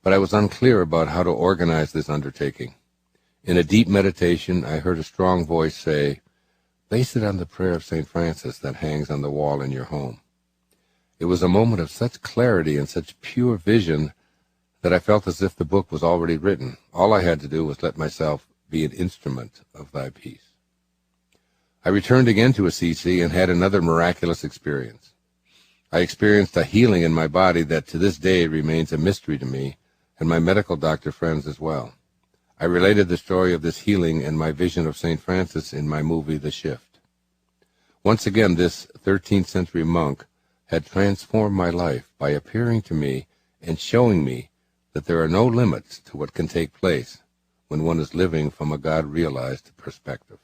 but I was unclear about how to organize this undertaking. In a deep meditation, I heard a strong voice say, "Base it on the prayer of St. Francis that hangs on the wall in your home." It was a moment of such clarity and such pure vision that I felt as if the book was already written. All I had to do was let myself be an instrument of thy peace. I returned again to Assisi and had another miraculous experience. I experienced a healing in my body that to this day remains a mystery to me and my medical doctor friends as well. I related the story of this healing and my vision of St. Francis in my movie, The Shift. Once again, this 13th century monk had transformed my life by appearing to me and showing me that there are no limits to what can take place when one is living from a God-realized perspective.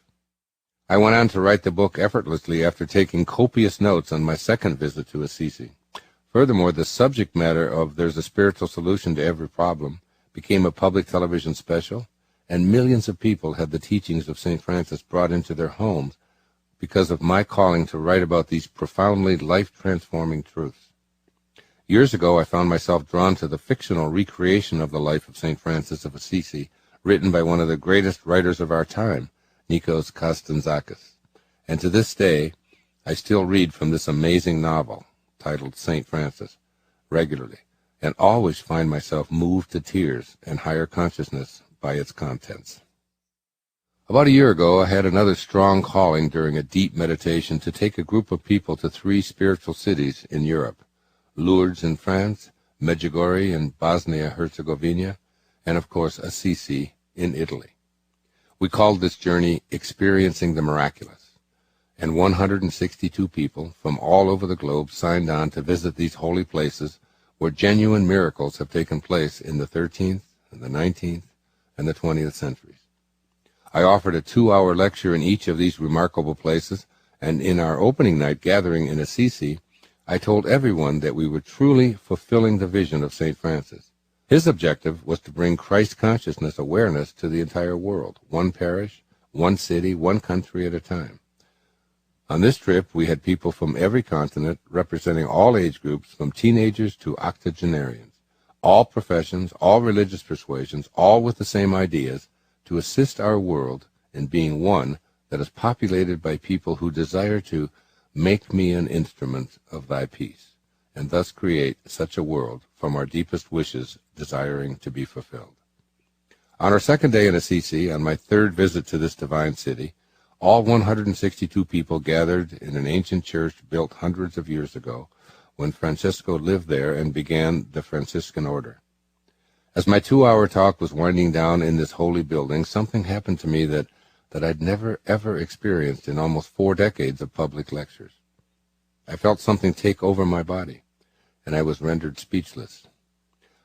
I went on to write the book effortlessly after taking copious notes on my second visit to Assisi. Furthermore, the subject matter of "There's a Spiritual Solution to Every Problem" became a public television special, and millions of people had the teachings of St. Francis brought into their homes because of my calling to write about these profoundly life-transforming truths. Years ago, I found myself drawn to the fictional recreation of the life of St. Francis of Assisi, written by one of the greatest writers of our time, Nikos Kazantzakis. And to this day, I still read from this amazing novel, titled St. Francis, regularly, and always find myself moved to tears and higher consciousness by its contents. About a year ago, I had another strong calling during a deep meditation to take a group of people to 3 spiritual cities in Europe: Lourdes in France, Medjugorje in Bosnia-Herzegovina, and of course Assisi in Italy. We called this journey Experiencing the Miraculous, and 162 people from all over the globe signed on to visit these holy places where genuine miracles have taken place in the 13th and the 19th and the 20th centuries. I offered a 2-hour lecture in each of these remarkable places, and in our opening night gathering in Assisi, I told everyone that we were truly fulfilling the vision of St. Francis. His objective was to bring Christ consciousness awareness to the entire world, one parish, one city, one country at a time. On this trip, we had people from every continent, representing all age groups, from teenagers to octogenarians, all professions, all religious persuasions, all with the same ideas, to assist our world in being one that is populated by people who desire to make me an instrument of thy peace, and thus create such a world from our deepest wishes desiring to be fulfilled. On our second day in Assisi, on my third visit to this divine city, all 162 people gathered in an ancient church built hundreds of years ago when Francisco lived there and began the Franciscan order. As my 2-hour talk was winding down in this holy building, something happened to me that I'd never, ever experienced in almost 4 decades of public lectures. I felt something take over my body, and I was rendered speechless.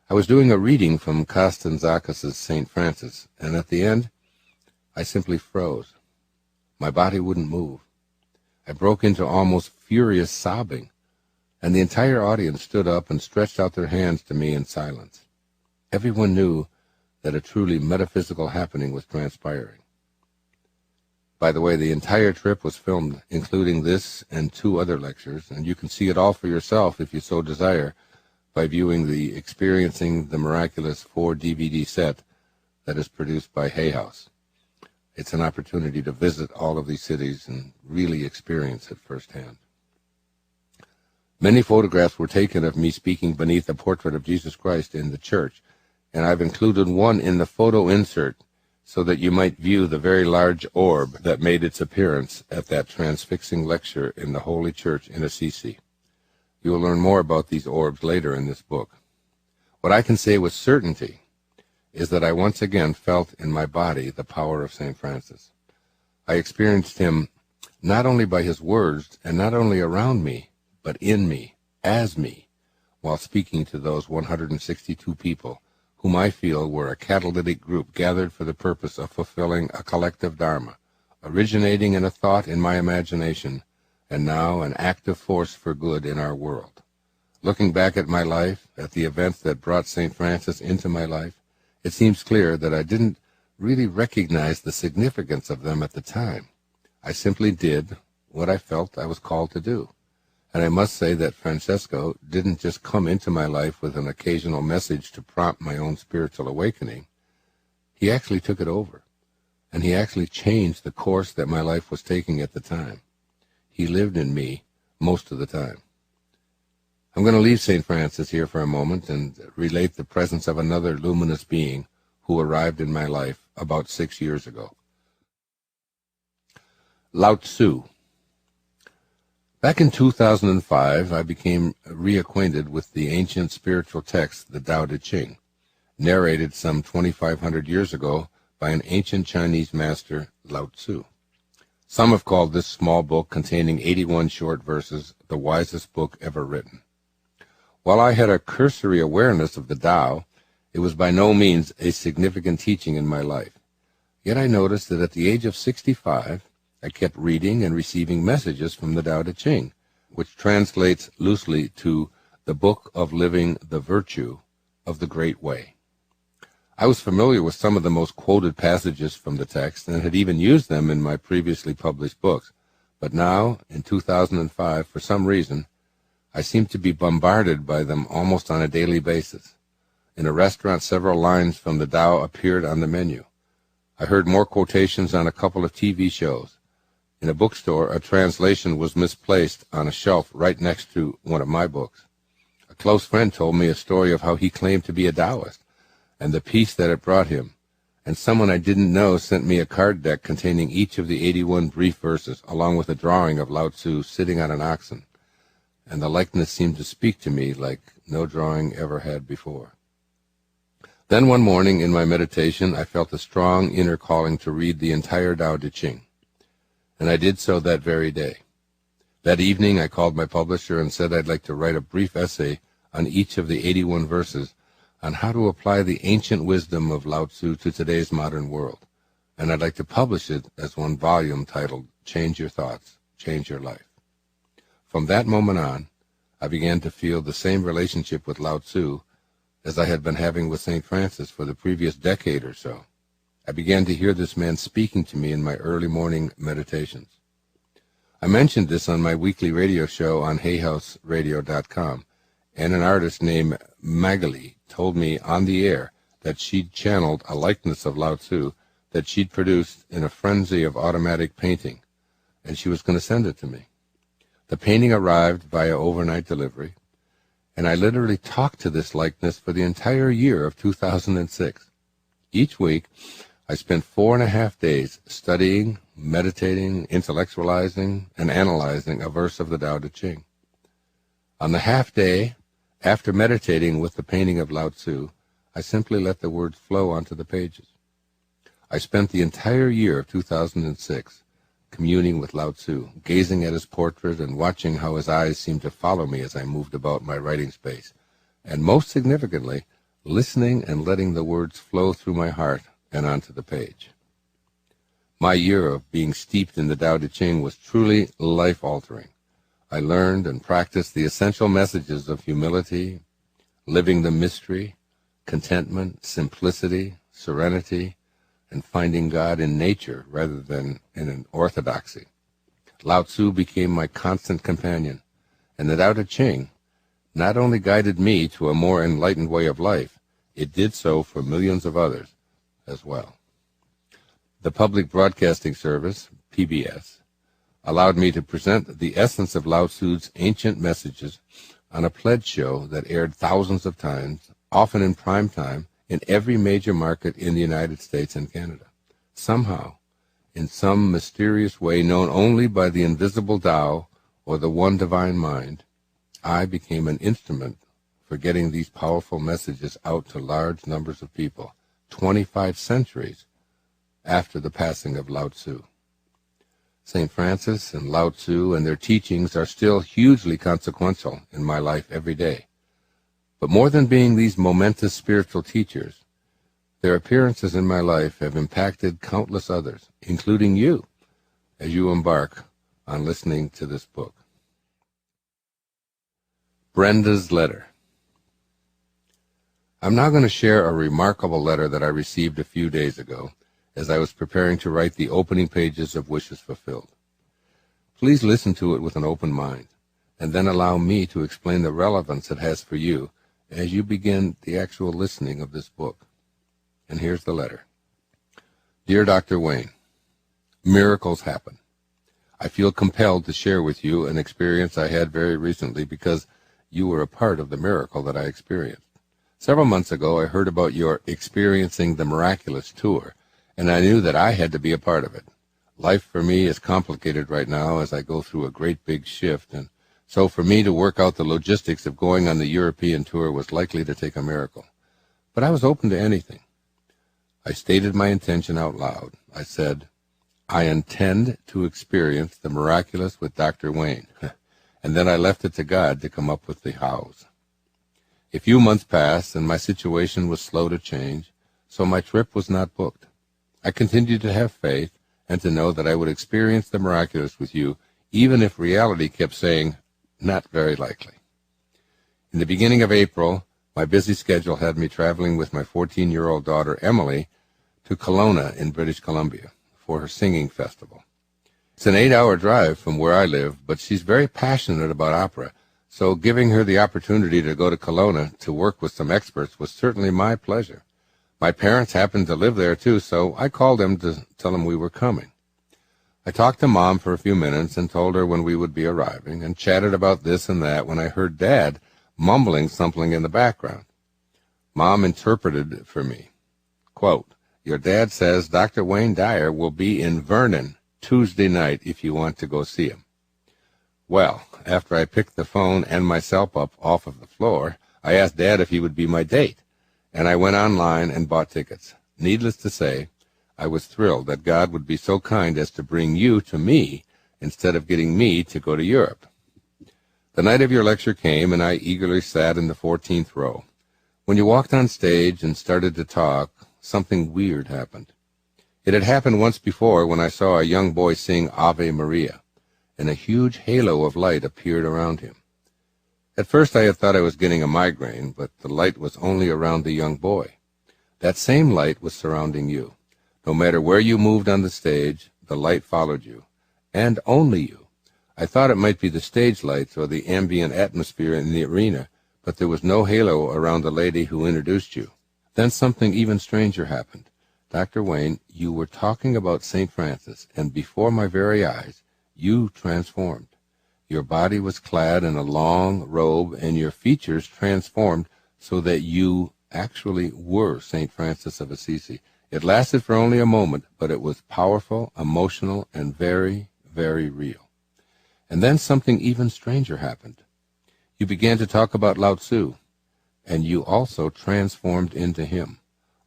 I was doing a reading from Kazantzakis' St. Francis, and at the end, I simply froze. My body wouldn't move. I broke into almost furious sobbing, and the entire audience stood up and stretched out their hands to me in silence. Everyone knew that a truly metaphysical happening was transpiring. By the way, the entire trip was filmed, including this and 2 other lectures, and you can see it all for yourself if you so desire by viewing the Experiencing the Miraculous 4-DVD set that is produced by Hay House. It's an opportunity to visit all of these cities and really experience it firsthand. Many photographs were taken of me speaking beneath a portrait of Jesus Christ in the church, and I've included one in the photo insert so that you might view the very large orb that made its appearance at that transfixing lecture in the Holy Church in Assisi. You will learn more about these orbs later in this book. What I can say with certainty is that I once again felt in my body the power of St. Francis. I experienced him not only by his words and not only around me, but in me, as me, while speaking to those 162 people whom I feel were a catalytic group gathered for the purpose of fulfilling a collective dharma, originating in a thought in my imagination, and now an active force for good in our world. Looking back at my life, at the events that brought St. Francis into my life, it seems clear that I didn't really recognize the significance of them at the time. I simply did what I felt I was called to do, And I must say that Francesco didn't just come into my life with an occasional message to prompt my own spiritual awakening. He actually took it over, and he actually changed the course that my life was taking at the time. He lived in me most of the time. I'm going to leave St. Francis here for a moment and relate the presence of another luminous being who arrived in my life about 6 years ago. Lao Tzu. Back in 2005, I became reacquainted with the ancient spiritual text, the Tao Te Ching, narrated some 2,500 years ago by an ancient Chinese master, Lao Tzu. Some have called this small book containing 81 short verses the wisest book ever written. While I had a cursory awareness of the Tao, it was by no means a significant teaching in my life. Yet I noticed that at the age of 65, I kept reading and receiving messages from the Tao Te Ching, which translates loosely to the Book of Living the Virtue of the Great Way. I was familiar with some of the most quoted passages from the text and had even used them in my previously published books. But now, in 2005, for some reason, I seemed to be bombarded by them almost on a daily basis. In a restaurant, several lines from the Tao appeared on the menu. I heard more quotations on a couple of TV shows. In a bookstore, a translation was misplaced on a shelf right next to one of my books. A close friend told me a story of how he claimed to be a Taoist and the peace that it brought him. And someone I didn't know sent me a card deck containing each of the 81 brief verses, along with a drawing of Lao Tzu sitting on an oxen. And the likeness seemed to speak to me like no drawing ever had before. Then one morning in my meditation, I felt a strong inner calling to read the entire Tao Te Ching. And I did so that very day. That evening, I called my publisher and said I'd like to write a brief essay on each of the 81 verses on how to apply the ancient wisdom of Lao Tzu to today's modern world. And I'd like to publish it as one volume titled, Change Your Thoughts, Change Your Life. From that moment on, I began to feel the same relationship with Lao Tzu as I had been having with St. Francis for the previous decade or so. I began to hear this man speaking to me in my early morning meditations. I mentioned this on my weekly radio show on hayhouseradio.com, and an artist named Magali told me on the air that she'd channeled a likeness of Lao Tzu that she'd produced in a frenzy of automatic painting, and she was going to send it to me. The painting arrived via overnight delivery, and I literally talked to this likeness for the entire year of 2006. Each week, I spent 4.5 days studying, meditating, intellectualizing, and analyzing a verse of the Tao Te Ching. On the half day, after meditating with the painting of Lao Tzu, I simply let the words flow onto the pages. I spent the entire year of 2006 communing with Lao Tzu, gazing at his portrait and watching how his eyes seemed to follow me as I moved about my writing space, and most significantly, listening and letting the words flow through my heart and onto the page. My year of being steeped in the Tao Te Ching was truly life-altering. I learned and practiced the essential messages of humility, living the mystery, contentment, simplicity, serenity, and finding God in nature rather than in an orthodoxy. Lao Tzu became my constant companion, and the Tao Te Ching not only guided me to a more enlightened way of life, it did so for millions of others as well. The Public Broadcasting Service, PBS, allowed me to present the essence of Lao Tzu's ancient messages on a pledge show that aired thousands of times, often in prime time, in every major market in the United States and Canada. Somehow, in some mysterious way known only by the invisible Tao or the one divine mind, I became an instrument for getting these powerful messages out to large numbers of people, 25 centuries after the passing of Lao Tzu. St. Francis and Lao Tzu and their teachings are still hugely consequential in my life every day. But more than being these momentous spiritual teachers, their appearances in my life have impacted countless others, including you, as you embark on listening to this book. Brenda's Letter. I'm now going to share a remarkable letter that I received a few days ago as I was preparing to write the opening pages of Wishes Fulfilled. Please listen to it with an open mind, and then allow me to explain the relevance it has for you as you begin the actual listening of this book. And here's the letter. Dear Dr. Wayne, miracles happen. I feel compelled to share with you an experience I had very recently because you were a part of the miracle that I experienced. Several months ago, I heard about your Experiencing the Miraculous tour, and I knew that I had to be a part of it. Life for me is complicated right now as I go through a great big shift, and so for me to work out the logistics of going on the European tour was likely to take a miracle. But I was open to anything. I stated my intention out loud. I said, I intend to experience the miraculous with Dr. Wayne, and then I left it to God to come up with the hows. A few months passed, and my situation was slow to change, so my trip was not booked. I continued to have faith and to know that I would experience the miraculous with you, even if reality kept saying, not very likely. In the beginning of April, my busy schedule had me traveling with my 14-year-old daughter, Emily, to Kelowna in British Columbia for her singing festival. It's an 8-hour drive from where I live, but she's very passionate about opera, so giving her the opportunity to go to Kelowna to work with some experts was certainly my pleasure. My parents happened to live there too, so I called them to tell them we were coming. I talked to Mom for a few minutes and told her when we would be arriving, and chatted about this and that when I heard Dad mumbling something in the background. Mom interpreted it for me. Quote, your dad says Dr. Wayne Dyer will be in Vernon Tuesday night if you want to go see him. Well, after I picked the phone and myself up off of the floor, I asked Dad if he would be my date, and I went online and bought tickets. Needless to say, I was thrilled that God would be so kind as to bring you to me instead of getting me to go to Europe. The night of your lecture came, and I eagerly sat in the 14th row. When you walked on stage and started to talk, something weird happened. It had happened once before when I saw a young boy sing Ave Maria, and a huge halo of light appeared around him. At first I had thought I was getting a migraine, but the light was only around the young boy. That same light was surrounding you. No matter where you moved on the stage, the light followed you, and only you. I thought it might be the stage lights or the ambient atmosphere in the arena, but there was no halo around the lady who introduced you. Then something even stranger happened. Dr. Wayne, you were talking about St. Francis, and before my very eyes, you transformed. Your body was clad in a long robe, and your features transformed so that you actually were St. Francis of Assisi. It lasted for only a moment, but it was powerful, emotional, and very, very real. And then something even stranger happened. You began to talk about Lao Tzu, and you also transformed into him.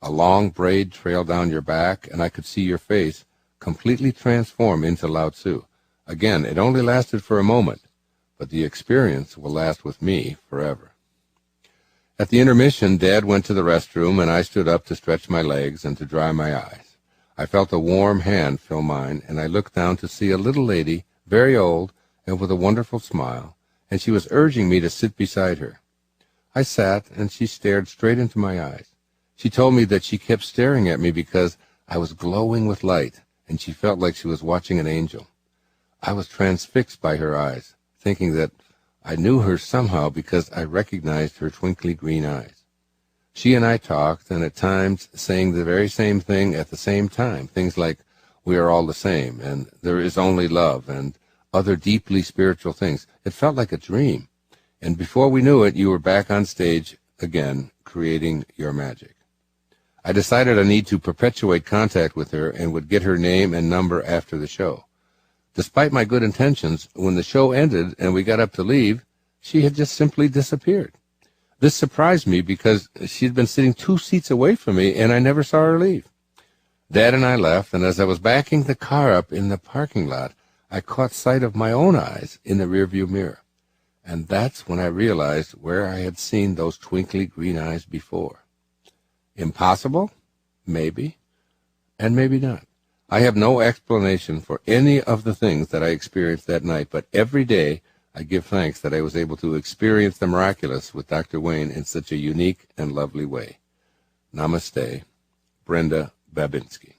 A long braid trailed down your back, and I could see your face completely transform into Lao Tzu. Again, it only lasted for a moment, but the experience will last with me forever. At the intermission, Dad went to the restroom, and I stood up to stretch my legs and to dry my eyes. I felt a warm hand fill mine, and I looked down to see a little lady, very old and with a wonderful smile, and she was urging me to sit beside her. I sat, and she stared straight into my eyes. She told me that she kept staring at me because I was glowing with light, and she felt like she was watching an angel. I was transfixed by her eyes, thinking that I knew her somehow because I recognized her twinkly green eyes. She and I talked, and at times saying the very same thing at the same time, things like, we are all the same, and there is only love, and other deeply spiritual things. It felt like a dream. And before we knew it, you were back on stage again, creating your magic. I decided I need to perpetuate contact with her and would get her name and number after the show. Despite my good intentions, when the show ended and we got up to leave, she had just simply disappeared. This surprised me because she'd been sitting 2 seats away from me and I never saw her leave. Dad and I left, and as I was backing the car up in the parking lot, I caught sight of my own eyes in the rearview mirror. And that's when I realized where I had seen those twinkly green eyes before. Impossible? Maybe. And maybe not. I have no explanation for any of the things that I experienced that night, but every day I give thanks that I was able to experience the miraculous with Dr. Wayne in such a unique and lovely way. Namaste, Brenda Babinski.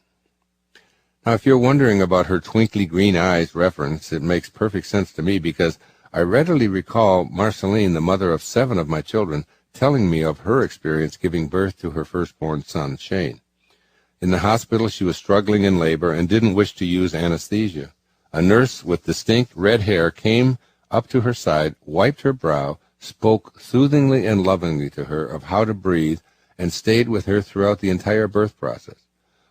Now, if you're wondering about her twinkly green eyes reference, it makes perfect sense to me because I readily recall Marceline, the mother of 7 of my children, telling me of her experience giving birth to her firstborn son, Shane. In the hospital, she was struggling in labor and didn't wish to use anesthesia. A nurse with distinct red hair came up to her side, wiped her brow, spoke soothingly and lovingly to her of how to breathe, and stayed with her throughout the entire birth process.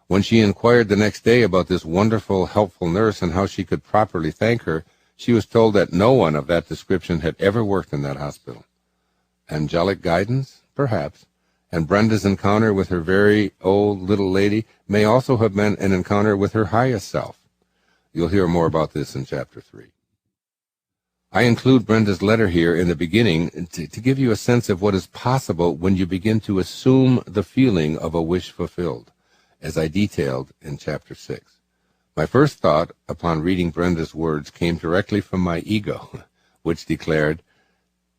When she inquired the next day about this wonderful, helpful nurse and how she could properly thank her, she was told that no one of that description had ever worked in that hospital. Angelic guidance? Perhaps. And Brenda's encounter with her very old little lady may also have been an encounter with her highest self. You'll hear more about this in Chapter 3. I include Brenda's letter here in the beginning to give you a sense of what is possible when you begin to assume the feeling of a wish fulfilled, as I detailed in Chapter 6. My first thought upon reading Brenda's words came directly from my ego, which declared,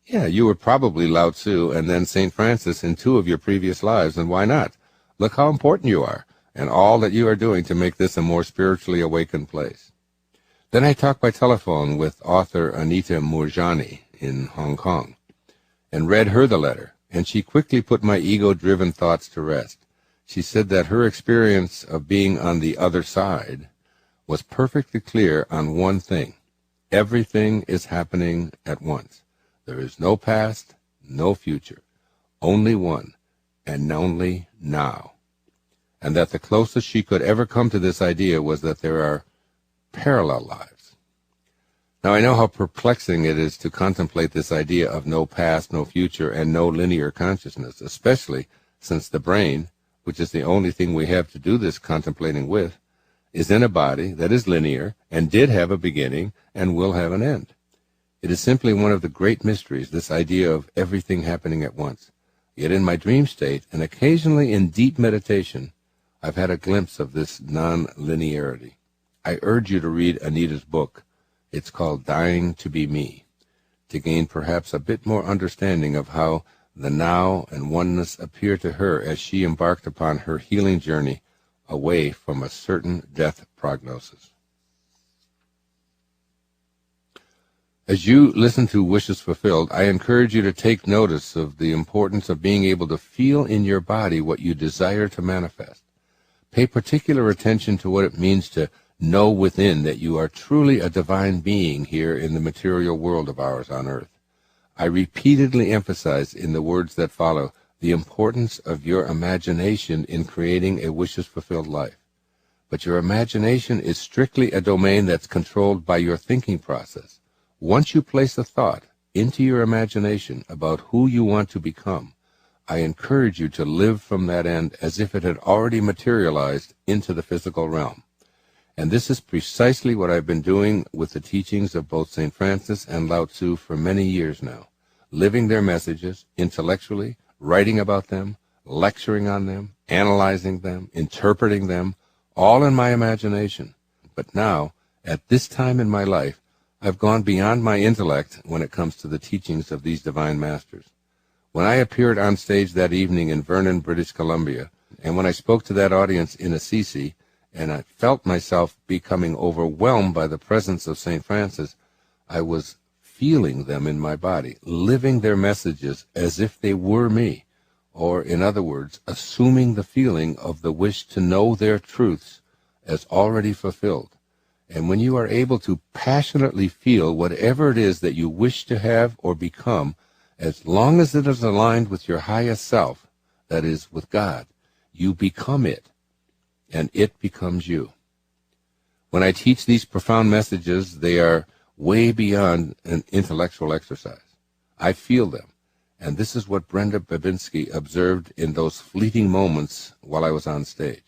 "Yeah, you were probably Lao Tzu and then St. Francis in 2 of your previous lives, and why not? Look how important you are, and all that you are doing to make this a more spiritually awakened place." Then I talked by telephone with author Anita Moorjani in Hong Kong and read her the letter, and she quickly put my ego-driven thoughts to rest. She said that her experience of being on the other side was perfectly clear on one thing. Everything is happening at once. There is no past, no future, only one, and only now. And that the closest she could ever come to this idea was that there are parallel lives. Now, I know how perplexing it is to contemplate this idea of no past, no future, and no linear consciousness, especially since the brain, which is the only thing we have to do this contemplating with, is in a body that is linear and did have a beginning and will have an end. It is simply one of the great mysteries, this idea of everything happening at once. Yet in my dream state, and occasionally in deep meditation, I've had a glimpse of this non-linearity. I urge you to read Anita's book. It's called Dying to Be Me, to gain perhaps a bit more understanding of how the now and oneness appeared to her as she embarked upon her healing journey away from a certain death prognosis. As you listen to Wishes Fulfilled, I encourage you to take notice of the importance of being able to feel in your body what you desire to manifest. Pay particular attention to what it means to know within that you are truly a divine being here in the material world of ours on earth. I repeatedly emphasize in the words that follow the importance of your imagination in creating a wishes fulfilled life. But your imagination is strictly a domain that's controlled by your thinking process. Once you place a thought into your imagination about who you want to become, I encourage you to live from that end as if it had already materialized into the physical realm. And this is precisely what I've been doing with the teachings of both St. Francis and Lao Tzu for many years now, living their messages intellectually, writing about them, lecturing on them, analyzing them, interpreting them, all in my imagination. But now, at this time in my life, I've gone beyond my intellect when it comes to the teachings of these divine masters. When I appeared on stage that evening in Vernon, British Columbia, and when I spoke to that audience in Assisi, and I felt myself becoming overwhelmed by the presence of St. Francis, I was feeling them in my body, living their messages as if they were me, or, in other words, assuming the feeling of the wish to know their truths as already fulfilled. And when you are able to passionately feel whatever it is that you wish to have or become, as long as it is aligned with your highest self, that is, with God, you become it, and it becomes you. When I teach these profound messages, they are way beyond an intellectual exercise. I feel them, and this is what Brenda Babinski observed in those fleeting moments while I was on stage.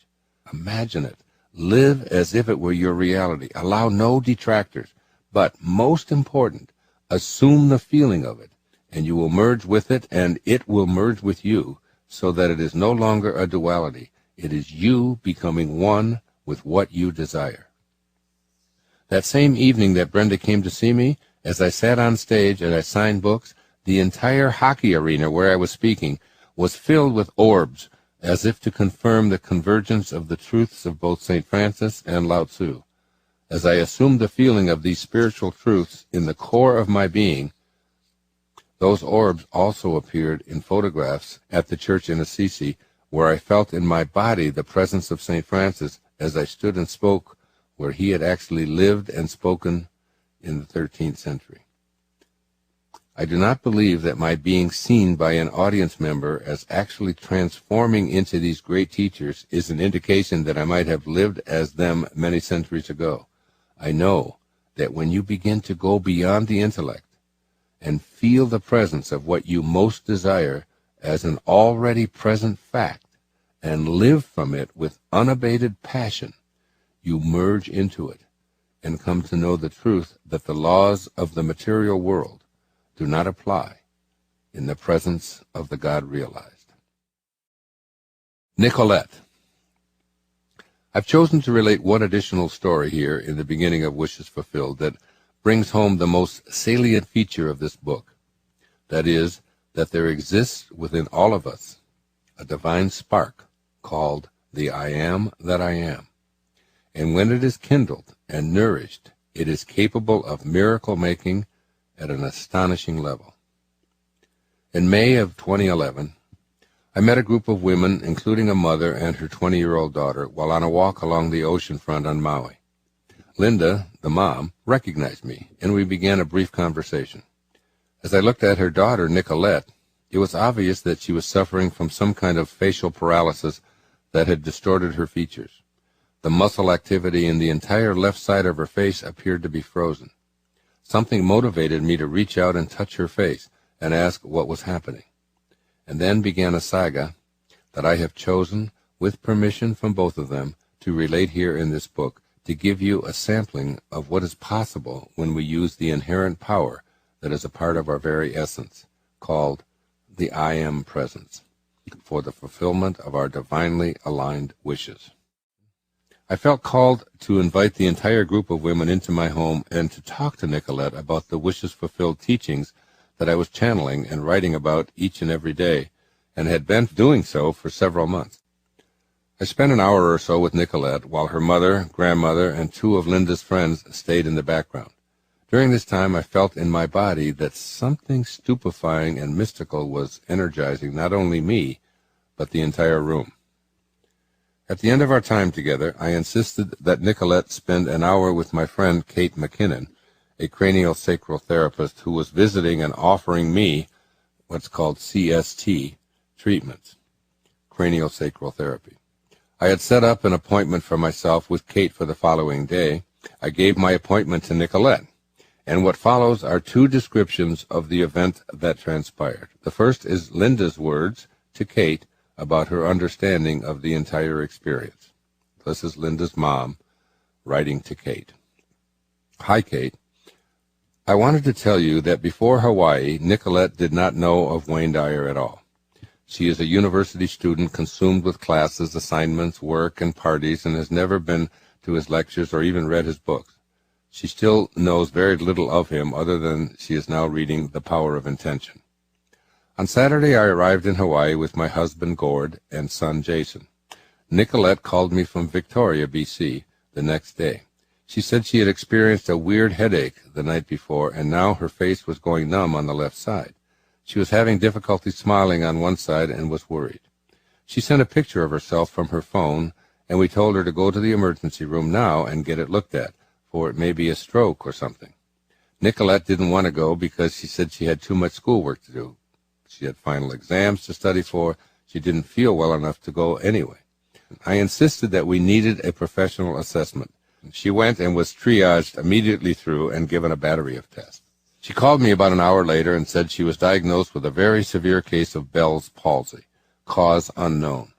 Imagine it. Live as if it were your reality. Allow no detractors, but most important, assume the feeling of it, and you will merge with it, and it will merge with you, so that it is no longer a duality. It is you becoming one with what you desire. That same evening that Brenda came to see me, as I sat on stage and I signed books, the entire hockey arena where I was speaking was filled with orbs, as if to confirm the convergence of the truths of both St. Francis and Lao Tzu. As I assumed the feeling of these spiritual truths in the core of my being, those orbs also appeared in photographs at the church in Assisi, where I felt in my body the presence of St. Francis as I stood and spoke where he had actually lived and spoken in the 13th century. I do not believe that my being seen by an audience member as actually transforming into these great teachers is an indication that I might have lived as them many centuries ago. I know that when you begin to go beyond the intellect and feel the presence of what you most desire as an already present fact and live from it with unabated passion, you merge into it and come to know the truth that the laws of the material world do not apply in the presence of the God realized. Nicolette. I've chosen to relate one additional story here in the beginning of Wishes Fulfilled that brings home the most salient feature of this book. That is, that there exists within all of us a divine spark called the I am that I am. And when it is kindled and nourished, it is capable of miracle-making at an astonishing level. In May of 2011, I met a group of women, including a mother and her 20-year-old daughter, while on a walk along the ocean front on Maui. Linda, the mom, recognized me, and we began a brief conversation. As I looked at her daughter, Nicolette, it was obvious that she was suffering from some kind of facial paralysis that had distorted her features. The muscle activity in the entire left side of her face appeared to be frozen. Something motivated me to reach out and touch her face and ask what was happening. And then began a saga that I have chosen, with permission from both of them, to relate here in this book, to give you a sampling of what is possible when we use the inherent power that is a part of our very essence, called the I Am Presence, for the fulfillment of our divinely aligned wishes. I felt called to invite the entire group of women into my home and to talk to Nicolette about the Wishes Fulfilled teachings that I was channeling and writing about each and every day, and had been doing so for several months. I spent an hour or so with Nicolette while her mother, grandmother, and two of Linda's friends stayed in the background. During this time, I felt in my body that something stupefying and mystical was energizing not only me, but the entire room. At the end of our time together, I insisted that Nicolette spend an hour with my friend Kate McKinnon, a craniosacral therapist who was visiting and offering me what's called CST treatments, craniosacral therapy. I had set up an appointment for myself with Kate for the following day. I gave my appointment to Nicolette, and what follows are two descriptions of the event that transpired. The first is Linda's words to Kate about her understanding of the entire experience. This is Linda's mom writing to Kate. Hi, Kate. I wanted to tell you that before Hawaii, Nicolette did not know of Wayne Dyer at all. She is a university student consumed with classes, assignments, work, and parties, and has never been to his lectures or even read his books. She still knows very little of him other than she is now reading The Power of Intention. On Saturday, I arrived in Hawaii with my husband, Gord, and son, Jason. Nicolette called me from Victoria, B.C., the next day. She said she had experienced a weird headache the night before, and now her face was going numb on the left side. She was having difficulty smiling on one side and was worried. She sent a picture of herself from her phone, and we told her to go to the emergency room now and get it looked at, for it may be a stroke or something. Nicolette didn't want to go because she said she had too much schoolwork to do. She had final exams to study for. She didn't feel well enough to go anyway. I insisted that we needed a professional assessment. She went and was triaged immediately through and given a battery of tests. She called me about an hour later and said she was diagnosed with a very severe case of Bell's palsy, cause unknown.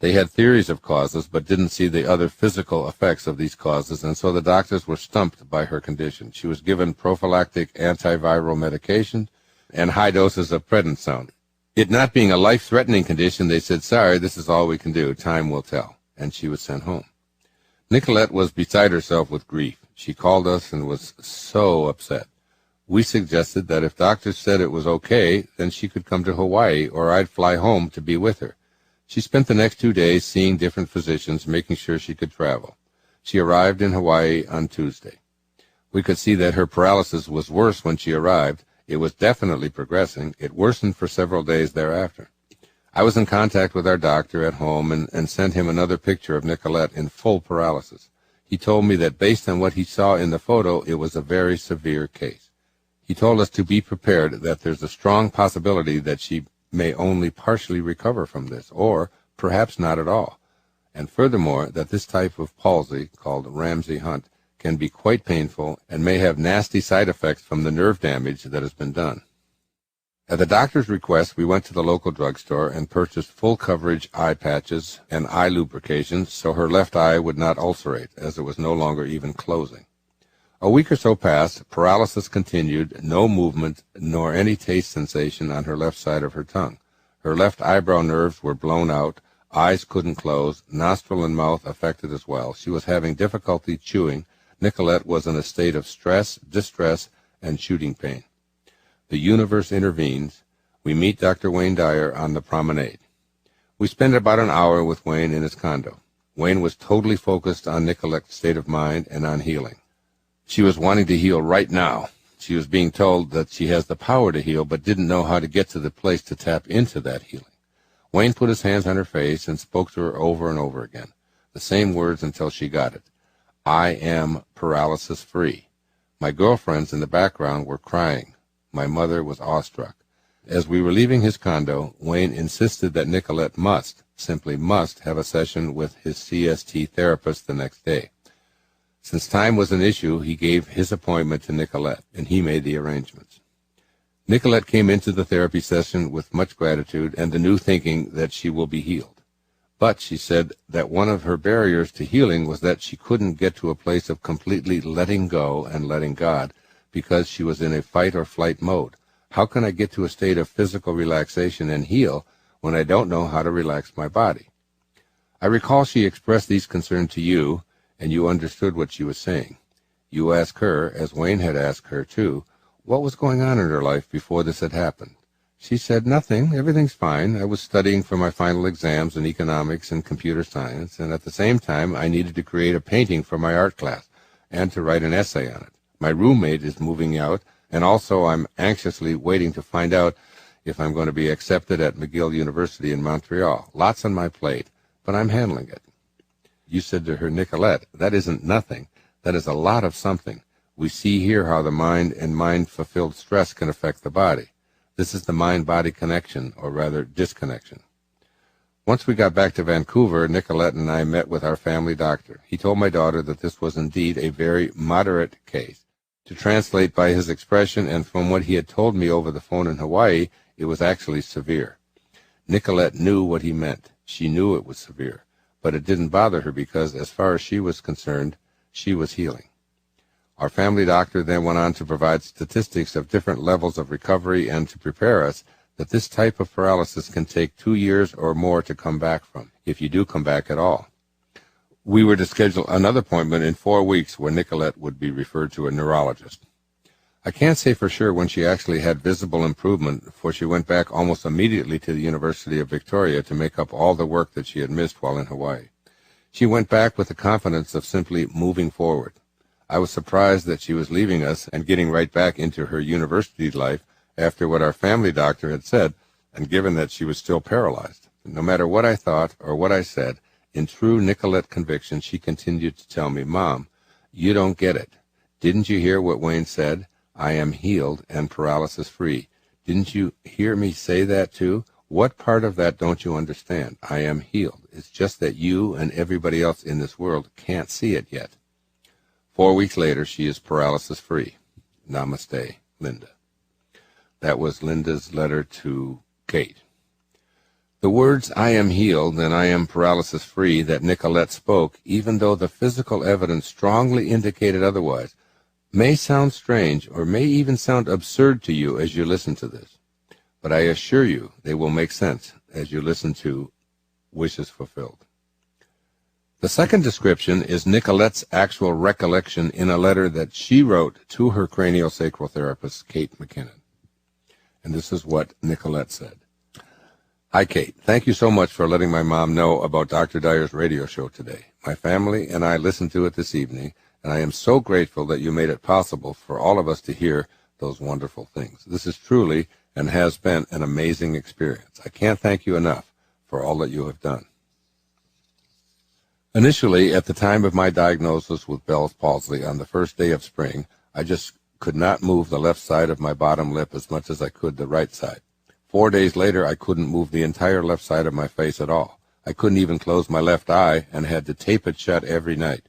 They had theories of causes but didn't see the other physical effects of these causes, and so the doctors were stumped by her condition. She was given prophylactic antiviral medication and high doses of prednisone. It not being a life-threatening condition, they said, sorry, this is all we can do. Time will tell. And she was sent home. Nicolette was beside herself with grief. She called us and was so upset. We suggested that if doctors said it was okay, then she could come to Hawaii, or I'd fly home to be with her. She spent the next 2 days seeing different physicians, making sure she could travel. She arrived in Hawaii on Tuesday. We could see that her paralysis was worse when she arrived. It was definitely progressing. It worsened for several days thereafter. I was in contact with our doctor at home and sent him another picture of Nicolette in full paralysis. He told me that based on what he saw in the photo, it was a very severe case. He told us to be prepared that there's a strong possibility that she may only partially recover from this, or perhaps not at all. And furthermore, that this type of palsy, called Ramsay-Hunt, can be quite painful and may have nasty side effects from the nerve damage that has been done. At the doctor's request, we went to the local drugstore and purchased full coverage eye patches and eye lubrication so her left eye would not ulcerate, as it was no longer even closing. A week or so passed, paralysis continued, no movement nor any taste sensation on her left side of her tongue. Her left eyebrow nerves were blown out, eyes couldn't close, nostril and mouth affected as well. She was having difficulty chewing. Nicolette was in a state of stress, distress, and shooting pain. The universe intervenes. We meet Dr. Wayne Dyer on the promenade. We spend about an hour with Wayne in his condo. Wayne was totally focused on Nicolette's state of mind and on healing. She was wanting to heal right now. She was being told that she has the power to heal, but didn't know how to get to the place to tap into that healing. Wayne put his hands on her face and spoke to her over and over again, the same words until she got it. I am paralysis-free. My girlfriends in the background were crying. My mother was awestruck. As we were leaving his condo, Wayne insisted that Nicolette simply must, have a session with his CST therapist the next day. Since time was an issue, he gave his appointment to Nicolette, and he made the arrangements. Nicolette came into the therapy session with much gratitude and the new thinking that she will be healed. But she said that one of her barriers to healing was that she couldn't get to a place of completely letting go and letting God because she was in a fight or flight mode. How can I get to a state of physical relaxation and heal when I don't know how to relax my body? I recall she expressed these concerns to you, and you understood what she was saying. You asked her, as Wayne had asked her too, what was going on in her life before this had happened. She said, nothing, everything's fine. I was studying for my final exams in economics and computer science, and at the same time I needed to create a painting for my art class and to write an essay on it. My roommate is moving out, and also I'm anxiously waiting to find out if I'm going to be accepted at McGill University in Montreal. Lots on my plate, but I'm handling it. You said to her, Nicolette, that isn't nothing. That is a lot of something. We see here how the mind and mind-fulfilled stress can affect the body. This is the mind-body connection, or rather disconnection. Once we got back to Vancouver, Nicolette and I met with our family doctor. He told my daughter that this was indeed a very moderate case. To translate by his expression and from what he had told me over the phone in Hawaii, it was actually severe. Nicolette knew what he meant. She knew it was severe. But it didn't bother her because, as far as she was concerned, she was healing. Our family doctor then went on to provide statistics of different levels of recovery and to prepare us that this type of paralysis can take 2 years or more to come back from, if you do come back at all. We were to schedule another appointment in 4 weeks where Nicolette would be referred to a neurologist. I can't say for sure when she actually had visible improvement, for she went back almost immediately to the University of Victoria to make up all the work that she had missed while in Hawaii. She went back with the confidence of simply moving forward. I was surprised that she was leaving us and getting right back into her university life after what our family doctor had said, and given that she was still paralyzed. No matter what I thought or what I said, in true Nicolette conviction, she continued to tell me, Mom, you don't get it. Didn't you hear what Wayne said? I am healed and paralysis-free. Didn't you hear me say that too? What part of that don't you understand? I am healed. It's just that you and everybody else in this world can't see it yet. 4 weeks later, she is paralysis-free. Namaste, Linda. That was Linda's letter to Kate. The words, I am healed and I am paralysis-free, that Nicolette spoke, even though the physical evidence strongly indicated otherwise, may sound strange or may even sound absurd to you as you listen to this. But I assure you they will make sense as you listen to Wishes Fulfilled. The second description is Nicolette's actual recollection in a letter that she wrote to her craniosacral therapist, Kate McKinnon. And this is what Nicolette said. Hi, Kate. Thank you so much for letting my mom know about Dr. Dyer's radio show today. My family and I listened to it this evening, and I am so grateful that you made it possible for all of us to hear those wonderful things. This is truly and has been an amazing experience. I can't thank you enough for all that you have done. Initially, at the time of my diagnosis with Bell's palsy on the first day of spring, I just could not move the left side of my bottom lip as much as I could the right side. 4 days later, I couldn't move the entire left side of my face at all. I couldn't even close my left eye and had to tape it shut every night.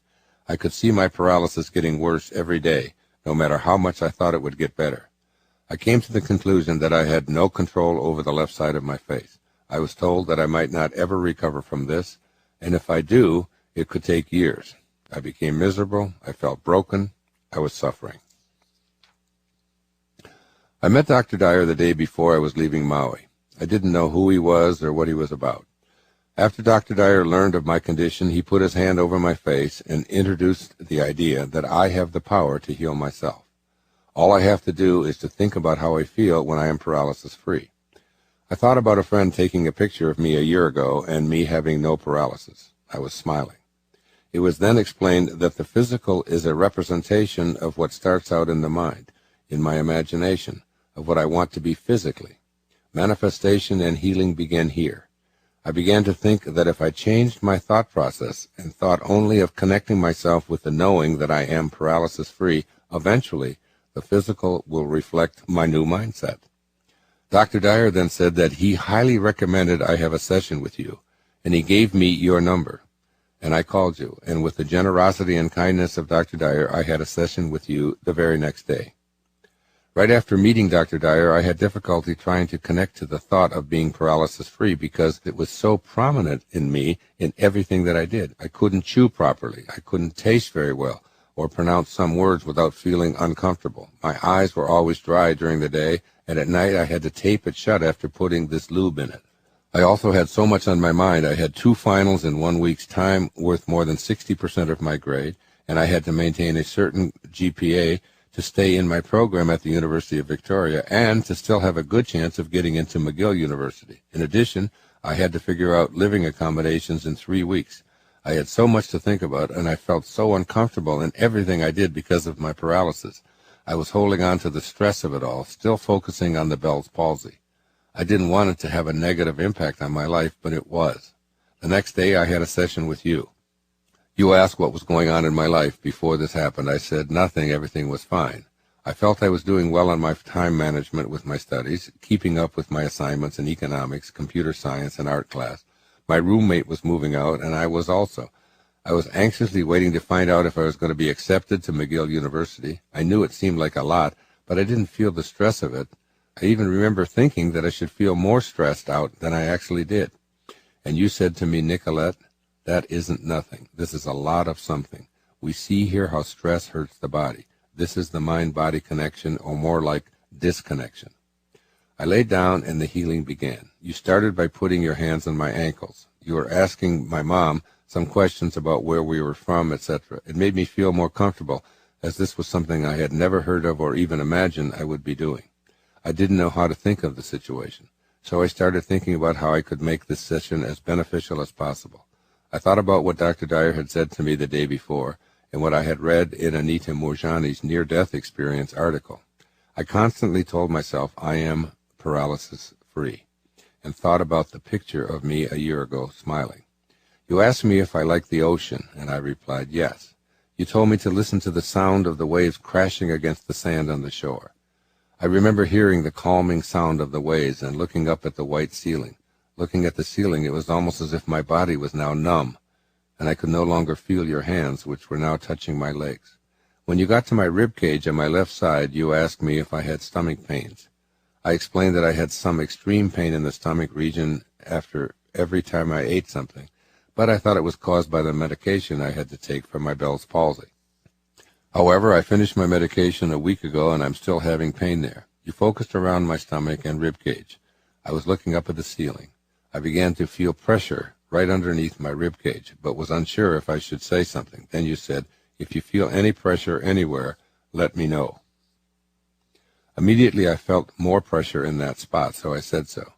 I could see my paralysis getting worse every day, no matter how much I thought it would get better. I came to the conclusion that I had no control over the left side of my face. I was told that I might not ever recover from this, and if I do, it could take years. I became miserable. I felt broken. I was suffering. I met Dr. Dyer the day before I was leaving Maui. I didn't know who he was or what he was about. After Dr. Dyer learned of my condition, he put his hand over my face and introduced the idea that I have the power to heal myself. All I have to do is to think about how I feel when I am paralysis-free. I thought about a friend taking a picture of me a year ago and me having no paralysis. I was smiling. It was then explained that the physical is a representation of what starts out in the mind, in my imagination, of what I want to be physically. Manifestation and healing begin here. I began to think that if I changed my thought process and thought only of connecting myself with the knowing that I am paralysis-free, eventually the physical will reflect my new mindset. Dr. Dyer then said that he highly recommended I have a session with you, and he gave me your number. And I called you, and with the generosity and kindness of Dr. Dyer, I had a session with you the very next day. Right after meeting Dr. Dyer, I had difficulty trying to connect to the thought of being paralysis-free because it was so prominent in me in everything that I did. I couldn't chew properly. I couldn't taste very well or pronounce some words without feeling uncomfortable. My eyes were always dry during the day, and at night I had to tape it shut after putting this lube in it. I also had so much on my mind. I had 2 finals in 1 week's time worth more than 60% of my grade, and I had to maintain a certain GPA to stay in my program at the University of Victoria and to still have a good chance of getting into McGill University. In addition, I had to figure out living accommodations in 3 weeks. I had so much to think about, and I felt so uncomfortable in everything I did because of my paralysis. I was holding on to the stress of it all, still focusing on the Bell's palsy. I didn't want it to have a negative impact on my life, but it was. The next day, I had a session with you. You asked what was going on in my life before this happened. I said nothing, everything was fine. I felt I was doing well on my time management with my studies, keeping up with my assignments in economics, computer science, and art class. My roommate was moving out, and I was also. I was anxiously waiting to find out if I was going to be accepted to McGill University. I knew it seemed like a lot, but I didn't feel the stress of it. I even remember thinking that I should feel more stressed out than I actually did. And you said to me, Nicolette, that isn't nothing. This is a lot of something. We see here how stress hurts the body. This is the mind-body connection, or more like disconnection. I lay down and the healing began. You started by putting your hands on my ankles. You were asking my mom some questions about where we were from, etc. It made me feel more comfortable, as this was something I had never heard of or even imagined I would be doing. I didn't know how to think of the situation, so I started thinking about how I could make this session as beneficial as possible. I thought about what Dr. Dyer had said to me the day before and what I had read in Anita Moorjani's near-death experience article. I constantly told myself I am paralysis-free and thought about the picture of me a year ago smiling. You asked me if I liked the ocean, and I replied yes. You told me to listen to the sound of the waves crashing against the sand on the shore. I remember hearing the calming sound of the waves and looking up at the white ceiling. Looking at the ceiling, it was almost as if my body was now numb, and I could no longer feel your hands, which were now touching my legs. When you got to my rib cage on my left side, you asked me if I had stomach pains. I explained that I had some extreme pain in the stomach region after every time I ate something, but I thought it was caused by the medication I had to take for my Bell's palsy. However, I finished my medication a week ago, and I'm still having pain there. You focused around my stomach and rib cage. I was looking up at the ceiling. I began to feel pressure right underneath my rib cage, but was unsure if I should say something. Then you said, if you feel any pressure anywhere, let me know. Immediately I felt more pressure in that spot, so I said so.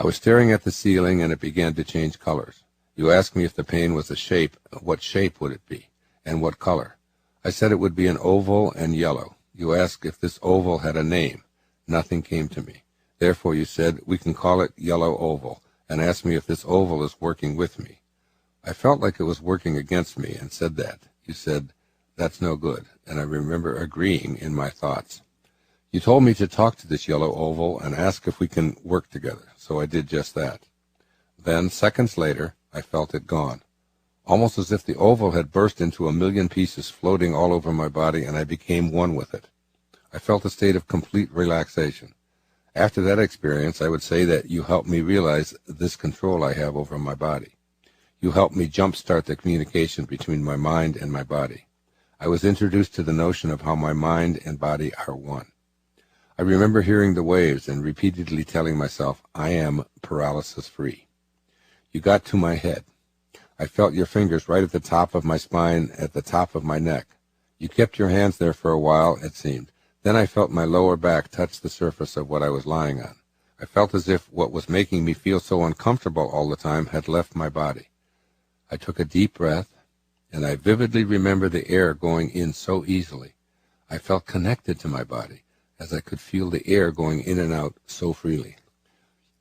I was staring at the ceiling, and it began to change colors. You asked me if the pain was a shape. What shape would it be, and what color? I said it would be an oval and yellow. You asked if this oval had a name. Nothing came to me. Therefore, you said, we can call it yellow oval, and asked me if this oval is working with me. I felt like it was working against me and said that. You said, that's no good, and I remember agreeing in my thoughts. You told me to talk to this yellow oval and ask if we can work together, so I did just that. Then, seconds later, I felt it gone, almost as if the oval had burst into a million pieces floating all over my body, and I became one with it. I felt a state of complete relaxation. After that experience, I would say that you helped me realize this control I have over my body. You helped me jumpstart the communication between my mind and my body. I was introduced to the notion of how my mind and body are one. I remember hearing the waves and repeatedly telling myself, I am paralysis-free. You got to my head. I felt your fingers right at the top of my spine, at the top of my neck. You kept your hands there for a while, it seemed. Then I felt my lower back touch the surface of what I was lying on. I felt as if what was making me feel so uncomfortable all the time had left my body. I took a deep breath, and I vividly remember the air going in so easily. I felt connected to my body, as I could feel the air going in and out so freely.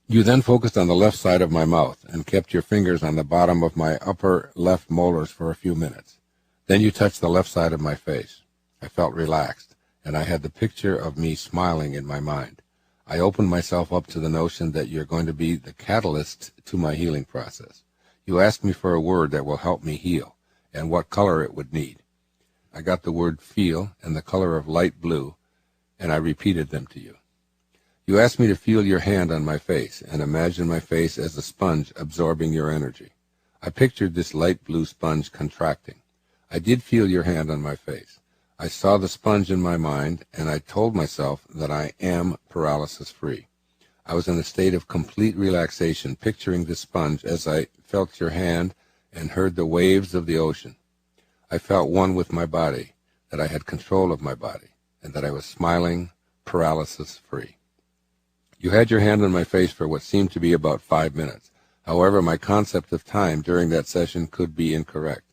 You then focused on the left side of my mouth and kept your fingers on the bottom of my upper left molars for a few minutes. Then you touched the left side of my face. I felt relaxed, and I had the picture of me smiling in my mind. I opened myself up to the notion that you're going to be the catalyst to my healing process. You asked me for a word that will help me heal, and what color it would need. I got the word feel and the color of light blue, and I repeated them to you. You asked me to feel your hand on my face and imagine my face as a sponge absorbing your energy. I pictured this light blue sponge contracting. I did feel your hand on my face. I saw the sponge in my mind, and I told myself that I am paralysis-free. I was in a state of complete relaxation, picturing the sponge as I felt your hand and heard the waves of the ocean. I felt one with my body, that I had control of my body, and that I was smiling, paralysis-free. You had your hand on my face for what seemed to be about 5 minutes. However, my concept of time during that session could be incorrect.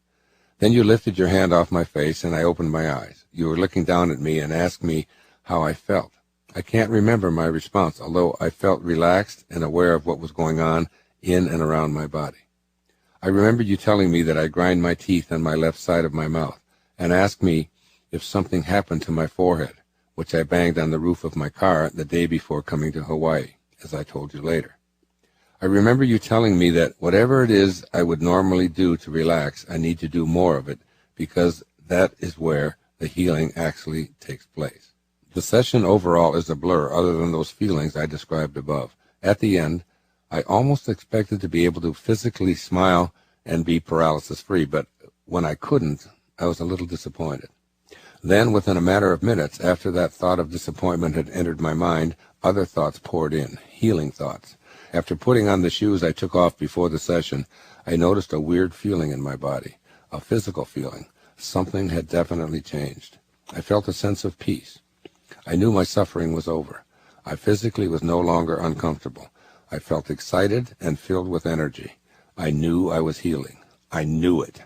Then you lifted your hand off my face, and I opened my eyes. You were looking down at me and asked me how I felt. I can't remember my response, although I felt relaxed and aware of what was going on in and around my body. I remember you telling me that I grind my teeth on my left side of my mouth, and asked me if something happened to my forehead, which I banged on the roof of my car the day before coming to Hawaii, as I told you later. I remember you telling me that whatever it is I would normally do to relax, I need to do more of it, because that is where the healing actually takes place. The session overall is a blur other than those feelings I described above. At the end, I almost expected to be able to physically smile and be paralysis-free, but when I couldn't, I was a little disappointed. Then, within a matter of minutes, after that thought of disappointment had entered my mind, other thoughts poured in, healing thoughts. After putting on the shoes I took off before the session, I noticed a weird feeling in my body, a physical feeling. Something had definitely changed. I felt a sense of peace. I knew my suffering was over. I physically was no longer uncomfortable. I felt excited and filled with energy. I knew I was healing. I knew it.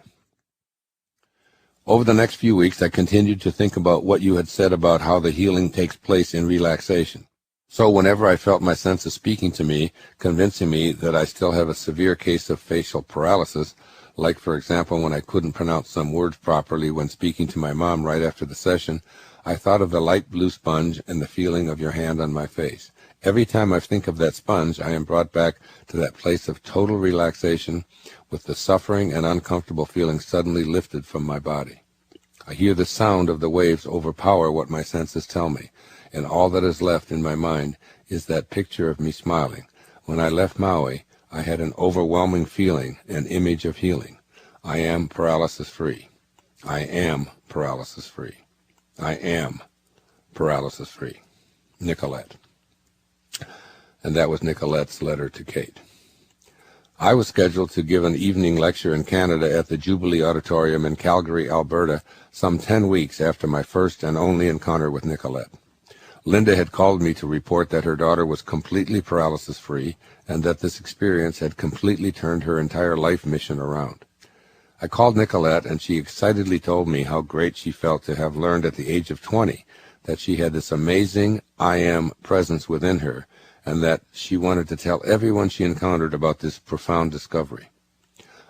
Over the next few weeks, I continued to think about what you had said about how the healing takes place in relaxation. So whenever I felt my senses speaking to me, convincing me that I still have a severe case of facial paralysis, like, for example, when I couldn't pronounce some words properly when speaking to my mom right after the session, I thought of the light blue sponge and the feeling of your hand on my face. Every time I think of that sponge, I am brought back to that place of total relaxation, with the suffering and uncomfortable feeling suddenly lifted from my body. I hear the sound of the waves overpower what my senses tell me, and all that is left in my mind is that picture of me smiling. When I left Maui, I had an overwhelming feeling, an image of healing. I am paralysis-free. I am paralysis-free. I am paralysis-free. Nicolette. And that was Nicolette's letter to Kate. I was scheduled to give an evening lecture in Canada at the Jubilee Auditorium in Calgary, Alberta, some 10 weeks after my first and only encounter with Nicolette. Linda had called me to report that her daughter was completely paralysis-free and that this experience had completely turned her entire life mission around. I called Nicolette, and she excitedly told me how great she felt to have learned at the age of 20 that she had this amazing I Am presence within her, and that she wanted to tell everyone she encountered about this profound discovery.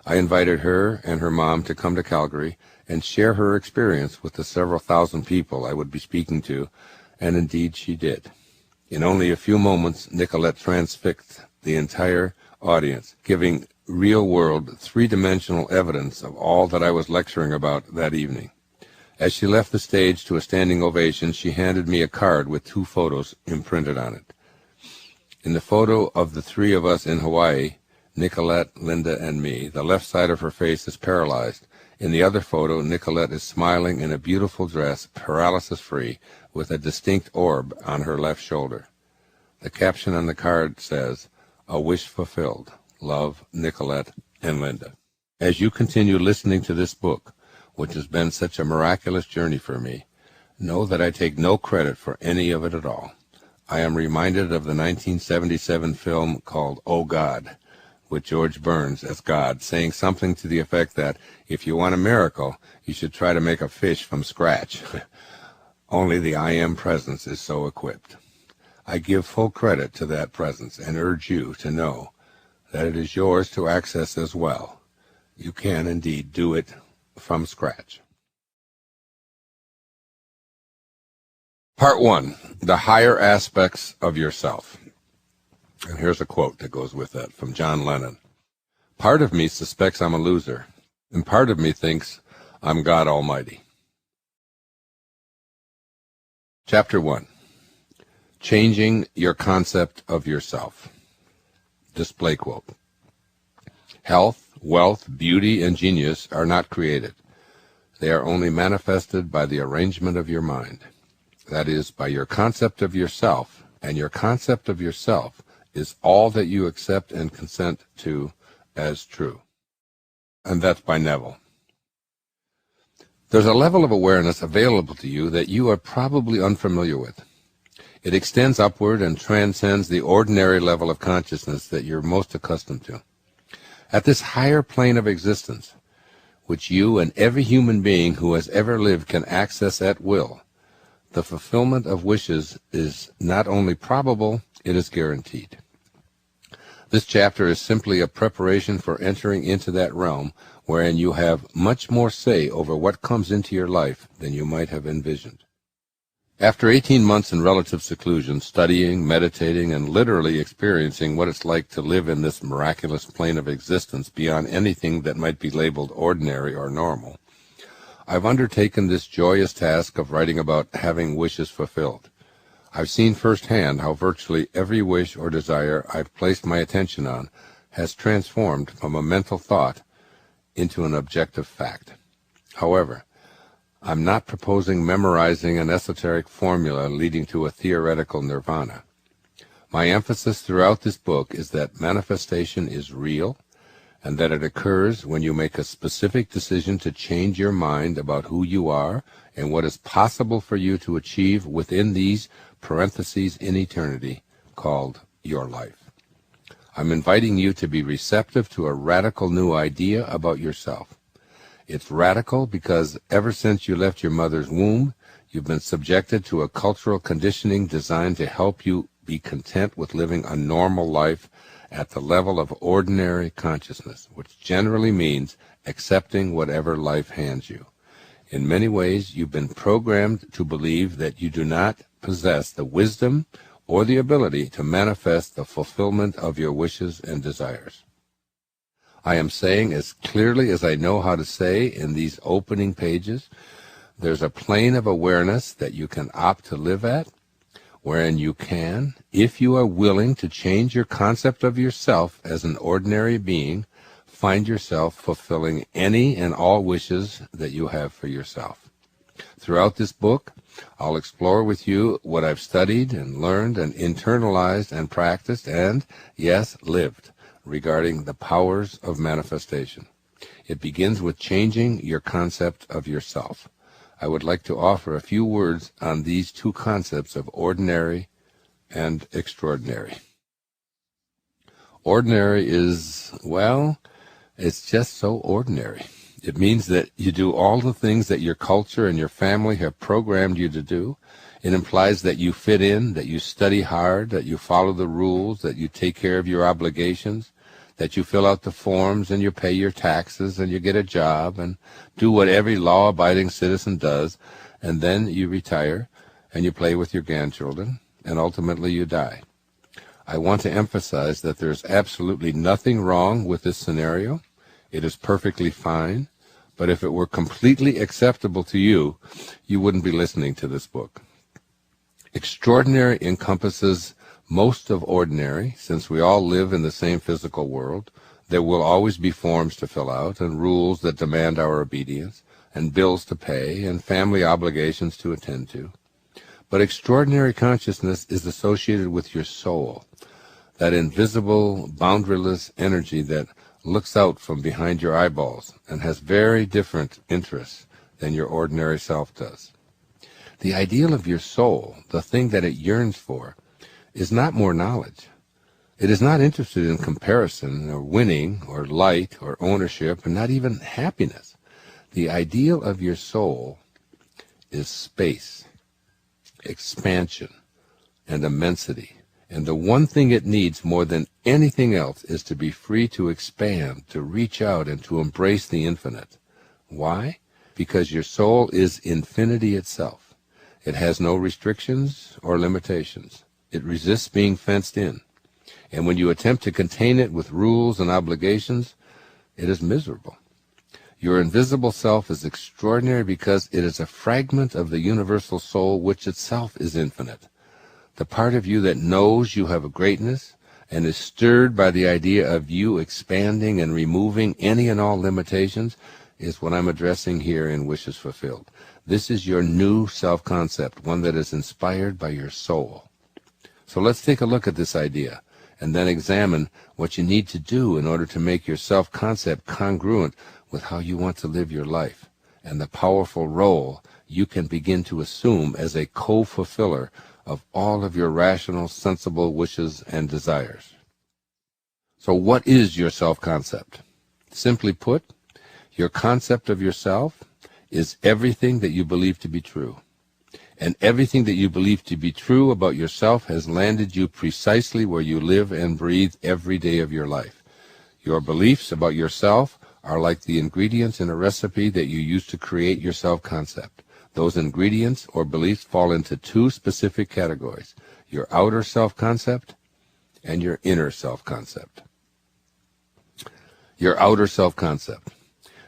I invited her and her mom to come to Calgary and share her experience with the several thousand people I would be speaking to, and indeed she did. In only a few moments, Nicolette transfixed the entire audience, giving real-world, three-dimensional evidence of all that I was lecturing about that evening. As she left the stage to a standing ovation, she handed me a card with 2 photos imprinted on it. In the photo of the 3 of us in Hawaii, Nicolette, Linda, and me, the left side of her face is paralyzed. In the other photo, Nicolette is smiling in a beautiful dress, paralysis-free, with a distinct orb on her left shoulder. The caption on the card says, "A wish fulfilled. Love, Nicolette and Linda." As you continue listening to this book, which has been such a miraculous journey for me, know that I take no credit for any of it at all. I am reminded of the 1977 film called Oh God, with George Burns as God, saying something to the effect that if you want a miracle, you should try to make a fish from scratch. Only the I Am presence is so equipped. I give full credit to that presence and urge you to know that it is yours to access as well. You can indeed do it from scratch. Part 1, the higher aspects of yourself. And here's a quote that goes with that from John Lennon. "Part of me suspects I'm a loser, and part of me thinks I'm God Almighty." Chapter 1, changing your concept of yourself. Display quote. "Health, wealth, beauty, and genius are not created. They are only manifested by the arrangement of your mind. That is, by your concept of yourself, and your concept of yourself is all that you accept and consent to as true." And that's by Neville. There's a level of awareness available to you that you are probably unfamiliar with. It extends upward and transcends the ordinary level of consciousness that you're most accustomed to. At this higher plane of existence, which you and every human being who has ever lived can access at will, the fulfillment of wishes is not only probable, it is guaranteed. This chapter is simply a preparation for entering into that realm wherein you have much more say over what comes into your life than you might have envisioned. After 18 months in relative seclusion, studying, meditating, and literally experiencing what it's like to live in this miraculous plane of existence beyond anything that might be labeled ordinary or normal, I've undertaken this joyous task of writing about having wishes fulfilled. I've seen firsthand how virtually every wish or desire I've placed my attention on has transformed from a mental thought into an objective fact. However, I'm not proposing memorizing an esoteric formula leading to a theoretical nirvana. My emphasis throughout this book is that manifestation is real, and that it occurs when you make a specific decision to change your mind about who you are and what is possible for you to achieve within these parentheses in eternity called your life. I'm inviting you to be receptive to a radical new idea about yourself. It's radical because ever since you left your mother's womb, you've been subjected to a cultural conditioning designed to help you be content with living a normal life at the level of ordinary consciousness, which generally means accepting whatever life hands you. In many ways, you've been programmed to believe that you do not possess the wisdom or the ability to manifest the fulfillment of your wishes and desires. I am saying as clearly as I know how to say in these opening pages, there's a plane of awareness that you can opt to live at, wherein you can, if you are willing to change your concept of yourself as an ordinary being, find yourself fulfilling any and all wishes that you have for yourself. Throughout this book, I'll explore with you what I've studied and learned and internalized and practiced and, yes, lived regarding the powers of manifestation. It begins with changing your concept of yourself. I would like to offer a few words on these two concepts of ordinary and extraordinary. Ordinary is, well, it's just so ordinary. It means that you do all the things that your culture and your family have programmed you to do. It implies that you fit in, that you study hard, that you follow the rules, that you take care of your obligations, that you fill out the forms and you pay your taxes and you get a job and do what every law-abiding citizen does, and then you retire and you play with your grandchildren, and ultimately you die. I want to emphasize that there's absolutely nothing wrong with this scenario. It is perfectly fine, but if it were completely acceptable to you, you wouldn't be listening to this book. Extraordinary encompasses most of ordinary, since we all live in the same physical world. There will always be forms to fill out, and rules that demand our obedience, and bills to pay, and family obligations to attend to. But extraordinary consciousness is associated with your soul, that invisible, boundaryless energy that looks out from behind your eyeballs and has very different interests than your ordinary self does. The ideal of your soul, the thing that it yearns for, is not more knowledge. It is not interested in comparison or winning or light or ownership, and not even happiness. The ideal of your soul is space, expansion, and immensity. And the one thing it needs more than anything else is to be free to expand, to reach out, and to embrace the infinite. Why? Because your soul is infinity itself. It has no restrictions or limitations. It resists being fenced in. And when you attempt to contain it with rules and obligations, it is miserable. Your invisible self is extraordinary because it is a fragment of the universal soul which itself is infinite. The part of you that knows you have a greatness and is stirred by the idea of you expanding and removing any and all limitations is what I'm addressing here in Wishes Fulfilled. This is your new self-concept, one that is inspired by your soul. So let's take a look at this idea and then examine what you need to do in order to make your self-concept congruent with how you want to live your life and the powerful role you can begin to assume as a co-fulfiller of all of your rational, sensible wishes and desires. So what is your self-concept? Simply put, your concept of yourself is everything that you believe to be true. And everything that you believe to be true about yourself has landed you precisely where you live and breathe every day of your life. Your beliefs about yourself are like the ingredients in a recipe that you use to create your self-concept. Those ingredients or beliefs fall into two specific categories: your outer self-concept and your inner self-concept. Your outer self-concept.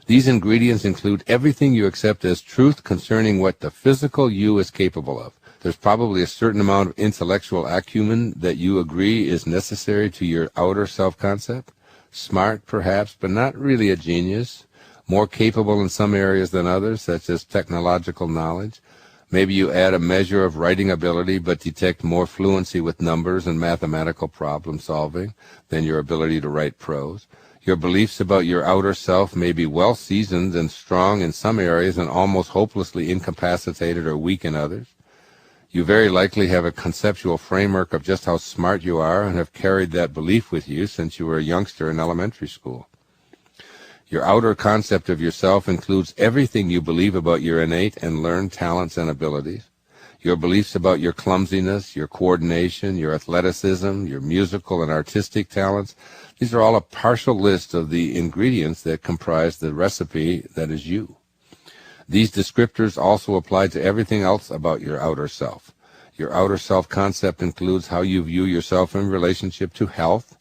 These ingredients include everything you accept as truth concerning what the physical you is capable of. There's probably a certain amount of intellectual acumen that you agree is necessary to your outer self-concept. Smart, perhaps, but not really a genius. More capable in some areas than others, such as technological knowledge. Maybe you add a measure of writing ability, but detect more fluency with numbers and mathematical problem solving than your ability to write prose. Your beliefs about your outer self may be well seasoned and strong in some areas and almost hopelessly incapacitated or weak in others. You very likely have a conceptual framework of just how smart you are and have carried that belief with you since you were a youngster in elementary school. Your outer concept of yourself includes everything you believe about your innate and learned talents and abilities. Your beliefs about your clumsiness, your coordination, your athleticism, your musical and artistic talents. These are all a partial list of the ingredients that comprise the recipe that is you. These descriptors also apply to everything else about your outer self. Your outer self-concept includes how you view yourself in relationship to health,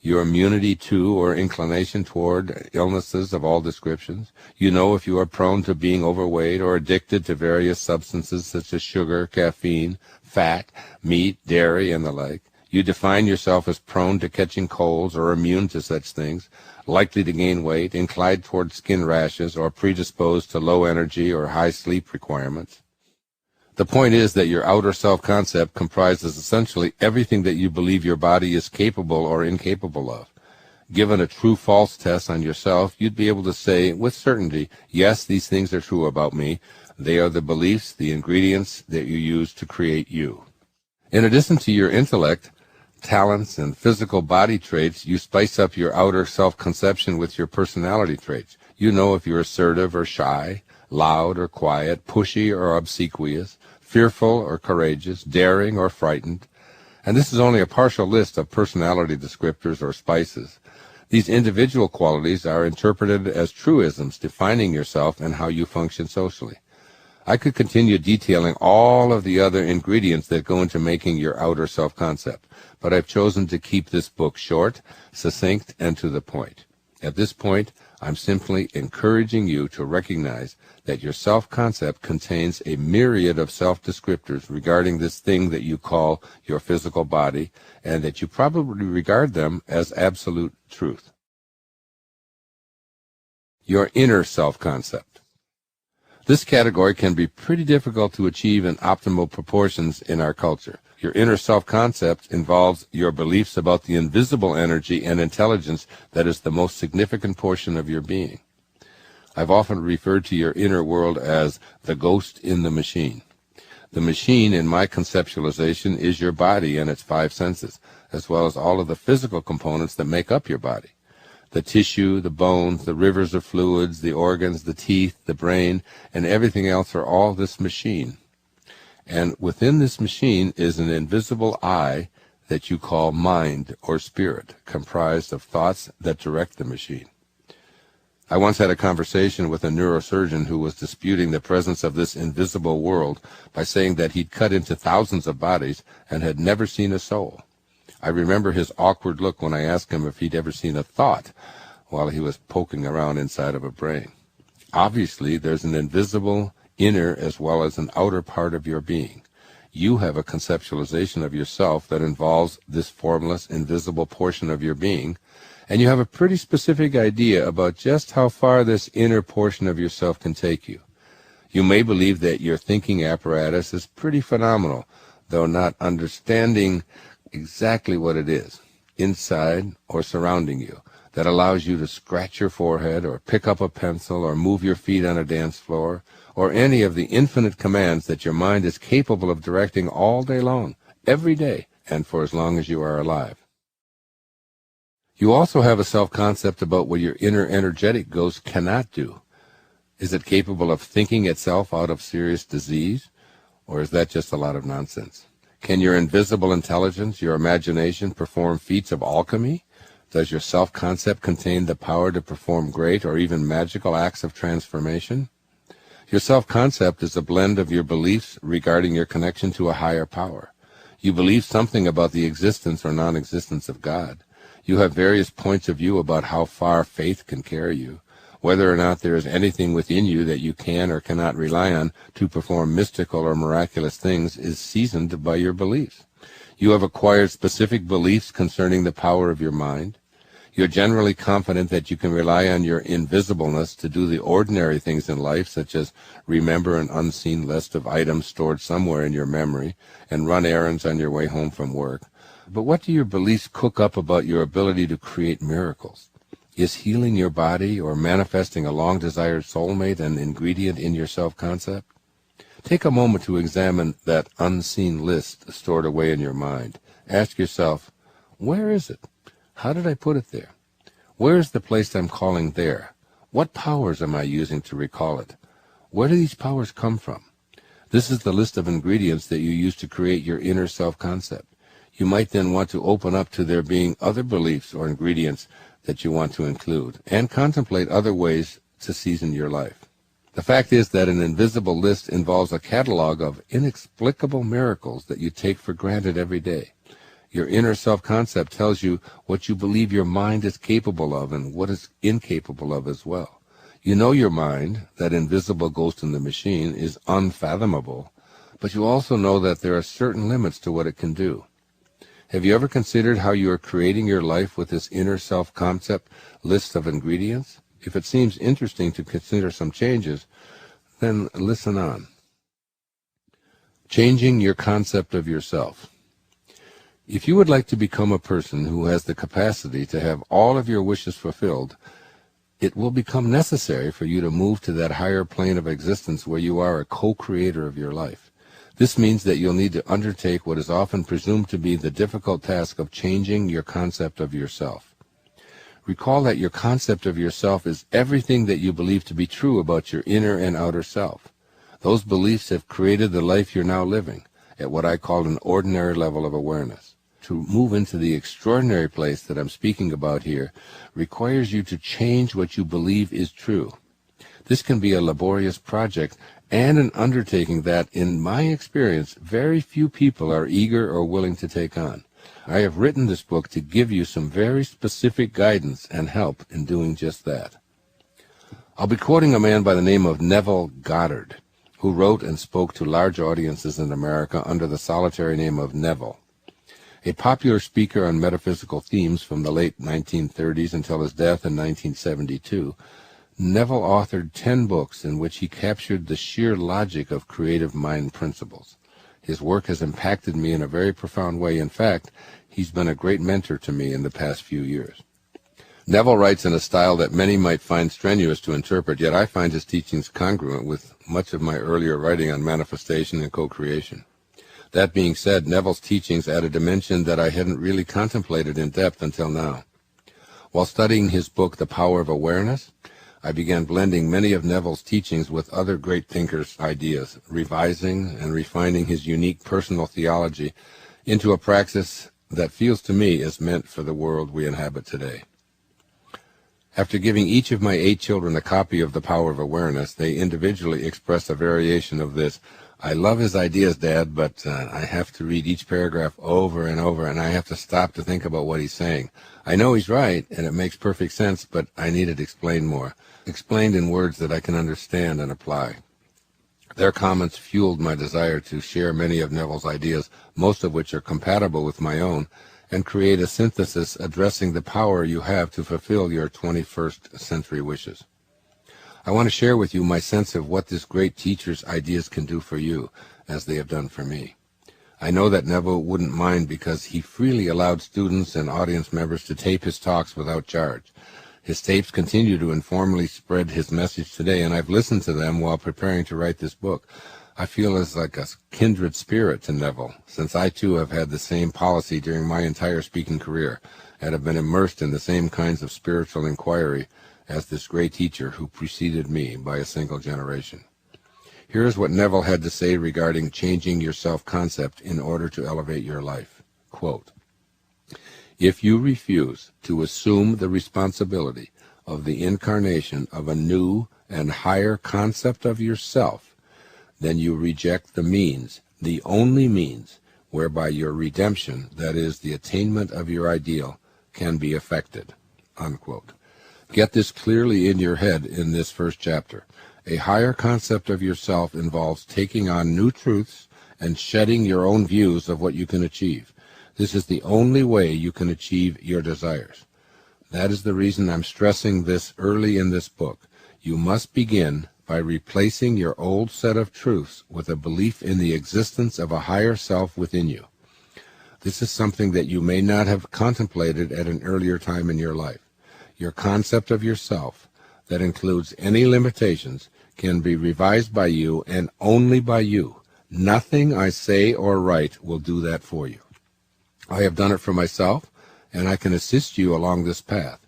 your immunity to or inclination toward illnesses of all descriptions. You know if you are prone to being overweight or addicted to various substances such as sugar, caffeine, fat, meat, dairy, and the like. You define yourself as prone to catching colds or immune to such things, likely to gain weight, inclined toward skin rashes, or predisposed to low energy or high sleep requirements. The point is that your outer self-concept comprises essentially everything that you believe your body is capable or incapable of. Given a true-false test on yourself, you'd be able to say with certainty, yes, these things are true about me. They are the beliefs, the ingredients that you use to create you. In addition to your intellect, talents, and physical body traits, you spice up your outer self-conception with your personality traits. You know if you're assertive or shy, loud or quiet, pushy or obsequious, fearful or courageous, daring or frightened. And this is only a partial list of personality descriptors or spices. These individual qualities are interpreted as truisms defining yourself and how you function socially. I could continue detailing all of the other ingredients that go into making your outer self-concept, but I've chosen to keep this book short, succinct, and to the point. At this point, I'm simply encouraging you to recognize that your self-concept contains a myriad of self-descriptors regarding this thing that you call your physical body, and that you probably regard them as absolute truth. Your inner self-concept. This category can be pretty difficult to achieve in optimal proportions in our culture. Your inner self-concept involves your beliefs about the invisible energy and intelligence that is the most significant portion of your being. I've often referred to your inner world as the ghost in the machine. The machine, in my conceptualization, is your body and its 5 senses, as well as all of the physical components that make up your body. The tissue, the bones, the rivers of fluids, the organs, the teeth, the brain, and everything else are all this machine. And within this machine is an invisible I that you call mind or spirit, comprised of thoughts that direct the machine. I once had a conversation with a neurosurgeon who was disputing the presence of this invisible world by saying that he'd cut into thousands of bodies and had never seen a soul. I remember his awkward look when I asked him if he'd ever seen a thought while he was poking around inside of a brain. Obviously, there's an invisible inner as well as an outer part of your being. You have a conceptualization of yourself that involves this formless, invisible portion of your being, and you have a pretty specific idea about just how far this inner portion of yourself can take you. You may believe that your thinking apparatus is pretty phenomenal, though not understanding exactly what it is, inside or surrounding you, that allows you to scratch your forehead or pick up a pencil or move your feet on a dance floor, or any of the infinite commands that your mind is capable of directing all day long, every day, and for as long as you are alive. You also have a self-concept about what your inner energetic ghost cannot do. Is it capable of thinking itself out of serious disease, or is that just a lot of nonsense? Can your invisible intelligence, your imagination, perform feats of alchemy? Does your self-concept contain the power to perform great or even magical acts of transformation? Your self-concept is a blend of your beliefs regarding your connection to a higher power. You believe something about the existence or non-existence of God. You have various points of view about how far faith can carry you. Whether or not there is anything within you that you can or cannot rely on to perform mystical or miraculous things is seasoned by your beliefs. You have acquired specific beliefs concerning the power of your mind. You're generally confident that you can rely on your invisibleness to do the ordinary things in life, such as remember an unseen list of items stored somewhere in your memory and run errands on your way home from work. But what do your beliefs cook up about your ability to create miracles? Is healing your body or manifesting a long-desired soulmate an ingredient in your self-concept? Take a moment to examine that unseen list stored away in your mind. Ask yourself, where is it? How did I put it there? Where is the place I'm calling there? What powers am I using to recall it? Where do these powers come from? This is the list of ingredients that you use to create your inner self-concept. You might then want to open up to there being other beliefs or ingredients that you want to include, and contemplate other ways to season your life. The fact is that an invisible list involves a catalog of inexplicable miracles that you take for granted every day. Your inner self-concept tells you what you believe your mind is capable of and what it's incapable of as well. You know your mind, that invisible ghost in the machine, is unfathomable, but you also know that there are certain limits to what it can do. Have you ever considered how you are creating your life with this inner self-concept list of ingredients? If it seems interesting to consider some changes, then listen on. Changing your concept of yourself. If you would like to become a person who has the capacity to have all of your wishes fulfilled, it will become necessary for you to move to that higher plane of existence where you are a co-creator of your life. This means that you'll need to undertake what is often presumed to be the difficult task of changing your concept of yourself. Recall that your concept of yourself is everything that you believe to be true about your inner and outer self. Those beliefs have created the life you're now living at what I call an ordinary level of awareness. To move into the extraordinary place that I'm speaking about here requires you to change what you believe is true. This can be a laborious project and an undertaking that, in my experience, very few people are eager or willing to take on. I have written this book to give you some very specific guidance and help in doing just that. I'll be quoting a man by the name of Neville Goddard, who wrote and spoke to large audiences in America under the solitary name of Neville. A popular speaker on metaphysical themes from the late 1930s until his death in 1972, Neville authored 10 books in which he captured the sheer logic of creative mind principles. His work has impacted me in a very profound way. In fact, he's been a great mentor to me in the past few years. Neville writes in a style that many might find strenuous to interpret, yet I find his teachings congruent with much of my earlier writing on manifestation and co-creation. That being said, Neville's teachings add a dimension that I hadn't really contemplated in depth until now. While studying his book, The Power of Awareness, I began blending many of Neville's teachings with other great thinkers' ideas, revising and refining his unique personal theology into a praxis that feels to me is meant for the world we inhabit today. After giving each of my 8 children a copy of The Power of Awareness, they individually expressed a variation of this. I love his ideas, Dad, but I have to read each paragraph over and over, and I have to stop to think about what he's saying. I know he's right, and it makes perfect sense, but I need it explained more, explained in words that I can understand and apply. Their comments fueled my desire to share many of Neville's ideas, most of which are compatible with my own, and create a synthesis addressing the power you have to fulfill your 21st century wishes. I want to share with you my sense of what this great teacher's ideas can do for you, as they have done for me. I know that Neville wouldn't mind because he freely allowed students and audience members to tape his talks without charge. His tapes continue to informally spread his message today, and I've listened to them while preparing to write this book. I feel as like a kindred spirit to Neville, since I too have had the same policy during my entire speaking career, and have been immersed in the same kinds of spiritual inquiry as this great teacher who preceded me by a single generation. Here is what Neville had to say regarding changing your self-concept in order to elevate your life. Quote, "If you refuse to assume the responsibility of the incarnation of a new and higher concept of yourself, then you reject the means, the only means, whereby your redemption, that is, the attainment of your ideal, can be effected." Unquote. Get this clearly in your head in this first chapter. A higher concept of yourself involves taking on new truths and shedding your own views of what you can achieve. This is the only way you can achieve your desires. That is the reason I'm stressing this early in this book. You must begin by replacing your old set of truths with a belief in the existence of a higher self within you. This is something that you may not have contemplated at an earlier time in your life. Your concept of yourself, that includes any limitations, can be revised by you and only by you. Nothing I say or write will do that for you. I have done it for myself, and I can assist you along this path,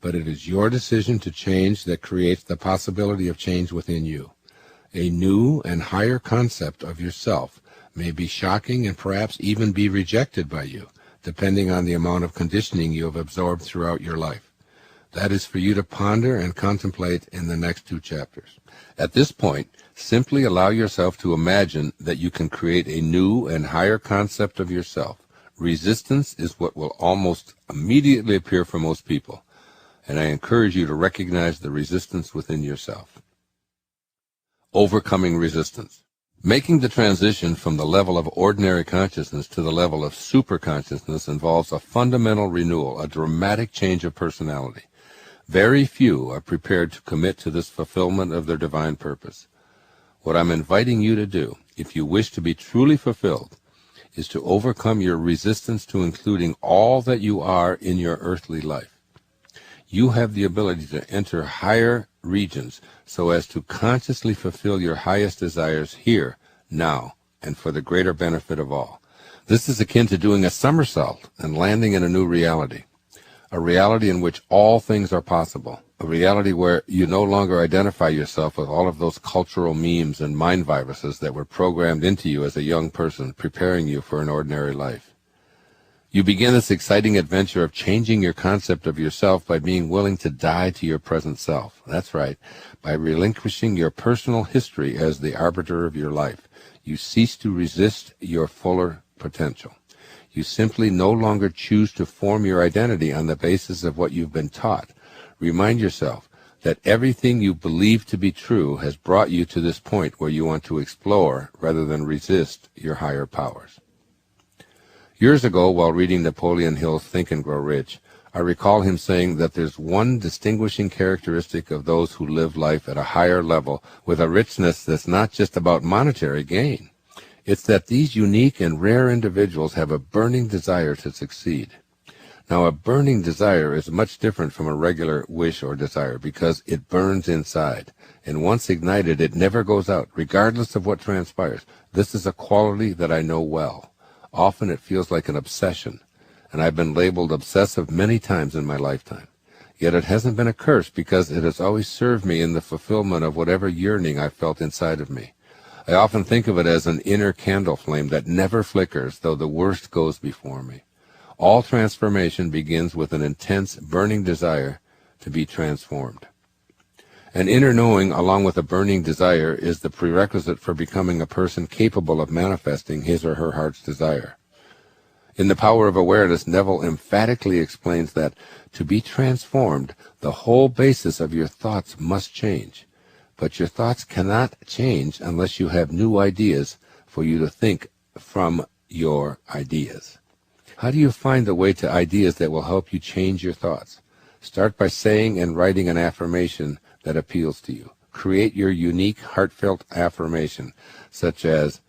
but it is your decision to change that creates the possibility of change within you. A new and higher concept of yourself may be shocking and perhaps even be rejected by you, depending on the amount of conditioning you have absorbed throughout your life. That is for you to ponder and contemplate in the next 2 chapters. At this point, simply allow yourself to imagine that you can create a new and higher concept of yourself. Resistance is what will almost immediately appear for most people, and I encourage you to recognize the resistance within yourself. Overcoming resistance. Making the transition from the level of ordinary consciousness to the level of superconsciousness involves a fundamental renewal, a dramatic change of personality. Very few are prepared to commit to this fulfillment of their divine purpose. What I'm inviting you to do, if you wish to be truly fulfilled, is to overcome your resistance to including all that you are in your earthly life. You have the ability to enter higher regions so as to consciously fulfill your highest desires here, now, and for the greater benefit of all. This is akin to doing a somersault and landing in a new reality, a reality in which all things are possible, a reality where you no longer identify yourself with all of those cultural memes and mind viruses that were programmed into you as a young person, preparing you for an ordinary life. You begin this exciting adventure of changing your concept of yourself by being willing to die to your present self. That's right, by relinquishing your personal history as the arbiter of your life. You cease to resist your fuller potential. You simply no longer choose to form your identity on the basis of what you've been taught. Remind yourself that everything you believe to be true has brought you to this point where you want to explore rather than resist your higher powers. Years ago, while reading Napoleon Hill's Think and Grow Rich, I recall him saying that there's one distinguishing characteristic of those who live life at a higher level with a richness that's not just about monetary gain. It's that these unique and rare individuals have a burning desire to succeed. Now, a burning desire is much different from a regular wish or desire because it burns inside, and once ignited, it never goes out, regardless of what transpires. This is a quality that I know well. Often it feels like an obsession, and I've been labeled obsessive many times in my lifetime. Yet it hasn't been a curse because it has always served me in the fulfillment of whatever yearning I felt inside of me. I often think of it as an inner candle flame that never flickers, though the worst goes before me. All transformation begins with an intense, burning desire to be transformed. An inner knowing, along with a burning desire, is the prerequisite for becoming a person capable of manifesting his or her heart's desire. In The Power of Awareness, Neville emphatically explains that to be transformed, the whole basis of your thoughts must change. But your thoughts cannot change unless you have new ideas for you to think from your ideas. How do you find the way to ideas that will help you change your thoughts? Start by saying and writing an affirmation that appeals to you. Create your unique, heartfelt affirmation, such as,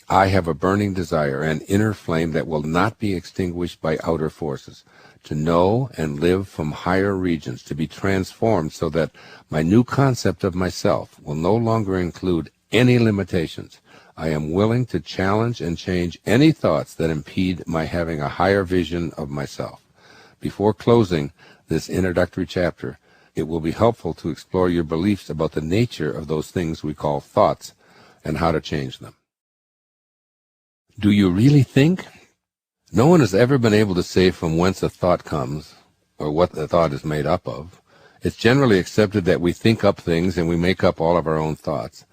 I have a burning desire, an inner flame that will not be extinguished by outer forces, to know and live from higher regions, to be transformed so that my new concept of myself will no longer include any limitations. I am willing to challenge and change any thoughts that impede my having a higher vision of myself. Before closing this introductory chapter, it will be helpful to explore your beliefs about the nature of those things we call thoughts and how to change them. Do you really think? No one has ever been able to say from whence a thought comes, or what the thought is made up of. It's generally accepted that we think up things and we make up all of our own thoughts.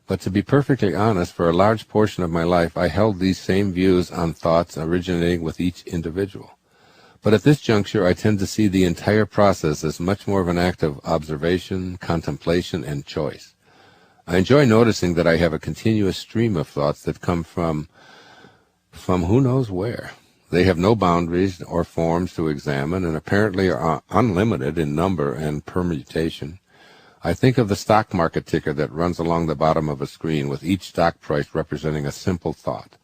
But to be perfectly honest, for a large portion of my life, I held these same views on thoughts originating with each individual. But at this juncture, I tend to see the entire process as much more of an act of observation, contemplation, and choice. I enjoy noticing that I have a continuous stream of thoughts that come from who knows where. They have no boundaries or forms to examine and apparently are unlimited in number and permutation. I think of the stock market ticker that runs along the bottom of a screen with each stock price representing a simple thought.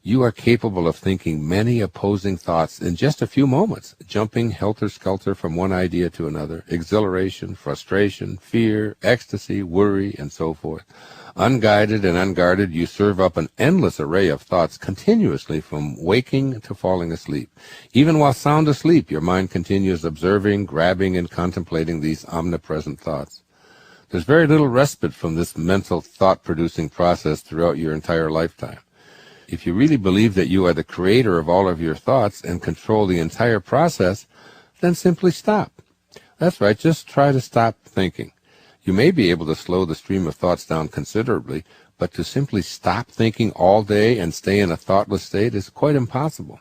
You are capable of thinking many opposing thoughts in just a few moments, jumping helter-skelter from one idea to another, exhilaration, frustration, fear, ecstasy, worry, and so forth. Unguided and unguarded, you serve up an endless array of thoughts continuously from waking to falling asleep. Even while sound asleep, your mind continues observing, grabbing, and contemplating these omnipresent thoughts. There's very little respite from this mental thought-producing process throughout your entire lifetime. If you really believe that you are the creator of all of your thoughts and control the entire process, then simply stop. That's right, just try to stop thinking. You may be able to slow the stream of thoughts down considerably, but to simply stop thinking all day and stay in a thoughtless state is quite impossible.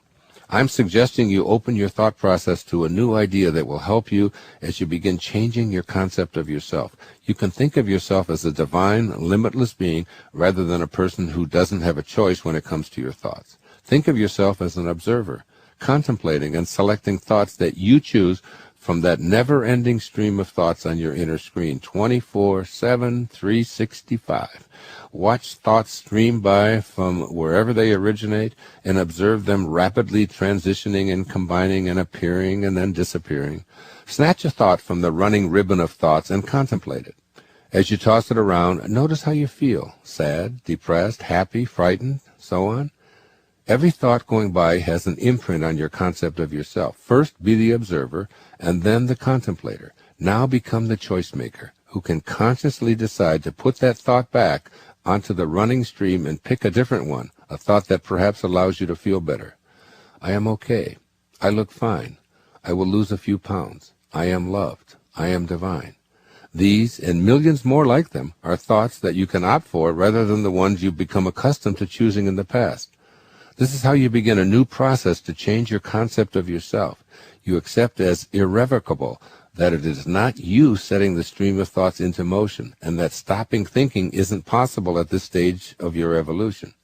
I'm suggesting you open your thought process to a new idea that will help you as you begin changing your concept of yourself. You can think of yourself as a divine, limitless being rather than a person who doesn't have a choice when it comes to your thoughts. Think of yourself as an observer, contemplating and selecting thoughts that you choose from that never-ending stream of thoughts on your inner screen, 24/7, 365. Watch thoughts stream by from wherever they originate and observe them rapidly transitioning and combining and appearing and then disappearing. Snatch a thought from the running ribbon of thoughts and contemplate it. As you toss it around, notice how you feel: sad, depressed, happy, frightened, so on. Every thought going by has an imprint on your concept of yourself. First be the observer, and then the contemplator. Now become the choice maker, who can consciously decide to put that thought back onto the running stream and pick a different one, a thought that perhaps allows you to feel better. I am okay. I look fine. I will lose a few pounds. I am loved. I am divine. These, and millions more like them, are thoughts that you can opt for rather than the ones you've become accustomed to choosing in the past. This is how you begin a new process to change your concept of yourself. You accept as irrevocable that it is not you setting the stream of thoughts into motion, and that stopping thinking isn't possible at this stage of your evolution.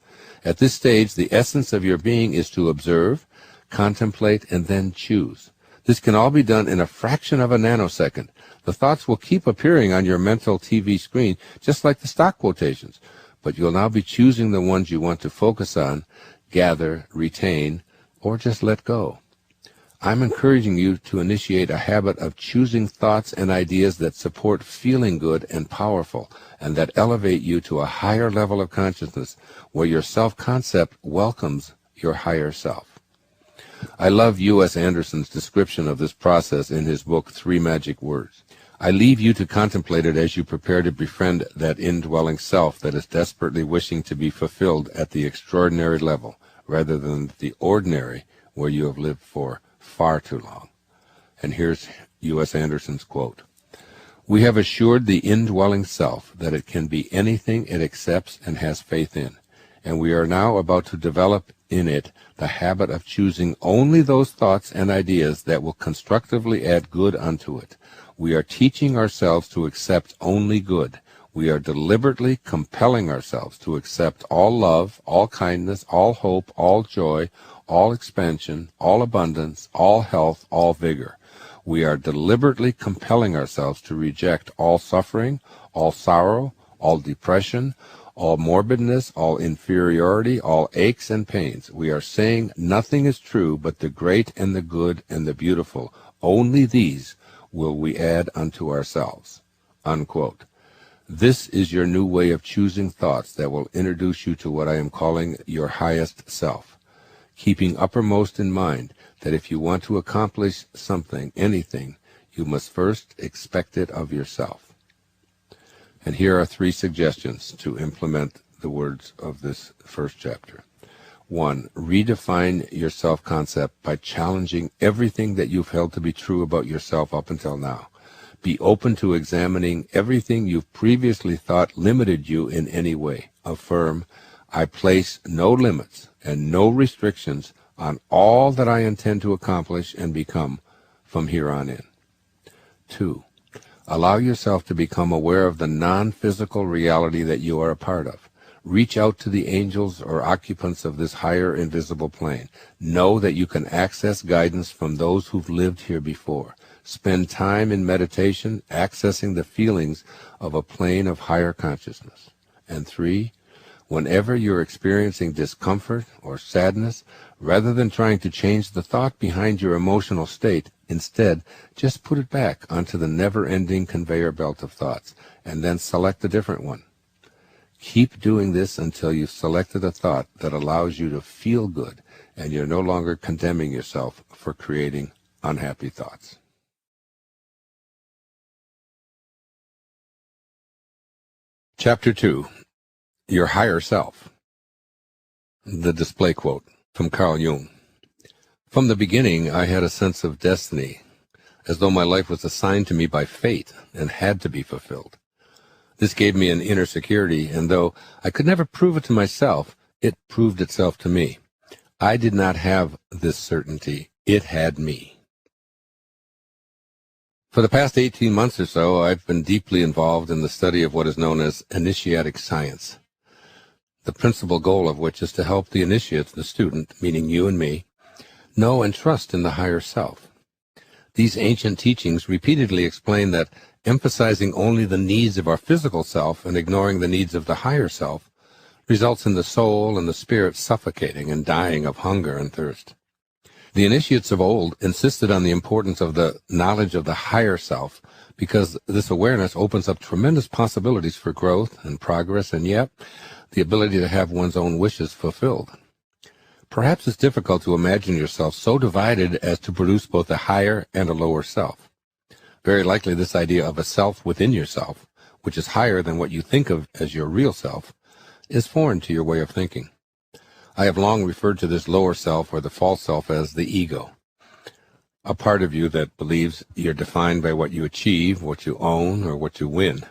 At this stage, the essence of your being is to observe, contemplate, and then choose. This can all be done in a fraction of a nanosecond. The thoughts will keep appearing on your mental TV screen, just like the stock quotations, but you'll now be choosing the ones you want to focus on, gather, retain, or just let go. I'm encouraging you to initiate a habit of choosing thoughts and ideas that support feeling good and powerful, and that elevate you to a higher level of consciousness, where your self-concept welcomes your higher self. I love U.S. Anderson's description of this process in his book, 3 Magic Words. I leave you to contemplate it as you prepare to befriend that indwelling self that is desperately wishing to be fulfilled at the extraordinary level, rather than the ordinary where you have lived for far too long. And here's U.S. Anderson's quote. We have assured the indwelling self that it can be anything it accepts and has faith in, and we are now about to develop in it the habit of choosing only those thoughts and ideas that will constructively add good unto it. We are teaching ourselves to accept only good. We are deliberately compelling ourselves to accept all love, all kindness, all hope, all joy, all expansion, all abundance, all health, all vigor. We are deliberately compelling ourselves to reject all suffering, all sorrow, all depression, all morbidness, all inferiority, all aches and pains. We are saying nothing is true but the great and the good and the beautiful. Only these will we add unto ourselves. Unquote. This is your new way of choosing thoughts that will introduce you to what I am calling your highest self, keeping uppermost in mind that if you want to accomplish something, anything, you must first expect it of yourself. And here are 3 suggestions to implement the words of this first chapter. 1. Redefine your self-concept by challenging everything that you've held to be true about yourself up until now. Be open to examining everything you've previously thought limited you in any way. Affirm, I place no limits and no restrictions on all that I intend to accomplish and become from here on in. 2. Allow yourself to become aware of the non-physical reality that you are a part of. Reach out to the angels or occupants of this higher invisible plane. Know that you can access guidance from those who've lived here before. Spend time in meditation, accessing the feelings of a plane of higher consciousness. And 3, whenever you're experiencing discomfort or sadness, rather than trying to change the thought behind your emotional state, instead, just put it back onto the never-ending conveyor belt of thoughts, and then select a different one. Keep doing this until you've selected a thought that allows you to feel good, and you're no longer condemning yourself for creating unhappy thoughts. Chapter 2. Your Higher Self. The display quote from Carl Jung. From the beginning, I had a sense of destiny, as though my life was assigned to me by fate and had to be fulfilled. This gave me an inner security, and though I could never prove it to myself, it proved itself to me. I did not have this certainty. It had me. For the past 18 months or so, I've been deeply involved in the study of what is known as initiatic science, the principal goal of which is to help the initiate, the student, meaning you and me, know and trust in the higher self. These ancient teachings repeatedly explain that emphasizing only the needs of our physical self and ignoring the needs of the higher self results in the soul and the spirit suffocating and dying of hunger and thirst. The initiates of old insisted on the importance of the knowledge of the higher self because this awareness opens up tremendous possibilities for growth and progress and yet the ability to have one's own wishes fulfilled. Perhaps it's difficult to imagine yourself so divided as to produce both a higher and a lower self. Very likely this idea of a self within yourself, which is higher than what you think of as your real self, is foreign to your way of thinking. I have long referred to this lower self or the false self as the ego, a part of you that believes you're defined by what you achieve, what you own, or what you win.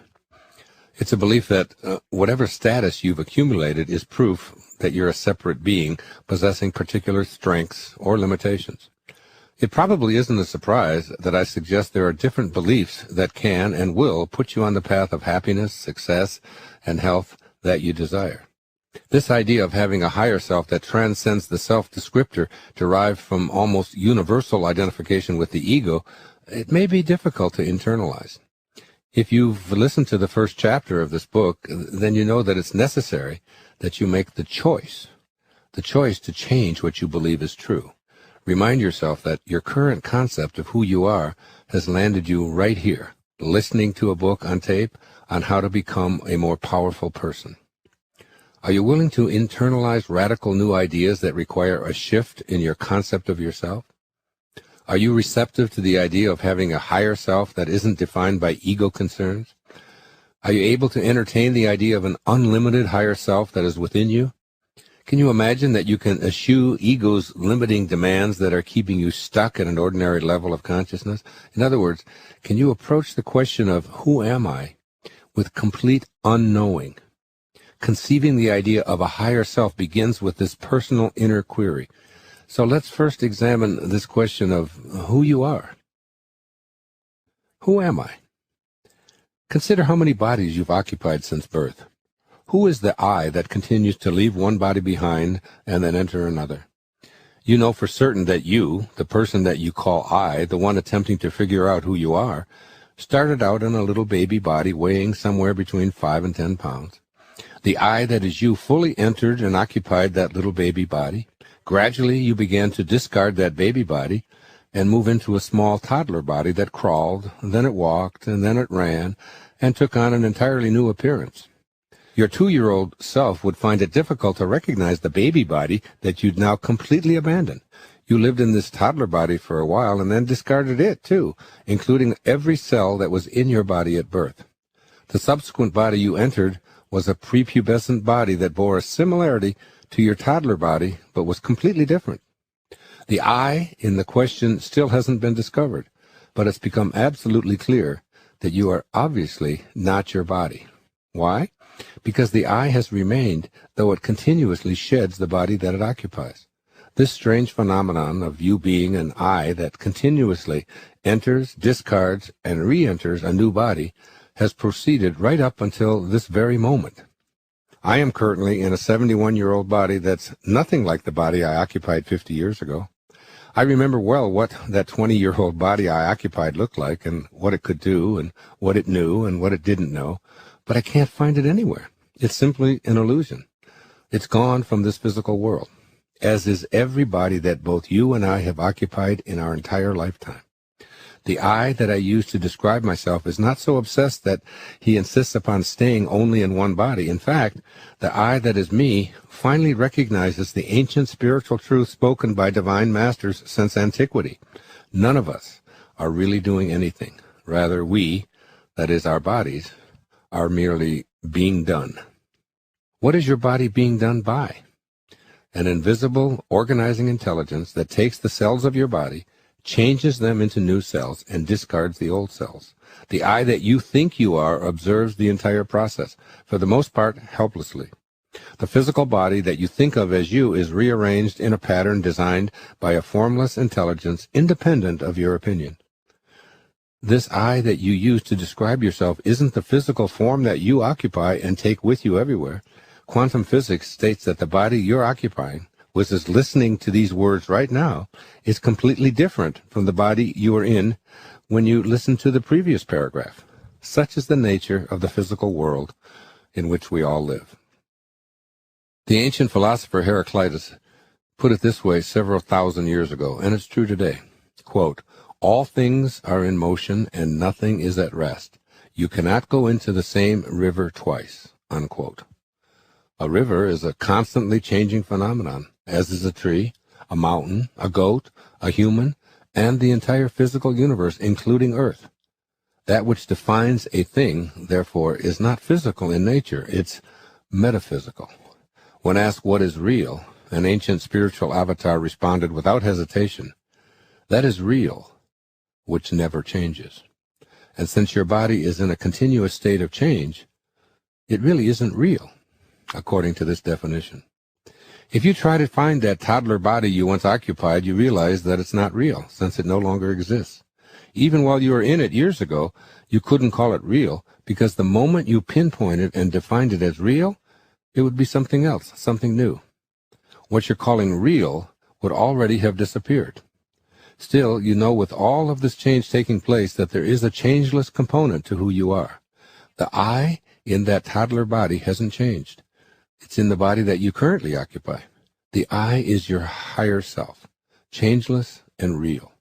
It's a belief that whatever status you've accumulated is proof that you're a separate being possessing particular strengths or limitations. It probably isn't a surprise that I suggest there are different beliefs that can and will put you on the path of happiness, success, and health that you desire. This idea of having a higher self that transcends the self-descriptor derived from almost universal identification with the ego, it may be difficult to internalize. If you've listened to the first chapter of this book, then you know that it's necessary that you make the choice to change what you believe is true. Remind yourself that your current concept of who you are has landed you right here, listening to a book on tape on how to become a more powerful person. Are you willing to internalize radical new ideas that require a shift in your concept of yourself? Are you receptive to the idea of having a higher self that isn't defined by ego concerns? Are you able to entertain the idea of an unlimited higher self that is within you? Can you imagine that you can eschew ego's limiting demands that are keeping you stuck at an ordinary level of consciousness? In other words, can you approach the question of who am I with complete unknowing? Conceiving the idea of a higher self begins with this personal inner query. So let's first examine this question of who you are. Who am I? Consider how many bodies you've occupied since birth. Who is the I that continues to leave one body behind and then enter another? You know for certain that you, the person that you call I, the one attempting to figure out who you are, started out in a little baby body weighing somewhere between 5 and 10 pounds. The I that is you fully entered and occupied that little baby body. Gradually, you began to discard that baby body and move into a small toddler body that crawled, and then it walked, and then it ran, and took on an entirely new appearance. Your 2-year-old self would find it difficult to recognize the baby body that you'd now completely abandoned. You lived in this toddler body for a while and then discarded it, too, including every cell that was in your body at birth. The subsequent body you entered was a prepubescent body that bore a similarity to your toddler body, but was completely different. The I in the question still hasn't been discovered, but it's become absolutely clear that you are obviously not your body. Why? Because the I has remained, though it continuously sheds the body that it occupies. This strange phenomenon of you being an I that continuously enters, discards, and re-enters a new body has proceeded right up until this very moment. I am currently in a 71-year-old body that's nothing like the body I occupied 50 years ago. I remember well what that 20-year-old body I occupied looked like and what it could do and what it knew and what it didn't know, but I can't find it anywhere. It's simply an illusion. It's gone from this physical world, as is every body that both you and I have occupied in our entire lifetime. The I that I use to describe myself is not so obsessed that he insists upon staying only in one body. In fact, the I that is me finally recognizes the ancient spiritual truth spoken by divine masters since antiquity. None of us are really doing anything. Rather, we, that is our bodies, are merely being done. What is your body being done by? An invisible, organizing intelligence that takes the cells of your body, changes them into new cells, and discards the old cells. The I that you think you are observes the entire process, for the most part helplessly. The physical body that you think of as you is rearranged in a pattern designed by a formless intelligence independent of your opinion. This I that you use to describe yourself isn't the physical form that you occupy and take with you everywhere. Quantum physics states that the body you're occupying, which is listening to these words right now, is completely different from the body you are in when you listen to the previous paragraph. Such is the nature of the physical world in which we all live. The ancient philosopher Heraclitus put it this way several thousand years ago, and it's true today. Quote, "All things are in motion and nothing is at rest. You cannot go into the same river twice." Unquote. A river is a constantly changing phenomenon, as is a tree, a mountain, a goat, a human, and the entire physical universe, including Earth. That which defines a thing, therefore, is not physical in nature, it's metaphysical. When asked what is real, an ancient spiritual avatar responded without hesitation, "That is real, which never changes." And since your body is in a continuous state of change, it really isn't real, according to this definition. If you try to find that toddler body you once occupied, you realize that it's not real, since it no longer exists. Even while you were in it years ago, you couldn't call it real, because the moment you pinpointed and defined it as real, it would be something else, something new. What you're calling real would already have disappeared. Still, you know with all of this change taking place that there is a changeless component to who you are. The I in that toddler body hasn't changed. It's in the body that you currently occupy. The I is your higher self, changeless and real.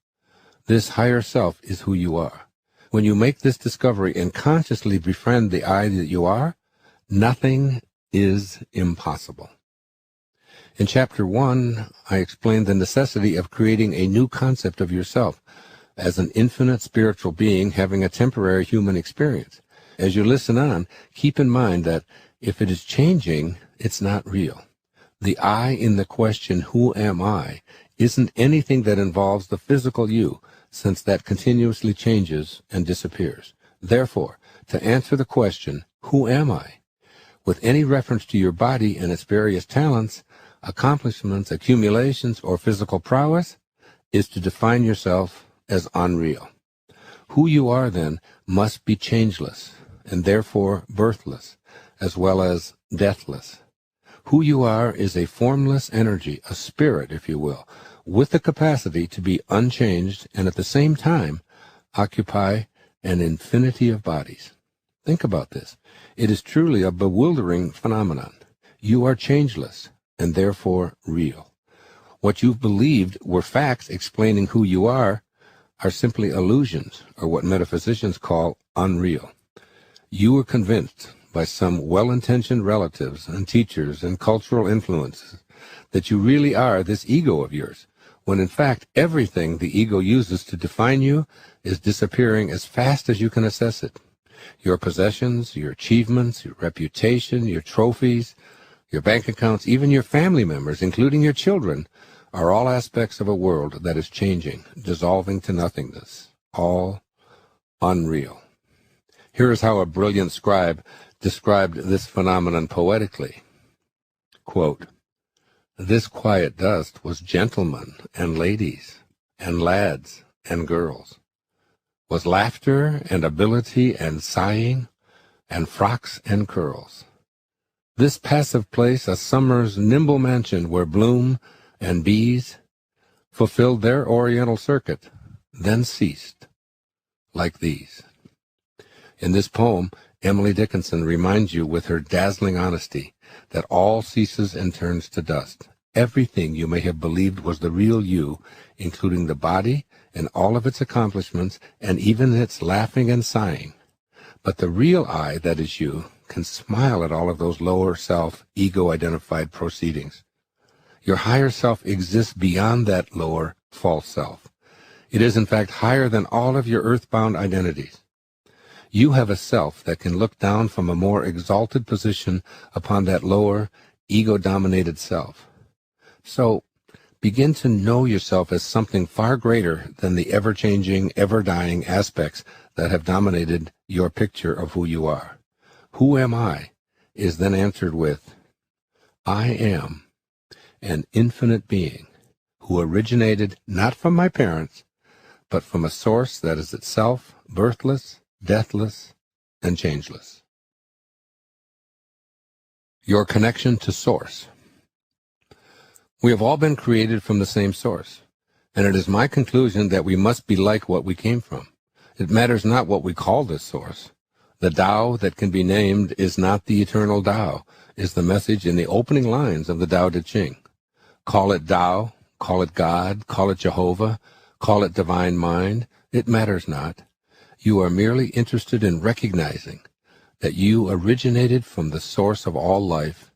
This higher self is who you are. When you make this discovery and consciously befriend the I that you are, nothing is impossible. In Chapter 1, I explained the necessity of creating a new concept of yourself as an infinite spiritual being having a temporary human experience. As you listen on, keep in mind that if it is changing, it's not real. The I in the question, "Who am I?" isn't anything that involves the physical you, since that continuously changes and disappears. Therefore, to answer the question, "Who am I?" with any reference to your body and its various talents, accomplishments, accumulations, or physical prowess, is to define yourself as unreal. Who you are, then, must be changeless, and therefore birthless, as well as deathless. Who you are is a formless energy, a spirit, if you will, with the capacity to be unchanged and at the same time occupy an infinity of bodies. Think about this. It is truly a bewildering phenomenon. You are changeless and therefore real. What you've believed were facts explaining who you are simply illusions, or what metaphysicians call unreal. You were convinced by some well-intentioned relatives and teachers and cultural influences that you really are this ego of yours, when in fact everything the ego uses to define you is disappearing as fast as you can assess it. Your possessions, your achievements, your reputation, your trophies, your bank accounts, even your family members, including your children, are all aspects of a world that is changing, dissolving to nothingness, all unreal. Here is how a brilliant scribe described this phenomenon poetically. Quote, "This quiet dust was gentlemen and ladies and lads and girls, was laughter and ability and sighing and frocks and curls. This passive place a summer's nimble mansion where bloom and bees fulfilled their oriental circuit, then ceased, like these." In this poem, Emily Dickinson reminds you with her dazzling honesty that all ceases and turns to dust. Everything you may have believed was the real you, including the body and all of its accomplishments and even its laughing and sighing. But the real I that is you can smile at all of those lower self, ego-identified proceedings. Your higher self exists beyond that lower, false self. It is, in fact, higher than all of your earthbound identities. You have a self that can look down from a more exalted position upon that lower, ego-dominated self. So, begin to know yourself as something far greater than the ever-changing, ever-dying aspects that have dominated your picture of who you are. Who am I is then answered with, I am an infinite being who originated not from my parents, but from a source that is itself birthless, deathless, and changeless. Your connection to Source. We have all been created from the same source, and it is my conclusion that we must be like what we came from. It matters not what we call this source. The Tao that can be named is not the eternal Tao, is the message in the opening lines of the Tao Te Ching. Call it Tao, call it God, call it Jehovah, call it divine mind. It matters not. You are merely interested in recognizing that you originated from the source of all life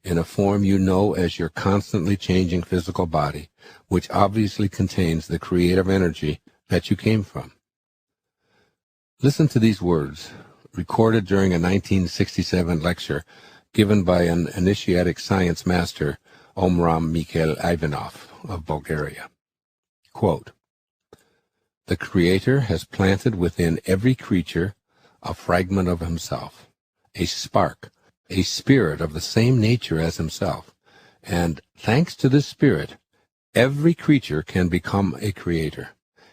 in a form you know as your constantly changing physical body, which obviously contains the creative energy that you came from. Listen to these words, recorded during a 1967 lecture given by an initiatic science master, Omram Mikhail Ivanov of Bulgaria. Quote, "The Creator has planted within every creature a fragment of himself, a spark, a spirit of the same nature as himself, and thanks to this spirit, every creature can become a creator.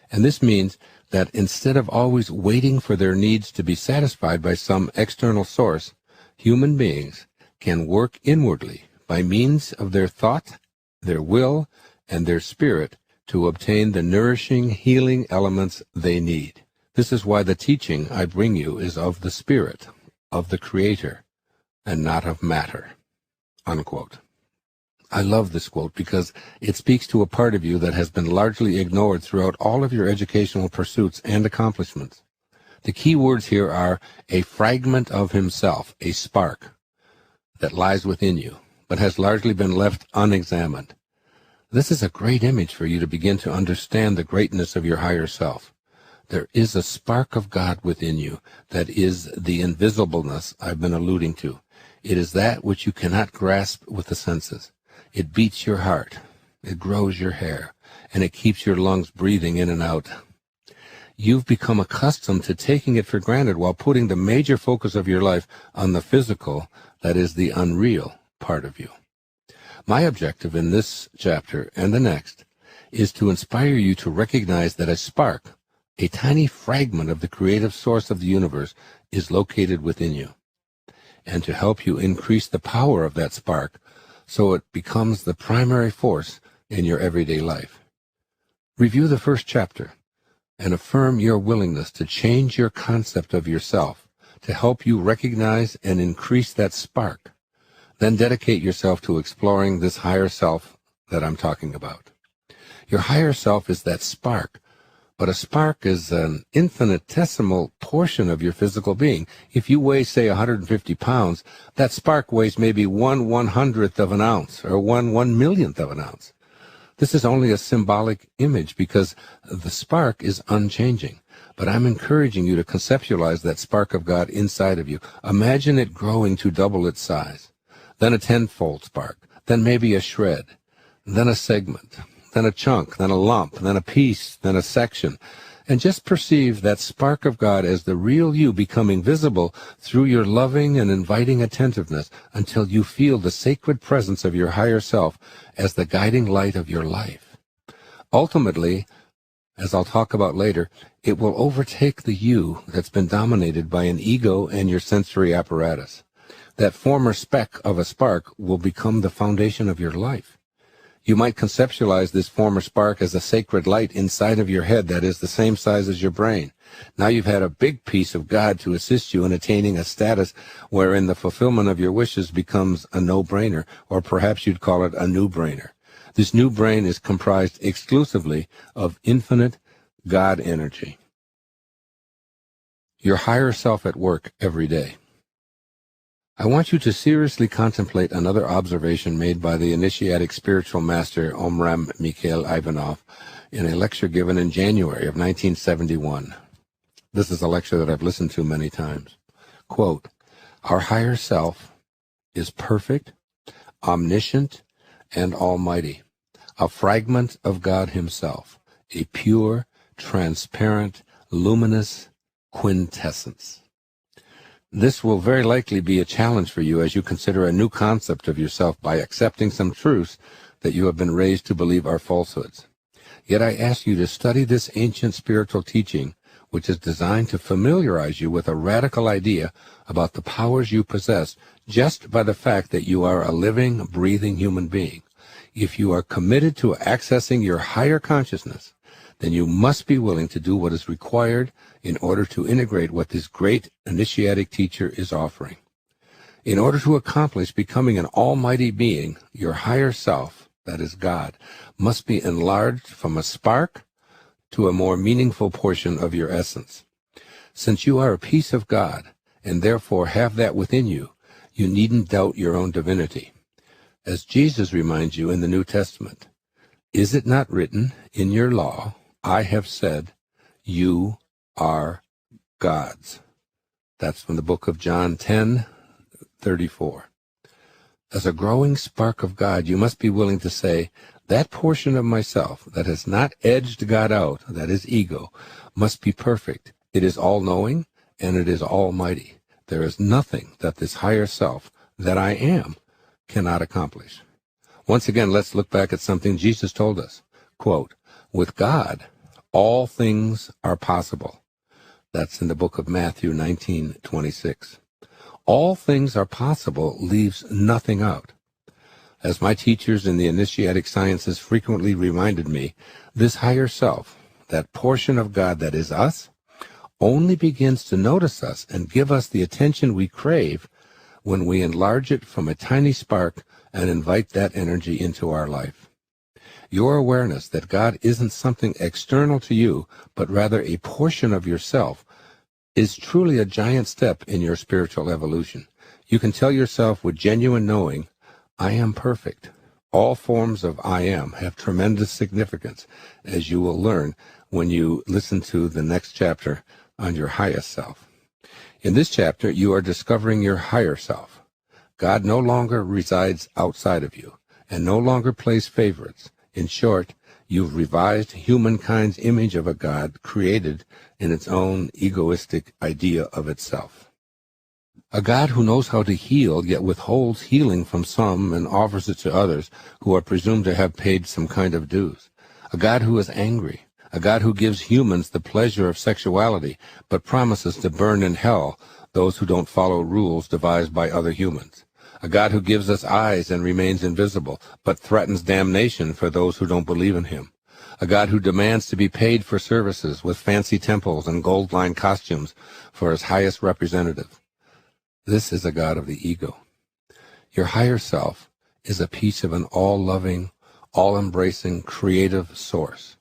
And this means that instead of always waiting for their needs to be satisfied by some external source, human beings can work inwardly by means of their thought, their will, and their spirit to obtain the nourishing, healing elements they need. This is why the teaching I bring you is of the spirit, of the Creator, and not of matter." Unquote. I love this quote because it speaks to a part of you that has been largely ignored throughout all of your educational pursuits and accomplishments. The key words here are a fragment of himself, a spark that lies within you, but has largely been left unexamined. This is a great image for you to begin to understand the greatness of your higher self. There is a spark of God within you that is the invisibleness I've been alluding to. It is that which you cannot grasp with the senses. It beats your heart, it grows your hair, and it keeps your lungs breathing in and out. You've become accustomed to taking it for granted while putting the major focus of your life on the physical, that is the unreal part of you. My objective in this chapter and the next is to inspire you to recognize that a spark, a tiny fragment of the creative source of the universe, is located within you, and to help you increase the power of that spark so it becomes the primary force in your everyday life. Review the first chapter and affirm your willingness to change your concept of yourself to help you recognize and increase that spark. Then dedicate yourself to exploring this higher self that I'm talking about. Your higher self is that spark, but a spark is an infinitesimal portion of your physical being. If you weigh, say, 150 pounds, that spark weighs maybe 1/100th of an ounce or 1/1,000,000th of an ounce. This is only a symbolic image because the spark is unchanging. But I'm encouraging you to conceptualize that spark of God inside of you. Imagine it growing to double its size, then a tenfold spark, then maybe a shred, then a segment, then a chunk, then a lump, then a piece, then a section, and just perceive that spark of God as the real you becoming visible through your loving and inviting attentiveness until you feel the sacred presence of your higher self as the guiding light of your life. Ultimately, as I'll talk about later, it will overtake the you that's been dominated by an ego and your sensory apparatus. That former speck of a spark will become the foundation of your life. You might conceptualize this former spark as a sacred light inside of your head that is the same size as your brain. Now you've had a big piece of God to assist you in attaining a status wherein the fulfillment of your wishes becomes a no-brainer, or perhaps you'd call it a new-brainer. This new brain is comprised exclusively of infinite God energy. Your higher self at work every day. I want you to seriously contemplate another observation made by the initiatic spiritual master Omram Mikhail Ivanov in a lecture given in January of 1971. This is a lecture that I've listened to many times. Quote, "Our higher self is perfect, omniscient, and almighty, a fragment of God himself, a pure, transparent, luminous quintessence." This will very likely be a challenge for you as you consider a new concept of yourself by accepting some truths that you have been raised to believe are falsehoods. Yet I ask you to study this ancient spiritual teaching, which is designed to familiarize you with a radical idea about the powers you possess just by the fact that you are a living, breathing human being. If you are committed to accessing your higher consciousness, then you must be willing to do what is required in order to integrate what this great initiatic teacher is offering. In order to accomplish becoming an almighty being, your higher self, that is God, must be enlarged from a spark to a more meaningful portion of your essence. Since you are a piece of God, and therefore have that within you, you needn't doubt your own divinity. As Jesus reminds you in the New Testament, "Is it not written in your law, I have said, you are God's?" That's from the book of John 10:34. As a growing spark of God, you must be willing to say, that portion of myself that has not edged God out, that is ego, must be perfect. It is all-knowing, and it is almighty. There is nothing that this higher self, that I am, cannot accomplish. Once again, let's look back at something Jesus told us. Quote, "With God, all things are possible." That's in the book of Matthew 19:26. All things are possible leaves nothing out. As my teachers in the initiatic sciences frequently reminded me, this higher self, that portion of God that is us, only begins to notice us and give us the attention we crave when we enlarge it from a tiny spark and invite that energy into our life. Your awareness that God isn't something external to you, but rather a portion of yourself, is truly a giant step in your spiritual evolution. You can tell yourself with genuine knowing, I am perfect. All forms of I am have tremendous significance, as you will learn when you listen to the next chapter on your highest self. In this chapter, you are discovering your higher self. God no longer resides outside of you, and no longer plays favorites. In short, you've revised humankind's image of a God created in its own egoistic idea of itself. A God who knows how to heal, yet withholds healing from some and offers it to others who are presumed to have paid some kind of dues. A God who is angry. A God who gives humans the pleasure of sexuality, but promises to burn in hell those who don't follow rules devised by other humans. A God who gives us eyes and remains invisible, but threatens damnation for those who don't believe in him. A God who demands to be paid for services with fancy temples and gold-lined costumes for his highest representative. This is a God of the ego. Your higher self is a piece of an all-loving, all-embracing, creative source.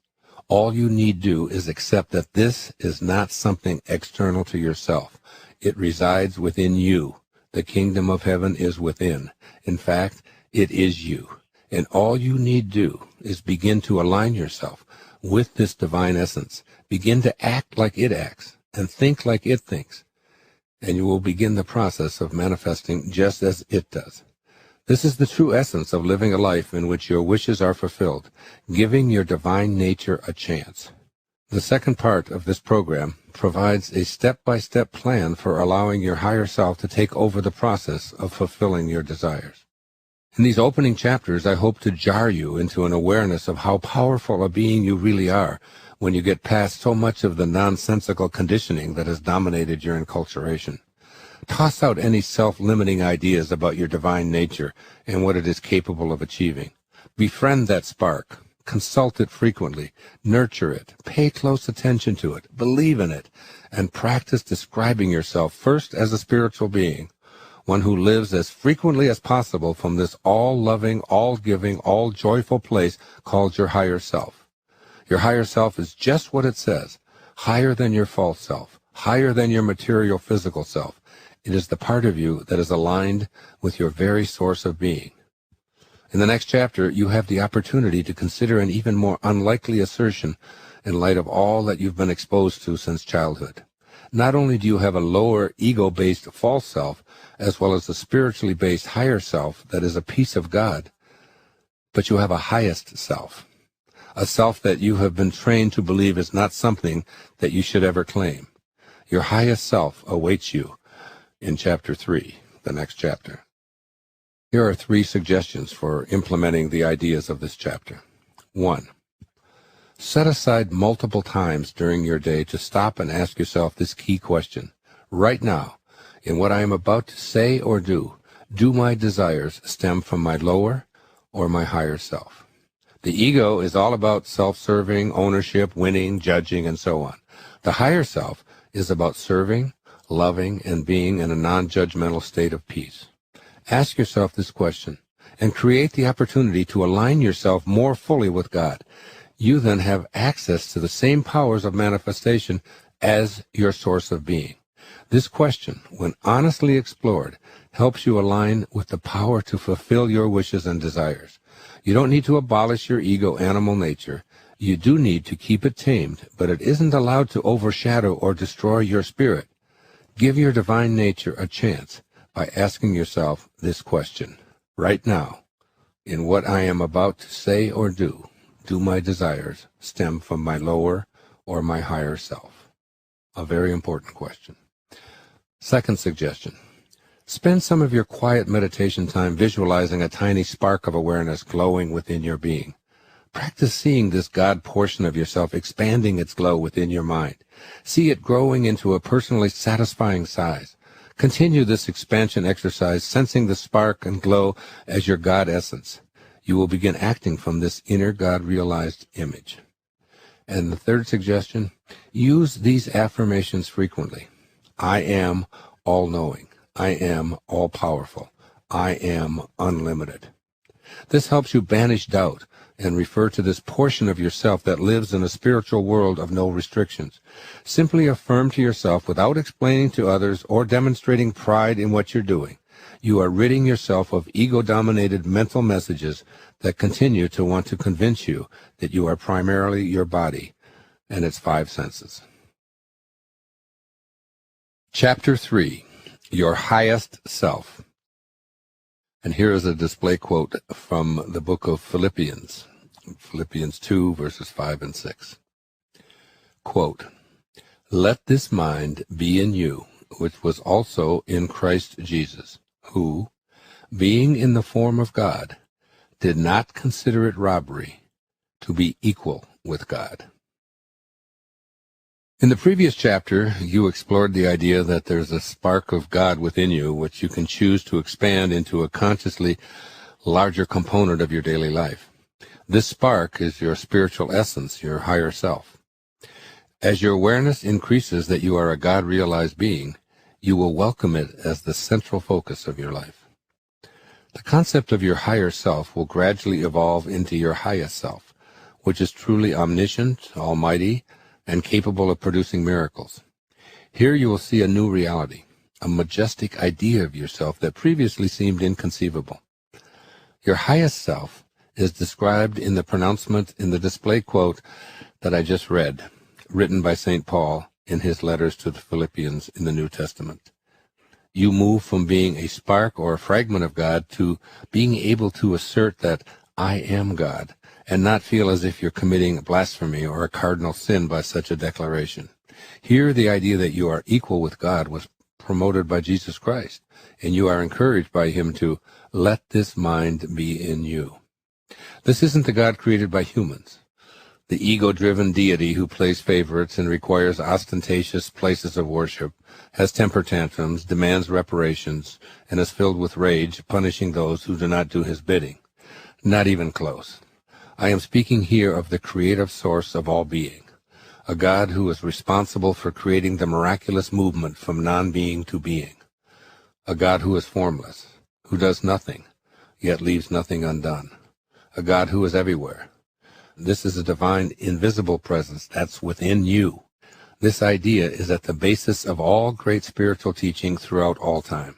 All you need do is accept that this is not something external to yourself. It resides within you. The kingdom of heaven is within. In fact, it is you. And all you need do is begin to align yourself with this divine essence. Begin to act like it acts and think like it thinks. And you will begin the process of manifesting just as it does. This is the true essence of living a life in which your wishes are fulfilled, giving your divine nature a chance. The second part of this program provides a step-by-step plan for allowing your higher self to take over the process of fulfilling your desires. In these opening chapters, I hope to jar you into an awareness of how powerful a being you really are when you get past so much of the nonsensical conditioning that has dominated your enculturation. Toss out any self-limiting ideas about your divine nature and what it is capable of achieving. Befriend that spark. Consult it frequently. Nurture it. Pay close attention to it. Believe in it. And practice describing yourself first as a spiritual being, one who lives as frequently as possible from this all-loving, all-giving, all-joyful place called your higher self. Your higher self is just what it says, higher than your false self, higher than your material physical self. It is the part of you that is aligned with your very source of being. In the next chapter, you have the opportunity to consider an even more unlikely assertion in light of all that you've been exposed to since childhood. Not only do you have a lower ego-based false self, as well as a spiritually based higher self that is a piece of God, but you have a highest self, a self that you have been trained to believe is not something that you should ever claim. Your highest self awaits you in Chapter 3, the next chapter. Here are 3 suggestions for implementing the ideas of this chapter. 1. Set aside multiple times during your day to stop and ask yourself this key question. Right now, in what I am about to say or do my desires stem from my lower or my higher self? The ego is all about self-serving, ownership, winning, judging, and so on. The higher self is about serving, loving, and being in a non-judgmental state of peace. Ask yourself this question and create the opportunity to align yourself more fully with God. You then have access to the same powers of manifestation as your source of being. This question, when honestly explored, helps you align with the power to fulfill your wishes and desires. You don't need to abolish your ego animal nature. You do need to keep it tamed, but it isn't allowed to overshadow or destroy your spirit. Give your divine nature a chance by asking yourself this question. Right now, in what I am about to say or do my desires stem from my lower or my higher self? A very important question. Second suggestion. Spend some of your quiet meditation time visualizing a tiny spark of awareness glowing within your being. Practice seeing this God portion of yourself expanding its glow within your mind. See it growing into a personally satisfying size. Continue this expansion exercise, sensing the spark and glow as your God essence. You will begin acting from this inner God-realized image. And the third suggestion, use these affirmations frequently. I am all-knowing. I am all-powerful. I am unlimited. This helps you banish doubt and refer to this portion of yourself that lives in a spiritual world of no restrictions. Simply affirm to yourself without explaining to others or demonstrating pride in what you're doing. You are ridding yourself of ego-dominated mental messages that continue to want to convince you that you are primarily your body and its five senses. Chapter 3, Your Highest Self. And here is a display quote from the book of Philippians 2, verses 5 and 6. Quote, Let this mind be in you, which was also in Christ Jesus, who, being in the form of God, did not consider it robbery to be equal with God. In the previous chapter, you explored the idea that there's a spark of God within you which you can choose to expand into a consciously larger component of your daily life. This spark is your spiritual essence, your higher self. As your awareness increases that you are a God-realized being, you will welcome it as the central focus of your life. The concept of your higher self will gradually evolve into your highest self, which is truly omniscient, almighty, and capable of producing miracles. Here you will see a new reality, a majestic idea of yourself that previously seemed inconceivable. Your highest self is described in the pronouncement in the display quote that I just read, written by St. Paul in his letters to the Philippians in the New Testament. You move from being a spark or a fragment of God to being able to assert that I am God, and not feel as if you're committing blasphemy or a cardinal sin by such a declaration. Here, the idea that you are equal with God was promoted by Jesus Christ, and you are encouraged by him to let this mind be in you. This isn't the God created by humans, the ego-driven deity who plays favorites and requires ostentatious places of worship, has temper tantrums, demands reparations, and is filled with rage, punishing those who do not do his bidding. Not even close. I am speaking here of the creative source of all being, a God who is responsible for creating the miraculous movement from non-being to being, a God who is formless, who does nothing, yet leaves nothing undone, a God who is everywhere. This is a divine invisible presence that's within you. This idea is at the basis of all great spiritual teaching throughout all time.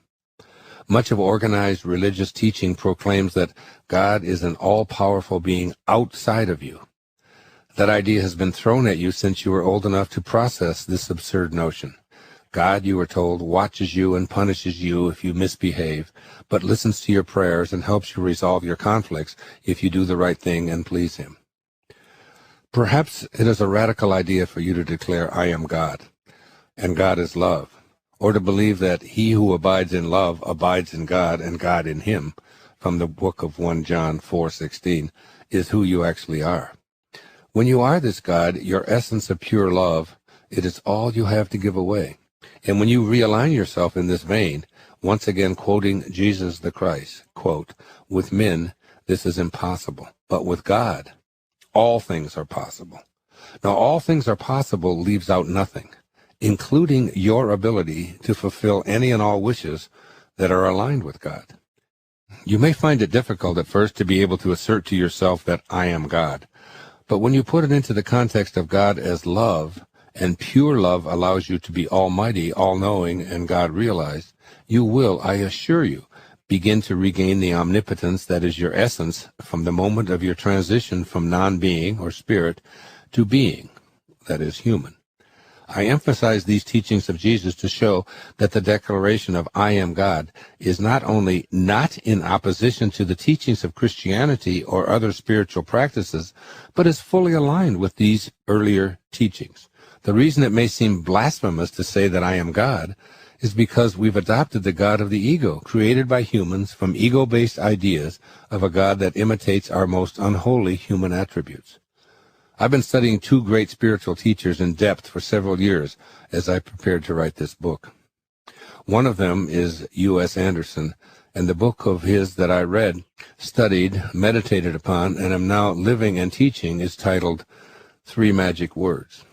Much of organized religious teaching proclaims that God is an all-powerful being outside of you. That idea has been thrown at you since you were old enough to process this absurd notion. God, you were told, watches you and punishes you if you misbehave, but listens to your prayers and helps you resolve your conflicts if you do the right thing and please him. Perhaps it is a radical idea for you to declare, I am God, and God is love, or to believe that he who abides in love abides in God and God in him, from the book of 1 John 4:16, is who you actually are. When you are this God, your essence of pure love, it is all you have to give away. And when you realign yourself in this vein, once again quoting Jesus the Christ, quote, with men, This is impossible. But with God, all things are possible. Now, all things are possible leaves out nothing, including your ability to fulfill any and all wishes that are aligned with God. You may find it difficult at first to be able to assert to yourself that I am God. But when you put it into the context of God as love, and pure love allows you to be almighty, all-knowing, and God-realized, you will, I assure you, begin to regain the omnipotence that is your essence from the moment of your transition from non-being or spirit to being, that is human. I emphasize these teachings of Jesus to show that the declaration of I am God is not only not in opposition to the teachings of Christianity or other spiritual practices, but is fully aligned with these earlier teachings. The reason it may seem blasphemous to say that I am God is because we've adopted the God of the ego, created by humans from ego-based ideas of a God that imitates our most unholy human attributes. I've been studying two great spiritual teachers in depth for several years as I prepared to write this book. One of them is U.S. Anderson, and the book of his that I read, studied, meditated upon, and am now living and teaching is titled 3 Magic Words.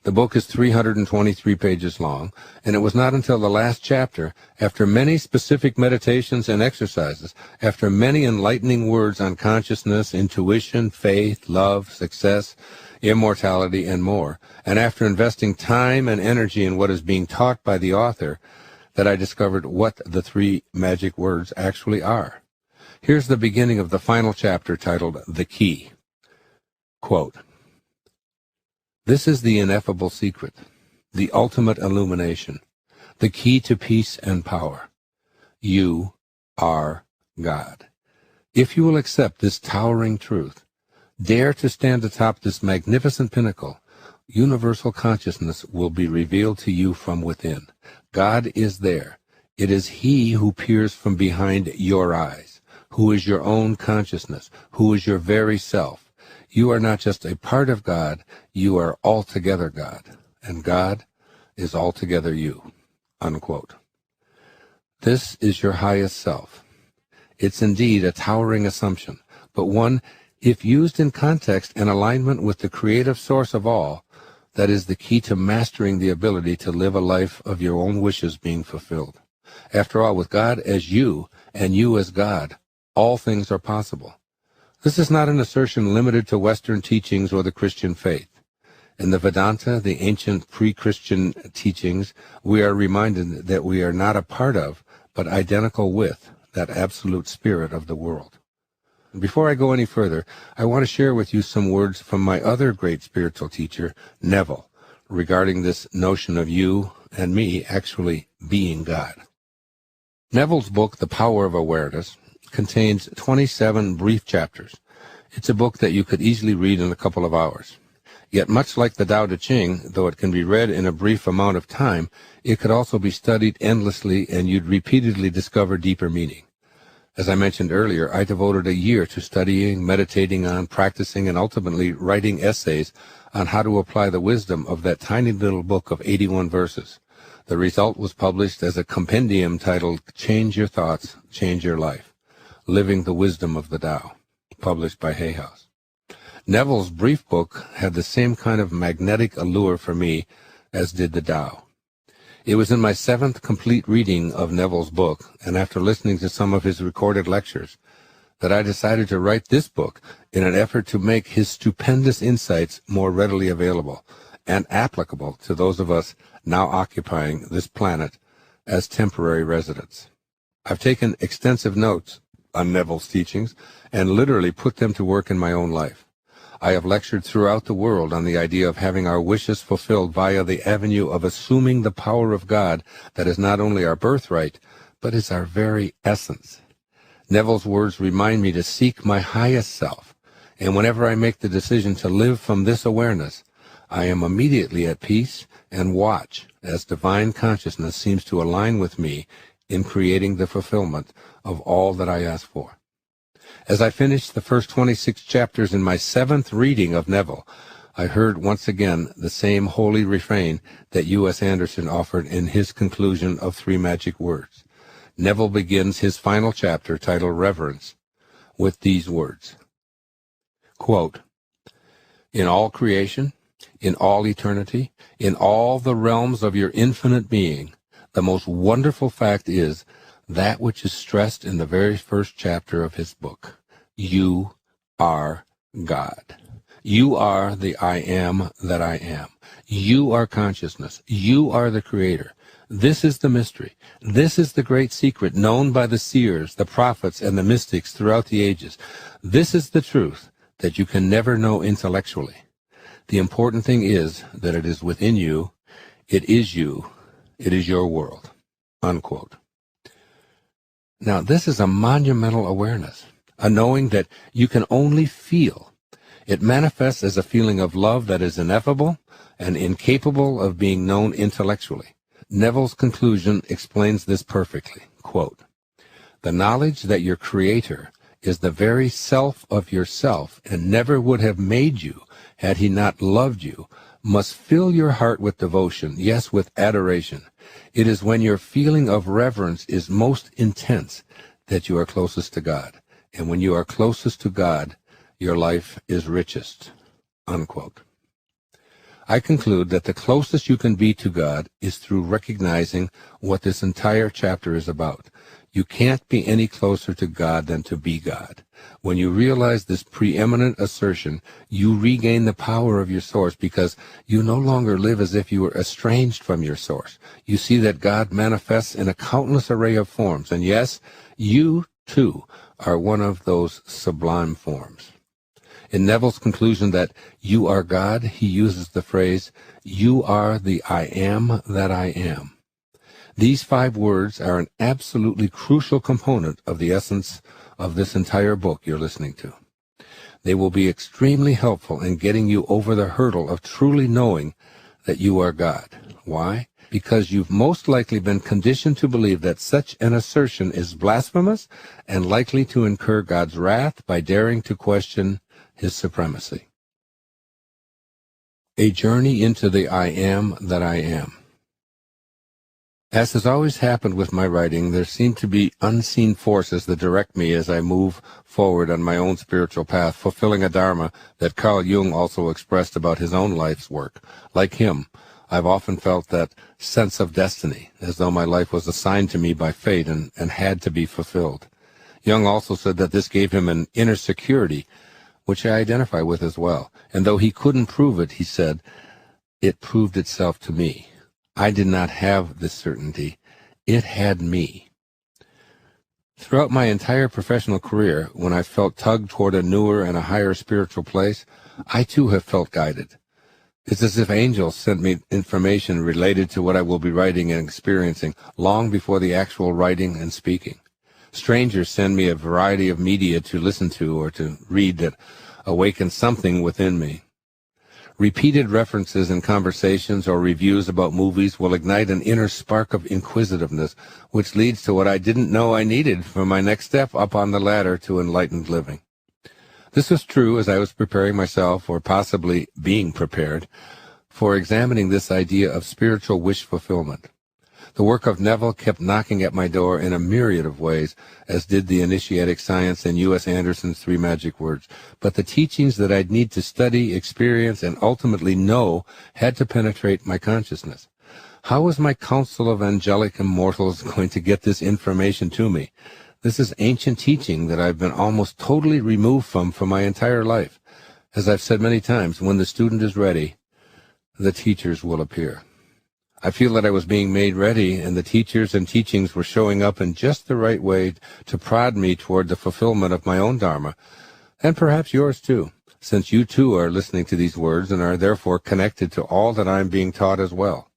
The book is 323 pages long, and it was not until the last chapter, after many specific meditations and exercises, after many enlightening words on consciousness, intuition, faith, love, success, immortality, and more, and after investing time and energy in what is being taught by the author, that I discovered what the 3 magic words actually are. Here's the beginning of the final chapter titled The Key. Quote, "This is the ineffable secret, the ultimate illumination, the key to peace and power. You are God. If you will accept this towering truth, dare to stand atop this magnificent pinnacle, universal consciousness will be revealed to you from within. God is there. It is He who peers from behind your eyes, who is your own consciousness, who is your very self. You are not just a part of God, you are altogether God, and God is altogether you." Unquote. This is your highest self. It's indeed a towering assumption, but one, if used in context and alignment with the creative source of all, that is the key to mastering the ability to live a life of your own wishes being fulfilled. After all, with God as you, and you as God, all things are possible. This is not an assertion limited to Western teachings or the Christian faith. In the Vedanta, the ancient pre-Christian teachings, we are reminded that we are not a part of, but identical with, that absolute spirit of the world. Before I go any further, I want to share with you some words from my other great spiritual teacher, Neville, regarding this notion of you and me actually being God. Neville's book, The Power of Awareness, contains 27 brief chapters. It's a book that you could easily read in a couple of hours. Yet much like the Tao Te Ching, though it can be read in a brief amount of time, it could also be studied endlessly and you'd repeatedly discover deeper meaning. As I mentioned earlier, I devoted a year to studying, meditating on, practicing, and ultimately writing essays on how to apply the wisdom of that tiny little book of 81 verses. The result was published as a compendium titled Change Your Thoughts, Change Your Life. Living the Wisdom of the Tao, published by Hay House. Neville's brief book had the same kind of magnetic allure for me as did the Tao. It was in my 7th complete reading of Neville's book, and after listening to some of his recorded lectures, that I decided to write this book in an effort to make his stupendous insights more readily available and applicable to those of us now occupying this planet as temporary residents. I've taken extensive notes on Neville's teachings and literally put them to work in my own life. I have lectured throughout the world on the idea of having our wishes fulfilled via the avenue of assuming the power of God that is not only our birthright, but is our very essence. Neville's words remind me to seek my highest self, and whenever I make the decision to live from this awareness, I am immediately at peace and watch as divine consciousness seems to align with me in creating the fulfillment of all that I ask for. As I finished the first 26 chapters in my 7th reading of Neville, I heard once again the same holy refrain that U.S. Anderson offered in his conclusion of 3 magic words. Neville begins his final chapter titled Reverence with these words. Quote, "In all creation, in all eternity, in all the realms of your infinite being, the most wonderful fact is that which is stressed in the very first chapter of his book. You are God. You are the I am that I am. You are consciousness. You are the creator. This is the mystery. This is the great secret known by the seers, the prophets, and the mystics throughout the ages. This is the truth that you can never know intellectually. The important thing is that it is within you. It is you. It is your world." Unquote. Now, this is a monumental awareness, a knowing that you can only feel. It manifests as a feeling of love that is ineffable and incapable of being known intellectually. Neville's conclusion explains this perfectly. Quote, "The knowledge that your Creator is the very self of yourself and never would have made you had he not loved you must fill your heart with devotion, yes, with adoration. It is when your feeling of reverence is most intense that you are closest to God. And when you are closest to God, your life is richest." Unquote. I conclude that the closest you can be to God is through recognizing what this entire chapter is about. You can't be any closer to God than to be God. When you realize this preeminent assertion, you regain the power of your source because you no longer live as if you were estranged from your source. You see that God manifests in a countless array of forms, and yes, you too are one of those sublime forms. In Neville's conclusion that you are God, he uses the phrase, "You are the I am that I am." These 5 words are an absolutely crucial component of the essence of this entire book you're listening to. They will be extremely helpful in getting you over the hurdle of truly knowing that you are God. Why? Because you've most likely been conditioned to believe that such an assertion is blasphemous and likely to incur God's wrath by daring to question his supremacy. A journey into the I am that I am. As has always happened with my writing, there seem to be unseen forces that direct me as I move forward on my own spiritual path, fulfilling a dharma that Carl Jung also expressed about his own life's work. Like him, I've often felt that sense of destiny, as though my life was assigned to me by fate and had to be fulfilled. Jung also said that this gave him an inner security, which I identify with as well. And though he couldn't prove it, he said, it proved itself to me. I did not have this certainty. It had me. Throughout my entire professional career, when I felt tugged toward a newer and a higher spiritual place, I too have felt guided. It's as if angels sent me information related to what I will be writing and experiencing long before the actual writing and speaking. Strangers send me a variety of media to listen to or to read that awaken something within me. Repeated references in conversations or reviews about movies will ignite an inner spark of inquisitiveness, which leads to what I didn't know I needed for my next step up on the ladder to enlightened living. This was true as I was preparing myself, or possibly being prepared, for examining this idea of spiritual wish fulfillment. The work of Neville kept knocking at my door in a myriad of ways, as did the initiatic science and U.S. Anderson's 3 magic words. But the teachings that I'd need to study, experience, and ultimately know had to penetrate my consciousness. How was my council of angelic immortals going to get this information to me? This is ancient teaching that I've been almost totally removed from for my entire life. As I've said many times, when the student is ready, the teachers will appear. I feel that I was being made ready, and the teachers and teachings were showing up in just the right way to prod me toward the fulfillment of my own dharma, and perhaps yours too, since you too are listening to these words and are therefore connected to all that I'm being taught as well.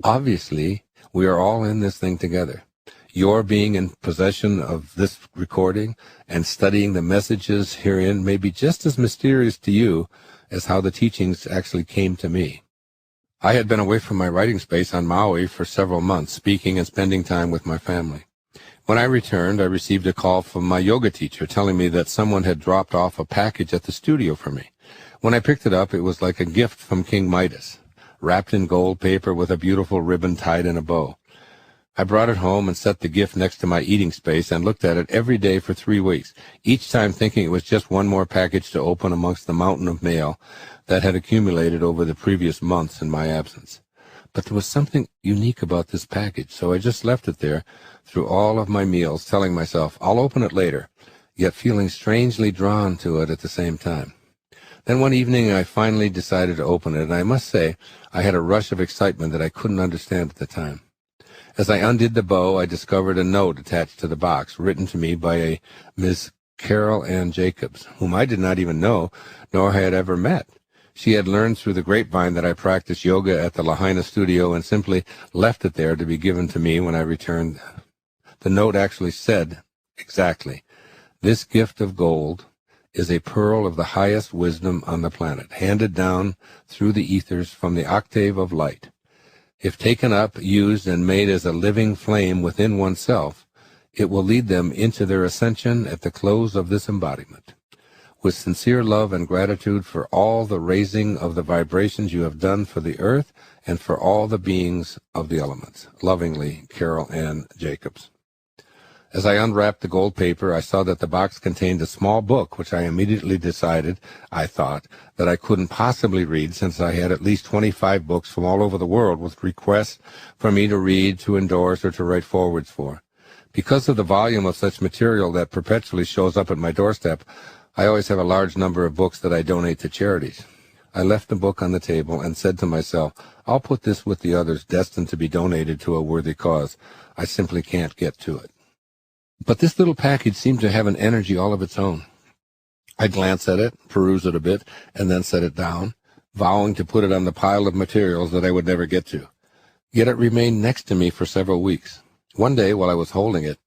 Obviously, we are all in this thing together. Your being in possession of this recording and studying the messages herein may be just as mysterious to you as how the teachings actually came to me. I had been away from my writing space on Maui for several months, speaking and spending time with my family. When I returned, I received a call from my yoga teacher telling me that someone had dropped off a package at the studio for me. When I picked it up, it was like a gift from King Midas, wrapped in gold paper with a beautiful ribbon tied in a bow. I brought it home and set the gift next to my eating space and looked at it every day for 3 weeks, each time thinking it was just one more package to open amongst the mountain of mail that had accumulated over the previous months in my absence. But there was something unique about this package, so I just left it there through all of my meals, telling myself, I'll open it later, yet feeling strangely drawn to it at the same time. Then one evening I finally decided to open it, and I must say I had a rush of excitement that I couldn't understand at the time. As I undid the bow, I discovered a note attached to the box, written to me by a Miss Carol Ann Jacobs, whom I did not even know, nor had ever met. She had learned through the grapevine that I practiced yoga at the Lahaina studio and simply left it there to be given to me when I returned. The note actually said exactly, "This gift of gold is a pearl of the highest wisdom on the planet, handed down through the ethers from the octave of light. If taken up, used, and made as a living flame within oneself, it will lead them into their ascension at the close of this embodiment. With sincere love and gratitude for all the raising of the vibrations you have done for the earth and for all the beings of the elements. Lovingly, Carol Ann Jacobs." As I unwrapped the gold paper, I saw that the box contained a small book, which I immediately decided, I thought, that I couldn't possibly read, since I had at least 25 books from all over the world with requests for me to read, to endorse, or to write forwards for. Because of the volume of such material that perpetually shows up at my doorstep, I always have a large number of books that I donate to charities. I left the book on the table and said to myself, I'll put this with the others destined to be donated to a worthy cause. I simply can't get to it. But this little package seemed to have an energy all of its own. I glanced at it, perused it a bit, and then set it down, vowing to put it on the pile of materials that I would never get to. Yet it remained next to me for several weeks. One day, while I was holding it,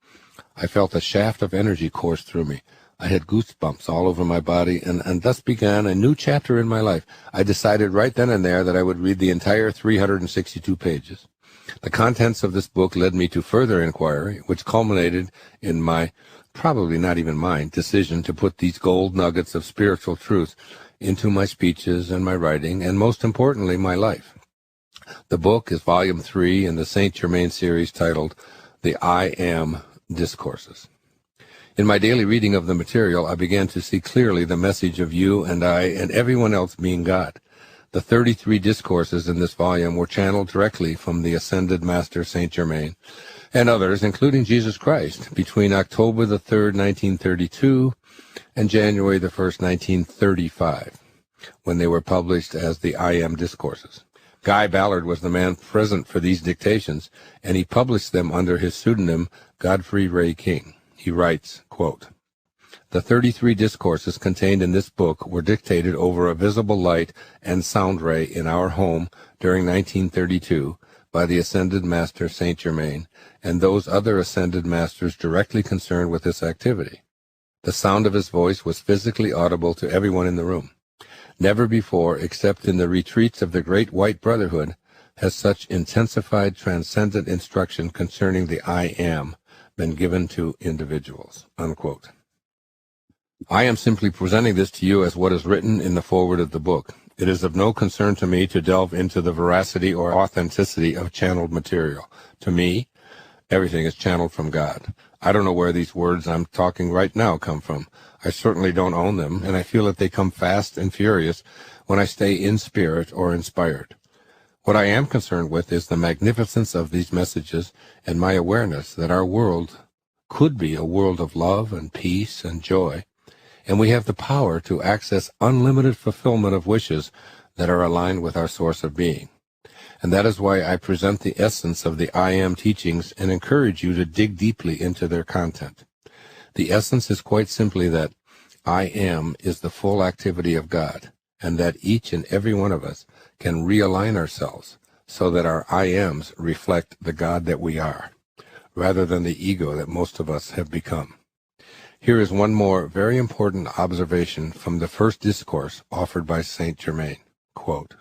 I felt a shaft of energy course through me. I had goosebumps all over my body, and thus began a new chapter in my life. I decided right then and there that I would read the entire 362 pages. The contents of this book led me to further inquiry, which culminated in my, probably not even mine, decision to put these gold nuggets of spiritual truth into my speeches and my writing, and most importantly, my life. The book is Volume 3 in the Saint Germain series titled The I Am Discourses. In my daily reading of the material, I began to see clearly the message of you and I and everyone else being God. The 33 discourses in this volume were channeled directly from the Ascended Master Saint Germain and others, including Jesus Christ, between October the 3rd, 1932 and January the 1st, 1935, when they were published as the I Am Discourses. Guy Ballard was the man present for these dictations, and he published them under his pseudonym Godfrey Ray King. He writes, quote, "The 33 discourses contained in this book were dictated over a visible light and sound ray in our home during 1932 by the Ascended Master Saint Germain and those other Ascended Masters directly concerned with this activity. The sound of his voice was physically audible to everyone in the room. Never before, except in the retreats of the Great White Brotherhood, has such intensified transcendent instruction concerning the I Am been given to individuals." Unquote. I am simply presenting this to you as what is written in the foreword of the book. It is of no concern to me to delve into the veracity or authenticity of channeled material. To me, everything is channeled from God. I don't know where these words I'm talking right now come from. I certainly don't own them, and I feel that they come fast and furious when I stay in spirit or inspired. What I am concerned with is the magnificence of these messages and my awareness that our world could be a world of love and peace and joy, and we have the power to access unlimited fulfillment of wishes that are aligned with our source of being. And that is why I present the essence of the I Am teachings and encourage you to dig deeply into their content. The essence is quite simply that I Am is the full activity of God, and that each and every one of us can realign ourselves so that our I Ams reflect the God that we are, rather than the ego that most of us have become. Here is one more very important observation from the first discourse offered by Saint Germain. Quote,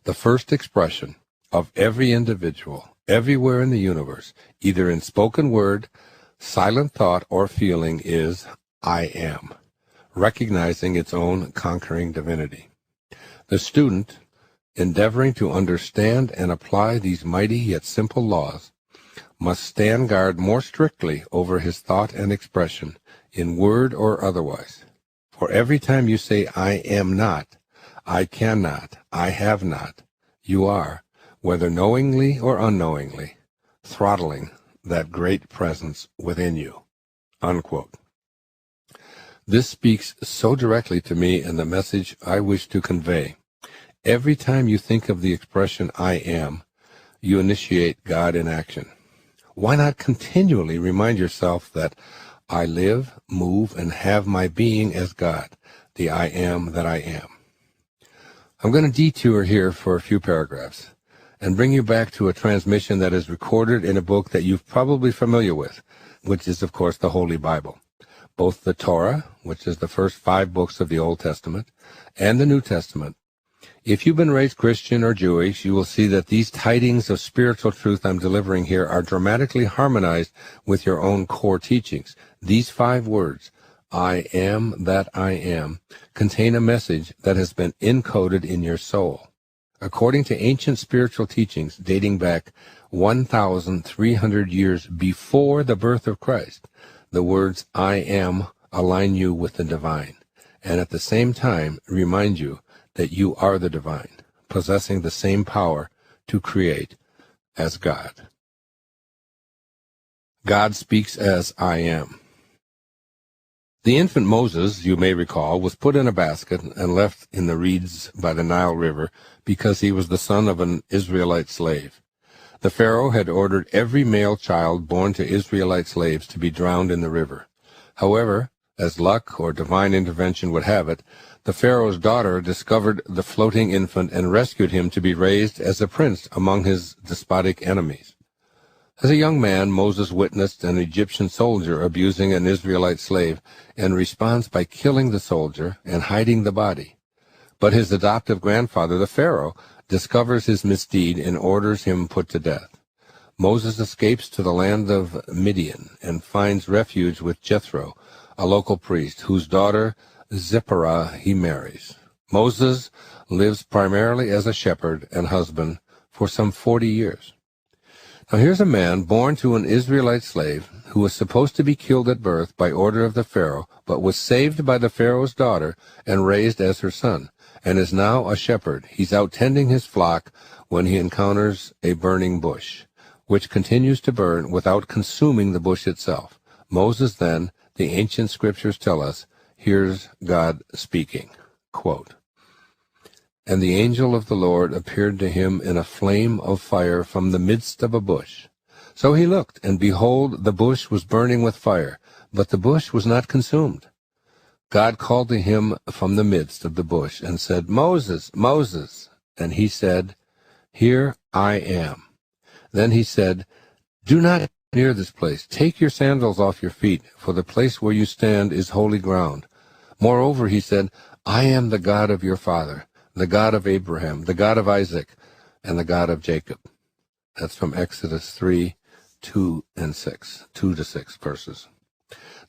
"The first expression of every individual, everywhere in the universe, either in spoken word, silent thought, or feeling, is I Am, recognizing its own conquering divinity. The student, endeavoring to understand and apply these mighty yet simple laws, must stand guard more strictly over his thought and expression, in word or otherwise. For every time you say, I am not, I cannot, I have not, you are, whether knowingly or unknowingly, throttling that great presence within you. Unquote. This speaks so directly to me in the message I wish to convey. Every time you think of the expression I am, you initiate God in action. Why not continually remind yourself that I live, move, and have my being as God, the I am that I am? I'm going to detour here for a few paragraphs and bring you back to a transmission that is recorded in a book that you're probably familiar with, which is, of course, the Holy Bible. Both the Torah, which is the first 5 books of the Old Testament, and the New Testament. If you've been raised Christian or Jewish, you will see that these tidings of spiritual truth I'm delivering here are dramatically harmonized with your own core teachings. These 5 words, I am that I am, contain a message that has been encoded in your soul. According to ancient spiritual teachings dating back 1,300 years before the birth of Christ, the words I am align you with the divine, and at the same time remind you that you are the divine, possessing the same power to create as God. God speaks as I am. The infant Moses, you may recall, was put in a basket and left in the reeds by the Nile River because he was the son of an Israelite slave. The Pharaoh had ordered every male child born to Israelite slaves to be drowned in the river. However, as luck or divine intervention would have it, the Pharaoh's daughter discovered the floating infant and rescued him to be raised as a prince among his despotic enemies. As a young man, Moses witnessed an Egyptian soldier abusing an Israelite slave and responds by killing the soldier and hiding the body. But his adoptive grandfather, the Pharaoh, discovers his misdeed and orders him put to death. Moses escapes to the land of Midian and finds refuge with Jethro, a local priest, whose daughter Zipporah he marries. Moses lives primarily as a shepherd and husband for some 40 years. Now here's a man born to an Israelite slave who was supposed to be killed at birth by order of the Pharaoh, but was saved by the Pharaoh's daughter and raised as her son, and is now a shepherd. He's out tending his flock when he encounters a burning bush, which continues to burn without consuming the bush itself. Moses then, the ancient scriptures tell us, hears God speaking, quote, And the angel of the Lord appeared to him in a flame of fire from the midst of a bush. So he looked, and behold, the bush was burning with fire, but the bush was not consumed. God called to him from the midst of the bush and said, Moses, Moses. And he said, Here I am. Then he said, Do not near this place. Take your sandals off your feet, for the place where you stand is holy ground. Moreover, he said, I am the God of your father, the God of Abraham, the God of Isaac, and the God of Jacob. That's from Exodus 3, 2 to 6 verses.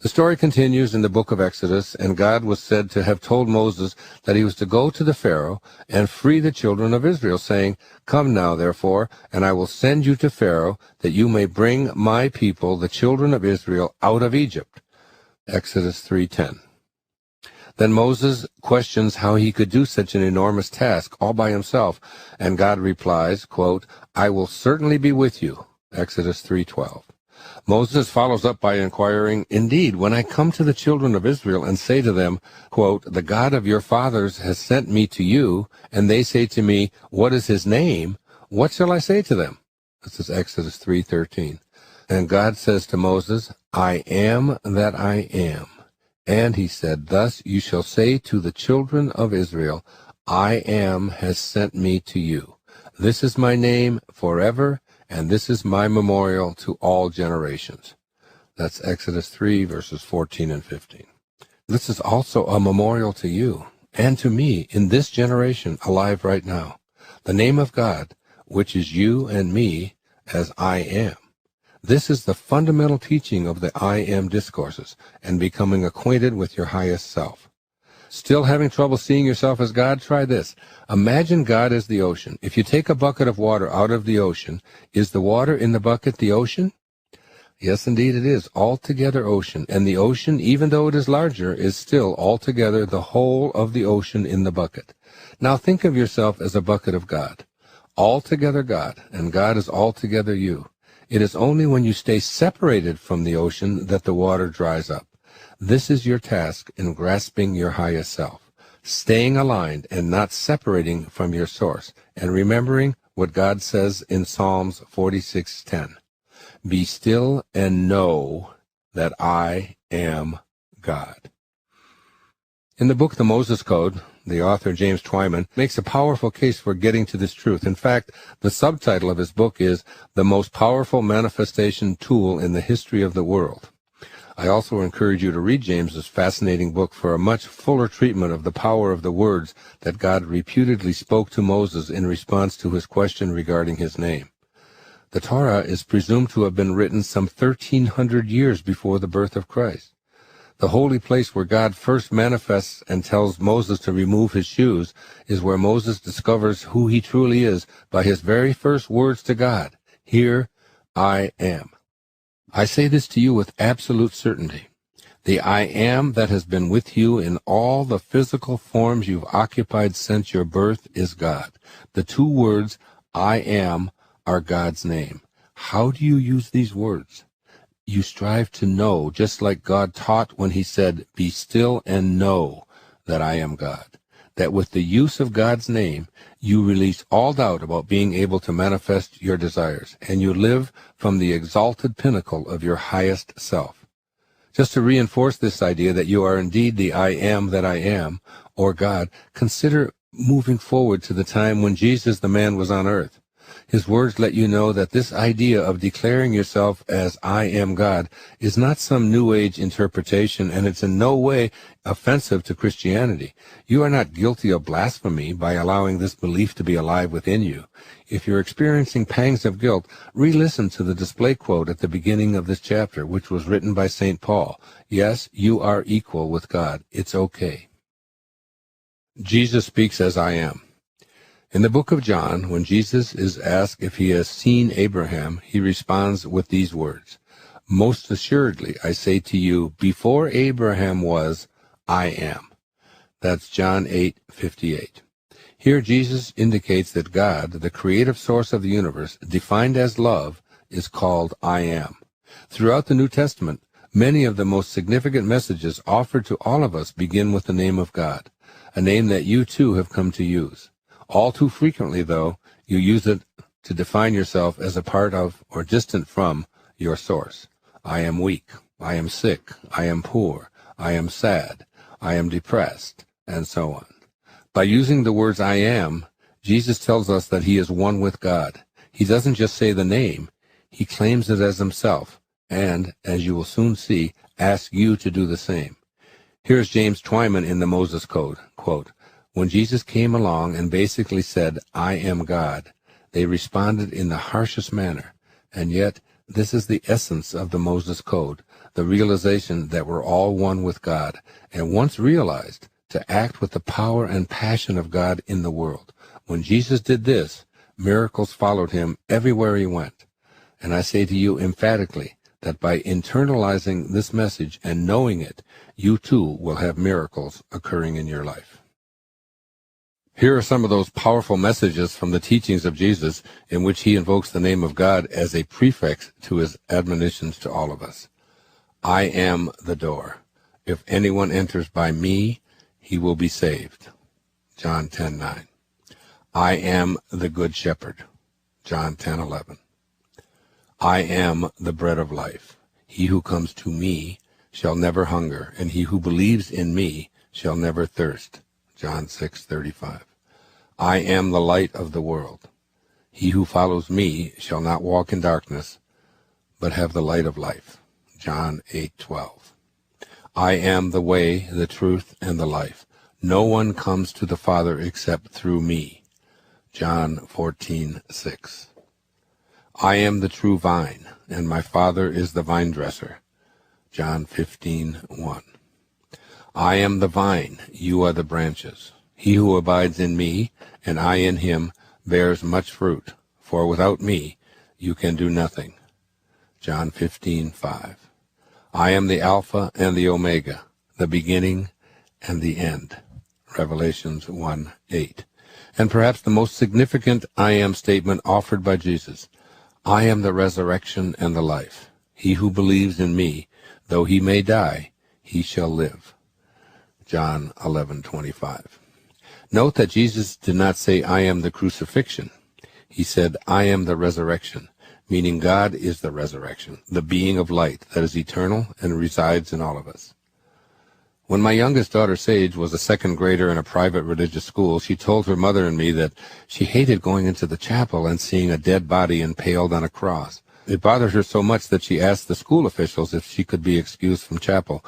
The story continues in the book of Exodus, and God was said to have told Moses that he was to go to the Pharaoh and free the children of Israel, saying, Come now, therefore, and I will send you to Pharaoh, that you may bring my people, the children of Israel, out of Egypt. Exodus 3:10. Then Moses questions how he could do such an enormous task all by himself, and God replies, quote, I will certainly be with you. Exodus 3:12. Moses follows up by inquiring, Indeed, when I come to the children of Israel and say to them, quote, The God of your fathers has sent me to you, and they say to me, What is his name? What shall I say to them? This is Exodus 3:13. And God says to Moses, I am that I am. And he said, Thus you shall say to the children of Israel, I am has sent me to you. This is my name forever, and this is my memorial to all generations. That's Exodus 3, verses 14 and 15. This is also a memorial to you and to me in this generation alive right now. The name of God, which is you and me, as I am. This is the fundamental teaching of the I am discourses and becoming acquainted with your highest self. Still having trouble seeing yourself as God? Try this. Imagine God as the ocean. If you take a bucket of water out of the ocean, is the water in the bucket the ocean? Yes, indeed it is. Altogether ocean. And the ocean, even though it is larger, is still altogether the whole of the ocean in the bucket. Now think of yourself as a bucket of God. Altogether God, and God is altogether you. It is only when you stay separated from the ocean that the water dries up. This is your task in grasping your highest self, staying aligned and not separating from your source, and remembering what God says in Psalms 46:10. Be still and know that I am God. In the book The Moses Code, the author James Twyman makes a powerful case for getting to this truth. In fact, the subtitle of his book is The Most Powerful Manifestation Tool in the History of the World. I also encourage you to read James's fascinating book for a much fuller treatment of the power of the words that God reputedly spoke to Moses in response to his question regarding his name. The Torah is presumed to have been written some 1,300 years before the birth of Christ. The holy place where God first manifests and tells Moses to remove his shoes is where Moses discovers who he truly is by his very first words to God, "Here I am." I say this to you with absolute certainty. The I am that has been with you in all the physical forms you've occupied since your birth is God. The two words, I am, are God's name. How do you use these words? You strive to know, just like God taught when he said, "Be still and know that I am God." That with the use of God's name, you release all doubt about being able to manifest your desires, and you live from the exalted pinnacle of your highest self. Just to reinforce this idea that you are indeed the I am that I am, or God, consider moving forward to the time when Jesus the man was on earth. His words let you know that this idea of declaring yourself as I am God is not some New Age interpretation, and it's in no way offensive to Christianity. You are not guilty of blasphemy by allowing this belief to be alive within you. If you're experiencing pangs of guilt, re-listen to the display quote at the beginning of this chapter, which was written by St. Paul. Yes, you are equal with God. It's okay. Jesus speaks as I am. In the book of John, when Jesus is asked if he has seen Abraham, he responds with these words, "Most assuredly, I say to you, before Abraham was, I am." That's John 8:58. Here Jesus indicates that God, the creative source of the universe, defined as love, is called I am. Throughout the New Testament, many of the most significant messages offered to all of us begin with the name of God, a name that you too have come to use. All too frequently, though, you use it to define yourself as a part of or distant from your source. I am weak. I am sick. I am poor. I am sad. I am depressed, and so on. By using the words I am, Jesus tells us that he is one with God. He doesn't just say the name. He claims it as himself, and, as you will soon see, asks you to do the same. Here's James Twyman in the Moses Code, quote, "When Jesus came along and basically said, I am God, they responded in the harshest manner. And yet, this is the essence of the Moses Code, the realization that we're all one with God, and once realized, to act with the power and passion of God in the world. When Jesus did this, miracles followed him everywhere he went. And I say to you emphatically that by internalizing this message and knowing it, you too will have miracles occurring in your life." Here are some of those powerful messages from the teachings of Jesus in which he invokes the name of God as a prefix to his admonitions to all of us. I am the door. If anyone enters by me, he will be saved. John 10:9. I am the good shepherd. John 10:11. I am the bread of life. He who comes to me shall never hunger, and he who believes in me shall never thirst. John 6:35. I am the light of the world. He who follows me shall not walk in darkness, but have the light of life. John 8:12. I am the way, the truth, and the life. No one comes to the Father except through me. John 14:6. I am the true vine, and my Father is the vine dresser. John 15:1. I am the vine, you are the branches. He who abides in me, and I in him, bears much fruit, for without me you can do nothing. John 15:5. I am the Alpha and the Omega, the beginning and the end. Revelations 1:8. And perhaps the most significant I am statement offered by Jesus, I am the resurrection and the life. He who believes in me, though he may die, he shall live. John 11:25. Note that Jesus did not say, I am the crucifixion. He said, I am the resurrection, meaning God is the resurrection, the being of light that is eternal and resides in all of us. When my youngest daughter, Sage, was a second grader in a private religious school, she told her mother and me that she hated going into the chapel and seeing a dead body impaled on a cross. It bothered her so much that she asked the school officials if she could be excused from chapel,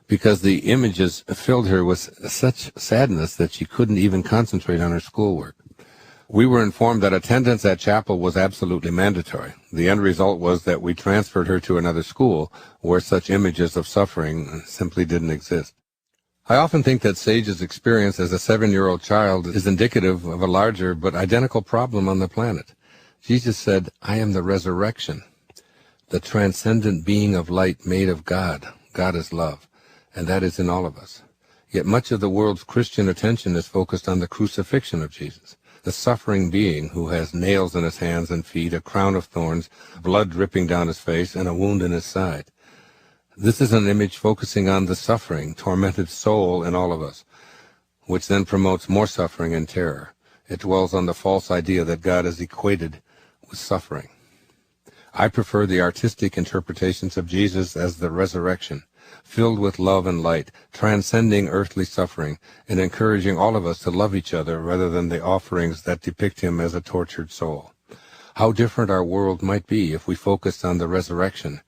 because the images filled her with such sadness that she couldn't even concentrate on her schoolwork. We were informed that attendance at chapel was absolutely mandatory. The end result was that we transferred her to another school where such images of suffering simply didn't exist. I often think that Sage's experience as a 7-year-old child is indicative of a larger but identical problem on the planet. Jesus said, I am the resurrection, the transcendent being of light made of God. God is love, and that is in all of us. Yet much of the world's Christian attention is focused on the crucifixion of Jesus, the suffering being who has nails in his hands and feet, a crown of thorns, blood dripping down his face, and a wound in his side. This is an image focusing on the suffering, tormented soul in all of us, which then promotes more suffering and terror. It dwells on the false idea that God is equated with suffering. I prefer the artistic interpretations of Jesus as the resurrection, filled with love and light, transcending earthly suffering, and encouraging all of us to love each other rather than the offerings that depict him as a tortured soul. How different our world might be if we focused on the resurrection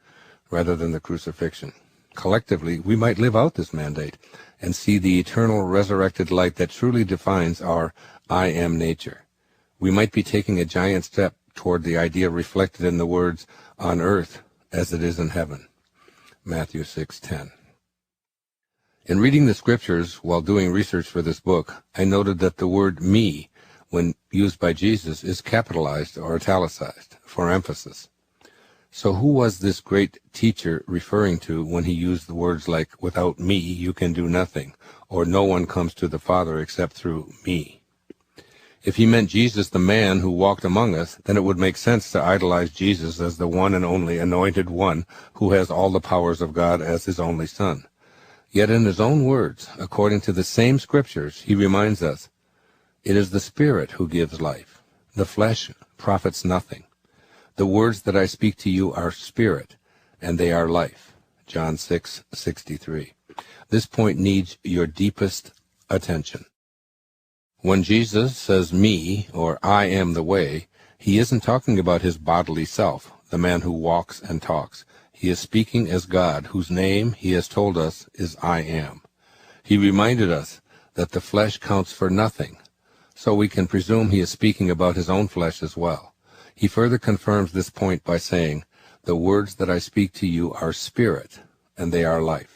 rather than the crucifixion. Collectively, we might live out this mandate and see the eternal resurrected light that truly defines our I am nature. We might be taking a giant step toward the idea reflected in the words, on earth as it is in heaven. Matthew 6:10. In reading the scriptures while doing research for this book, I noted that the word me, when used by Jesus, is capitalized or italicized for emphasis. So who was this great teacher referring to when he used the words like, without me you can do nothing, or no one comes to the Father except through me? If he meant Jesus, the man who walked among us, then it would make sense to idolize Jesus as the one and only anointed one who has all the powers of God as his only Son. Yet in his own words, according to the same scriptures, he reminds us, it is the Spirit who gives life. The flesh profits nothing. The words that I speak to you are spirit, and they are life. John 6:63. This point needs your deepest attention. When Jesus says me, or I am the way, he isn't talking about his bodily self, the man who walks and talks. He is speaking as God, whose name, he has told us, is I am. He reminded us that the flesh counts for nothing, so we can presume he is speaking about his own flesh as well. He further confirms this point by saying, the words that I speak to you are spirit, and they are life.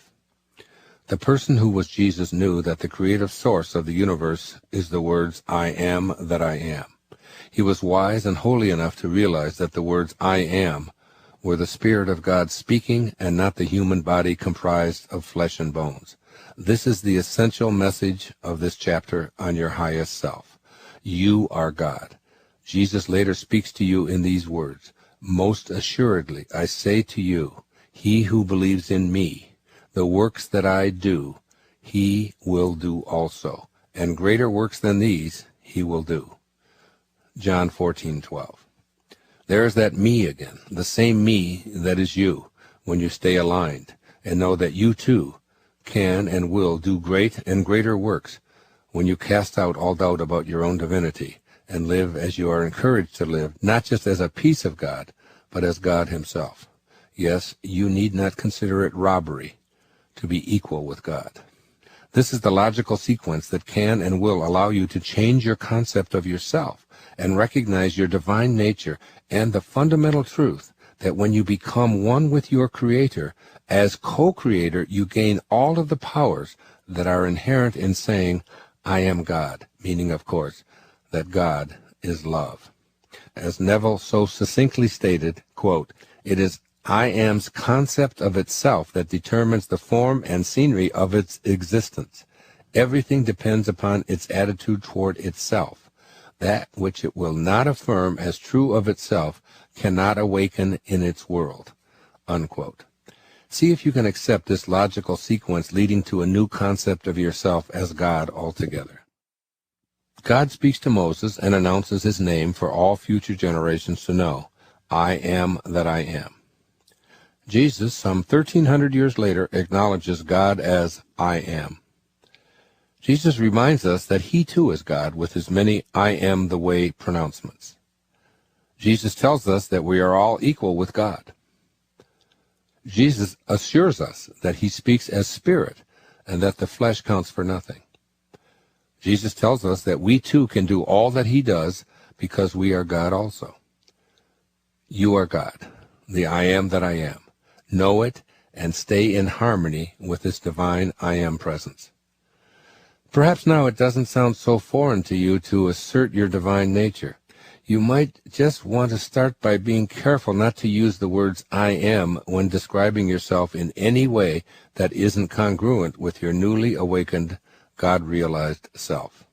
The person who was Jesus knew that the creative source of the universe is the words, I am that I am. He was wise and holy enough to realize that the words, I am, were the Spirit of God speaking and not the human body comprised of flesh and bones. This is the essential message of this chapter on your highest self. You are God. Jesus later speaks to you in these words, most assuredly, I say to you, he who believes in me, the works that I do, he will do also, and greater works than these he will do. John 14:12. There is that me again, the same me that is you, when you stay aligned, and know that you too can and will do great and greater works when you cast out all doubt about your own divinity and live as you are encouraged to live, not just as a piece of God, but as God himself. Yes, you need not consider it robbery to be equal with God. This is the logical sequence that can and will allow you to change your concept of yourself and recognize your divine nature and the fundamental truth that when you become one with your Creator, as co-creator, you gain all of the powers that are inherent in saying, I am God, meaning, of course, that God is love. As Neville so succinctly stated, quote, it is I am's concept of itself that determines the form and scenery of its existence. Everything depends upon its attitude toward itself. That which it will not affirm as true of itself cannot awaken in its world." Unquote. See if you can accept this logical sequence leading to a new concept of yourself as God altogether. God speaks to Moses and announces his name for all future generations to know. I am that I am. Jesus, some 1,300 years later, acknowledges God as I am. Jesus reminds us that he too is God with his many I am the way pronouncements. Jesus tells us that we are all equal with God. Jesus assures us that he speaks as spirit and that the flesh counts for nothing. Jesus tells us that we too can do all that he does because we are God also. You are God, the I am that I am. Know it and stay in harmony with this divine I am presence. Perhaps now it doesn't sound so foreign to you to assert your divine nature. You might just want to start by being careful not to use the words I am when describing yourself in any way that isn't congruent with your newly awakened, God-realized self.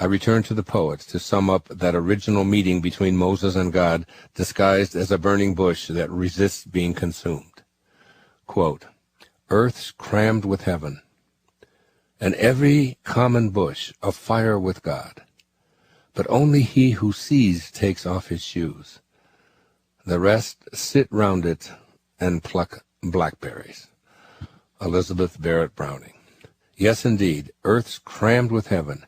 I return to the poets to sum up that original meeting between Moses and God, disguised as a burning bush that resists being consumed. Quote, "Earth's crammed with heaven, and every common bush afire with God. But only he who sees takes off his shoes. The rest sit round it and pluck blackberries." Elizabeth Barrett Browning. Yes, indeed, earth's crammed with heaven,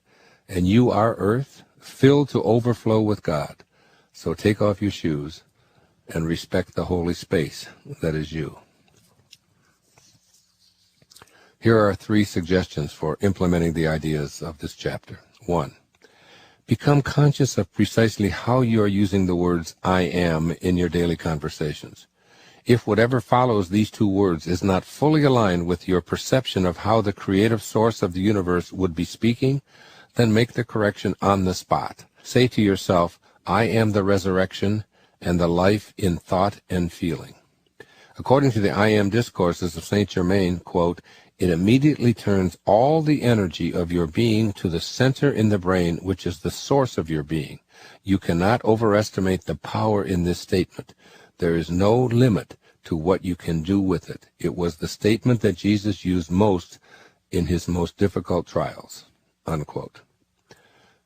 and you are earth, filled to overflow with God. So take off your shoes and respect the holy space that is you. Here are 3 suggestions for implementing the ideas of this chapter. 1. Become conscious of precisely how you are using the words I am in your daily conversations. If whatever follows these 2 words is not fully aligned with your perception of how the creative source of the universe would be speaking, then make the correction on the spot. Say to yourself, I am the resurrection and the life in thought and feeling. According to the I Am Discourses of Saint Germain, quote, "It immediately turns all the energy of your being to the center in the brain, which is the source of your being. You cannot overestimate the power in this statement. There is no limit to what you can do with it. It was the statement that Jesus used most in his most difficult trials." Unquote.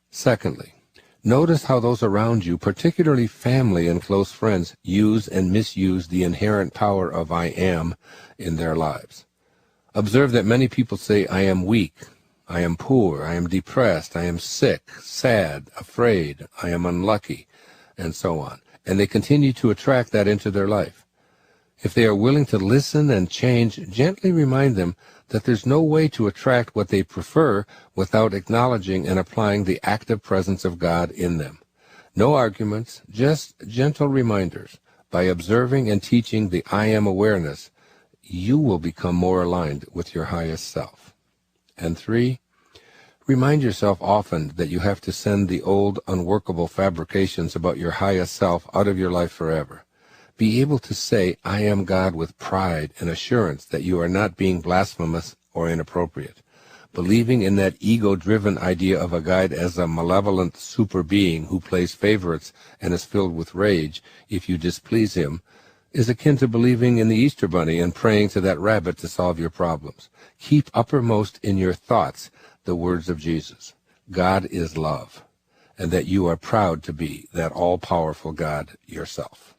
Secondly, notice how those around you, particularly family and close friends, use and misuse the inherent power of I am in their lives. Observe that many people say, I am weak, I am poor, I am depressed, I am sick, sad, afraid, I am unlucky, and so on. And they continue to attract that into their life. If they are willing to listen and change, gently remind them that there's no way to attract what they prefer without acknowledging and applying the active presence of God in them. No arguments, just gentle reminders. By observing and teaching the I am awareness, you will become more aligned with your highest self. And 3, remind yourself often that you have to send the old, unworkable fabrications about your highest self out of your life forever. Be able to say, I am God with pride and assurance that you are not being blasphemous or inappropriate. Believing in that ego-driven idea of a guide as a malevolent super being who plays favorites and is filled with rage if you displease him is akin to believing in the Easter Bunny and praying to that rabbit to solve your problems. Keep uppermost in your thoughts the words of Jesus. God is love, and that you are proud to be that all-powerful God yourself.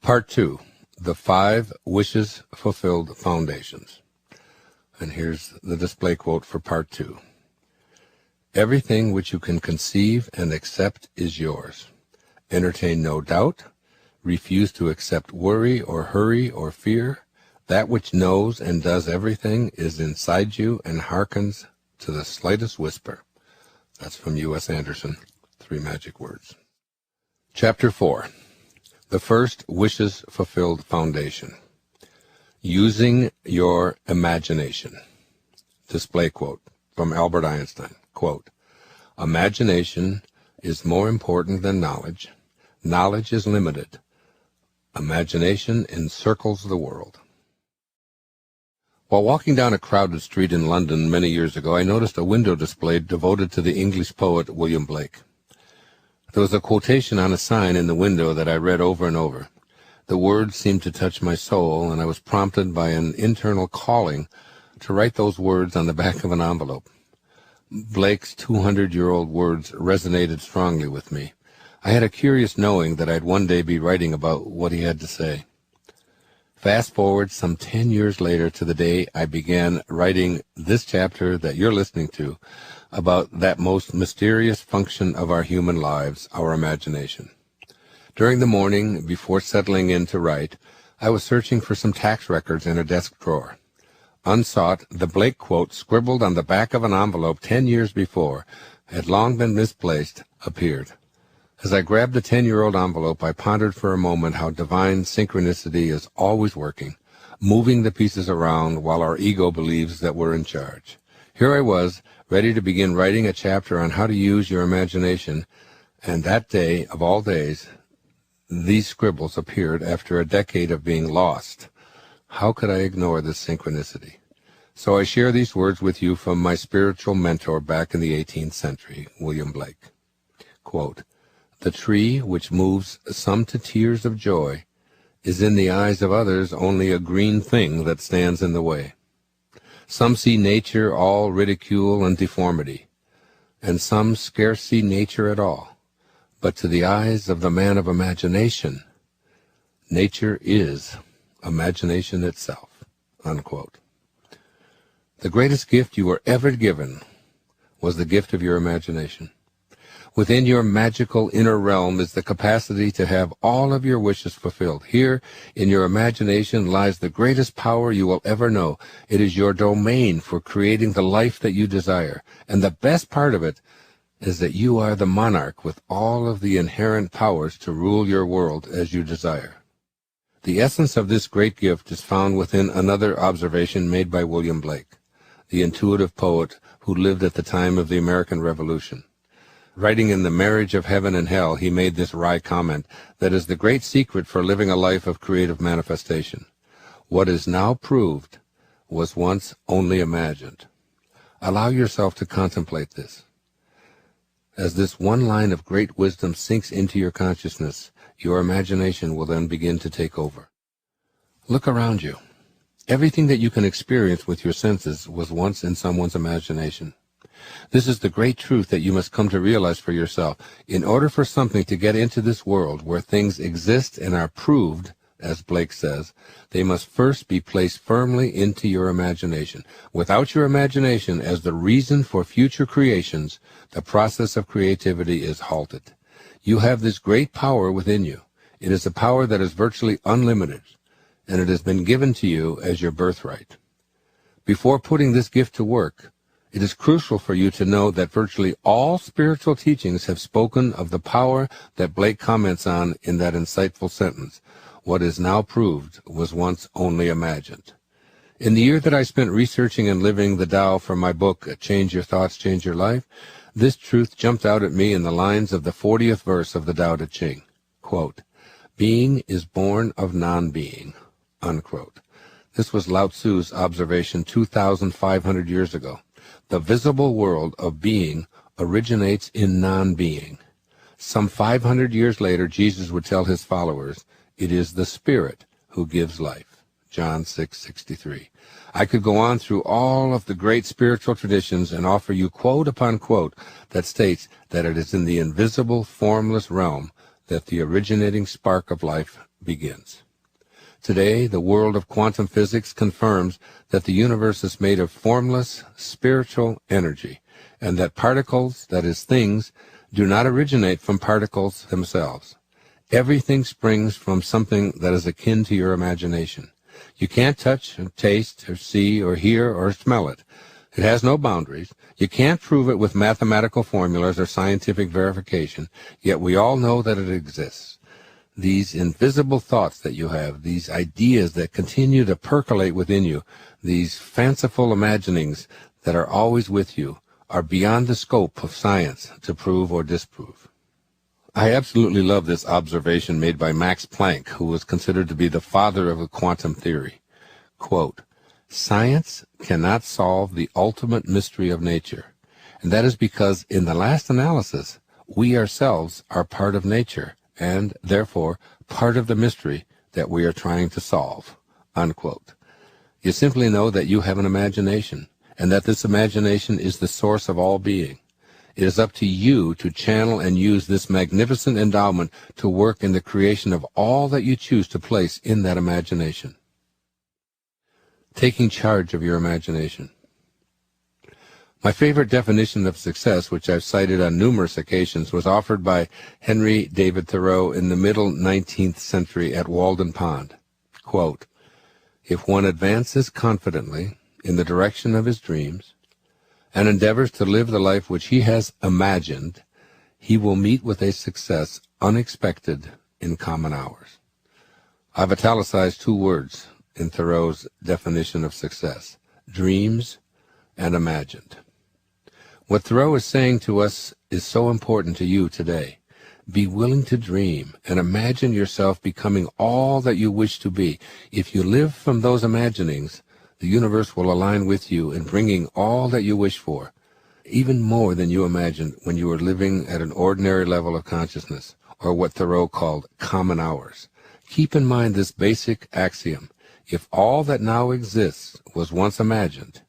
Part 2, the 5 wishes fulfilled foundations. And here's the display quote for Part 2. Everything which you can conceive and accept is yours. Entertain no doubt. Refuse to accept worry or hurry or fear. That which knows and does everything is inside you and hearkens to the slightest whisper. That's from U.S. Anderson, 3 Magic Words. Chapter 4, the first wishes fulfilled foundation. Using your imagination. Display quote from Albert Einstein. Quote, imagination is more important than knowledge. Knowledge is limited. Imagination encircles the world. While walking down a crowded street in London many years ago, I noticed a window display devoted to the English poet William Blake. There was a quotation on a sign in the window that I read over and over. The words seemed to touch my soul, and I was prompted by an internal calling to write those words on the back of an envelope. Blake's 200-year-old words resonated strongly with me. I had a curious knowing that I'd one day be writing about what he had to say. Fast forward some 10 years later to the day I began writing this chapter that you're listening to about that most mysterious function of our human lives, our imagination. During the morning, before settling in to write, I was searching for some tax records in a desk drawer. Unsought, the Blake quote, scribbled on the back of an envelope 10 years before, had long been misplaced, appeared. As I grabbed the 10-year-old envelope, I pondered for a moment how divine synchronicity is always working, moving the pieces around while our ego believes that we're in charge. Here I was, ready to begin writing a chapter on how to use your imagination, and that day, of all days, these scribbles appeared after a decade of being lost. How could I ignore this synchronicity? So I share these words with you from my spiritual mentor back in the 18th century, William Blake. Quote, "The tree which moves some to tears of joy is in the eyes of others only a green thing that stands in the way. Some see nature all ridicule and deformity, and some scarce see nature at all. But to the eyes of the man of imagination, nature is imagination itself." Unquote. The greatest gift you were ever given was the gift of your imagination. Within your magical inner realm is the capacity to have all of your wishes fulfilled. Here, in your imagination, lies the greatest power you will ever know. It is your domain for creating the life that you desire. And the best part of it is that you are the monarch with all of the inherent powers to rule your world as you desire. The essence of this great gift is found within another observation made by William Blake, the intuitive poet who lived at the time of the American Revolution. Writing in The Marriage of Heaven and Hell, he made this wry comment that is the great secret for living a life of creative manifestation. What is now proved was once only imagined. Allow yourself to contemplate this. As this one line of great wisdom sinks into your consciousness, your imagination will then begin to take over. Look around you. Everything that you can experience with your senses was once in someone's imagination. This is the great truth that you must come to realize for yourself. In order for something to get into this world where things exist and are proved, as Blake says, they must first be placed firmly into your imagination. Without your imagination as the reason for future creations, the process of creativity is halted. You have this great power within you. It is a power that is virtually unlimited, and it has been given to you as your birthright. Before putting this gift to work, it is crucial for you to know that virtually all spiritual teachings have spoken of the power that Blake comments on in that insightful sentence. What is now proved was once only imagined. In the year that I spent researching and living the Tao for my book, Change Your Thoughts, Change Your Life, this truth jumped out at me in the lines of the 40th verse of the Tao Te Ching. Quote, "Being is born of non-being." Unquote. This was Lao Tzu's observation 2,500 years ago. The visible world of being originates in non-being. Some 500 years later, Jesus would tell his followers, "It is the Spirit who gives life." John 6:63. I could go on through all of the great spiritual traditions and offer you quote upon quote that states that it is in the invisible, formless realm that the originating spark of life begins. Today, the world of quantum physics confirms that the universe is made of formless, spiritual energy, and that particles, that is, things, do not originate from particles themselves. Everything springs from something that is akin to your imagination. You can't touch or taste or see or hear or smell it. It has no boundaries. You can't prove it with mathematical formulas or scientific verification, yet we all know that it exists. These invisible thoughts that you have, these ideas that continue to percolate within you, these fanciful imaginings that are always with you, are beyond the scope of science to prove or disprove. I absolutely love this observation made by Max Planck, who was considered to be the father of quantum theory. Quote, "Science cannot solve the ultimate mystery of nature, and that is because, in the last analysis, we ourselves are part of nature, and, therefore, part of the mystery that we are trying to solve." Unquote. You simply know that you have an imagination, and that this imagination is the source of all being. It is up to you to channel and use this magnificent endowment to work in the creation of all that you choose to place in that imagination. Taking charge of your imagination. My favorite definition of success, which I've cited on numerous occasions, was offered by Henry David Thoreau in the middle 19th century at Walden Pond. Quote, "If one advances confidently in the direction of his dreams, and endeavors to live the life which he has imagined, he will meet with a success unexpected in common hours." I've italicized two words in Thoreau's definition of success: dreams and imagined. What Thoreau is saying to us is so important to you today. Be willing to dream and imagine yourself becoming all that you wish to be. If you live from those imaginings, the universe will align with you in bringing all that you wish for, even more than you imagined when you were living at an ordinary level of consciousness, or what Thoreau called common hours. Keep in mind this basic axiom: if all that now exists was once imagined,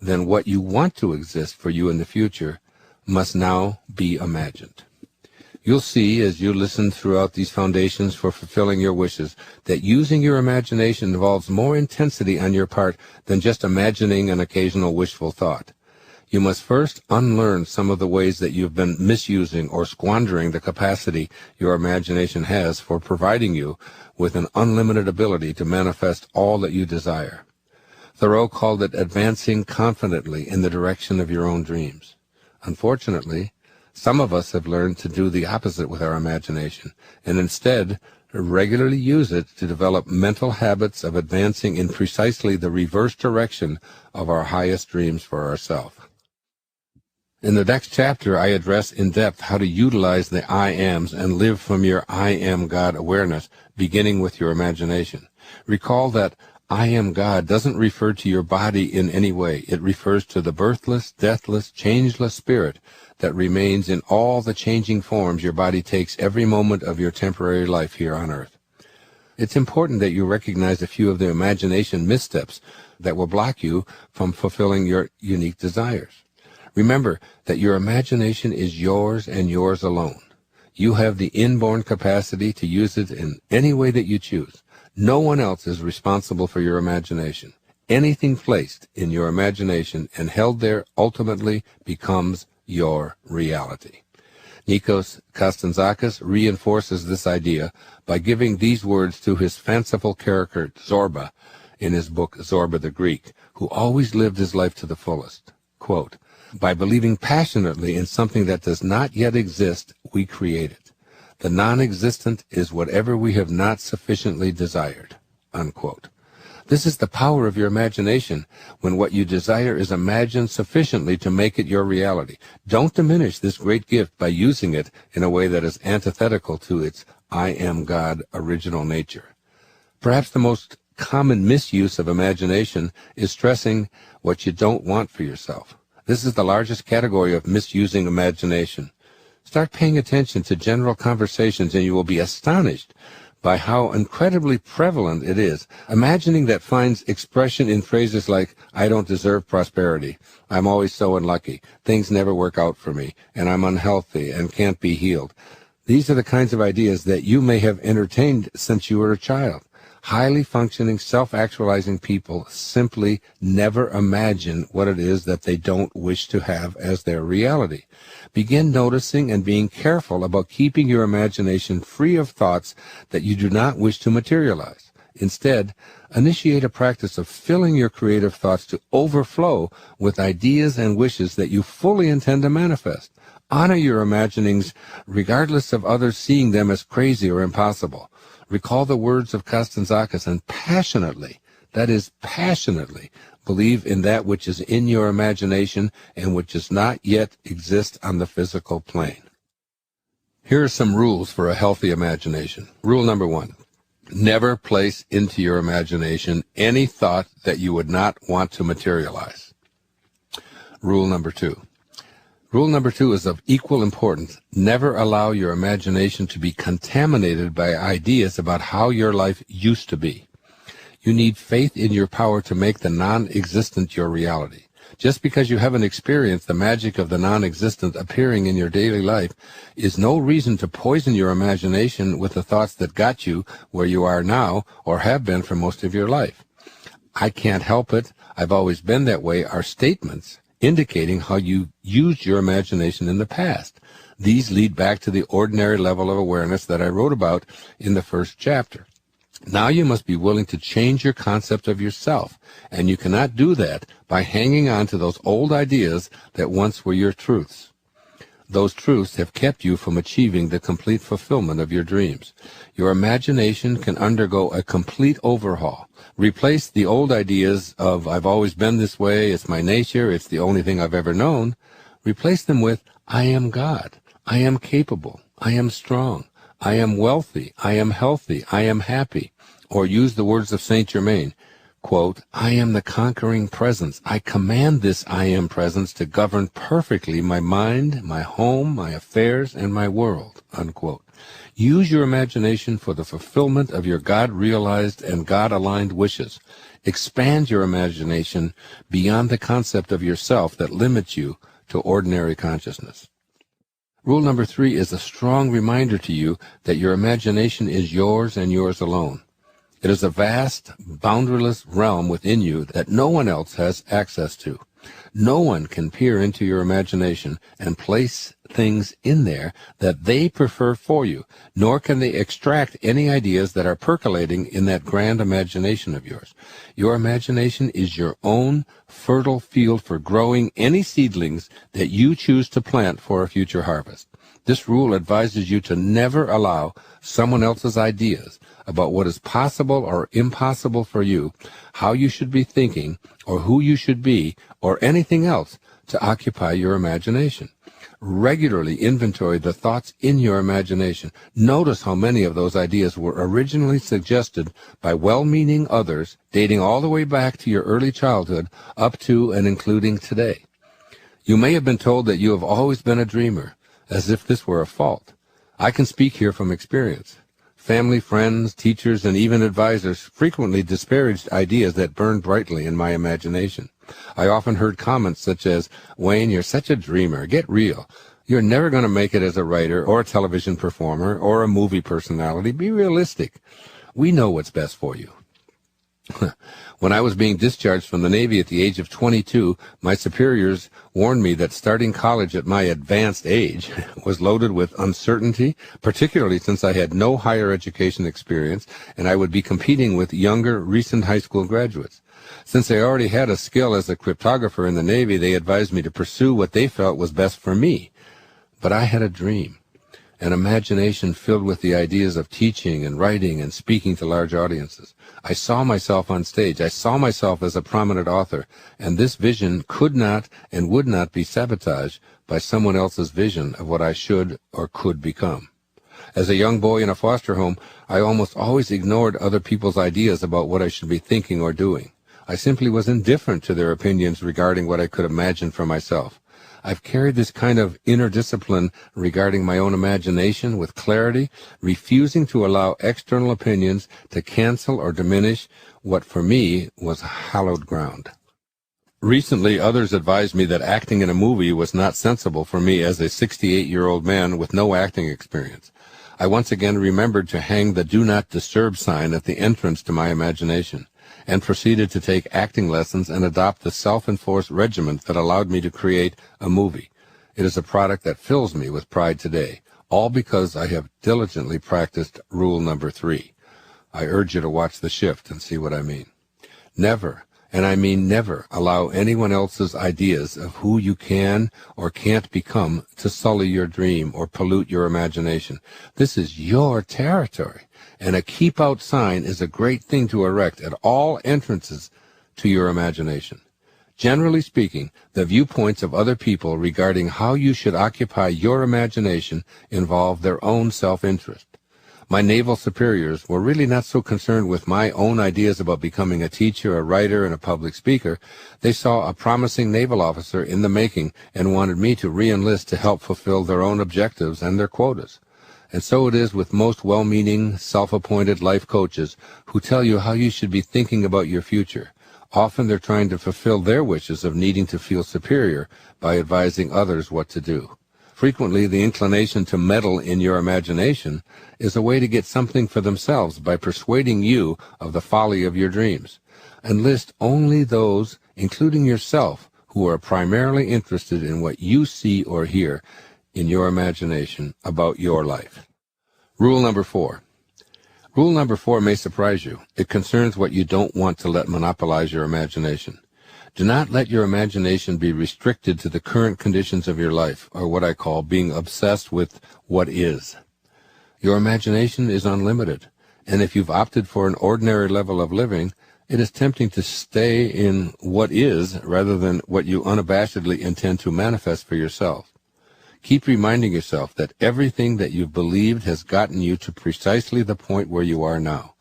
then what you want to exist for you in the future must now be imagined. You'll see, as you listen throughout these foundations for fulfilling your wishes, that using your imagination involves more intensity on your part than just imagining an occasional wishful thought. You must first unlearn some of the ways that you've been misusing or squandering the capacity your imagination has for providing you with an unlimited ability to manifest all that you desire. Thoreau called it advancing confidently in the direction of your own dreams. Unfortunately, some of us have learned to do the opposite with our imagination, and instead regularly use it to develop mental habits of advancing in precisely the reverse direction of our highest dreams for ourselves. In the next chapter, I address in depth how to utilize the I ams and live from your I am God awareness, beginning with your imagination. Recall that I am God doesn't refer to your body in any way. It refers to the birthless, deathless, changeless spirit that remains in all the changing forms your body takes every moment of your temporary life here on earth. It's important that you recognize a few of the imagination missteps that will block you from fulfilling your unique desires. Remember that your imagination is yours and yours alone. You have the inborn capacity to use it in any way that you choose. No one else is responsible for your imagination. Anything placed in your imagination and held there ultimately becomes your reality. Nikos Kazantzakis reinforces this idea by giving these words to his fanciful character Zorba in his book Zorba the Greek, who always lived his life to the fullest. Quote, "By believing passionately in something that does not yet exist, we create it. The non-existent is whatever we have not sufficiently desired." Unquote. This is the power of your imagination when what you desire is imagined sufficiently to make it your reality. Don't diminish this great gift by using it in a way that is antithetical to its I am God original nature. Perhaps the most common misuse of imagination is stressing what you don't want for yourself. This is the largest category of misusing imagination. Start paying attention to general conversations and you will be astonished by how incredibly prevalent it is. Imagining that finds expression in phrases like, "I don't deserve prosperity," "I'm always so unlucky," "things never work out for me," and "I'm unhealthy and can't be healed." These are the kinds of ideas that you may have entertained since you were a child. Highly functioning, self-actualizing people simply never imagine what it is that they don't wish to have as their reality. Begin noticing and being careful about keeping your imagination free of thoughts that you do not wish to materialize. Instead, initiate a practice of filling your creative thoughts to overflow with ideas and wishes that you fully intend to manifest. Honor your imaginings regardless of others seeing them as crazy or impossible. Recall the words of Kazantzakis and passionately, that is, passionately, believe in that which is in your imagination and which does not yet exist on the physical plane. Here are some rules for a healthy imagination. Rule number 1. Never place into your imagination any thought that you would not want to materialize. Rule number 2. Rule number 2 is of equal importance. Never allow your imagination to be contaminated by ideas about how your life used to be. You need faith in your power to make the non-existent your reality. Just because you haven't experienced the magic of the non-existent appearing in your daily life is no reason to poison your imagination with the thoughts that got you where you are now or have been for most of your life. I can't help it, I've always been that way are statements indicating how you used your imagination in the past. These lead back to the ordinary level of awareness that I wrote about in the first chapter. Now you must be willing to change your concept of yourself, and you cannot do that by hanging on to those old ideas that once were your truths. Those truths have kept you from achieving the complete fulfillment of your dreams. Your imagination can undergo a complete overhaul. Replace the old ideas of, I've always been this way, it's my nature, it's the only thing I've ever known. Replace them with, I am God, I am capable, I am strong, I am wealthy, I am healthy, I am happy. Or use the words of Saint Germain, quote, I am the conquering presence. I command this I am presence to govern perfectly my mind, my home, my affairs, and my world, unquote. Use your imagination for the fulfillment of your God-realized and God-aligned wishes. Expand your imagination beyond the concept of yourself that limits you to ordinary consciousness. Rule number 3 is a strong reminder to you that your imagination is yours and yours alone. It is a vast, boundaryless realm within you that no one else has access to. No one can peer into your imagination and place things in there that they prefer for you, nor can they extract any ideas that are percolating in that grand imagination of yours. Your imagination is your own fertile field for growing any seedlings that you choose to plant for a future harvest. This rule advises you to never allow someone else's ideas about what is possible or impossible for you, how you should be thinking, or who you should be, or anything else to occupy your imagination. Regularly inventory the thoughts in your imagination. Notice how many of those ideas were originally suggested by well-meaning others, dating all the way back to your early childhood, up to and including today. You may have been told that you have always been a dreamer, as if this were a fault. I can speak here from experience. Family, friends, teachers, and even advisors frequently disparaged ideas that burned brightly in my imagination. I often heard comments such as, Wayne, you're such a dreamer. Get real. You're never going to make it as a writer or a television performer or a movie personality. Be realistic. We know what's best for you. When I was being discharged from the Navy at the age of 22, my superiors warned me that starting college at my advanced age was loaded with uncertainty, particularly since I had no higher education experience and I would be competing with younger, recent high school graduates. Since I already had a skill as a cryptographer in the Navy, they advised me to pursue what they felt was best for me. But I had a dream, an imagination filled with the ideas of teaching and writing and speaking to large audiences. I saw myself on stage. I saw myself as a prominent author, and this vision could not and would not be sabotaged by someone else's vision of what I should or could become. As a young boy in a foster home, I almost always ignored other people's ideas about what I should be thinking or doing. I simply was indifferent to their opinions regarding what I could imagine for myself. I've carried this kind of inner discipline regarding my own imagination with clarity, refusing to allow external opinions to cancel or diminish what for me was hallowed ground. Recently, others advised me that acting in a movie was not sensible for me as a 68-year-old man with no acting experience. I once again remembered to hang the Do Not Disturb sign at the entrance to my imagination, and proceeded to take acting lessons and adopt the self-enforced regiment that allowed me to create a movie. It is a product that fills me with pride today, all because I have diligently practiced rule number 3. I urge you to watch The Shift and see what I mean. Never, and I mean never, allow anyone else's ideas of who you can or can't become to sully your dream or pollute your imagination. This is your territory. And a keep out sign is a great thing to erect at all entrances to your imagination. Generally speaking, the viewpoints of other people regarding how you should occupy your imagination involve their own self-interest. My naval superiors were really not so concerned with my own ideas about becoming a teacher, a writer, and a public speaker. They saw a promising naval officer in the making and wanted me to re-enlist to help fulfill their own objectives and their quotas. And so it is with most well-meaning, self-appointed life coaches who tell you how you should be thinking about your future. Often they're trying to fulfill their wishes of needing to feel superior by advising others what to do. Frequently, the inclination to meddle in your imagination is a way to get something for themselves by persuading you of the folly of your dreams. Enlist only those, including yourself, who are primarily interested in what you see or hear in your imagination about your life. Rule number 4. Rule number 4 may surprise you. It concerns what you don't want to let monopolize your imagination. Do not let your imagination be restricted to the current conditions of your life, or what I call being obsessed with what is. Your imagination is unlimited, and if you've opted for an ordinary level of living, it is tempting to stay in what is rather than what you unabashedly intend to manifest for yourself. Keep reminding yourself that everything that you've believed has gotten you to precisely the point where you are now.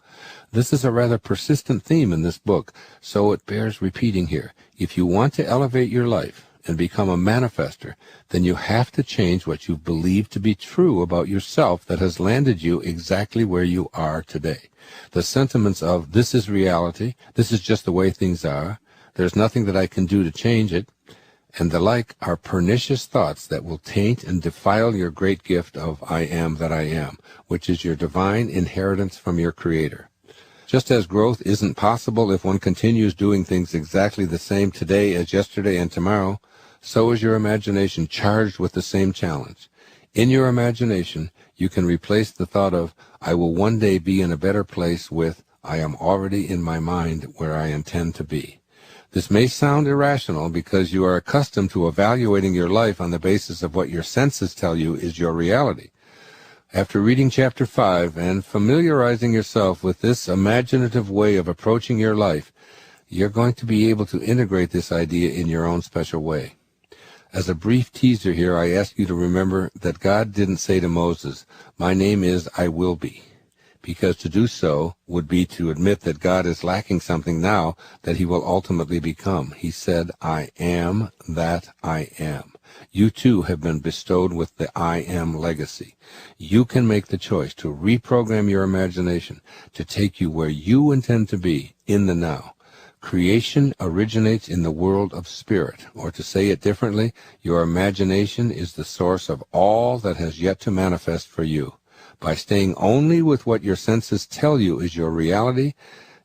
This is a rather persistent theme in this book, so it bears repeating here. If you want to elevate your life and become a manifester, then you have to change what you believe to be true about yourself that has landed you exactly where you are today. The sentiments of, this is reality, this is just the way things are, there's nothing that I can do to change it, and the like are pernicious thoughts that will taint and defile your great gift of I am that I am, which is your divine inheritance from your Creator. Just as growth isn't possible if one continues doing things exactly the same today as yesterday and tomorrow, so is your imagination charged with the same challenge. In your imagination, you can replace the thought of, I will one day be in a better place with, I am already in my mind where I intend to be. This may sound irrational because you are accustomed to evaluating your life on the basis of what your senses tell you is your reality. After reading Chapter 5 and familiarizing yourself with this imaginative way of approaching your life, you're going to be able to integrate this idea in your own special way. As a brief teaser here, I ask you to remember that God didn't say to Moses, my name is I will be, because to do so would be to admit that God is lacking something now that he will ultimately become. He said, I am that I am. You too have been bestowed with the I am legacy. You can make the choice to reprogram your imagination to take you where you intend to be in the now. Creation originates in the world of spirit, or to say it differently, your imagination is the source of all that has yet to manifest for you. By staying only with what your senses tell you is your reality,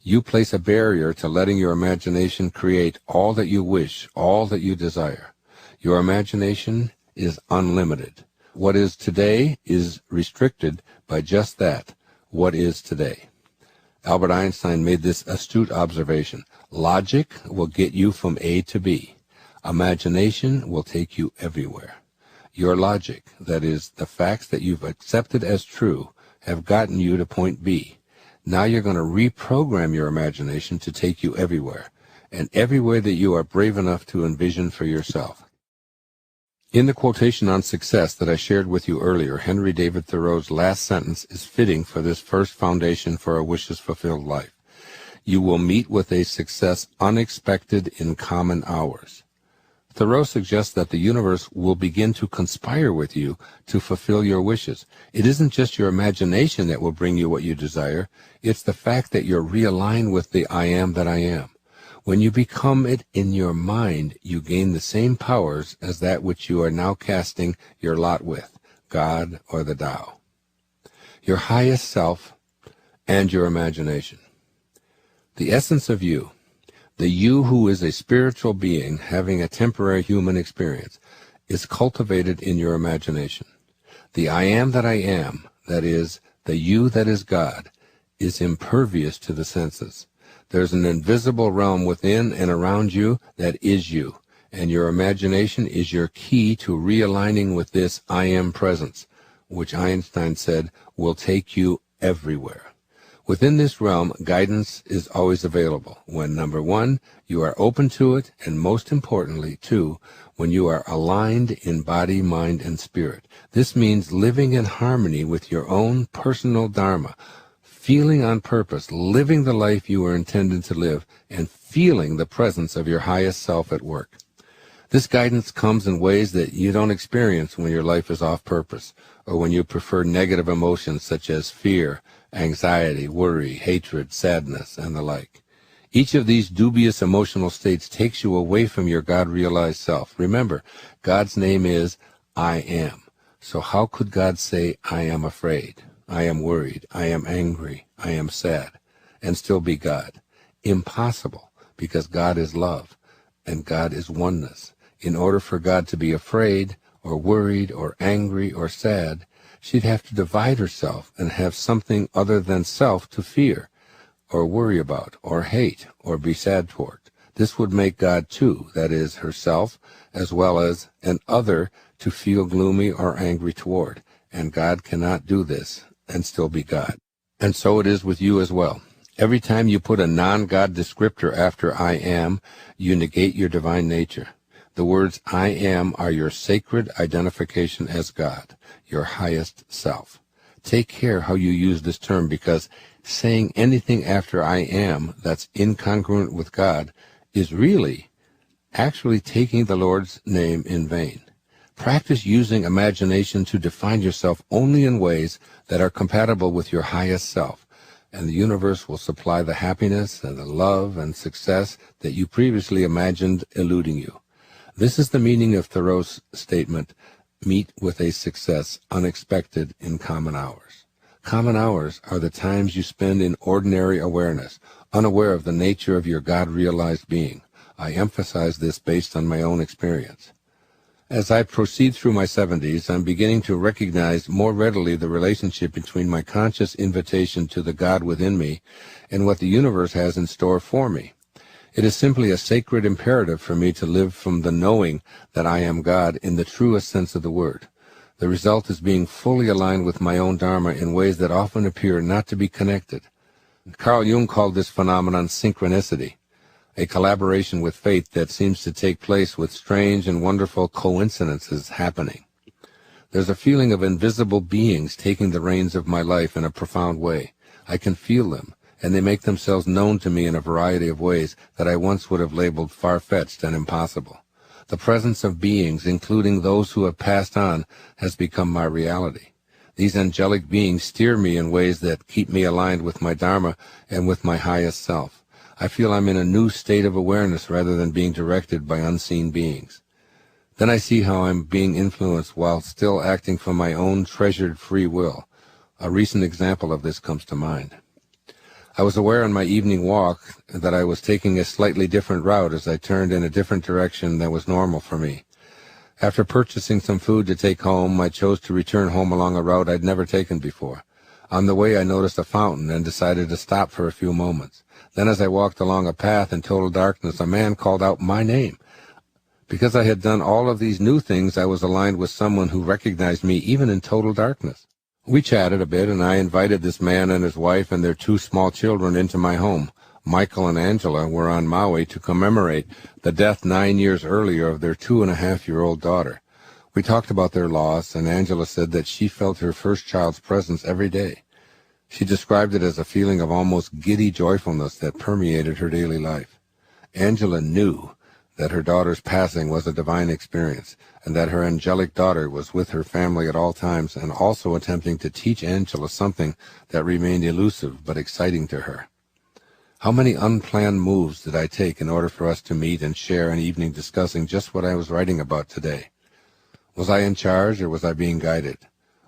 you place a barrier to letting your imagination create all that you wish, all that you desire. Your imagination is unlimited. What is today is restricted by just that, what is today. Albert Einstein made this astute observation. Logic will get you from A to B. Imagination will take you everywhere. Your logic, that is, the facts that you've accepted as true, have gotten you to point B. Now you're going to reprogram your imagination to take you everywhere, and everywhere that you are brave enough to envision for yourself. In the quotation on success that I shared with you earlier, Henry David Thoreau's last sentence is fitting for this first foundation for a wishes-fulfilled life. You will meet with a success unexpected in common hours. Thoreau suggests that the universe will begin to conspire with you to fulfill your wishes. It isn't just your imagination that will bring you what you desire. It's the fact that you're realigned with the I am that I am. When you become it in your mind, you gain the same powers as that which you are now casting your lot with, God or the Tao. Your highest self and your imagination. The essence of you, the you who is a spiritual being having a temporary human experience, is cultivated in your imagination. The I am that I am, that is, the you that is God, is impervious to the senses. There's an invisible realm within and around you that is you, and your imagination is your key to realigning with this I am presence, which Einstein said will take you everywhere. Within this realm, guidance is always available when, number one, you are open to it, and most importantly, two, when you are aligned in body, mind, and spirit. This means living in harmony with your own personal dharma, feeling on purpose, living the life you were intended to live, and feeling the presence of your highest self at work. This guidance comes in ways that you don't experience when your life is off purpose, or when you prefer negative emotions such as fear, anxiety, worry, hatred, sadness, and the like. Each of these dubious emotional states takes you away from your God-realized self. Remember, God's name is I Am. So how could God say, I am afraid, I am worried, I am angry, I am sad, and still be God? Impossible, because God is love, and God is oneness. In order for God to be afraid, or worried, or angry, or sad, she'd have to divide herself and have something other than self to fear, or worry about, or hate, or be sad toward. This would make God two, that is, herself, as well as an other to feel gloomy or angry toward. And God cannot do this and still be God. And so it is with you as well. Every time you put a non-God descriptor after I am, you negate your divine nature. The words I am are your sacred identification as God, your highest self. Take care how you use this term, because saying anything after I am that's incongruent with God is actually taking the Lord's name in vain. Practice using imagination to define yourself only in ways that are compatible with your highest self, and the universe will supply the happiness and the love and success that you previously imagined eluding you. This is the meaning of Thoreau's statement, meet with a success unexpected in common hours. Common hours are the times you spend in ordinary awareness, unaware of the nature of your God-realized being. I emphasize this based on my own experience. As I proceed through my 70s, I'm beginning to recognize more readily the relationship between my conscious invitation to the God within me and what the universe has in store for me. It is simply a sacred imperative for me to live from the knowing that I am God in the truest sense of the word. The result is being fully aligned with my own Dharma in ways that often appear not to be connected. Carl Jung called this phenomenon synchronicity, a collaboration with fate that seems to take place with strange and wonderful coincidences happening. There's a feeling of invisible beings taking the reins of my life in a profound way. I can feel them, and they make themselves known to me in a variety of ways that I once would have labeled far-fetched and impossible. The presence of beings, including those who have passed on, has become my reality. These angelic beings steer me in ways that keep me aligned with my Dharma and with my highest self. I feel I'm in a new state of awareness rather than being directed by unseen beings. Then I see how I'm being influenced while still acting from my own treasured free will. A recent example of this comes to mind. I was aware on my evening walk that I was taking a slightly different route as I turned in a different direction than was normal for me. After purchasing some food to take home, I chose to return home along a route I'd never taken before. On the way, I noticed a fountain and decided to stop for a few moments. Then as I walked along a path in total darkness, a man called out my name. Because I had done all of these new things, I was aligned with someone who recognized me even in total darkness. We chatted a bit, and I invited this man and his wife and their 2 small children into my home. Michael and Angela were on Maui to commemorate the death 9 years earlier of their 2.5-year-old daughter. We talked about their loss, and Angela said that she felt her first child's presence every day. She described it as a feeling of almost giddy joyfulness that permeated her daily life. Angela knew that her daughter's passing was a divine experience, and that her angelic daughter was with her family at all times and also attempting to teach Angela something that remained elusive but exciting to her. How many unplanned moves did I take in order for us to meet and share an evening discussing just what I was writing about today? Was I in charge, or was I being guided?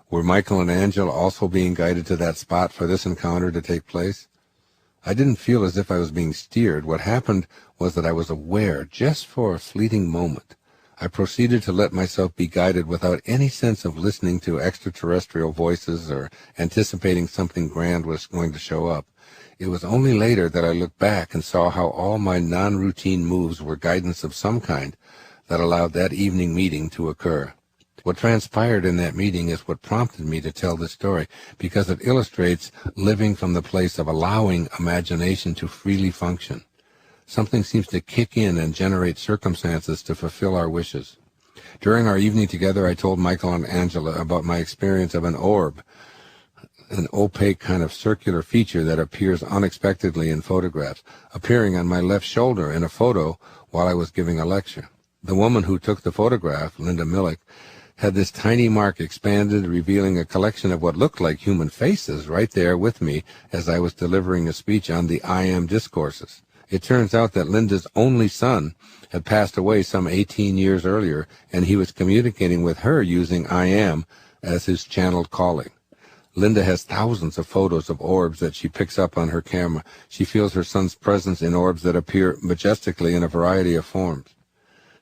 Were Michael and Angela also being guided to that spot for this encounter to take place? I didn't feel as if I was being steered. What happened was that I was aware, just for a fleeting moment. I proceeded to let myself be guided without any sense of listening to extraterrestrial voices or anticipating something grand was going to show up. It was only later that I looked back and saw how all my non-routine moves were guidance of some kind that allowed that evening meeting to occur. What transpired in that meeting is what prompted me to tell this story, because it illustrates living from the place of allowing imagination to freely function. Something seems to kick in and generate circumstances to fulfill our wishes. During our evening together, I told Michael and Angela about my experience of an orb, an opaque kind of circular feature that appears unexpectedly in photographs, appearing on my left shoulder in a photo while I was giving a lecture. The woman who took the photograph, Linda Millick, had this tiny mark expanded, revealing a collection of what looked like human faces right there with me as I was delivering a speech on the I Am discourses. It turns out that Linda's only son had passed away some 18 years earlier, and he was communicating with her using I Am as his channeled calling. Linda has thousands of photos of orbs that she picks up on her camera. She feels her son's presence in orbs that appear majestically in a variety of forms.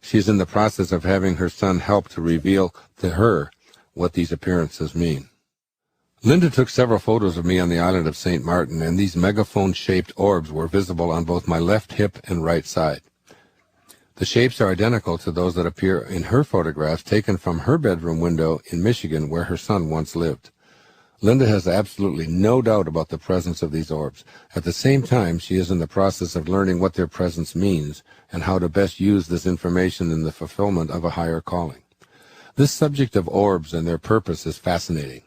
She is in the process of having her son help to reveal to her what these appearances mean. Linda took several photos of me on the island of St. Martin, and these megaphone-shaped orbs were visible on both my left hip and right side. The shapes are identical to those that appear in her photographs taken from her bedroom window in Michigan, where her son once lived. Linda has absolutely no doubt about the presence of these orbs. At the same time, she is in the process of learning what their presence means and how to best use this information in the fulfillment of a higher calling. This subject of orbs and their purpose is fascinating.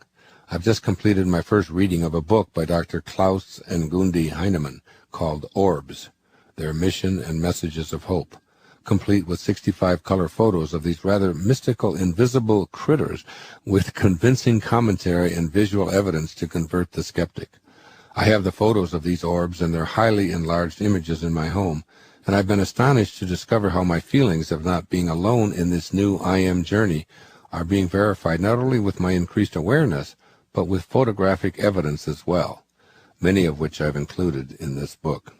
I've just completed my first reading of a book by Dr. Klaus and Gundi Heinemann called Orbs, Their Mission and Messages of Hope, complete with 65 color photos of these rather mystical, invisible critters with convincing commentary and visual evidence to convert the skeptic. I have the photos of these orbs and their highly enlarged images in my home, and I've been astonished to discover how my feelings of not being alone in this new I Am journey are being verified not only with my increased awareness, but with photographic evidence as well, many of which I've included in this book.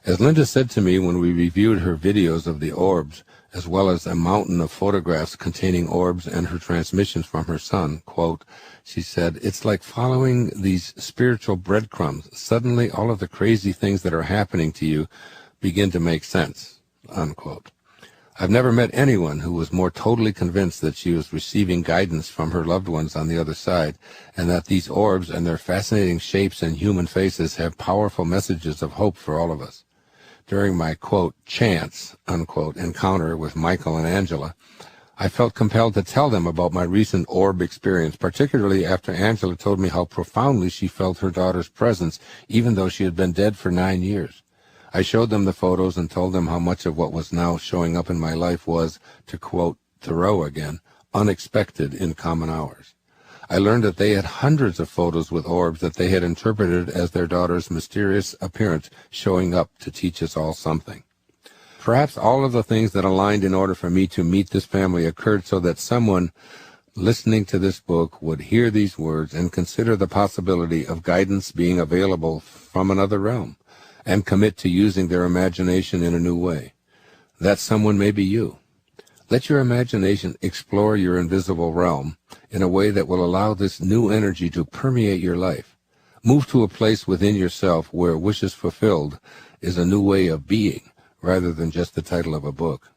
As Linda said to me when we reviewed her videos of the orbs, as well as a mountain of photographs containing orbs and her transmissions from her son, quote, she said, "It's like following these spiritual breadcrumbs. Suddenly all of the crazy things that are happening to you begin to make sense," unquote. I've never met anyone who was more totally convinced that she was receiving guidance from her loved ones on the other side, and that these orbs and their fascinating shapes and human faces have powerful messages of hope for all of us. During my, quote, chance, unquote, encounter with Michael and Angela, I felt compelled to tell them about my recent orb experience, particularly after Angela told me how profoundly she felt her daughter's presence, even though she had been dead for 9 years. I showed them the photos and told them how much of what was now showing up in my life was, to quote Thoreau again, unexpected in common hours. I learned that they had hundreds of photos with orbs that they had interpreted as their daughter's mysterious appearance showing up to teach us all something. Perhaps all of the things that aligned in order for me to meet this family occurred so that someone listening to this book would hear these words and consider the possibility of guidance being available from another realm, and commit to using their imagination in a new way. That someone may be you. Let your imagination explore your invisible realm in a way that will allow this new energy to permeate your life. Move to a place within yourself where wishes fulfilled is a new way of being rather than just the title of a book.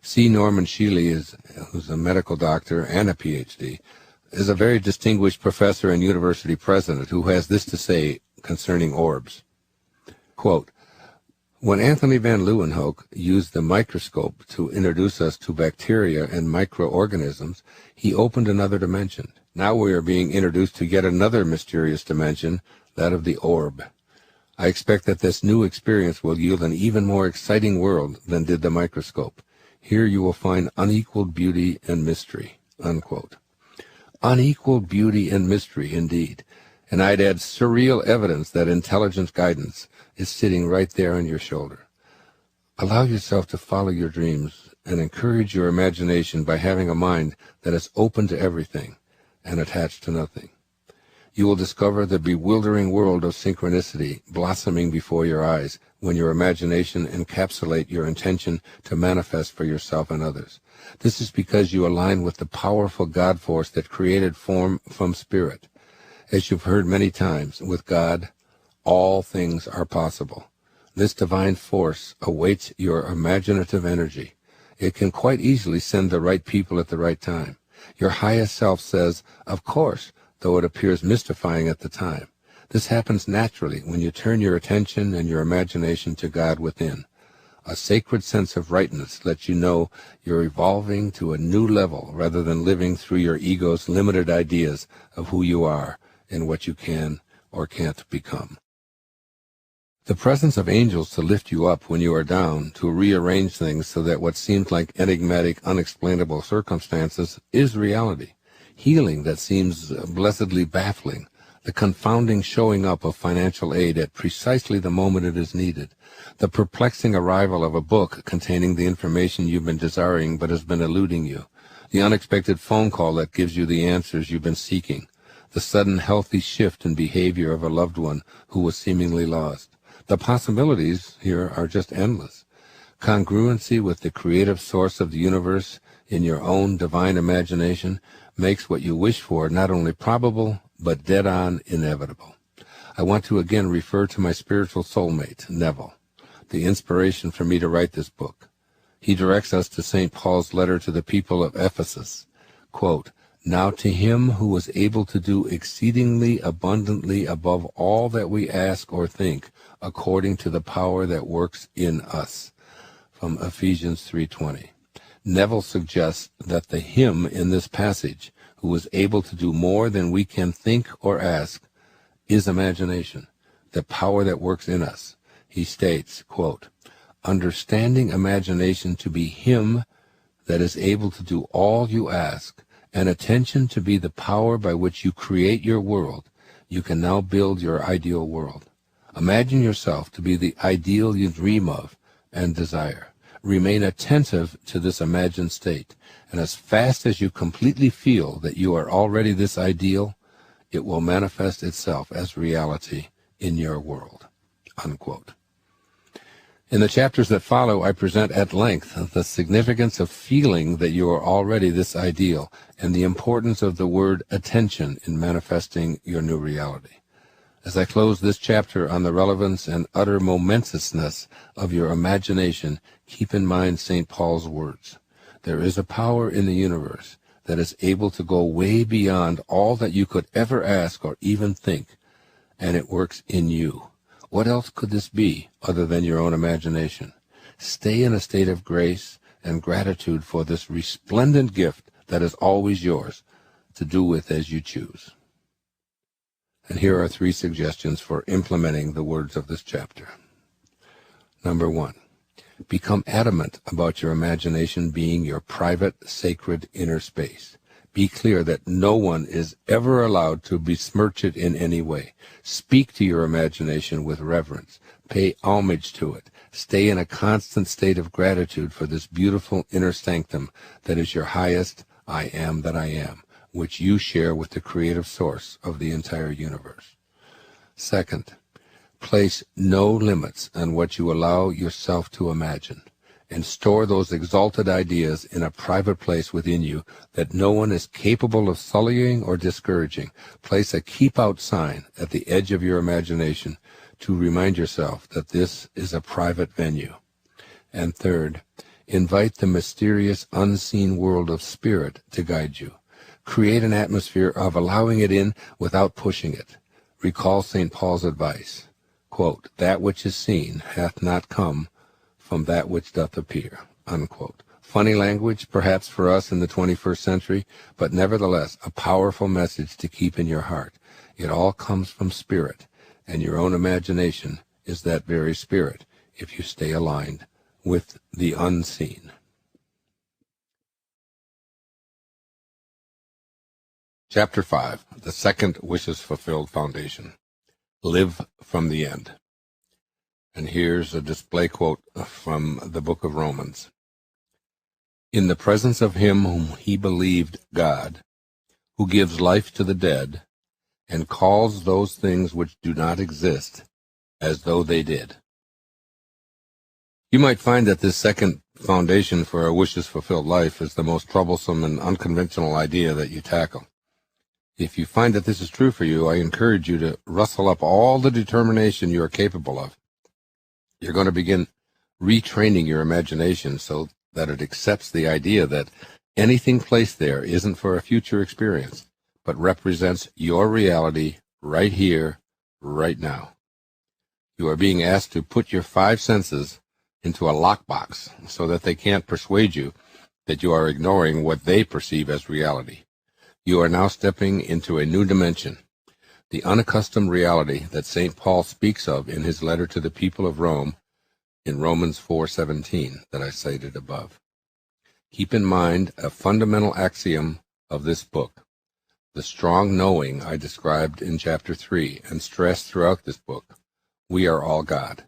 C. Norman Shealy, who's a medical doctor and a PhD, is a very distinguished professor and university president who has this to say concerning orbs. Quote, when Anthony van Leeuwenhoek used the microscope to introduce us to bacteria and microorganisms, he opened another dimension. Now we are being introduced to yet another mysterious dimension, that of the orb. I expect that this new experience will yield an even more exciting world than did the microscope. Here you will find unequaled beauty and mystery, unquote. Unequaled beauty and mystery, indeed. And I'd add surreal evidence that intelligent guidance is sitting right there on your shoulder. Allow yourself to follow your dreams and encourage your imagination by having a mind that is open to everything and attached to nothing. You will discover the bewildering world of synchronicity blossoming before your eyes when your imagination encapsulates your intention to manifest for yourself and others. This is because you align with the powerful God force that created form from spirit. As you've heard many times, with God, all things are possible. This divine force awaits your imaginative energy. It can quite easily send the right people at the right time. Your highest self says, of course, though it appears mystifying at the time. This happens naturally when you turn your attention and your imagination to God within. A sacred sense of rightness lets you know you're evolving to a new level rather than living through your ego's limited ideas of who you are and what you can or can't become. The presence of angels to lift you up when you are down, to rearrange things so that what seems like enigmatic, unexplainable circumstances is reality. Healing that seems blessedly baffling. The confounding showing up of financial aid at precisely the moment it is needed. The perplexing arrival of a book containing the information you've been desiring but has been eluding you. The unexpected phone call that gives you the answers you've been seeking. The sudden healthy shift in behavior of a loved one who was seemingly lost. The possibilities here are just endless. Congruency with the creative source of the universe in your own divine imagination makes what you wish for not only probable, but dead-on inevitable. I want to again refer to my spiritual soulmate, Neville, the inspiration for me to write this book. He directs us to St. Paul's letter to the people of Ephesus. Quote, "Now to him who is able to do exceedingly abundantly above all that we ask or think, according to the power that works in us." From Ephesians 3:20. Neville suggests that the him in this passage, who is able to do more than we can think or ask, is imagination, the power that works in us. He states, quote, "Understanding imagination to be him that is able to do all you ask, and attention to be the power by which you create your world, you can now build your ideal world. Imagine yourself to be the ideal you dream of and desire. Remain attentive to this imagined state, and as fast as you completely feel that you are already this ideal, it will manifest itself as reality in your world." Unquote. In the chapters that follow, I present at length the significance of feeling that you are already this ideal and the importance of the word attention in manifesting your new reality. As I close this chapter on the relevance and utter momentousness of your imagination, keep in mind St. Paul's words. There is a power in the universe that is able to go way beyond all that you could ever ask or even think, and it works in you. What else could this be other than your own imagination? Stay in a state of grace and gratitude for this resplendent gift that is always yours, to do with as you choose. And here are 3 suggestions for implementing the words of this chapter. Number 1, become adamant about your imagination being your private, sacred inner space. Be clear that no one is ever allowed to besmirch it in any way. Speak to your imagination with reverence. Pay homage to it. Stay in a constant state of gratitude for this beautiful inner sanctum that is your highest I am that I am, which you share with the creative source of the entire universe. Second, place no limits on what you allow yourself to imagine, and store those exalted ideas in a private place within you that no one is capable of sullying or discouraging. Place a keep out sign at the edge of your imagination to remind yourself that this is a private venue. And third, invite the mysterious unseen world of spirit to guide you. Create an atmosphere of allowing it in without pushing it. Recall St. Paul's advice, quote, "That which is seen hath not come from that which doth appear," unquote. Funny language, perhaps for us in the 21st century, but nevertheless a powerful message to keep in your heart. It all comes from spirit, and your own imagination is that very spirit if you stay aligned with the unseen. Chapter 5, the second Wishes Fulfilled Foundation. Live from the end. And here's a display quote from the book of Romans. "In the presence of him whom he believed God, who gives life to the dead, and calls those things which do not exist as though they did." You might find that this second foundation for a wishes-fulfilled life is the most troublesome and unconventional idea that you tackle. If you find that this is true for you, I encourage you to rustle up all the determination you are capable of. You're going to begin retraining your imagination so that it accepts the idea that Anything placed there isn't for a future experience, but represents your reality right here, right now. You are being asked to put your five senses into a lockbox so that they can't persuade you that you are ignoring what they perceive as reality. You are now stepping into a new dimension, the unaccustomed reality that St. Paul speaks of in his letter to the people of Rome in Romans 4:17 that I cited above. Keep in mind a fundamental axiom of this book, the strong knowing I described in chapter 3 and stressed throughout this book. We are all God.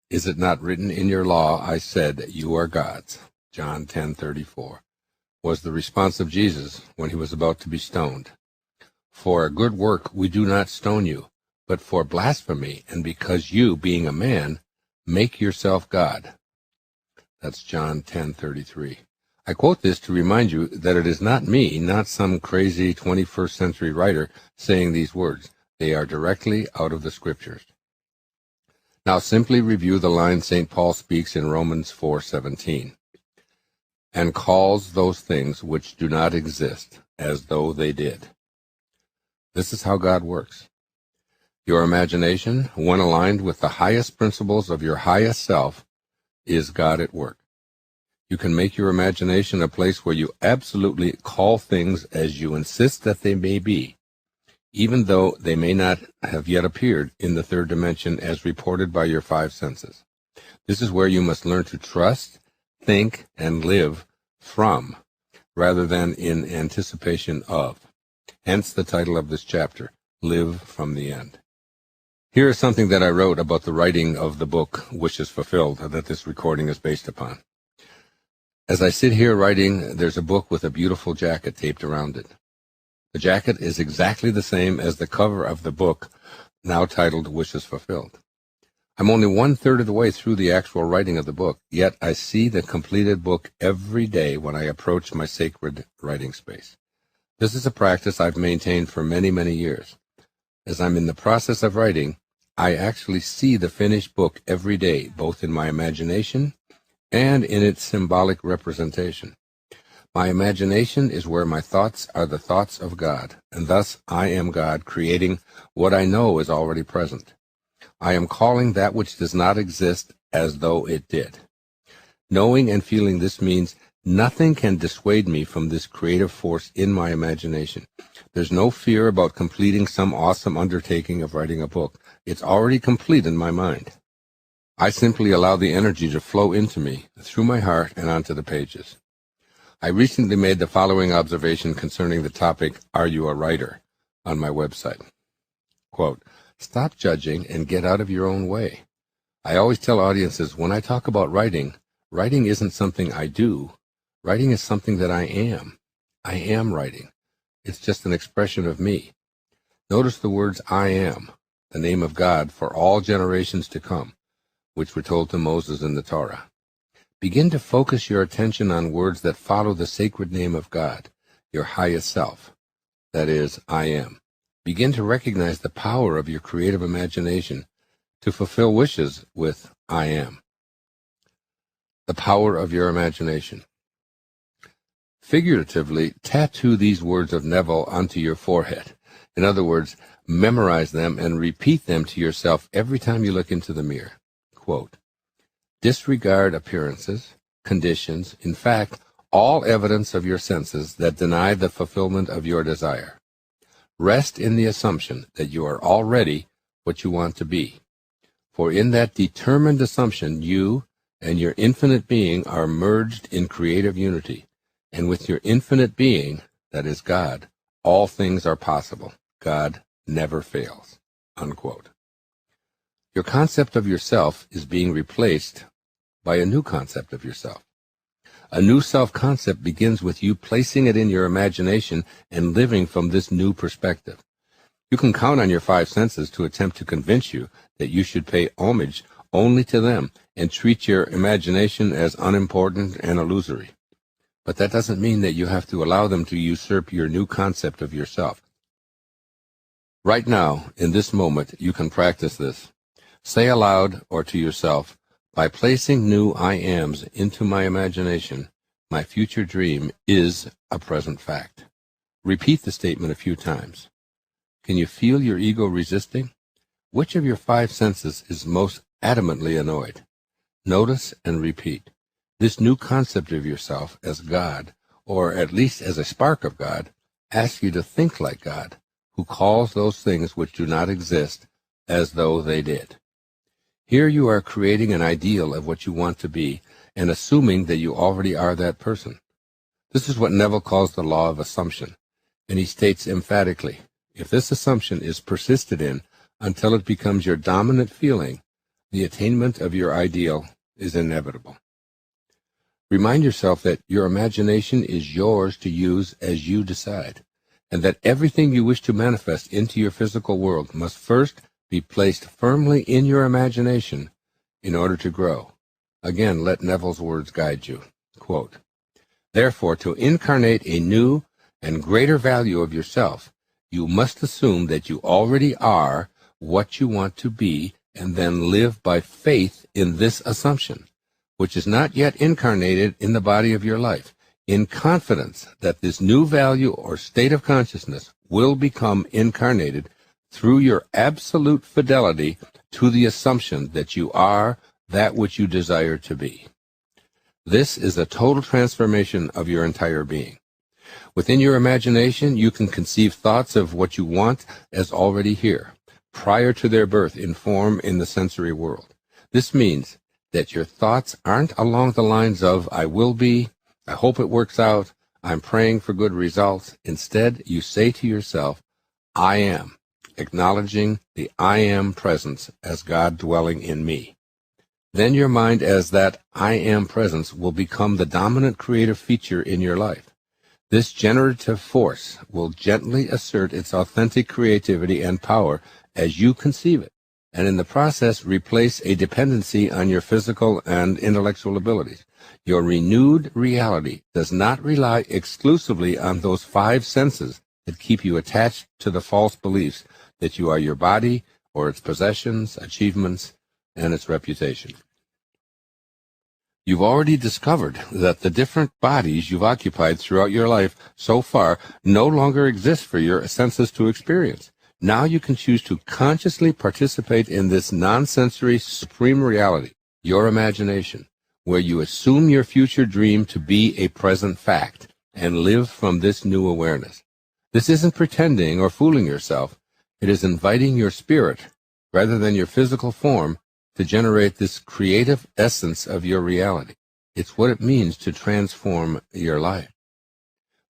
Is it not written in your law, I said, you are gods? John 10:34 was the response of Jesus when he was about to be stoned. For a good work we do not stone you, but for blasphemy, and because you, being a man, make yourself God. That's John 10:33. I quote this to remind you that it is not me, not some crazy 21st century writer saying these words. They are directly out of the Scriptures. Now simply review the line St. Paul speaks in Romans 4:17, and calls those things which do not exist as though they did. This is how God works. Your imagination, when aligned with the highest principles of your highest self, is God at work. You can make your imagination a place where you absolutely call things as you insist that they may be, even though they may not have yet appeared in the third dimension as reported by your five senses. This is where you must learn to trust, think, and live from, rather than in anticipation of. Hence the title of this chapter, Live from the End. Here is something that I wrote about the writing of the book, Wishes Fulfilled, that this recording is based upon. As I sit here writing, there's a book with a beautiful jacket taped around it. The jacket is exactly the same as the cover of the book, now titled Wishes Fulfilled. I'm only 1/3 of the way through the actual writing of the book, yet I see the completed book every day when I approach my sacred writing space. This is a practice I've maintained for many, many years. As I'm in the process of writing, I actually see the finished book every day, both in my imagination and in its symbolic representation. My imagination is where my thoughts are the thoughts of God, and thus I am God, creating what I know is already present. I am calling that which does not exist as though it did. Knowing and feeling this means nothing can dissuade me from this creative force in my imagination. There's no fear about completing some awesome undertaking of writing a book. It's already complete in my mind. I simply allow the energy to flow into me, through my heart and onto the pages. I recently made the following observation concerning the topic, Are You a Writer?, on my website. Quote, stop judging and get out of your own way. I always tell audiences when I talk about writing, writing isn't something I do. Writing is something that I am. I am writing. It's just an expression of me. Notice the words I am, the name of God for all generations to come, which were told to Moses in the Torah. Begin to focus your attention on words that follow the sacred name of God, your highest self. That is, I am. Begin to recognize the power of your creative imagination to fulfill wishes with I am. The power of your imagination. Figuratively, tattoo these words of Neville onto your forehead. In other words, memorize them and repeat them to yourself every time you look into the mirror. Quote, disregard appearances, conditions, in fact, all evidence of your senses that deny the fulfillment of your desire. Rest in the assumption that you are already what you want to be. For in that determined assumption, you and your infinite being are merged in creative unity. And with your infinite being, that is God, all things are possible. God never fails. Unquote. Your concept of yourself is being replaced by a new concept of yourself. A new self-concept begins with you placing it in your imagination and living from this new perspective. You can count on your five senses to attempt to convince you that you should pay homage only to them and treat your imagination as unimportant and illusory. But that doesn't mean that you have to allow them to usurp your new concept of yourself. Right now, in this moment, you can practice this. Say aloud or to yourself, by placing new I ams into my imagination, My future dream is a present fact. Repeat the statement a few times. Can you feel your ego resisting? Which of your 5 senses is most adamantly annoyed? Notice and repeat. This new concept of yourself as God, or at least as a spark of God, asks you to think like God, who calls those things which do not exist as though they did. Here you are creating an ideal of what you want to be and assuming that you already are that person. This is what Neville calls the law of assumption, and he states emphatically, if this assumption is persisted in until it becomes your dominant feeling, the attainment of your ideal is inevitable. Remind yourself that your imagination is yours to use as you decide, and that everything you wish to manifest into your physical world must first be placed firmly in your imagination in order to grow. Again, let Neville's words guide you. Quote, therefore, to incarnate a new and greater value of yourself, you must assume that you already are what you want to be and then live by faith in this assumption, which is not yet incarnated in the body of your life, in confidence that this new value or state of consciousness will become incarnated through your absolute fidelity to the assumption that you are that which you desire to be. This is a total transformation of your entire being. Within your imagination, you can conceive thoughts of what you want as already here, prior to their birth in form in the sensory world. This means that your thoughts aren't along the lines of, I will be, I hope it works out, I'm praying for good results. Instead, you say to yourself, I am, acknowledging the I am presence as God dwelling in me. Then your mind as that I am presence will become the dominant creative feature in your life. This generative force will gently assert its authentic creativity and power as you conceive it, and in the process replace a dependency on your physical and intellectual abilities. Your renewed reality does not rely exclusively on those 5 senses that keep you attached to the false beliefs that you are your body or its possessions, achievements, and its reputation. You've already discovered that the different bodies you've occupied throughout your life so far no longer exist for your senses to experience. Now you can choose to consciously participate in this non-sensory supreme reality, your imagination, where you assume your future dream to be a present fact and live from this new awareness. This isn't pretending or fooling yourself. It is inviting your spirit, rather than your physical form, to generate this creative essence of your reality. It's what it means to transform your life.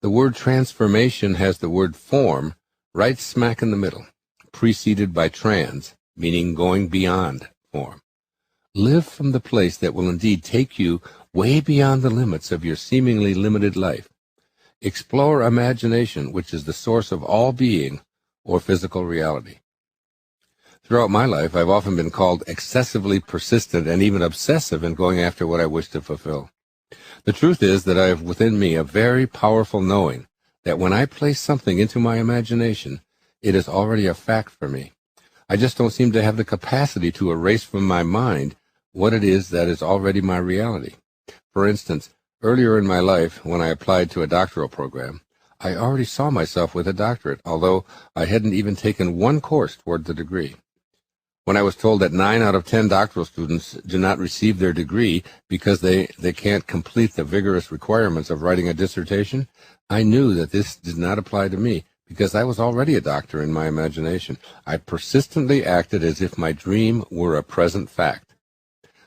The word transformation has the word form right smack in the middle, preceded by trans, meaning going beyond form. Live from the place that will indeed take you way beyond the limits of your seemingly limited life. Explore imagination, which is the source of all being or physical reality. Throughout my life, I've often been called excessively persistent and even obsessive in going after what I wish to fulfill. The truth is that I have within me a very powerful knowing that when I place something into my imagination, it is already a fact for me. I just don't seem to have the capacity to erase from my mind what it is that is already my reality. For instance, earlier in my life, when I applied to a doctoral program, I already saw myself with a doctorate, although I hadn't even taken one course toward the degree. When I was told that 9 out of 10 doctoral students do not receive their degree because they can't complete the vigorous requirements of writing a dissertation, I knew that this did not apply to me because I was already a doctor in my imagination. I persistently acted as if my dream were a present fact.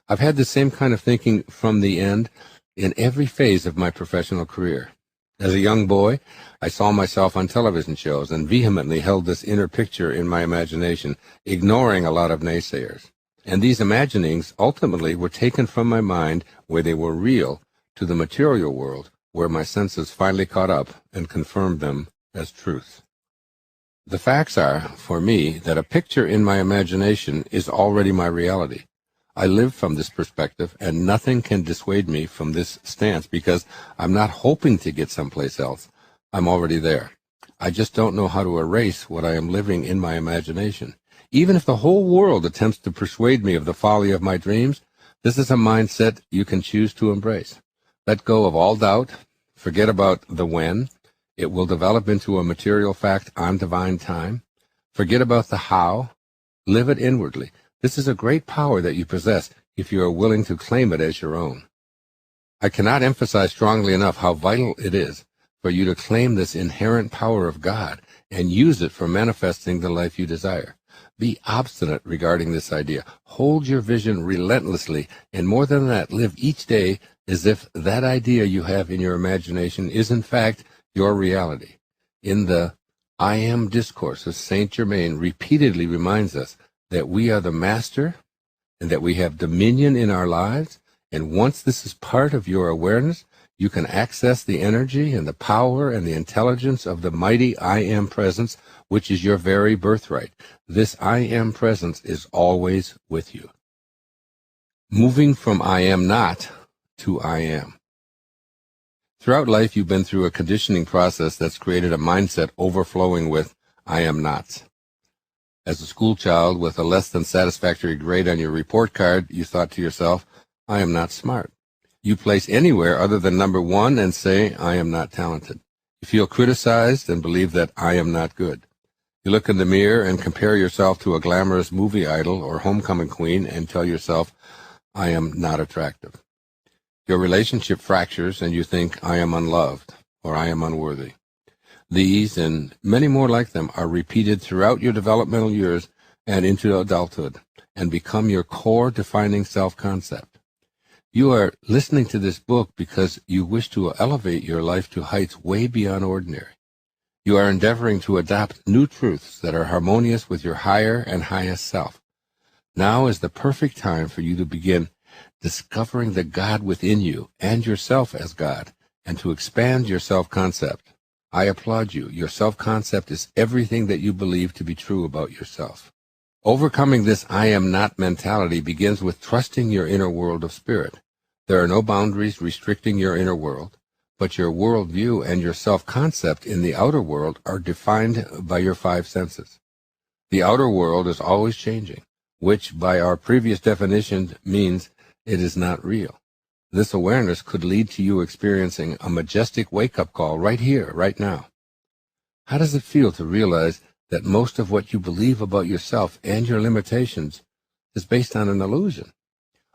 I've had the same kind of thinking from the end in every phase of my professional career. As a young boy, I saw myself on television shows and vehemently held this inner picture in my imagination, ignoring a lot of naysayers. And these imaginings ultimately were taken from my mind, where they were real, to the material world, where my senses finally caught up and confirmed them as truth. The facts are, for me, that a picture in my imagination is already my reality. I live from this perspective, and nothing can dissuade me from this stance because I'm not hoping to get someplace else. I'm already there. I just don't know how to erase what I am living in my imagination. Even if the whole world attempts to persuade me of the folly of my dreams, this is a mindset you can choose to embrace. Let go of all doubt. Forget about the when. It will develop into a material fact on divine time. Forget about the how. Live it inwardly. This is a great power that you possess if you are willing to claim it as your own. I cannot emphasize strongly enough how vital it is for you to claim this inherent power of God and use it for manifesting the life you desire. Be obstinate regarding this idea. Hold your vision relentlessly, and more than that, live each day as if that idea you have in your imagination is in fact your reality. In the I Am discourse of Saint Germain repeatedly reminds us that we are the master and that we have dominion in our lives, and once this is part of your awareness, you can access the energy and the power and the intelligence of the mighty I Am presence, which is your very birthright. This I Am presence is always with you. Moving from I am not to I am. Throughout life, you've been through a conditioning process that's created a mindset overflowing with I am nots. As a school child with a less than satisfactory grade on your report card, you thought to yourself, I am not smart. You place anywhere other than number 1 and say, I am not talented. You feel criticized and believe that I am not good. You look in the mirror and compare yourself to a glamorous movie idol or homecoming queen and tell yourself, I am not attractive. Your relationship fractures and you think, I am unloved or I am unworthy. These and many more like them are repeated throughout your developmental years and into adulthood and become your core defining self-concept. You are listening to this book because you wish to elevate your life to heights way beyond ordinary. You are endeavoring to adopt new truths that are harmonious with your higher and highest self. Now is the perfect time for you to begin discovering the God within you and yourself as God, and to expand your self-concept. I applaud you. Your self-concept is everything that you believe to be true about yourself. Overcoming this I am not mentality begins with trusting your inner world of spirit. There are no boundaries restricting your inner world, but your worldview and your self-concept in the outer world are defined by your 5 senses. The outer world is always changing, which by our previous definition means it is not real. This awareness could lead to you experiencing a majestic wake-up call right here, right now. How does it feel to realize that most of what you believe about yourself and your limitations is based on an illusion?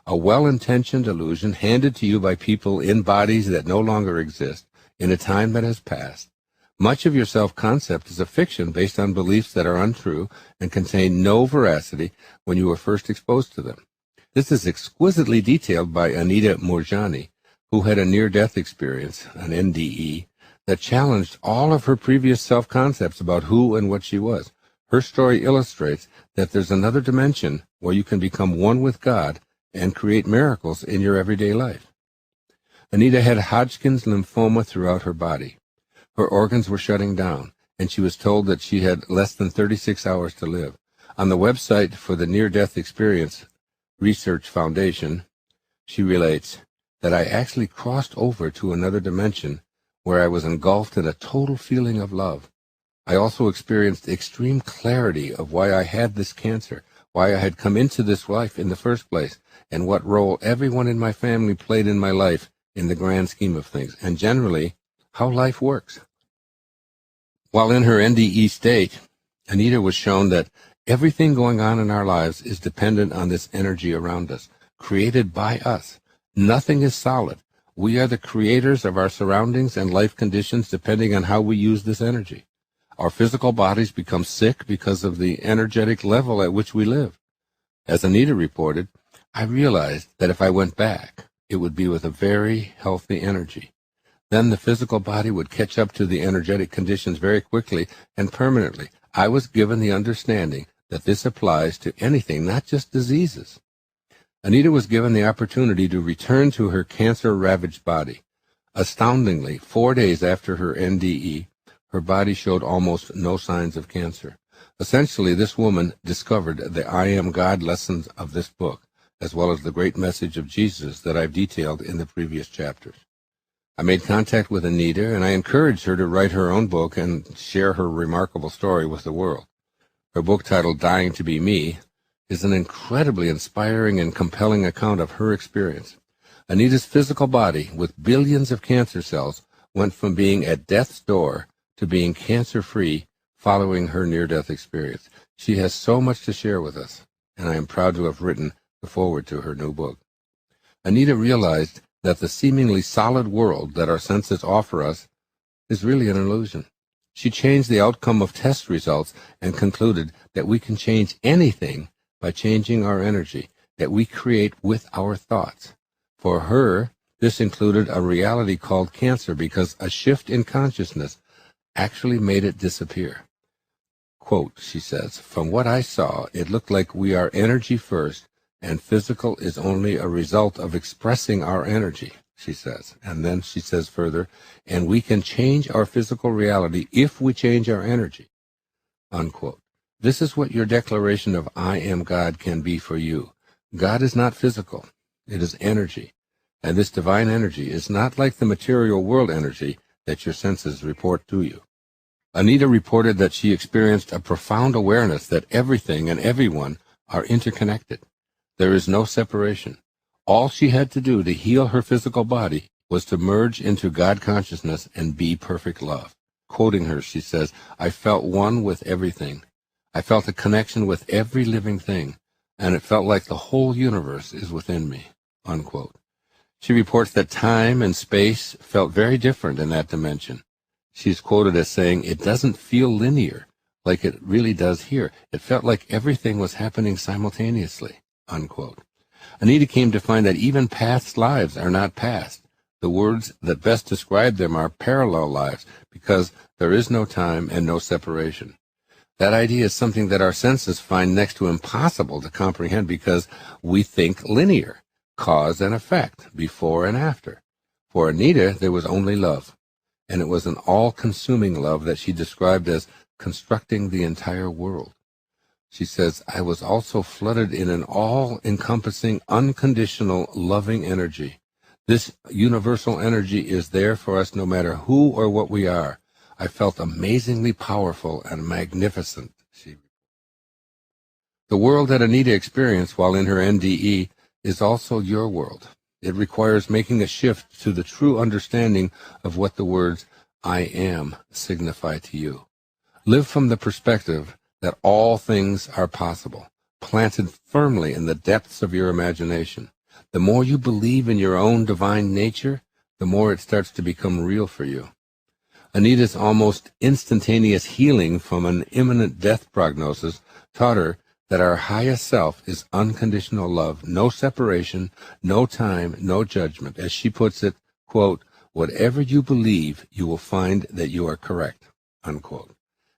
A well-intentioned illusion handed to you by people in bodies that no longer exist in a time that has passed. Much of your self-concept is a fiction based on beliefs that are untrue and contain no veracity when you were first exposed to them. This is exquisitely detailed by Anita Moorjani, who had a near-death experience, an NDE, that challenged all of her previous self-concepts about who and what she was. Her story illustrates that there's another dimension where you can become one with God and create miracles in your everyday life. Anita had Hodgkin's lymphoma throughout her body. Her organs were shutting down, and she was told that she had less than 36 hours to live. On the website for the Near-Death Experience Research Foundation, she relates that I actually crossed over to another dimension where I was engulfed in a total feeling of love. I also experienced extreme clarity of why I had this cancer, why I had come into this life in the first place, and what role everyone in my family played in my life in the grand scheme of things, and generally, how life works. While in her NDE state, Anita was shown that everything going on in our lives is dependent on this energy around us, created by us. Nothing is solid. We are the creators of our surroundings and life conditions depending on how we use this energy. Our physical bodies become sick because of the energetic level at which we live. As Anita reported, I realized that if I went back, it would be with a very healthy energy. Then the physical body would catch up to the energetic conditions very quickly and permanently. I was given the understanding that this applies to anything, not just diseases. Anita was given the opportunity to return to her cancer-ravaged body. Astoundingly, 4 days after her NDE, her body showed almost no signs of cancer. Essentially, this woman discovered the I Am God lessons of this book, as well as the great message of Jesus that I've detailed in the previous chapters. I made contact with Anita, and I encouraged her to write her own book and share her remarkable story with the world. Her book, titled Dying to Be Me, is an incredibly inspiring and compelling account of her experience. Anita's physical body, with billions of cancer cells, went from being at death's door to being cancer-free following her near-death experience. She has so much to share with us, and I am proud to have written the foreword to her new book. Anita realized that the seemingly solid world that our senses offer us is really an illusion. She changed the outcome of test results and concluded that we can change anything by changing our energy that we create with our thoughts. For her, this included a reality called cancer because a shift in consciousness actually made it disappear. Quote, she says, "From what I saw, it looked like we are energy first, and physical is only a result of expressing our energy," she says. And then she says further, "And we can change our physical reality if we change our energy," unquote. This is what your declaration of I am God can be for you. God is not physical. It is energy. And this divine energy is not like the material world energy that your senses report to you. Anita reported that she experienced a profound awareness that everything and everyone are interconnected. There is no separation. All she had to do to heal her physical body was to merge into God consciousness and be perfect love. Quoting her, she says, "I felt one with everything. I felt a connection with every living thing, and it felt like the whole universe is within me," unquote. She reports that time and space felt very different in that dimension. She's quoted as saying, "It doesn't feel linear like it really does here. It felt like everything was happening simultaneously," unquote. Anita came to find that even past lives are not past. The words that best describe them are parallel lives, because there is no time and no separation. That idea is something that our senses find next to impossible to comprehend because we think linear, cause and effect, before and after. For Anita, there was only love, and it was an all-consuming love that she described as constructing the entire world. She says, "I was also flooded in an all-encompassing, unconditional, loving energy. This universal energy is there for us no matter who or what we are. I felt amazingly powerful and magnificent." The world that Anita experienced while in her NDE is also your world. It requires making a shift to the true understanding of what the words I am signify to you. Live from the perspective that all things are possible, planted firmly in the depths of your imagination. The more you believe in your own divine nature, the more it starts to become real for you. Anita's almost instantaneous healing from an imminent death prognosis taught her that our highest self is unconditional love, no separation, no time, no judgment. As she puts it, quote, "Whatever you believe, you will find that you are correct," unquote.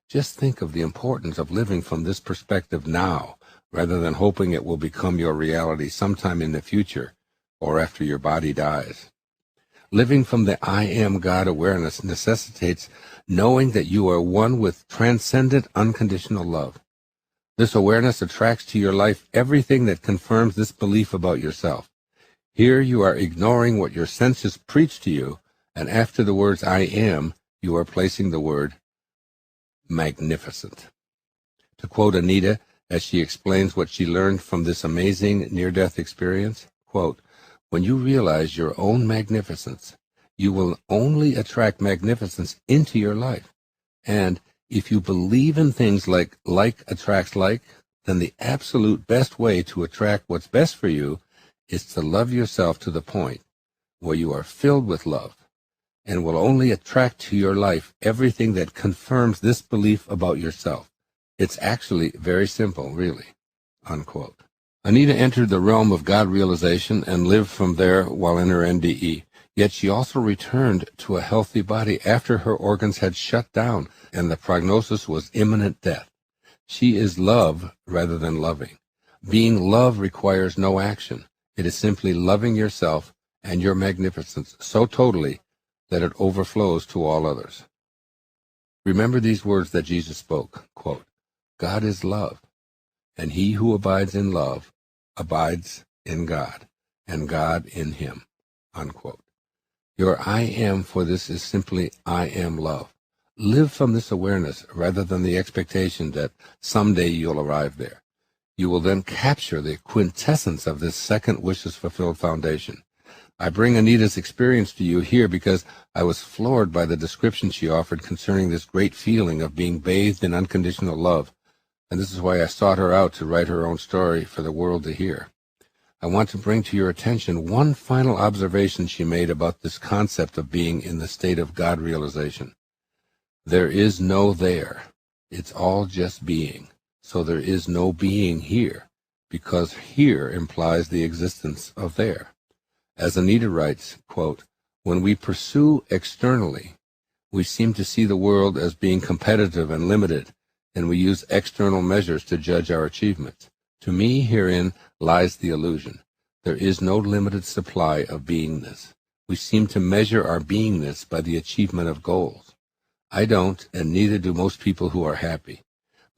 Just think of the importance of living from this perspective now, rather than hoping it will become your reality sometime in the future or after your body dies. Living from the I am God awareness necessitates knowing that you are one with transcendent unconditional love. This awareness attracts to your life everything that confirms this belief about yourself. Here you are ignoring what your senses preach to you, and after the words I am, you are placing the word magnificent. To quote Anita as she explains what she learned from this amazing near-death experience, quote, "When you realize your own magnificence, you will only attract magnificence into your life. And if you believe in things like attracts like, then the absolute best way to attract what's best for you is to love yourself to the point where you are filled with love and will only attract to your life everything that confirms this belief about yourself. It's actually very simple, really," unquote. Anita entered the realm of God realization and lived from there while in her NDE. Yet she also returned to a healthy body after her organs had shut down and the prognosis was imminent death. She is love rather than loving. Being love requires no action. It is simply loving yourself and your magnificence so totally that it overflows to all others. Remember these words that Jesus spoke, quote, "God is love, and he who abides in love abides in God, and God in him," unquote. Your I am for this is simply I am love. Live from this awareness rather than the expectation that someday you'll arrive there. You will then capture the quintessence of this second wishes fulfilled foundation. I bring Anita's experience to you here because I was floored by the description she offered concerning this great feeling of being bathed in unconditional love, and this is why I sought her out to write her own story for the world to hear. I want to bring to your attention one final observation she made about this concept of being in the state of God realization. There is no there. It's all just being. So there is no being here, because here implies the existence of there. As Anita writes, quote, when we pursue externally, we seem to see the world as being competitive and limited, and we use external measures to judge our achievements. To me, herein lies the illusion. There is no limited supply of beingness. We seem to measure our beingness by the achievement of goals. I don't, and neither do most people who are happy.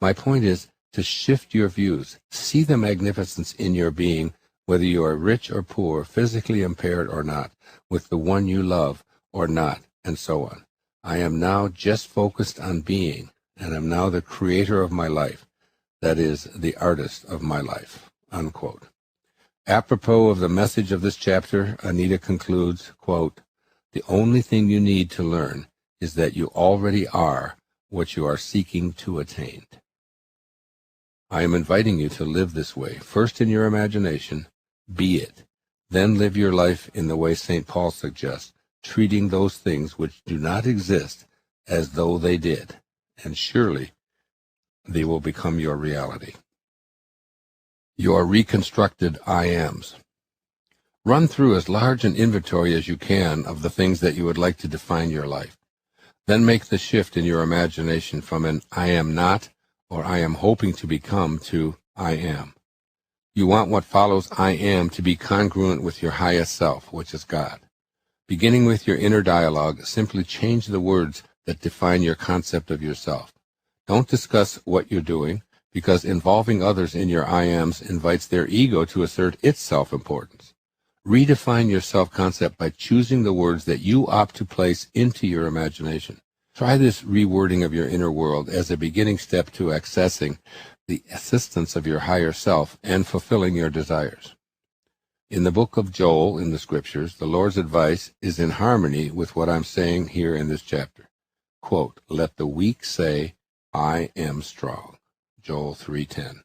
My point is to shift your views. See the magnificence in your being, whether you are rich or poor, physically impaired or not, with the one you love or not, and so on. I am now just focused on being, and am now the creator of my life, that is, the artist of my life, unquote. Apropos of the message of this chapter, Anita concludes, quote, the only thing you need to learn is that you already are what you are seeking to attain. I am inviting you to live this way, first in your imagination, be it, then live your life in the way St. Paul suggests, treating those things which do not exist as though they did, and surely they will become your reality. Your reconstructed I ams. Run through as large an inventory as you can of the things that you would like to define your life. Then make the shift in your imagination from an I am not or I am hoping to become to I am. You want what follows I am to be congruent with your highest self, which is God. Beginning with your inner dialogue, simply change the words that define your concept of yourself. Don't discuss what you're doing, because involving others in your I ams invites their ego to assert its self-importance. Redefine your self-concept by choosing the words that you opt to place into your imagination. Try this rewording of your inner world as a beginning step to accessing the assistance of your higher self and fulfilling your desires. In the book of Joel in the scriptures, the Lord's advice is in harmony with what I'm saying here in this chapter. Quote, let the weak say, I am strong. Joel 3:10.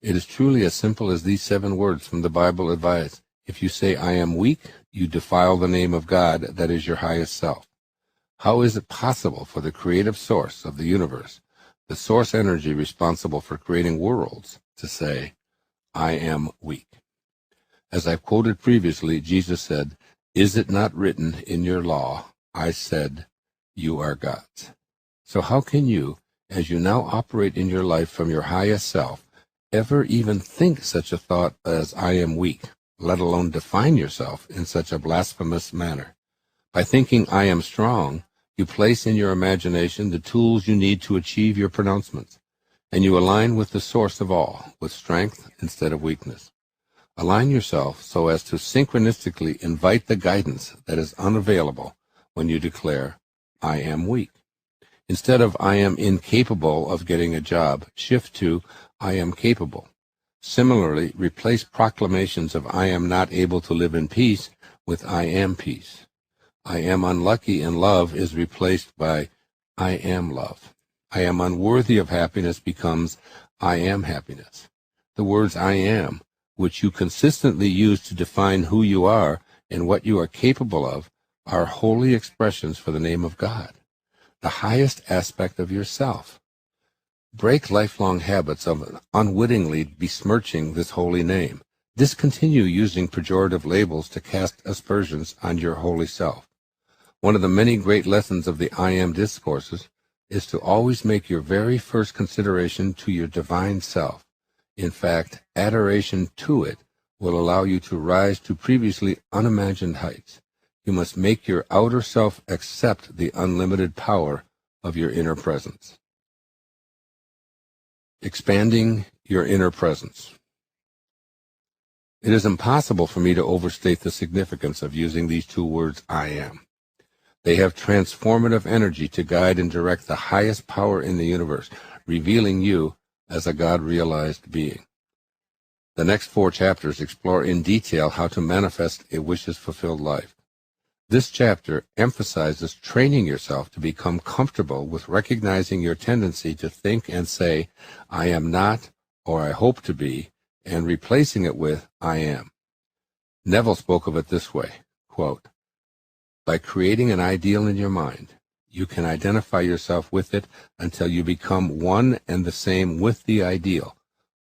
It is truly as simple as these 7 words from the Bible advise. If you say, I am weak, you defile the name of God that is your highest self. How is it possible for the creative source of the universe, the source energy responsible for creating worlds, to say, I am weak? As I've quoted previously, Jesus said, is it not written in your law, I said, you are God's? So how can you, as you now operate in your life from your highest self, ever even think such a thought as I am weak, let alone define yourself in such a blasphemous manner? By thinking I am strong, you place in your imagination the tools you need to achieve your pronouncements, and you align with the source of all, with strength instead of weakness. Align yourself so as to synchronistically invite the guidance that is unavailable when you declare, I am weak. Instead of I am incapable of getting a job, shift to I am capable. Similarly, replace proclamations of I am not able to live in peace with I am peace. I am unlucky in love is replaced by I am love. I am unworthy of happiness becomes I am happiness. The words I am, which you consistently use to define who you are and what you are capable of, are holy expressions for the name of God, the highest aspect of yourself. Break lifelong habits of unwittingly besmirching this holy name. Discontinue using pejorative labels to cast aspersions on your holy self. One of the many great lessons of the I Am discourses is to always make your very first consideration to your divine self. In fact, adoration to it will allow you to rise to previously unimagined heights. You must make your outer self accept the unlimited power of your inner presence. Expanding your inner presence. It is impossible for me to overstate the significance of using these 2 words, I am. They have transformative energy to guide and direct the highest power in the universe, revealing you as a God-realized being. The next 4 chapters explore in detail how to manifest a wishes-fulfilled life. This chapter emphasizes training yourself to become comfortable with recognizing your tendency to think and say, I am not, or I hope to be, and replacing it with, I am. Neville spoke of it this way, quote, by creating an ideal in your mind, you can identify yourself with it until you become one and the same with the ideal,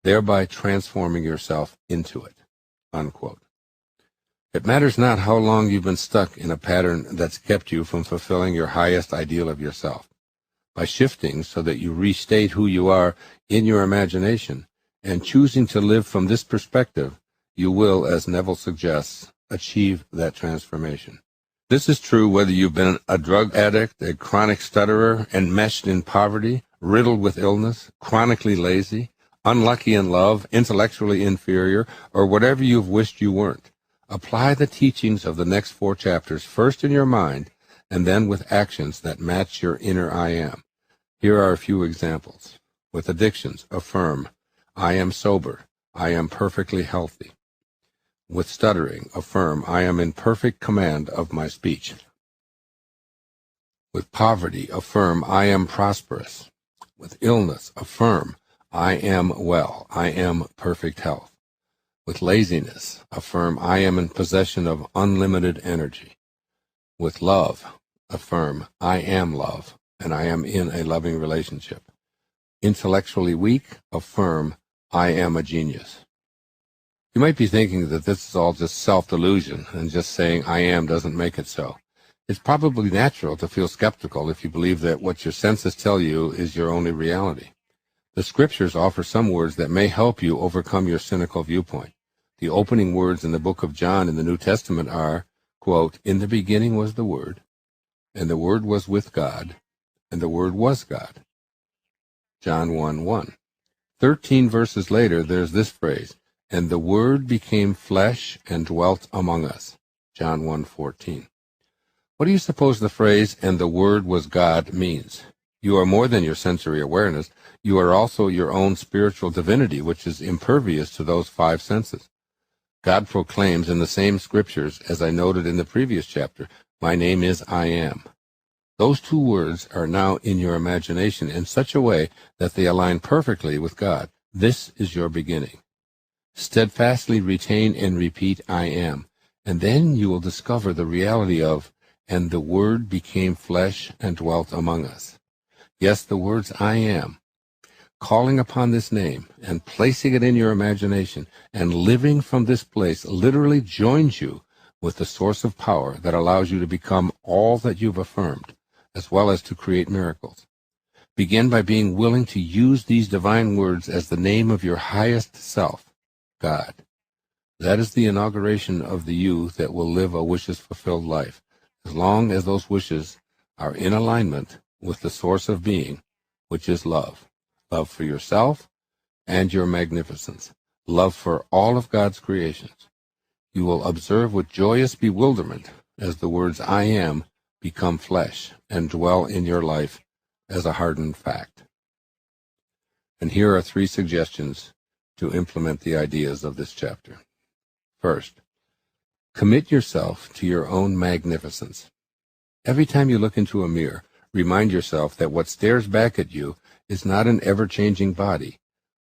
thereby transforming yourself into it, unquote. It matters not how long you've been stuck in a pattern that's kept you from fulfilling your highest ideal of yourself. By shifting so that you restate who you are in your imagination and choosing to live from this perspective, you will, as Neville suggests, achieve that transformation. This is true whether you've been a drug addict, a chronic stutterer, enmeshed in poverty, riddled with illness, chronically lazy, unlucky in love, intellectually inferior, or whatever you've wished you weren't. Apply the teachings of the next 4 chapters first in your mind and then with actions that match your inner I am. Here are a few examples. With addictions, affirm, I am sober, I am perfectly healthy. With stuttering, affirm, I am in perfect command of my speech. With poverty, affirm, I am prosperous. With illness, affirm, I am well, I am perfect health. With laziness, affirm, I am in possession of unlimited energy. With love, affirm, I am love, and I am in a loving relationship. Intellectually weak, affirm, I am a genius. You might be thinking that this is all just self-delusion, and just saying I am doesn't make it so. It's probably natural to feel skeptical if you believe that what your senses tell you is your only reality. The scriptures offer some words that may help you overcome your cynical viewpoint. The opening words in the book of John in the New Testament are, quote, in the beginning was the Word, and the Word was with God, and the Word was God. John 1:1. 13 verses later, there's this phrase, and the Word became flesh and dwelt among us. John 1:14. What do you suppose the phrase, and the Word was God, means? You are more than your sensory awareness. You are also your own spiritual divinity, which is impervious to those 5 senses. God proclaims in the same scriptures, as I noted in the previous chapter, my name is I am. Those 2 words are now in your imagination in such a way that they align perfectly with God. This is your beginning. Steadfastly retain and repeat I am, and then you will discover the reality of, and the Word became flesh and dwelt among us. Yes, the words I am. Calling upon this name and placing it in your imagination and living from this place literally joins you with the source of power that allows you to become all that you've affirmed, as well as to create miracles. Begin by being willing to use these divine words as the name of your highest self, God. That is the inauguration of the you that will live a wishes-fulfilled life, as long as those wishes are in alignment with the source of being, which is love. Love for yourself and your magnificence. Love for all of God's creations. You will observe with joyous bewilderment as the words I am become flesh and dwell in your life as a hardened fact. And here are 3 suggestions to implement the ideas of this chapter. First, commit yourself to your own magnificence. Every time you look into a mirror, remind yourself that what stares back at you is not an ever-changing body,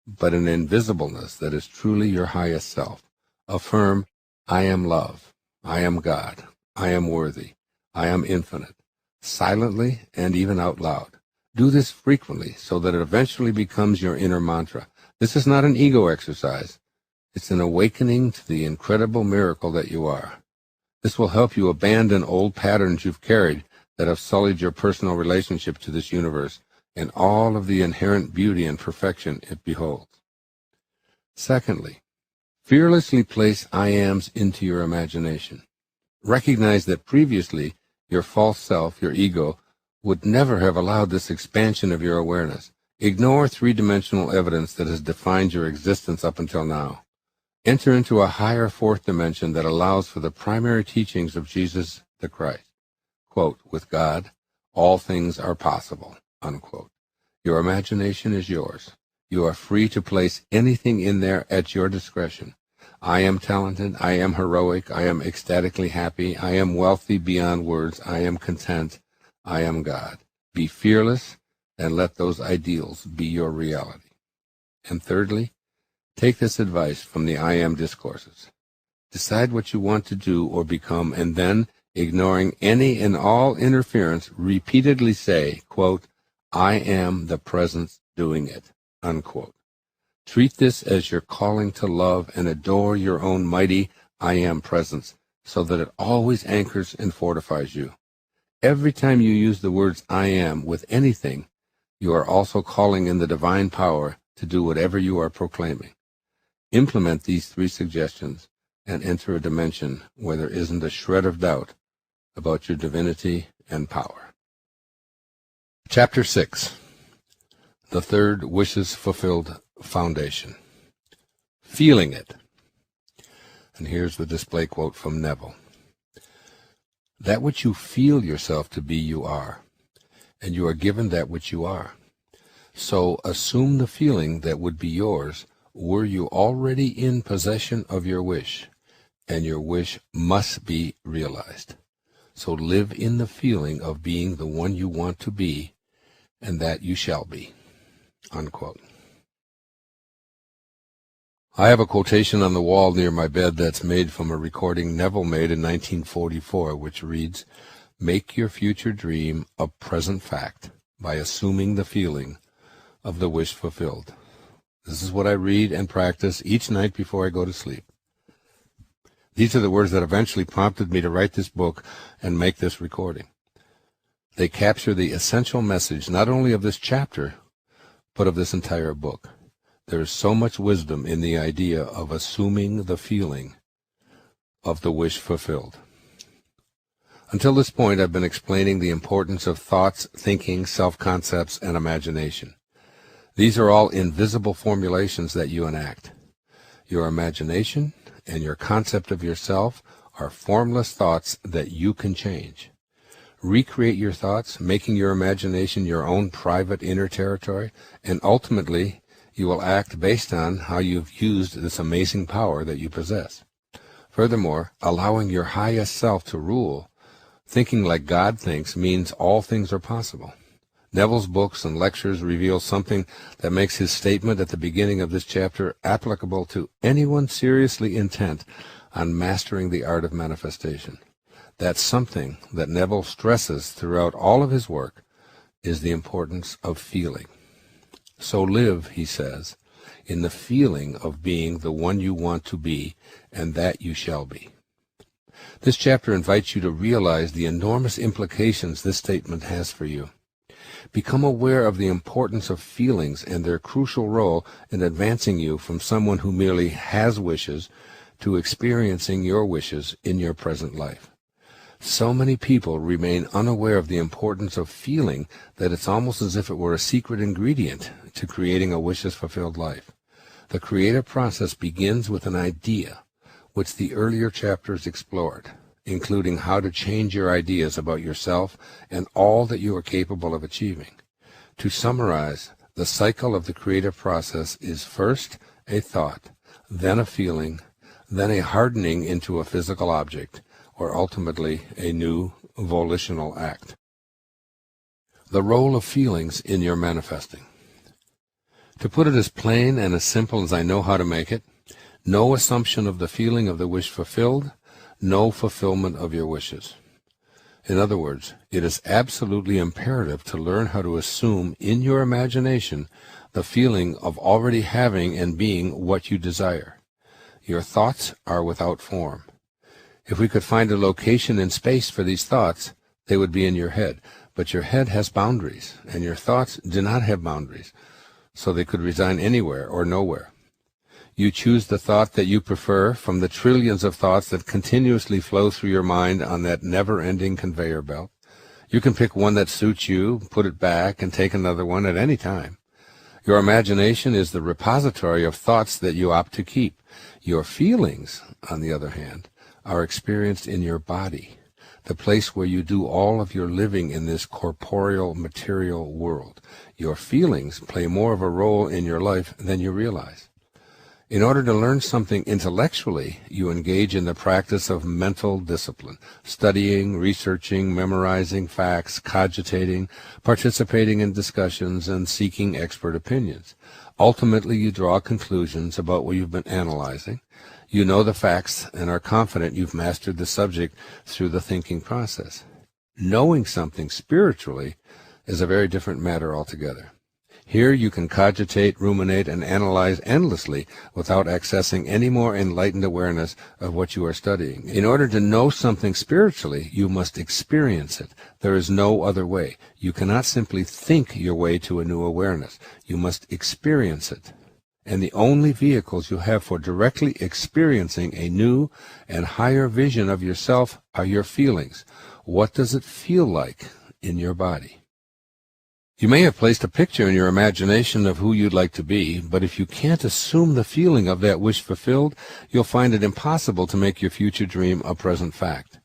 but an invisibleness that is truly your highest self. Affirm, I am love, I am God, I am worthy, I am infinite, silently and even out loud. Do this frequently so that it eventually becomes your inner mantra. This is not an ego exercise. It's an awakening to the incredible miracle that you are. This will help you abandon old patterns you've carried that have sullied your personal relationship to this universe and all of the inherent beauty and perfection it beholds. Secondly, fearlessly place I ams into your imagination. Recognize that previously your false self, your ego, would never have allowed this expansion of your awareness. Ignore 3-dimensional evidence that has defined your existence up until now. Enter into a higher 4th dimension that allows for the primary teachings of Jesus the Christ. Quote, with God, all things are possible, unquote. Your imagination is yours. You are free to place anything in there at your discretion. I am talented, I am heroic, I am ecstatically happy, I am wealthy beyond words, I am content, I am God. Be fearless and let those ideals be your reality. And thirdly, take this advice from the I Am discourses. Decide what you want to do or become, and then, ignoring any and all interference, repeatedly say, quote, I am the presence doing it, unquote. Treat this as your calling to love and adore your own mighty I Am presence, so that it always anchors and fortifies you. Every time you use the words I am with anything, you are also calling in the divine power to do whatever you are proclaiming. Implement these 3 suggestions and enter a dimension where there isn't a shred of doubt about your divinity and power. Chapter 6. The third wishes fulfilled foundation. Feeling it. And here's the display quote from Neville. That which you feel yourself to be, you are, and you are given that which you are. So assume the feeling that would be yours were you already in possession of your wish, and your wish must be realized. So live in the feeling of being the one you want to be, and that you shall be. Unquote. I have a quotation on the wall near my bed that's made from a recording Neville made in 1944, which reads, Make your future dream a present fact by assuming the feeling of the wish fulfilled. This is what I read and practice each night before I go to sleep. These are the words that eventually prompted me to write this book and make this recording. They capture the essential message not only of this chapter, but of this entire book. There is so much wisdom in the idea of assuming the feeling of the wish fulfilled. Until this point, I've been explaining the importance of thoughts, thinking, self-concepts, and imagination. These are all invisible formulations that you enact. Your imagination and your concept of yourself are formless thoughts that you can change. Recreate your thoughts, making your imagination your own private inner territory, and ultimately, you will act based on how you've used this amazing power that you possess. Furthermore, allowing your highest self to rule, thinking like God thinks, means all things are possible. Neville's books and lectures reveal something that makes his statement at the beginning of this chapter applicable to anyone seriously intent on mastering the art of manifestation. That something that Neville stresses throughout all of his work is the importance of feeling. So live, he says, in the feeling of being the one you want to be, and that you shall be. This chapter invites you to realize the enormous implications this statement has for you. Become aware of the importance of feelings and their crucial role in advancing you from someone who merely has wishes to experiencing your wishes in your present life. So many people remain unaware of the importance of feeling that it's almost as if it were a secret ingredient to creating a wishes-fulfilled life. The creative process begins with an idea, which the earlier chapters explored, including how to change your ideas about yourself and all that you are capable of achieving. To summarize, the cycle of the creative process is first a thought, then a feeling, then a hardening into a physical object, or ultimately a new volitional act. The role of feelings in your manifesting. To put it as plain and as simple as I know how to make it, no assumption of the feeling of the wish fulfilled, no fulfillment of your wishes. In other words, it is absolutely imperative to learn how to assume in your imagination the feeling of already having and being what you desire. Your thoughts are without form. If we could find a location in space for these thoughts, they would be in your head. But your head has boundaries, and your thoughts do not have boundaries, so they could reside anywhere or nowhere. You choose the thought that you prefer from the trillions of thoughts that continuously flow through your mind on that never-ending conveyor belt. You can pick one that suits you, put it back, and take another one at any time. Your imagination is the repository of thoughts that you opt to keep. Your feelings, on the other hand, are experienced in your body. the place where you do all of your living in this corporeal, material world. Your feelings play more of a role in your life than you realize. In order to learn something intellectually, you engage in the practice of mental discipline, studying, researching, memorizing facts, cogitating, participating in discussions, and seeking expert opinions. Ultimately, you draw conclusions about what you've been analyzing. You know the facts and are confident you've mastered the subject through the thinking process. Knowing something spiritually is a very different matter altogether. Here you can cogitate, ruminate, and analyze endlessly without accessing any more enlightened awareness of what you are studying. In order to know something spiritually, you must experience it. There is no other way. You cannot simply think your way to a new awareness. You must experience it. And the only vehicles you have for directly experiencing a new and higher vision of yourself are your feelings. What does it feel like in your body? You may have placed a picture in your imagination of who you'd like to be, but if you can't assume the feeling of that wish fulfilled, you'll find it impossible to make your future dream a present fact.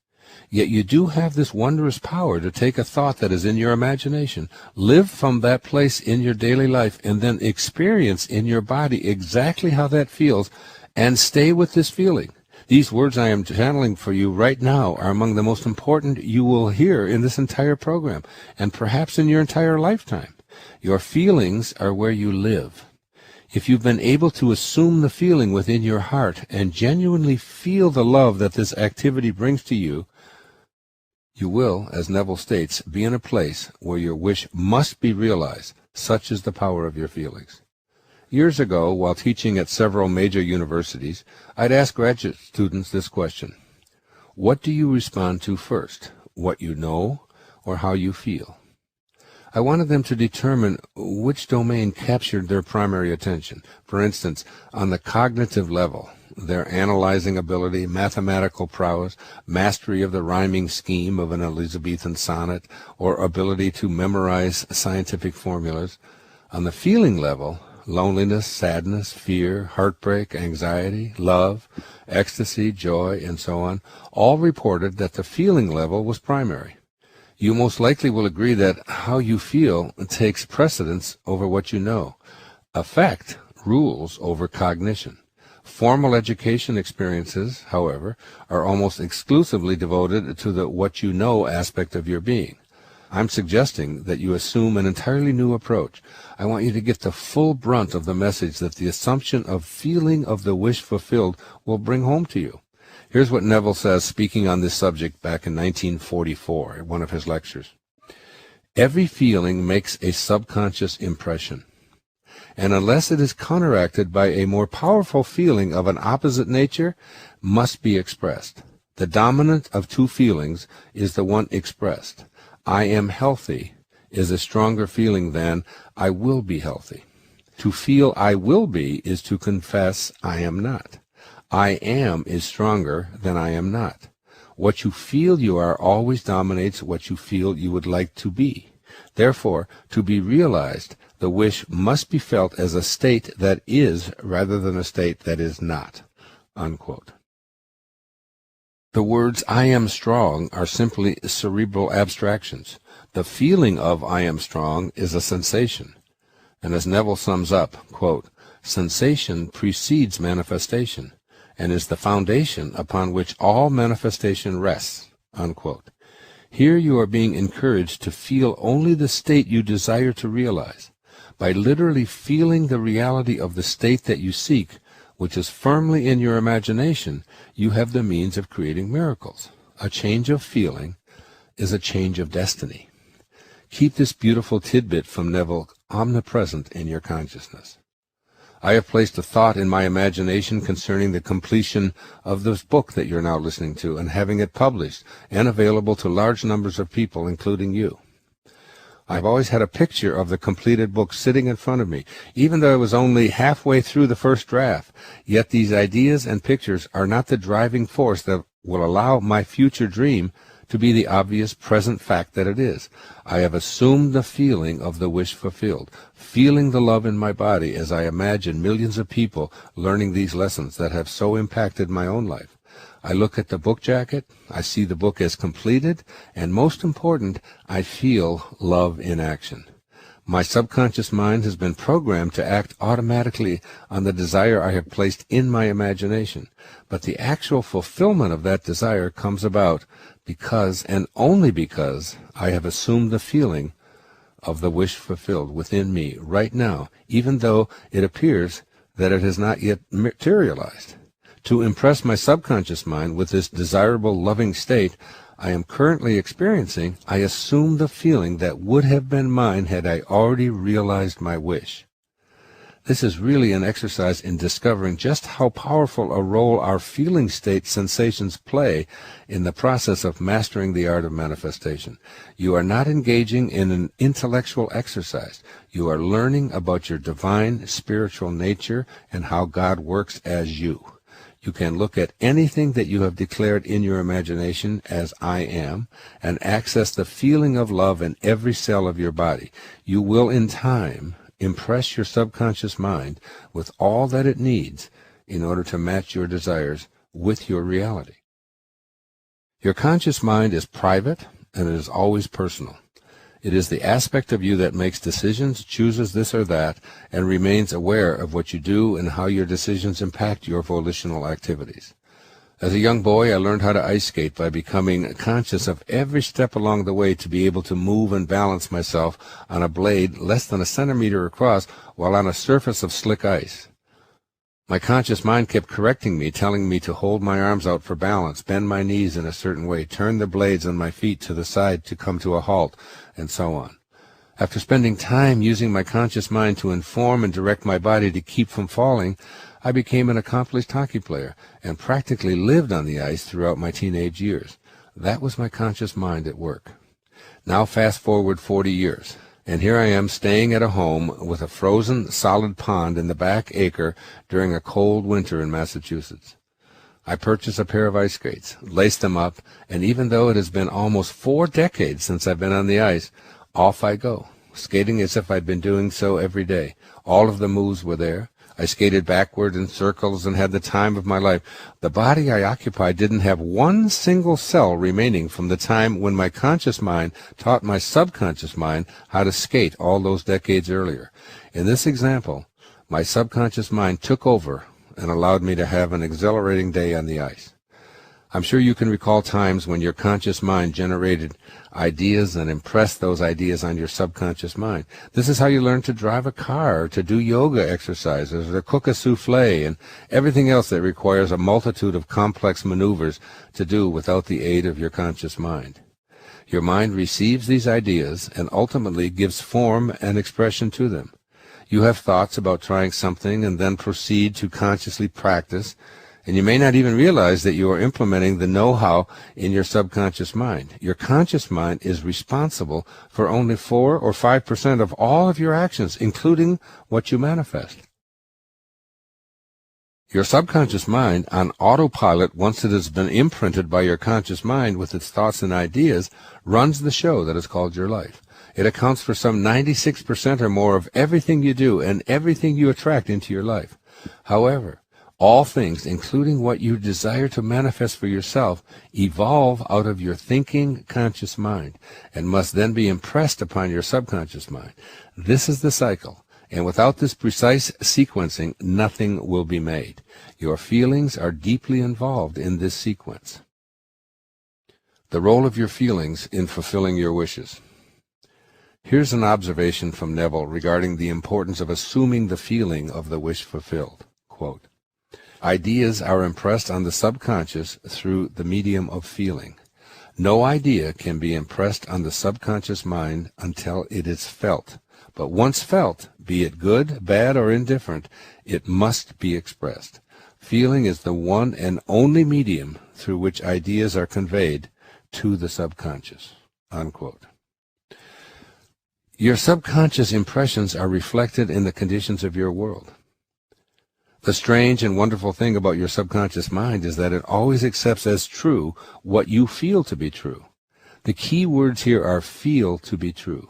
Yet you do have this wondrous power to take a thought that is in your imagination, live from that place in your daily life, and then experience in your body exactly how that feels, and stay with this feeling. These words I am channeling for you right now are among the most important you will hear in this entire program, and perhaps in your entire lifetime. Your feelings are where you live. If you've been able to assume the feeling within your heart and genuinely feel the love that this activity brings to you, you will, as Neville states, be in a place where your wish must be realized. Such is the power of your feelings. Years ago, while teaching at several major universities, I'd ask graduate students this question: what do you respond to first, what you know or how you feel? I wanted them to determine which domain captured their primary attention. For instance, on the cognitive level, their analyzing ability, mathematical prowess, mastery of the rhyming scheme of an Elizabethan sonnet, or ability to memorize scientific formulas. On the feeling level, loneliness, sadness, fear, heartbreak, anxiety, love, ecstasy, joy, and so on, all reported that the feeling level was primary. You most likely will agree that how you feel takes precedence over what you know. Affect rules over cognition. Formal education experiences, however, are almost exclusively devoted to the what you know aspect of your being. I'm suggesting that you assume an entirely new approach. I want you to get the full brunt of the message that the assumption of feeling of the wish fulfilled will bring home to you. Here's what Neville says, speaking on this subject back in 1944 at one of his lectures. Every feeling makes a subconscious impression, and unless it is counteracted by a more powerful feeling of an opposite nature, must be expressed. The dominant of two feelings is the one expressed. I am healthy is a stronger feeling than I will be healthy. To feel I will be is to confess I am not. I am is stronger than I am not. What you feel you are always dominates what you feel you would like to be. Therefore, to be realized, the wish must be felt as a state that is rather than a state that is not. Unquote. The words I am strong are simply cerebral abstractions. The feeling of I am strong is a sensation. And as Neville sums up, quote, sensation precedes manifestation and is the foundation upon which all manifestation rests. Unquote. Here you are being encouraged to feel only the state you desire to realize. By literally feeling the reality of the state that you seek, which is firmly in your imagination, you have the means of creating miracles. A change of feeling is a change of destiny. Keep this beautiful tidbit from Neville omnipresent in your consciousness. I have placed a thought in my imagination concerning the completion of this book that you're now listening to and having it published and available to large numbers of people, including you. I've always had a picture of the completed book sitting in front of me, even though I was only halfway through the first draft. Yet these ideas and pictures are not the driving force that will allow my future dream to be the obvious present fact that it is. I have assumed the feeling of the wish fulfilled, feeling the love in my body as I imagine millions of people learning these lessons that have so impacted my own life. I look at the book jacket, I see the book as completed, and most important, I feel love in action. My subconscious mind has been programmed to act automatically on the desire I have placed in my imagination, but the actual fulfillment of that desire comes about because, and only because, I have assumed the feeling of the wish fulfilled within me right now, even though it appears that it has not yet materialized. To impress my subconscious mind with this desirable, loving state I am currently experiencing, I assume the feeling that would have been mine had I already realized my wish. This is really an exercise in discovering just how powerful a role our feeling state sensations play in the process of mastering the art of manifestation. You are not engaging in an intellectual exercise. You are learning about your divine spiritual nature and how God works as you. You can look at anything that you have declared in your imagination as I am and access the feeling of love in every cell of your body. You will, in time, impress your subconscious mind with all that it needs in order to match your desires with your reality. Your conscious mind is private and it is always personal. It is the aspect of you that makes decisions, chooses this or that, and remains aware of what you do and how your decisions impact your volitional activities. As a young boy, I learned how to ice skate by becoming conscious of every step along the way to be able to move and balance myself on a blade less than a centimeter across while on a surface of slick ice. My conscious mind kept correcting me, telling me to hold my arms out for balance, bend my knees in a certain way, turn the blades on my feet to the side to come to a halt, and so on. After spending time using my conscious mind to inform and direct my body to keep from falling, I became an accomplished hockey player and practically lived on the ice throughout my teenage years. That was my conscious mind at work. Now fast forward 40 years. And here I am staying at a home with a frozen solid pond in the back acre during a cold winter in Massachusetts. I purchase a pair of ice skates, lace them up, and even though it has been almost 4 decades since I've been on the ice, off I go, skating as if I'd been doing so every day. All of the moves were there. I skated backward in circles and had the time of my life. The body I occupied didn't have one single cell remaining from the time when my conscious mind taught my subconscious mind how to skate all those decades earlier. In this example, my subconscious mind took over and allowed me to have an exhilarating day on the ice. I'm sure you can recall times when your conscious mind generated ideas and impressed those ideas on your subconscious mind. This is how you learn to drive a car, or to do yoga exercises, or to cook a souffle, and everything else that requires a multitude of complex maneuvers to do without the aid of your conscious mind. Your mind receives these ideas and ultimately gives form and expression to them. You have thoughts about trying something and then proceed to consciously practice, and you may not even realize that you are implementing the know-how in your subconscious mind. Your conscious mind is responsible for only 4 or 5% of all of your actions, including what you manifest. Your subconscious mind, on autopilot, once it has been imprinted by your conscious mind with its thoughts and ideas, runs the show that is called your life. It accounts for some 96% or more of everything you do and everything you attract into your life. However, all things, including what you desire to manifest for yourself, evolve out of your thinking conscious mind and must then be impressed upon your subconscious mind. This is the cycle, and without this precise sequencing, nothing will be made. Your feelings are deeply involved in this sequence. The role of your feelings in fulfilling your wishes. Here's an observation from Neville regarding the importance of assuming the feeling of the wish fulfilled. Quote, "Ideas are impressed on the subconscious through the medium of feeling. No idea can be impressed on the subconscious mind until it is felt. But once felt, be it good, bad, or indifferent, it must be expressed. Feeling is the one and only medium through which ideas are conveyed to the subconscious." Unquote. Your subconscious impressions are reflected in the conditions of your world. The strange and wonderful thing about your subconscious mind is that it always accepts as true what you feel to be true. The key words here are feel to be true.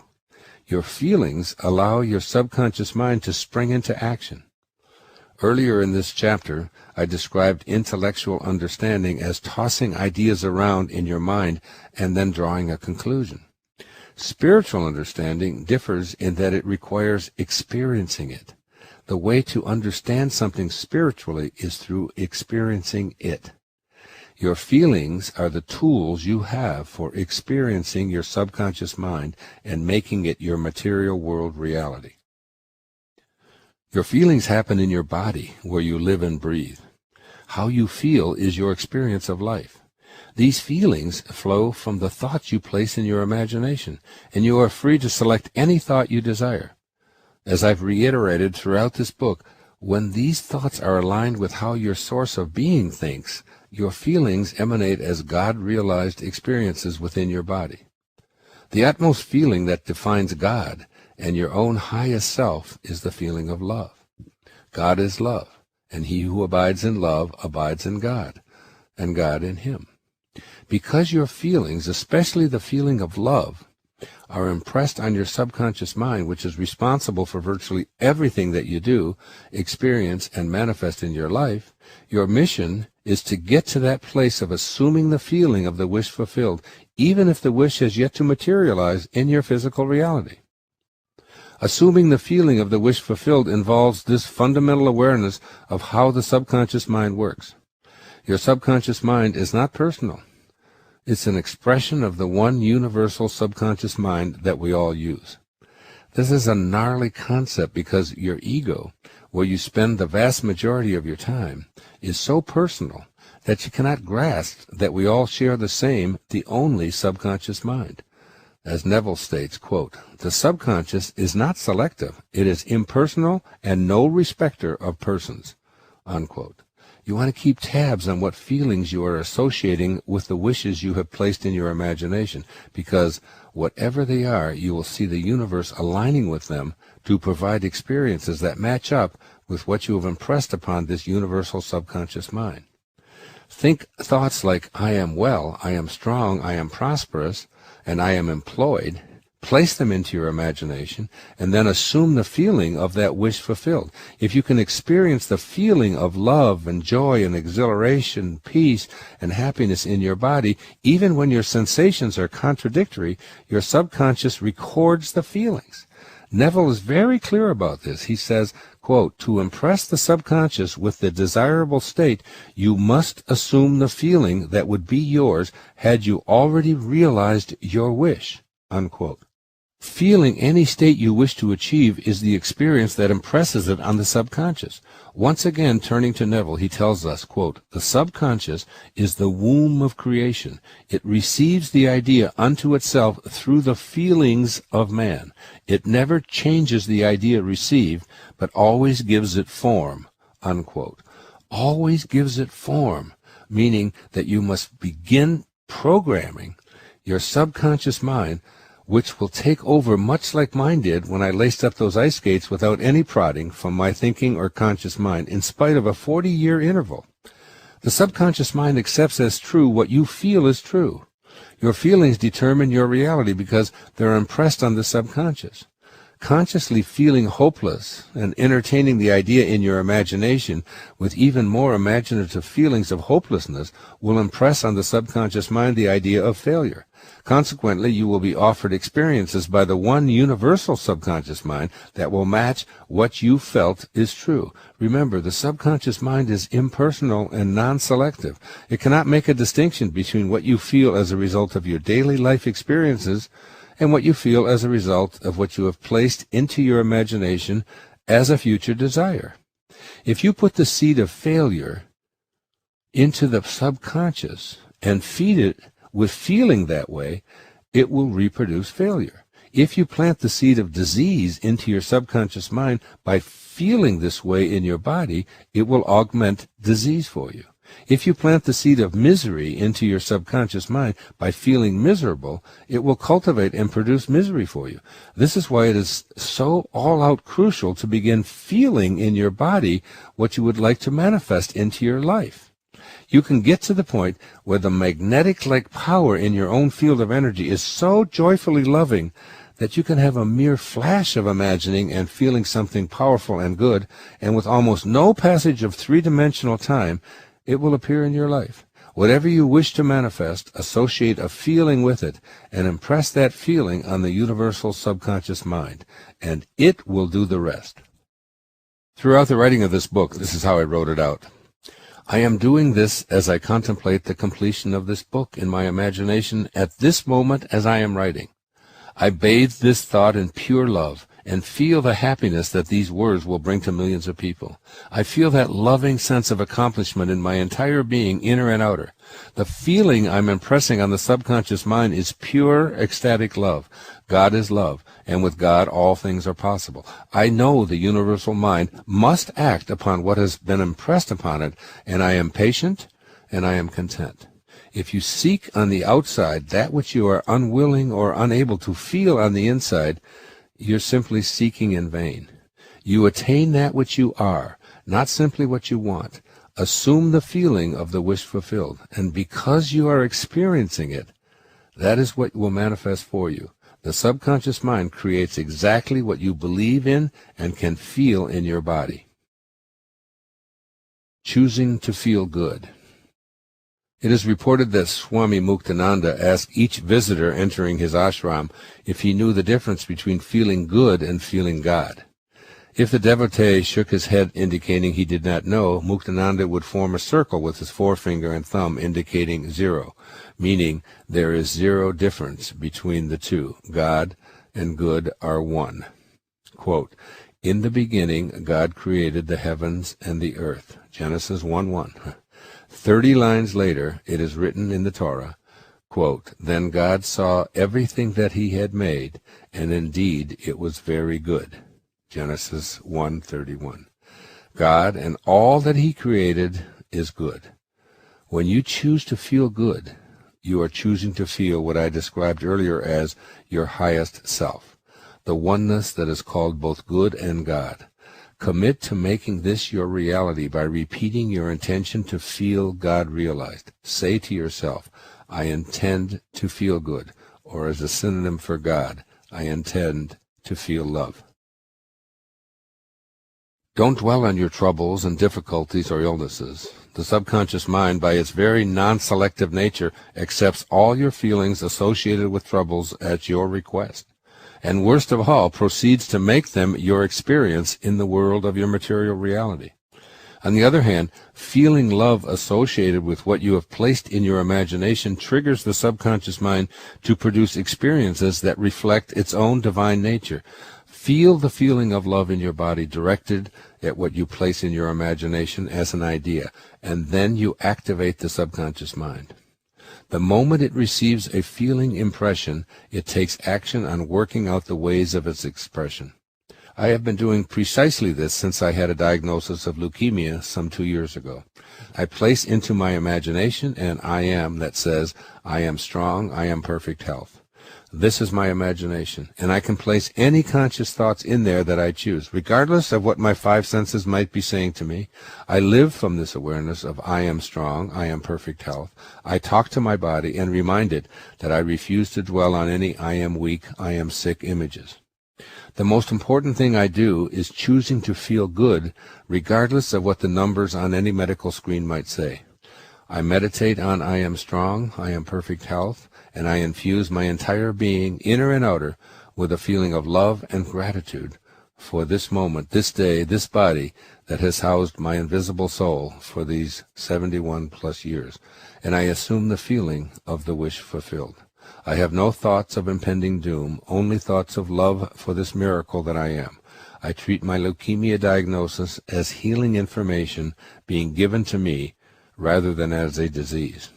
Your feelings allow your subconscious mind to spring into action. Earlier in this chapter, I described intellectual understanding as tossing ideas around in your mind and then drawing a conclusion. Spiritual understanding differs in that it requires experiencing it. The way to understand something spiritually is through experiencing it. Your feelings are the tools you have for experiencing your subconscious mind and making it your material world reality. Your feelings happen in your body, where you live and breathe. How you feel is your experience of life. These feelings flow from the thoughts you place in your imagination, and you are free to select any thought you desire. As I've reiterated throughout this book, when these thoughts are aligned with how your source of being thinks, your feelings emanate as God-realized experiences within your body. The utmost feeling that defines God and your own highest self is the feeling of love. God is love, and he who abides in love abides in God, and God in him. Because your feelings, especially the feeling of love, are impressed on your subconscious mind, which is responsible for virtually everything that you do, experience, and manifest in your life, your mission is to get to that place of assuming the feeling of the wish fulfilled, even if the wish has yet to materialize in your physical reality. Assuming the feeling of the wish fulfilled involves this fundamental awareness of how the subconscious mind works. Your subconscious mind is not personal. It's an expression of the one universal subconscious mind that we all use. This is a gnarly concept because your ego, where you spend the vast majority of your time, is so personal that you cannot grasp that we all share the same, the only subconscious mind. As Neville states, quote, "The subconscious is not selective. It is impersonal and no respecter of persons," unquote. You want to keep tabs on what feelings you are associating with the wishes you have placed in your imagination, because whatever they are, you will see the universe aligning with them to provide experiences that match up with what you have impressed upon this universal subconscious mind. Think thoughts like, "I am well, I am strong, I am prosperous, and I am employed." Place them into your imagination, and then assume the feeling of that wish fulfilled. If you can experience the feeling of love and joy and exhilaration, peace and happiness in your body, even when your sensations are contradictory, your subconscious records the feelings. Neville is very clear about this. He says, quote, "To impress the subconscious with the desirable state, you must assume the feeling that would be yours had you already realized your wish," unquote. Feeling any state you wish to achieve is the experience that impresses it on the subconscious. Once again, turning to Neville, he tells us, quote, "The subconscious is the womb of creation. It receives the idea unto itself through the feelings of man. It never changes the idea received, but always gives it form," unquote. Always gives it form, meaning that you must begin programming your subconscious mind, which will take over much like mine did when I laced up those ice skates without any prodding from my thinking or conscious mind, in spite of a 40-year interval. The subconscious mind accepts as true what you feel is true. Your feelings determine your reality because they're impressed on the subconscious. Consciously feeling hopeless and entertaining the idea in your imagination with even more imaginative feelings of hopelessness will impress on the subconscious mind the idea of failure. Consequently, you will be offered experiences by the one universal subconscious mind that will match what you felt is true. Remember, the subconscious mind is impersonal and non-selective. It cannot make a distinction between what you feel as a result of your daily life experiences and what you feel as a result of what you have placed into your imagination as a future desire. If you put the seed of failure into the subconscious and feed it with feeling that way, it will reproduce failure. If you plant the seed of disease into your subconscious mind by feeling this way in your body, it will augment disease for you. If you plant the seed of misery into your subconscious mind by feeling miserable, it will cultivate and produce misery for you. This is why it is so all-out crucial to begin feeling in your body what you would like to manifest into your life. You can get to the point where the magnetic-like power in your own field of energy is so joyfully loving that you can have a mere flash of imagining and feeling something powerful and good, and with almost no passage of three-dimensional time, it will appear in your life. Whatever you wish to manifest, associate a feeling with it, and impress that feeling on the universal subconscious mind, and it will do the rest. Throughout the writing of this book, this is how I wrote it out. I am doing this as I contemplate the completion of this book in my imagination at this moment as I am writing. I bathe this thought in pure love and feel the happiness that these words will bring to millions of people. I feel that loving sense of accomplishment in my entire being, inner and outer. The feeling I'm impressing on the subconscious mind is pure, ecstatic love. God is love, and with God all things are possible. I know the universal mind must act upon what has been impressed upon it, and I am patient and I am content. If you seek on the outside that which you are unwilling or unable to feel on the inside, you're simply seeking in vain. You attain that which you are, not simply what you want. Assume the feeling of the wish fulfilled, and because you are experiencing it, that is what will manifest for you. The subconscious mind creates exactly what you believe in and can feel in your body. Choosing to feel good. It is reported that Swami Muktananda asked each visitor entering his ashram if he knew the difference between feeling good and feeling God. If the devotee shook his head indicating he did not know, Muktananda would form a circle with his forefinger and thumb indicating 0, meaning there is 0 difference between the two. God and good are one. Quote, "In the beginning God created the heavens and the earth." Genesis 1:1. 30 lines later, it is written in the Torah, quote, "Then God saw everything that he had made, and indeed it was very good." Genesis 1:31. God and all that he created is good. When you choose to feel good, you are choosing to feel what I described earlier as your highest self, the oneness that is called both good and God. Commit to making this your reality by repeating your intention to feel God realized. Say to yourself, "I intend to feel good," or as a synonym for God, "I intend to feel love." Don't dwell on your troubles and difficulties or illnesses. The subconscious mind, by its very non-selective nature, accepts all your feelings associated with troubles at your request, and worst of all, proceeds to make them your experience in the world of your material reality. On the other hand, feeling love associated with what you have placed in your imagination triggers the subconscious mind to produce experiences that reflect its own divine nature. Feel the feeling of love in your body directed at what you place in your imagination as an idea, and then you activate the subconscious mind. The moment it receives a feeling impression, it takes action on working out the ways of its expression. I have been doing precisely this since I had a diagnosis of leukemia some 2 years ago. I place into my imagination an I am that says, "I am strong, I am perfect health." This is my imagination, and I can place any conscious thoughts in there that I choose, regardless of what my 5 senses might be saying to me. I live from this awareness of I am strong, I am perfect health. I talk to my body and remind it that I refuse to dwell on any I am weak, I am sick images. The most important thing I do is choosing to feel good, regardless of what the numbers on any medical screen might say. I meditate on I am strong, I am perfect health, and I infuse my entire being, inner and outer, with a feeling of love and gratitude for this moment, this day, this body that has housed my invisible soul for these 71 plus years, and I assume the feeling of the wish fulfilled. I have no thoughts of impending doom, only thoughts of love for this miracle that I am. I treat my leukemia diagnosis as healing information being given to me rather than as a disease.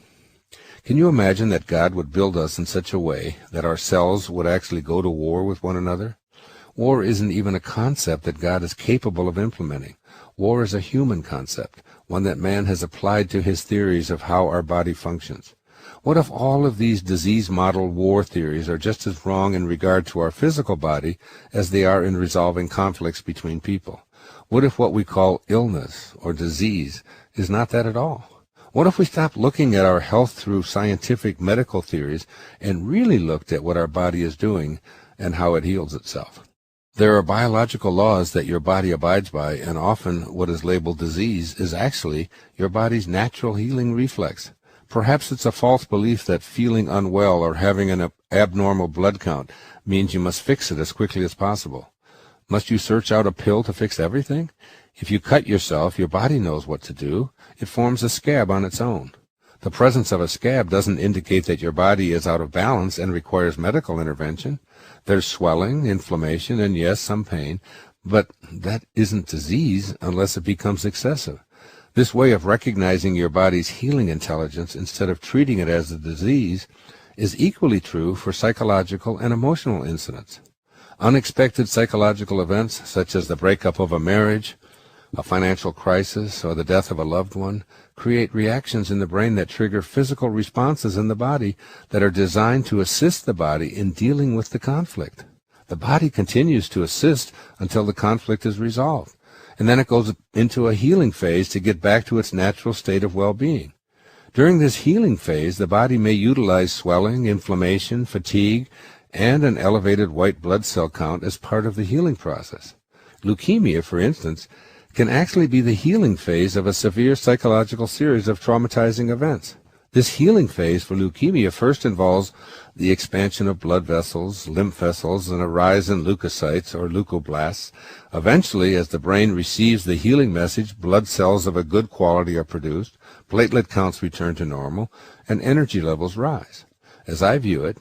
Can you imagine that God would build us in such a way that our cells would actually go to war with one another? War isn't even a concept that God is capable of implementing. War is a human concept, one that man has applied to his theories of how our body functions. What if all of these disease-model war theories are just as wrong in regard to our physical body as they are in resolving conflicts between people? What if what we call illness or disease is not that at all? What if we stopped looking at our health through scientific medical theories and really looked at what our body is doing and how it heals itself. There are biological laws that your body abides by, and often what is labeled disease is actually your body's natural healing reflex. Perhaps it's a false belief that feeling unwell or having an abnormal blood count means you must fix it as quickly as possible. Must you search out a pill to fix everything? If you cut yourself, your body knows what to do. It forms a scab on its own. The presence of a scab doesn't indicate that your body is out of balance and requires medical intervention. There's swelling, inflammation, and yes, some pain, but that isn't disease unless it becomes excessive. This way of recognizing your body's healing intelligence instead of treating it as a disease is equally true for psychological and emotional incidents. Unexpected psychological events, such as the breakup of a marriage, a financial crisis, or the death of a loved one, create reactions in the brain that trigger physical responses in the body that are designed to assist the body in dealing with the conflict. The body continues to assist until the conflict is resolved, and then it goes into a healing phase to get back to its natural state of well-being. During this healing phase, the body may utilize swelling, inflammation, fatigue, and an elevated white blood cell count as part of the healing process. Leukemia, for instance, can actually be the healing phase of a severe psychological series of traumatizing events. This healing phase for leukemia first involves the expansion of blood vessels, lymph vessels, and a rise in leukocytes or leukoblasts. Eventually, as the brain receives the healing message, blood cells of a good quality are produced, platelet counts return to normal, and energy levels rise. As I view it,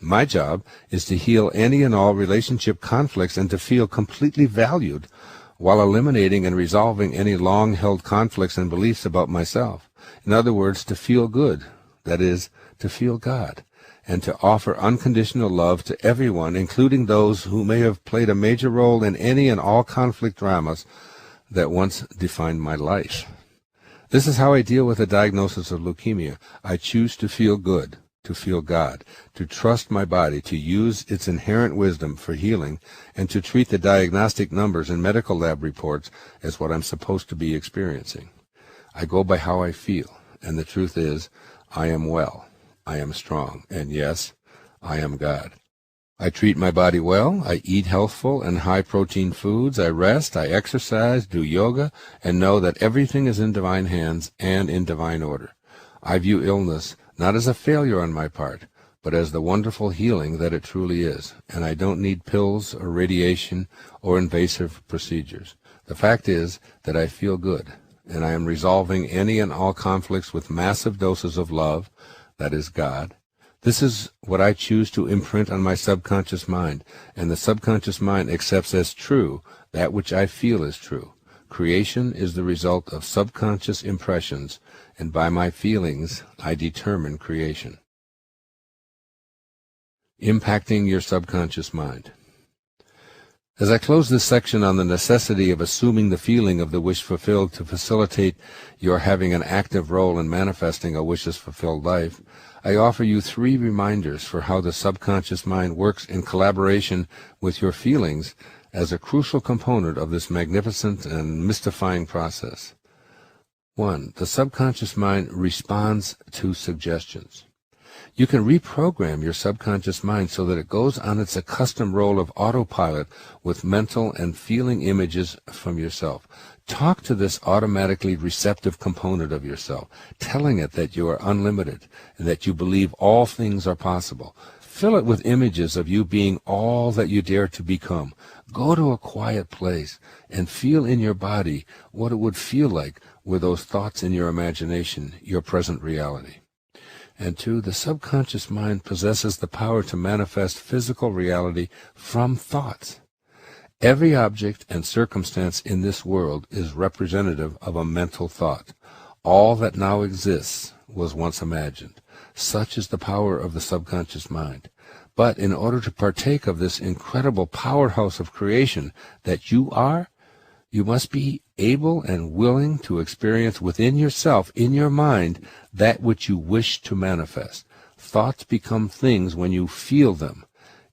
my job is to heal any and all relationship conflicts and to feel completely valued while eliminating and resolving any long-held conflicts and beliefs about myself. In other words, to feel good, that is, to feel God, and to offer unconditional love to everyone, including those who may have played a major role in any and all conflict dramas that once defined my life. This is how I deal with a diagnosis of leukemia. I choose to feel good, to feel God, to trust my body, to use its inherent wisdom for healing, and to treat the diagnostic numbers in medical lab reports as what I'm supposed to be experiencing. I go by how I feel, and the truth is, I am well, I am strong, and yes, I am God. I treat my body well, I eat healthful and high-protein foods, I rest, I exercise, do yoga, and know that everything is in divine hands and in divine order. I view illness not as a failure on my part, but as the wonderful healing that it truly is, and I don't need pills or radiation or invasive procedures. The fact is that I feel good, and I am resolving any and all conflicts with massive doses of love, that is God. This is what I choose to imprint on my subconscious mind, and the subconscious mind accepts as true that which I feel is true. Creation is the result of subconscious impressions, and by my feelings I determine creation. Impacting your subconscious mind. As I close this section on the necessity of assuming the feeling of the wish fulfilled to facilitate your having an active role in manifesting a wishes fulfilled life, I offer you 3 reminders for how the subconscious mind works in collaboration with your feelings as a crucial component of this magnificent and mystifying process. 1. The subconscious mind responds to suggestions. You can reprogram your subconscious mind so that it goes on its accustomed role of autopilot with mental and feeling images from yourself. Talk to this automatically receptive component of yourself, telling it that you are unlimited and that you believe all things are possible. Fill it with images of you being all that you dare to become. Go to a quiet place and feel in your body what it would feel like were those thoughts in your imagination your present reality. And 2, the subconscious mind possesses the power to manifest physical reality from thoughts. Every object and circumstance in this world is representative of a mental thought. All that now exists was once imagined. Such is the power of the subconscious mind. But in order to partake of this incredible powerhouse of creation that you are, you must be able and willing to experience within yourself, in your mind, that which you wish to manifest. Thoughts become things when you feel them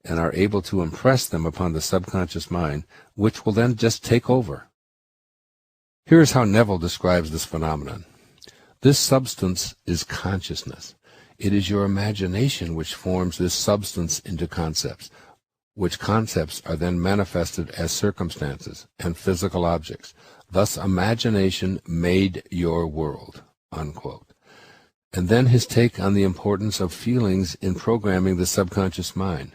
and are able to impress them upon the subconscious mind, which will then just take over. Here is how Neville describes this phenomenon. This substance is consciousness. It is your imagination which forms this substance into concepts. which concepts are then manifested as circumstances and physical objects. Thus imagination made your world, unquote. And then his take on the importance of feelings in programming the subconscious mind.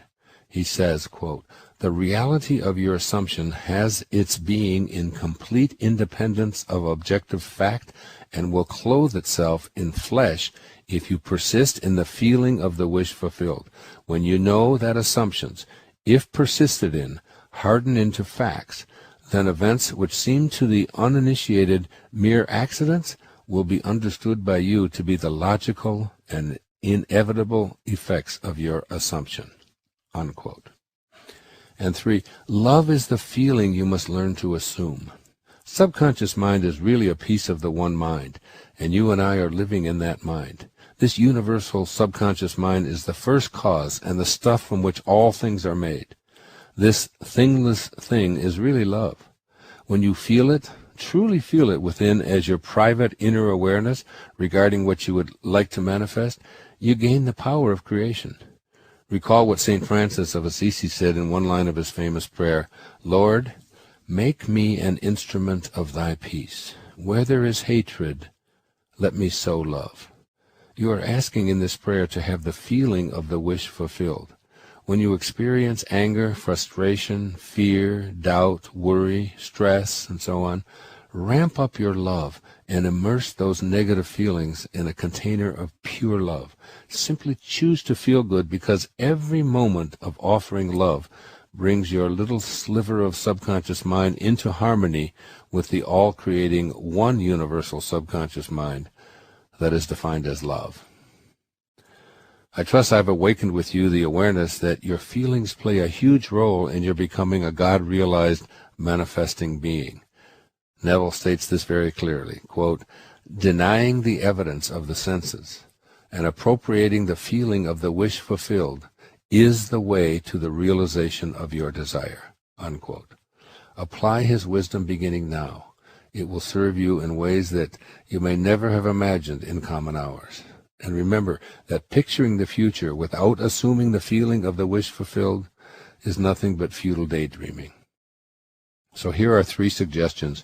He says, quote, "The reality of your assumption has its being in complete independence of objective fact and will clothe itself in flesh if you persist in the feeling of the wish fulfilled. When you know that assumptions, if persisted in, harden into facts, then events which seem to the uninitiated mere accidents will be understood by you to be the logical and inevitable effects of your assumption," unquote. And 3, love is the feeling you must learn to assume. Subconscious mind is really a piece of the one mind, and you and I are living in that mind. This universal subconscious mind is the first cause and the stuff from which all things are made. This thingless thing is really love. When you feel it, truly feel it within as your private inner awareness regarding what you would like to manifest, you gain the power of creation. Recall what St. Francis of Assisi said in one line of his famous prayer, "Lord, make me an instrument of thy peace. Where there is hatred, let me sow love." You are asking in this prayer to have the feeling of the wish fulfilled. When you experience anger, frustration, fear, doubt, worry, stress, and so on, ramp up your love and immerse those negative feelings in a container of pure love. Simply choose to feel good, because every moment of offering love brings your little sliver of subconscious mind into harmony with the all-creating one universal subconscious mind that is defined as love. I trust I've awakened with you the awareness that your feelings play a huge role in your becoming a God-realized, manifesting being. Neville states this very clearly, quote, "Denying the evidence of the senses and appropriating the feeling of the wish fulfilled is the way to the realization of your desire," unquote. Apply his wisdom beginning now. It will serve you in ways that you may never have imagined in common hours. And remember that picturing the future without assuming the feeling of the wish fulfilled is nothing but futile daydreaming. So here are 3 suggestions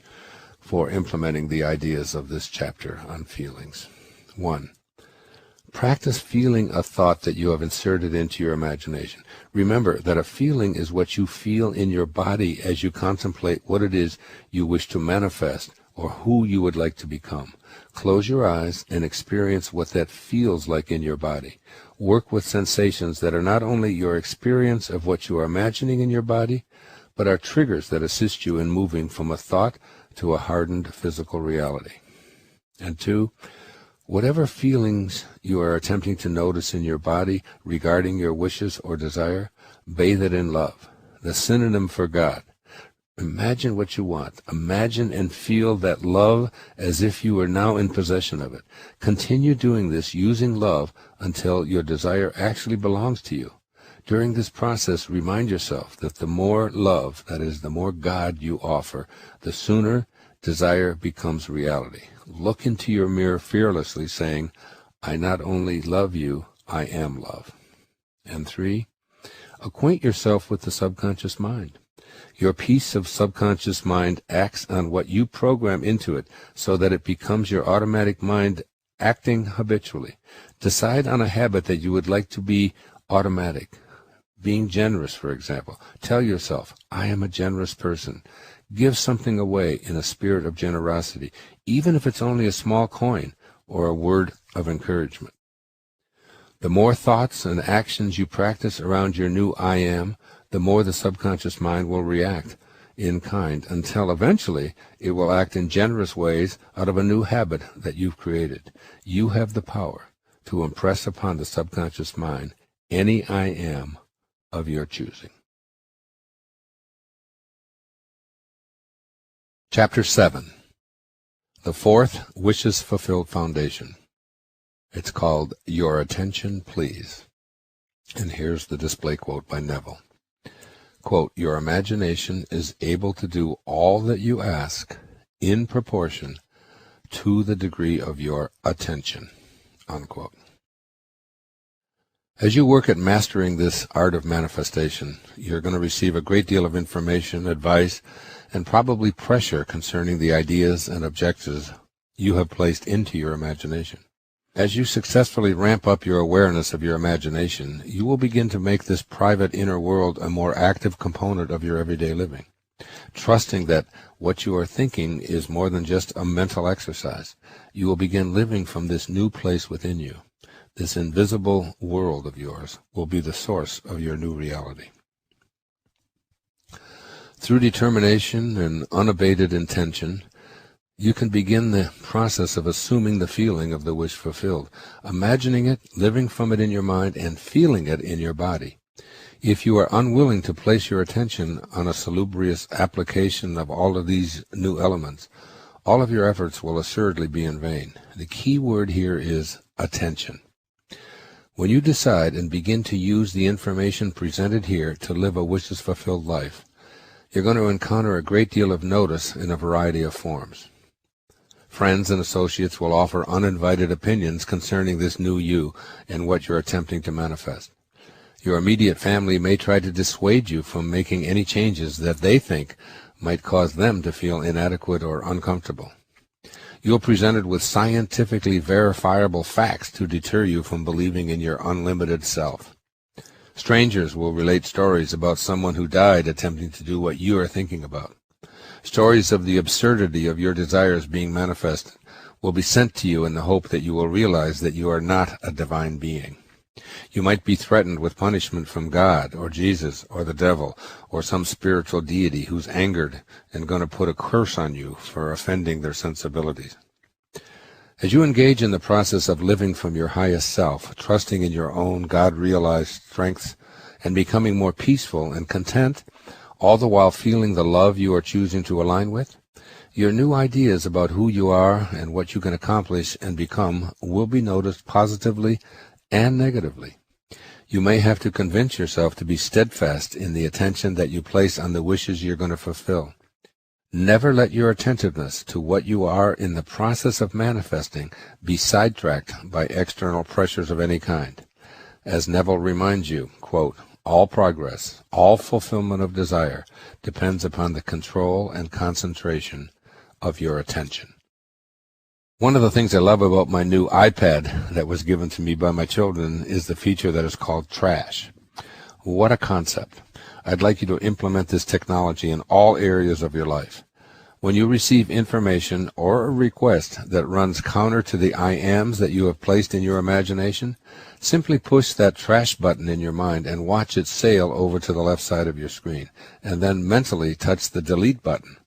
for implementing the ideas of this chapter on feelings. 1. Practice feeling a thought that you have inserted into your imagination. Remember that a feeling is what you feel in your body as you contemplate what it is you wish to manifest or who you would like to become. Close your eyes and experience what that feels like in your body. Work with sensations that are not only your experience of what you are imagining in your body, but are triggers that assist you in moving from a thought to a hardened physical reality. And 2, whatever feelings you are attempting to notice in your body regarding your wishes or desire, bathe it in love, the synonym for God. Imagine what you want. Imagine and feel that love as if you were now in possession of it. Continue doing this using love until your desire actually belongs to you. During this process, remind yourself that the more love, that is, the more God you offer, the sooner desire becomes reality. Look into your mirror fearlessly, saying, "I not only love you, I am love." And 3, acquaint yourself with the subconscious mind. Your piece of subconscious mind acts on what you program into it so that it becomes your automatic mind acting habitually. Decide on a habit that you would like to be automatic. Being generous, for example. Tell yourself, "I am a generous person." Give something away in a spirit of generosity, even if it's only a small coin or a word of encouragement. The more thoughts and actions you practice around your new I am, the more the subconscious mind will react in kind, until eventually it will act in generous ways out of a new habit that you've created. You have the power to impress upon the subconscious mind any I am of your choosing. Chapter 7. The 4th Wishes Fulfilled Foundation. It's called Your Attention, Please. And here's the display quote by Neville. Quote, "Your imagination is able to do all that you ask in proportion to the degree of your attention," unquote. As you work at mastering this art of manifestation, you're going to receive a great deal of information, advice, and probably pressure concerning the ideas and objectives you have placed into your imagination. As you successfully ramp up your awareness of your imagination, you will begin to make this private inner world a more active component of your everyday living, trusting that what you are thinking is more than just a mental exercise. You will begin living from this new place within you. This invisible world of yours will be the source of your new reality. Through determination and unabated intention, you can begin the process of assuming the feeling of the wish fulfilled, imagining it, living from it in your mind, and feeling it in your body. If you are unwilling to place your attention on a salubrious application of all of these new elements, all of your efforts will assuredly be in vain. The key word here is attention. When you decide and begin to use the information presented here to live a wishes-fulfilled life, you're going to encounter a great deal of notice in a variety of forms. Friends and associates will offer uninvited opinions concerning this new you and what you're attempting to manifest. Your immediate family may try to dissuade you from making any changes that they think might cause them to feel inadequate or uncomfortable. You're presented with scientifically verifiable facts to deter you from believing in your unlimited self. Strangers will relate stories about someone who died attempting to do what you are thinking about. Stories of the absurdity of your desires being manifested will be sent to you in the hope that you will realize that you are not a divine being. You might be threatened with punishment from God or Jesus or the devil or some spiritual deity who's angered and going to put a curse on you for offending their sensibilities. As you engage in the process of living from your highest self, trusting in your own God-realized strengths and becoming more peaceful and content, all the while feeling the love you are choosing to align with, your new ideas about who you are and what you can accomplish and become will be noticed positively and negatively. You may have to convince yourself to be steadfast in the attention that you place on the wishes you're going to fulfill. Never let your attentiveness to what you are in the process of manifesting be sidetracked by external pressures of any kind. As Neville reminds you, quote, all progress, all fulfillment of desire depends upon the control and concentration of your attention. One of the things I love about my new iPad that was given to me by my children is the feature that is called Trash. What a concept. I'd like you to implement this technology in all areas of your life. When you receive information or a request that runs counter to the I ams that you have placed in your imagination, simply push that trash button in your mind and watch it sail over to the left side of your screen, and then mentally touch the delete button.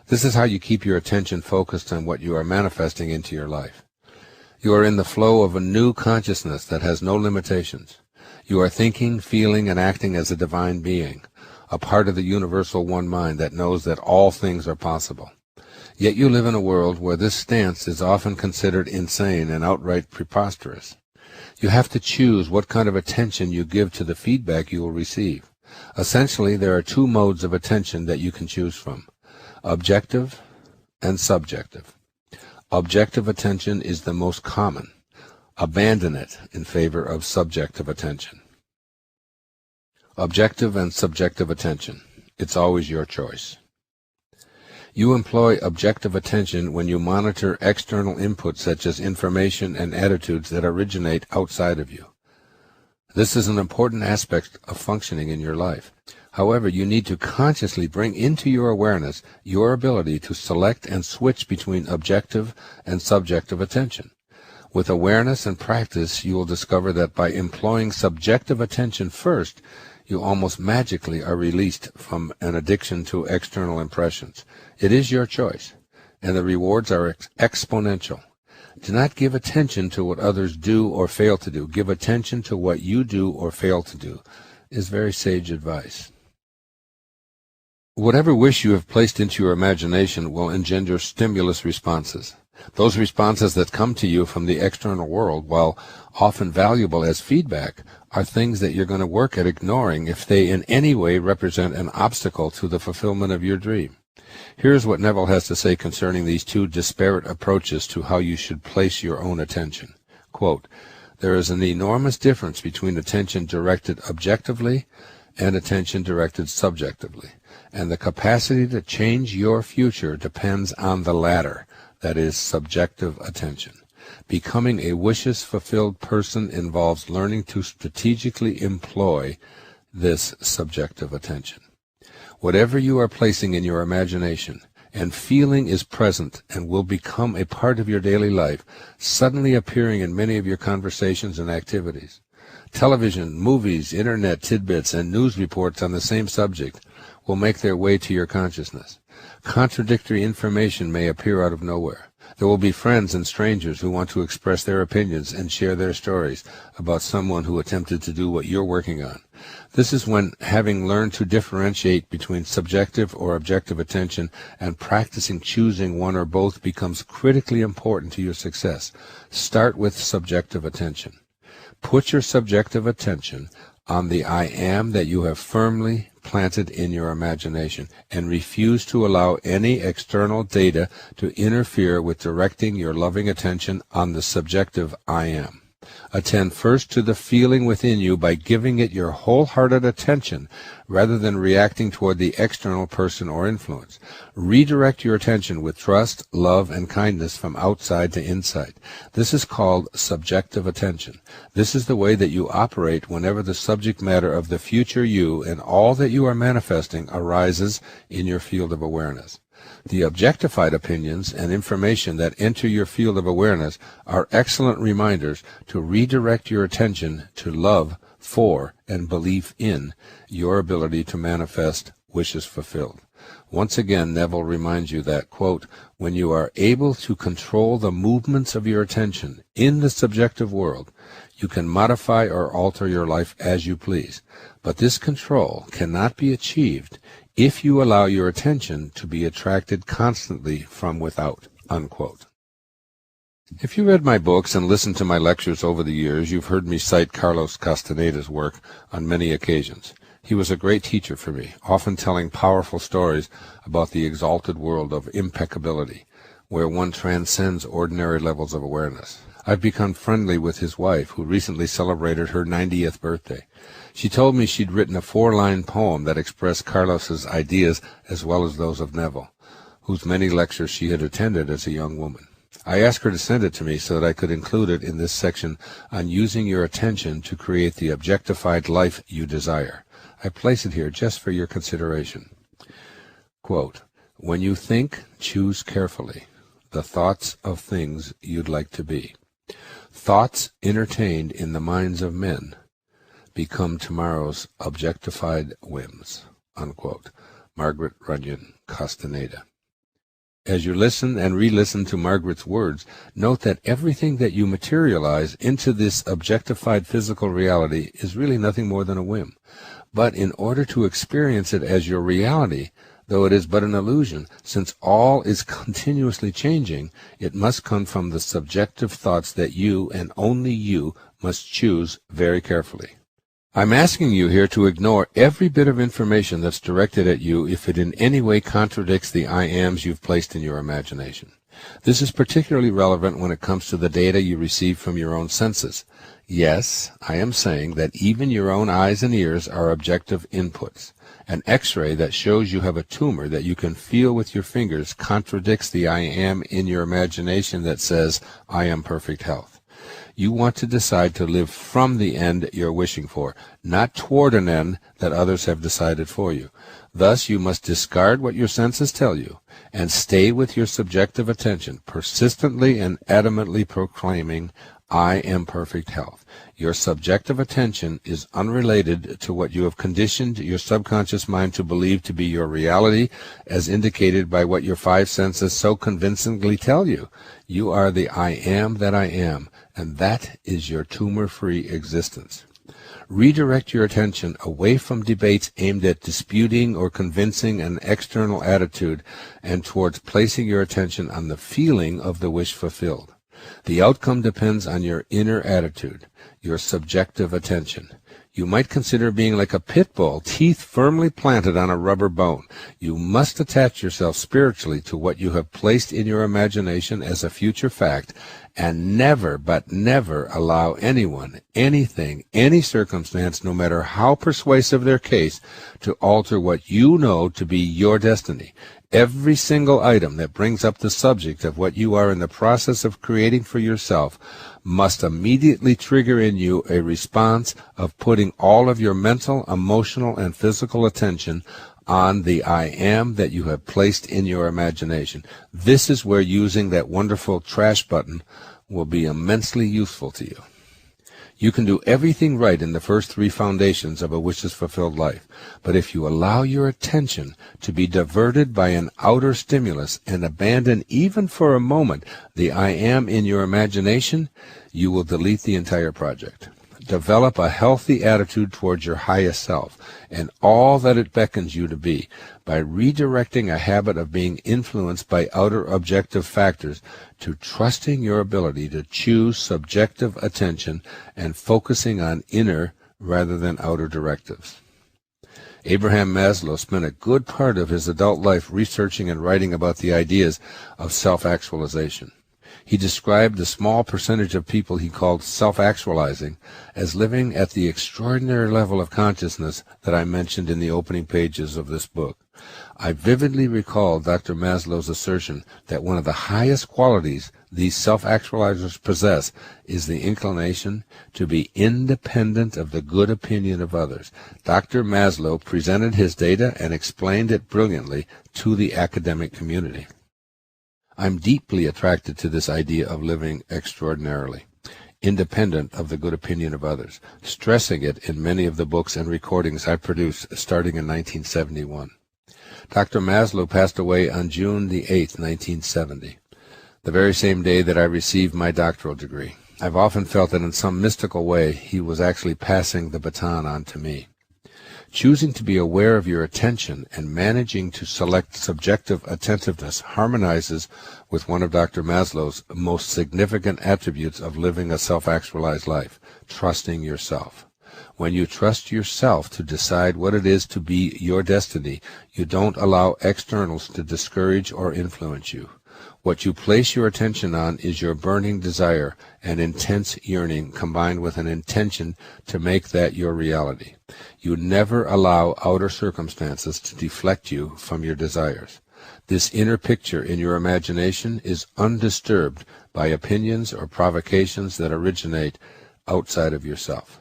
This is how you keep your attention focused on what you are manifesting into your life. You are in the flow of a new consciousness that has no limitations. You are thinking, feeling, and acting as a divine being, a part of the universal one mind that knows that all things are possible. Yet you live in a world where this stance is often considered insane and outright preposterous. You have to choose what kind of attention you give to the feedback you will receive. Essentially, there are two modes of attention that you can choose from: objective and subjective. Objective attention is the most common. Abandon it in favor of subjective attention. Objective and subjective attention. It's always your choice. You employ objective attention when you monitor external inputs such as information and attitudes that originate outside of you. This is an important aspect of functioning in your life. However, you need to consciously bring into your awareness your ability to select and switch between objective and subjective attention. With awareness and practice, you will discover that by employing subjective attention first, you almost magically are released from an addiction to external impressions. It is your choice, and the rewards are exponential. Do not give attention to what others do or fail to do. Give attention to what you do or fail to do, is very sage advice. Whatever wish you have placed into your imagination will engender stimulus responses. Those responses that come to you from the external world, while often valuable as feedback, are things that you're going to work at ignoring if they in any way represent an obstacle to the fulfillment of your dream. Here's what Neville has to say concerning these two disparate approaches to how you should place your own attention. Quote, There is an enormous difference between attention directed objectively and attention directed subjectively, and the capacity to change your future depends on the latter, that is, subjective attention. Becoming a wishes-fulfilled person involves learning to strategically employ this subjective attention. Whatever you are placing in your imagination and feeling is present and will become a part of your daily life, suddenly appearing in many of your conversations and activities. Television, movies, internet tidbits, and news reports on the same subject will make their way to your consciousness. Contradictory information may appear out of nowhere. There will be friends and strangers who want to express their opinions and share their stories about someone who attempted to do what you're working on. This is when, having learned to differentiate between subjective or objective attention and practicing choosing one or both, becomes critically important to your success. Start with subjective attention. Put your subjective attention on the I am that you have firmly planted in your imagination, and refuse to allow any external data to interfere with directing your loving attention on the subjective I am. Attend first to the feeling within you by giving it your wholehearted attention rather than reacting toward the external person or influence. Redirect your attention with trust, love, and kindness from outside to inside. This is called subjective attention. This is the way that you operate whenever the subject matter of the future you and all that you are manifesting arises in your field of awareness. The objectified opinions and information that enter your field of awareness are excellent reminders to redirect your attention to love for and belief in your ability to manifest wishes fulfilled. Once again, Neville reminds you that, quote, when you are able to control the movements of your attention in the subjective world, you can modify or alter your life as you please. But this control cannot be achieved if you allow your attention to be attracted constantly from without, unquote. If you read my books and listened to my lectures over the years, you've heard me cite Carlos Castaneda's work on many occasions. He was a great teacher for me, often telling powerful stories about the exalted world of impeccability, where one transcends ordinary levels of awareness. I've become friendly with his wife, who recently celebrated her 90th birthday. She told me she'd written a 4-line poem that expressed Carlos's ideas as well as those of Neville, whose many lectures she had attended as a young woman. I asked her to send it to me so that I could include it in this section on using your attention to create the objectified life you desire. I place it here just for your consideration. Quote, when you think, choose carefully the thoughts of things you'd like to be. Thoughts entertained in the minds of men become tomorrow's objectified whims, unquote. Margaret Runyon Castaneda. As you listen and re-listen to Margaret's words, note that everything that you materialize into this objectified physical reality is really nothing more than a whim. But in order to experience it as your reality, though it is but an illusion, since all is continuously changing, it must come from the subjective thoughts that you, and only you, must choose very carefully. I'm asking you here to ignore every bit of information that's directed at you if it in any way contradicts the I ams you've placed in your imagination. This is particularly relevant when it comes to the data you receive from your own senses. Yes, I am saying that even your own eyes and ears are objective inputs. An X-ray that shows you have a tumor that you can feel with your fingers contradicts the I am in your imagination that says, I am perfect health. You want to decide to live from the end you're wishing for, not toward an end that others have decided for you. Thus, you must discard what your senses tell you and stay with your subjective attention, persistently and adamantly proclaiming, I am perfect health. Your subjective attention is unrelated to what you have conditioned your subconscious mind to believe to be your reality, as indicated by what your 5 senses so convincingly tell you. You are the I am that I am, and that is your tumor-free existence. Redirect your attention away from debates aimed at disputing or convincing an external attitude and towards placing your attention on the feeling of the wish fulfilled. The outcome depends on your inner attitude, your subjective attention. You might consider being like a pit bull, teeth firmly planted on a rubber bone. You must attach yourself spiritually to what you have placed in your imagination as a future fact, and never, but never allow anyone, anything, any circumstance, no matter how persuasive their case, to alter what you know to be your destiny. Every single item that brings up the subject of what you are in the process of creating for yourself must immediately trigger in you a response of putting all of your mental, emotional, and physical attention on the I am that you have placed in your imagination. This is where using that wonderful trash button will be immensely useful to you. You can do everything right in the first three foundations of a wishes-fulfilled life, but if you allow your attention to be diverted by an outer stimulus and abandon even for a moment the I am in your imagination, you will delete the entire project. Develop a healthy attitude towards your highest self and all that it beckons you to be by redirecting a habit of being influenced by outer objective factors to trusting your ability to choose subjective attention and focusing on inner rather than outer directives. Abraham Maslow spent a good part of his adult life researching and writing about the ideas of self-actualization. He described the small percentage of people he called self-actualizing as living at the extraordinary level of consciousness that I mentioned in the opening pages of this book. I vividly recall Dr. Maslow's assertion that one of the highest qualities these self-actualizers possess is the inclination to be independent of the good opinion of others. Dr. Maslow presented his data and explained it brilliantly to the academic community. I'm deeply attracted to this idea of living extraordinarily, independent of the good opinion of others, stressing it in many of the books and recordings I produced starting in 1971. Dr. Maslow passed away on June the 8th, 1970, the very same day that I received my doctoral degree. I've often felt that in some mystical way he was actually passing the baton on to me. Choosing to be aware of your attention and managing to select subjective attentiveness harmonizes with one of Dr. Maslow's most significant attributes of living a self-actualized life, trusting yourself. When you trust yourself to decide what it is to be your destiny, you don't allow externals to discourage or influence you. What you place your attention on is your burning desire and intense yearning combined with an intention to make that your reality. You never allow outer circumstances to deflect you from your desires. This inner picture in your imagination is undisturbed by opinions or provocations that originate outside of yourself.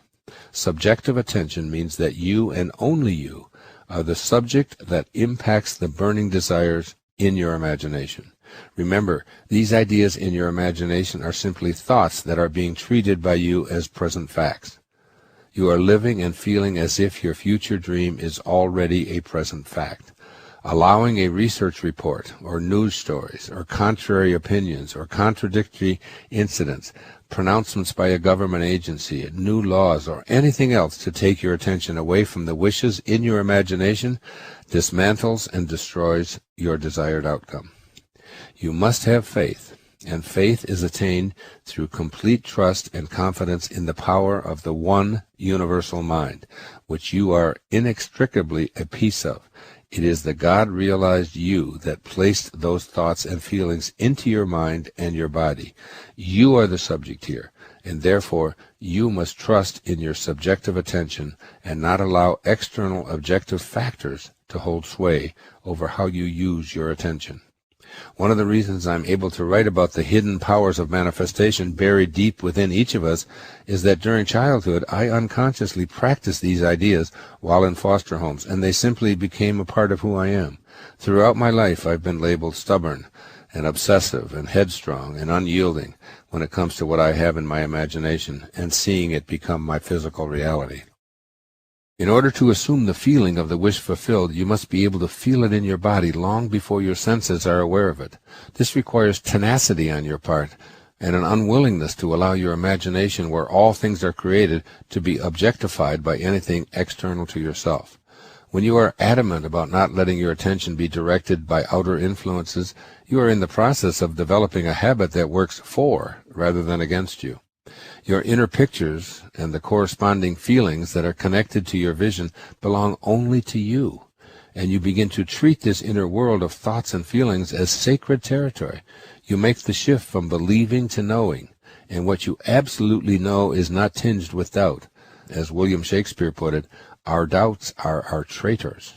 Subjective attention means that you and only you are the subject that impacts the burning desires in your imagination. Remember, these ideas in your imagination are simply thoughts that are being treated by you as present facts. You are living and feeling as if your future dream is already a present fact. Allowing a research report, or news stories, or contrary opinions, or contradictory incidents, pronouncements by a government agency, new laws, or anything else to take your attention away from the wishes in your imagination dismantles and destroys your desired outcome. You must have faith, and faith is attained through complete trust and confidence in the power of the one universal mind, which you are inextricably a piece of. It is the God-realized you that placed those thoughts and feelings into your mind and your body. You are the subject here, and therefore you must trust in your subjective attention and not allow external objective factors to hold sway over how you use your attention. One of the reasons I'm able to write about the hidden powers of manifestation buried deep within each of us is that during childhood I unconsciously practiced these ideas while in foster homes, and they simply became a part of who I am. Throughout my life I've been labeled stubborn and obsessive and headstrong and unyielding when it comes to what I have in my imagination and seeing it become my physical reality. In order to assume the feeling of the wish fulfilled, you must be able to feel it in your body long before your senses are aware of it. This requires tenacity on your part and an unwillingness to allow your imagination, where all things are created, to be objectified by anything external to yourself. When you are adamant about not letting your attention be directed by outer influences, you are in the process of developing a habit that works for rather than against you. Your inner pictures and the corresponding feelings that are connected to your vision belong only to you, and you begin to treat this inner world of thoughts and feelings as sacred territory. You make the shift from believing to knowing, and what you absolutely know is not tinged with doubt. As William Shakespeare put it, our doubts are our traitors.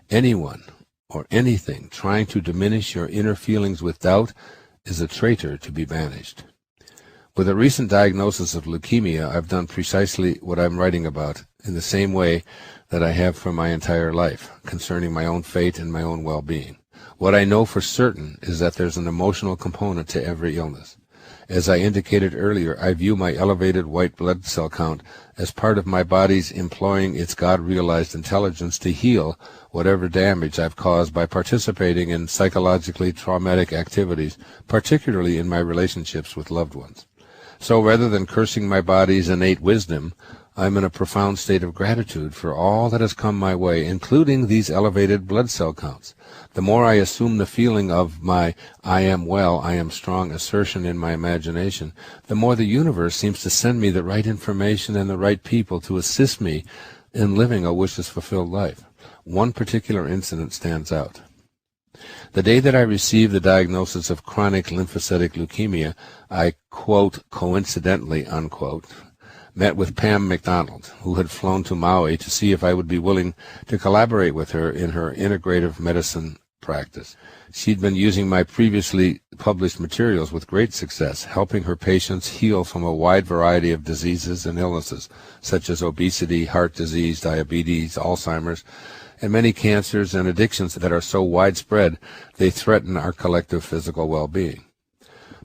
Anyone or anything trying to diminish your inner feelings with doubt is a traitor to be banished. With a recent diagnosis of leukemia, I've done precisely what I'm writing about in the same way that I have for my entire life, concerning my own fate and my own well-being. What I know for certain is that there's an emotional component to every illness. As I indicated earlier, I view my elevated white blood cell count as part of my body's employing its God-realized intelligence to heal whatever damage I've caused by participating in psychologically traumatic activities, particularly in my relationships with loved ones. So rather than cursing my body's innate wisdom, I'm in a profound state of gratitude for all that has come my way, including these elevated blood cell counts. The more I assume the feeling of my I am well, I am strong assertion in my imagination, the more the universe seems to send me the right information and the right people to assist me in living a wishes-fulfilled life. One particular incident stands out. The day that I received the diagnosis of chronic lymphocytic leukemia, I, quote, coincidentally, unquote, met with Pam McDonald, who had flown to Maui to see if I would be willing to collaborate with her in her integrative medicine practice. She'd been using my previously published materials with great success, helping her patients heal from a wide variety of diseases and illnesses, such as obesity, heart disease, diabetes, Alzheimer's, and many cancers and addictions that are so widespread they threaten our collective physical well-being.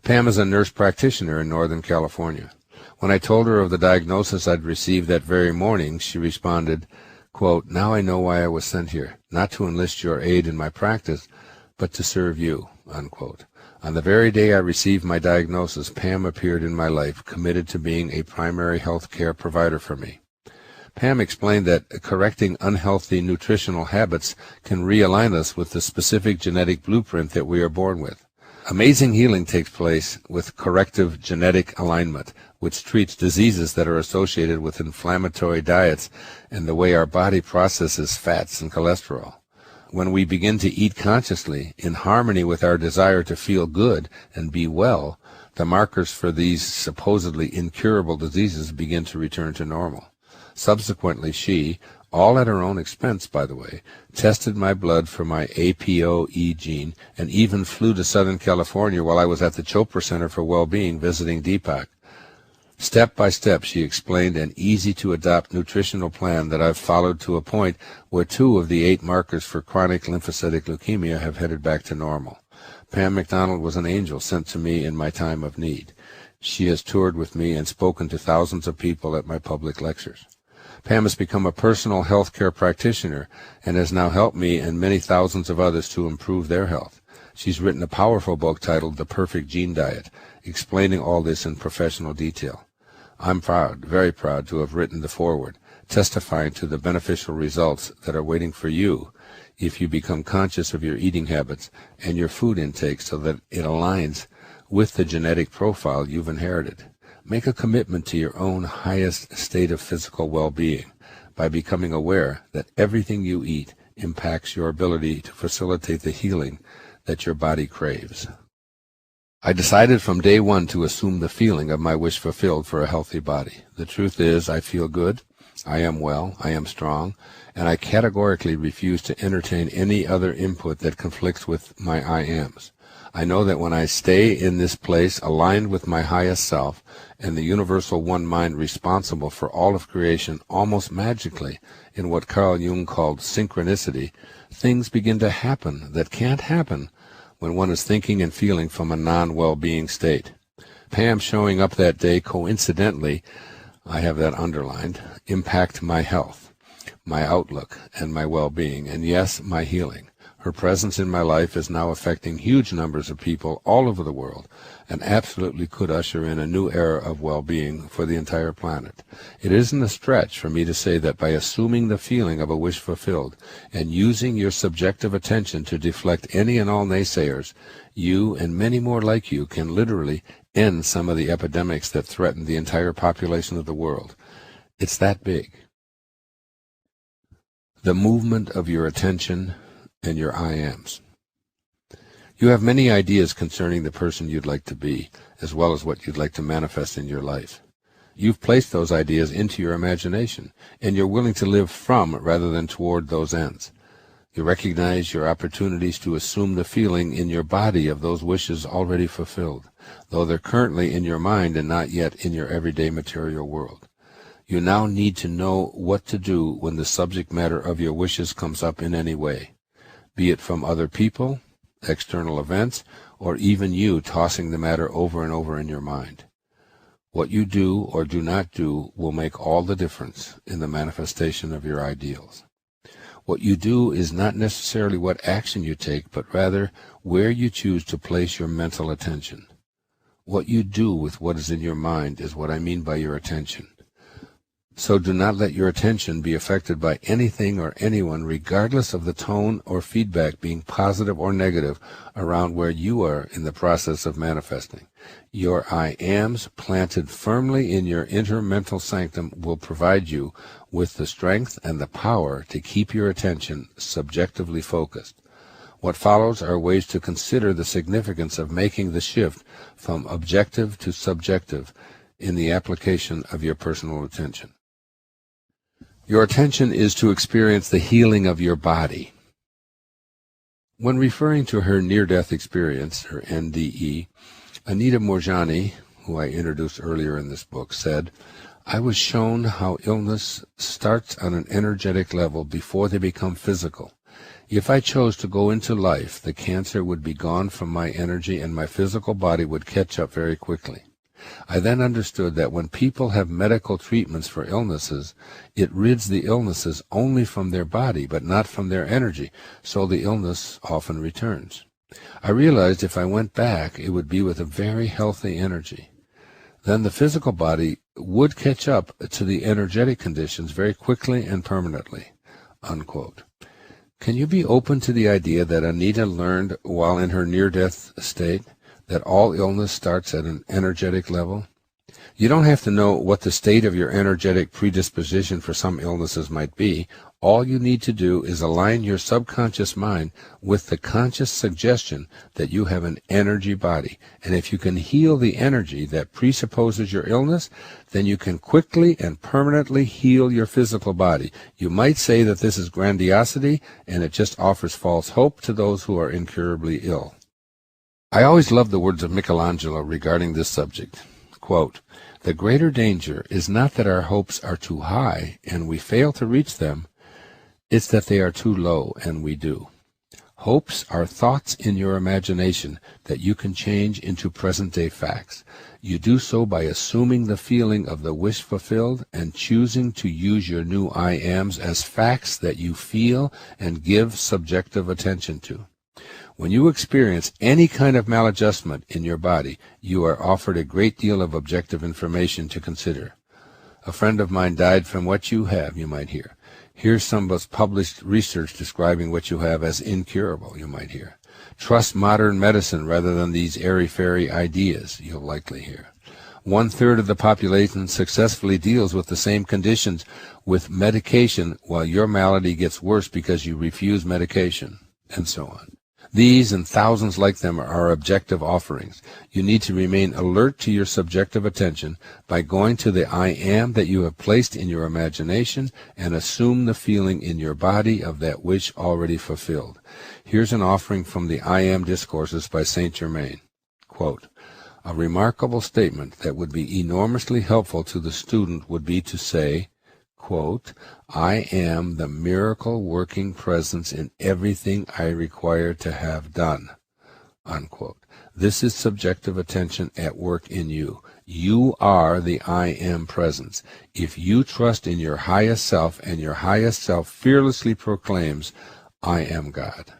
Pam is a nurse practitioner in Northern California. When I told her of the diagnosis I'd received that very morning, she responded, quote, now I know why I was sent here, not to enlist your aid in my practice, but to serve you, unquote. On the very day I received my diagnosis, Pam appeared in my life, committed to being a primary health care provider for me. Pam explained that correcting unhealthy nutritional habits can realign us with the specific genetic blueprint that we are born with. Amazing healing takes place with corrective genetic alignment, which treats diseases that are associated with inflammatory diets and the way our body processes fats and cholesterol. When we begin to eat consciously, in harmony with our desire to feel good and be well, the markers for these supposedly incurable diseases begin to return to normal. Subsequently, she, all at her own expense, by the way, tested my blood for my APOE gene and even flew to Southern California while I was at the Chopra Center for Well-Being visiting Deepak. Step by step, she explained an easy-to-adopt nutritional plan that I've followed to a point where 2 of the 8 markers for chronic lymphocytic leukemia have headed back to normal. Pam McDonald was an angel sent to me in my time of need. She has toured with me and spoken to thousands of people at my public lectures. Pam has become a personal health care practitioner and has now helped me and many thousands of others to improve their health. She's written a powerful book titled The Perfect Gene Diet, explaining all this in professional detail. I'm proud, very proud, to have written the foreword, testifying to the beneficial results that are waiting for you if you become conscious of your eating habits and your food intake so that it aligns with the genetic profile you've inherited. Make a commitment to your own highest state of physical well-being by becoming aware that everything you eat impacts your ability to facilitate the healing that your body craves. I decided from day one to assume the feeling of my wish fulfilled for a healthy body. The truth is, I feel good, I am well, I am strong, and I categorically refuse to entertain any other input that conflicts with my I ams. I know that when I stay in this place aligned with my highest self and the universal one mind responsible for all of creation almost magically in what Carl Jung called synchronicity, things begin to happen that can't happen when one is thinking and feeling from a non-well-being state. Pam showing up that day coincidentally, I have that underlined, impact my health, my outlook, and my well-being, and yes, my healing. Her presence in my life is now affecting huge numbers of people all over the world and absolutely could usher in a new era of well-being for the entire planet. It isn't a stretch for me to say that by assuming the feeling of a wish fulfilled and using your subjective attention to deflect any and all naysayers, you and many more like you can literally end some of the epidemics that threaten the entire population of the world. It's that big. The movement of your attention and your I ams. You have many ideas concerning the person you'd like to be, as well as what you'd like to manifest in your life. You've placed those ideas into your imagination, and you're willing to live from rather than toward those ends. You recognize your opportunities to assume the feeling in your body of those wishes already fulfilled, though they're currently in your mind and not yet in your everyday material world. You now need to know what to do when the subject matter of your wishes comes up in any way, be it from other people, external events, or even you tossing the matter over and over in your mind. What you do or do not do will make all the difference in the manifestation of your ideals. What you do is not necessarily what action you take, but rather where you choose to place your mental attention. What you do with what is in your mind is what I mean by your attention. So do not let your attention be affected by anything or anyone, regardless of the tone or feedback being positive or negative around where you are in the process of manifesting. Your I ams planted firmly in your inner mental sanctum will provide you with the strength and the power to keep your attention subjectively focused. What follows are ways to consider the significance of making the shift from objective to subjective in the application of your personal attention. Your attention is to experience the healing of your body. When referring to her near-death experience, her NDE, Anita Moorjani, who I introduced earlier in this book, said, "I was shown how illness starts on an energetic level before they become physical. If I chose to go into life, the cancer would be gone from my energy and my physical body would catch up very quickly. I then understood that when people have medical treatments for illnesses, it rids the illnesses only from their body, but not from their energy, so the illness often returns. I realized if I went back, it would be with a very healthy energy. Then the physical body would catch up to the energetic conditions very quickly and permanently." Unquote. Can you be open to the idea that Anita learned while in her near-death state that all illness starts at an energetic level? You don't have to know what the state of your energetic predisposition for some illnesses might be. All you need to do is align your subconscious mind with the conscious suggestion that you have an energy body. And if you can heal the energy that presupposes your illness, then you can quickly and permanently heal your physical body. You might say that this is grandiosity, and it just offers false hope to those who are incurably ill. I always love the words of Michelangelo regarding this subject. Quote, "The greater danger is not that our hopes are too high and we fail to reach them, it's that they are too low and we do. Hopes are thoughts in your imagination that you can change into present-day facts. You do so by assuming the feeling of the wish fulfilled and choosing to use your new I ams as facts that you feel and give subjective attention to. When you experience any kind of maladjustment in your body, you are offered a great deal of objective information to consider. A friend of mine died from what you have, you might hear. Here's some of published research describing what you have as incurable, you might hear. Trust modern medicine rather than these airy-fairy ideas, you'll likely hear. 1/3 of the population successfully deals with the same conditions with medication, while your malady gets worse because you refuse medication, and so on. These and thousands like them are objective offerings. You need to remain alert to your subjective attention by going to the I am that you have placed in your imagination and assume the feeling in your body of that wish already fulfilled. Here's an offering from the I Am Discourses by Saint Germain. Quote, "A remarkable statement that would be enormously helpful to the student would be to say, quote, I am the miracle-working presence in everything I require to have done, unquote. This is subjective attention at work in you. You are the I am presence. If you trust in your highest self, and your highest self fearlessly proclaims, I am God."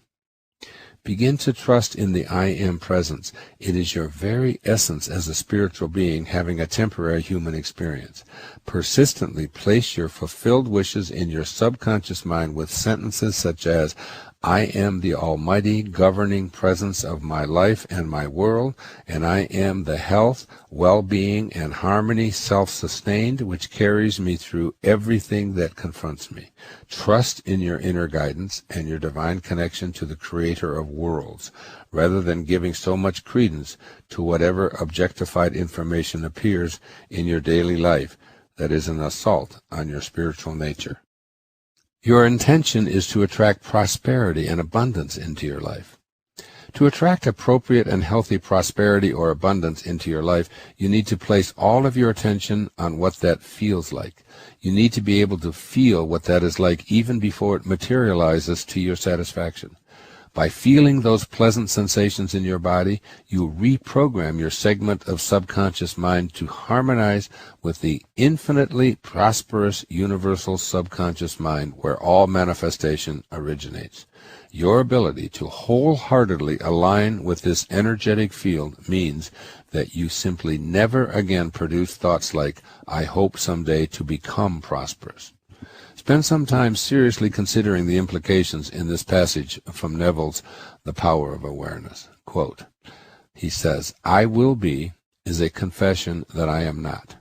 Begin to trust in the I Am presence. It is your very essence as a spiritual being having a temporary human experience. Persistently place your fulfilled wishes in your subconscious mind with sentences such as, I am the almighty governing presence of my life and my world, and I am the health, well-being, and harmony self-sustained which carries me through everything that confronts me. Trust in your inner guidance and your divine connection to the Creator of worlds, rather than giving so much credence to whatever objectified information appears in your daily life that is an assault on your spiritual nature. Your intention is to attract prosperity and abundance into your life. To attract appropriate and healthy prosperity or abundance into your life, you need to place all of your attention on what that feels like. You need to be able to feel what that is like even before it materializes to your satisfaction. By feeling those pleasant sensations in your body, you reprogram your segment of subconscious mind to harmonize with the infinitely prosperous universal subconscious mind where all manifestation originates. Your ability to wholeheartedly align with this energetic field means that you simply never again produce thoughts like, I hope someday to become prosperous. Spend some time seriously considering the implications in this passage from Neville's The Power of Awareness. Quote, he says, I will be is a confession that I am not.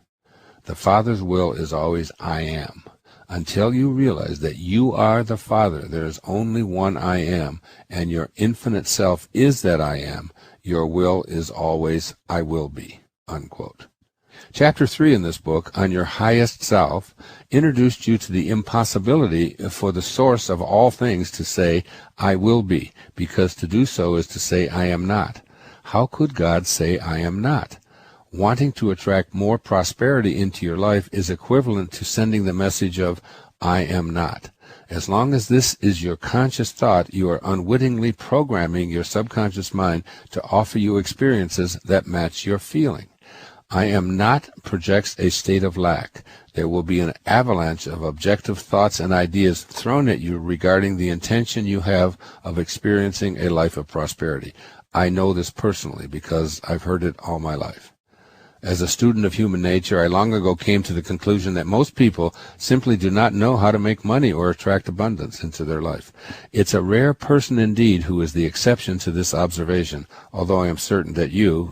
The Father's will is always I am. Until you realize that you are the Father, there is only one I am, and your infinite self is that I am. Your will is always I will be. Unquote. Chapter 3 in this book, On Your Highest Self, introduced you to the impossibility for the source of all things to say, I will be, because to do so is to say, I am not. How could God say, I am not? Wanting to attract more prosperity into your life is equivalent to sending the message of, I am not. As long as this is your conscious thought, you are unwittingly programming your subconscious mind to offer you experiences that match your feeling. I am not projects a state of lack. There will be an avalanche of objective thoughts and ideas thrown at you regarding the intention you have of experiencing a life of prosperity. I know this personally because I've heard it all my life. As a student of human nature, I long ago came to the conclusion that most people simply do not know how to make money or attract abundance into their life. It's a rare person indeed who is the exception to this observation, although I am certain that you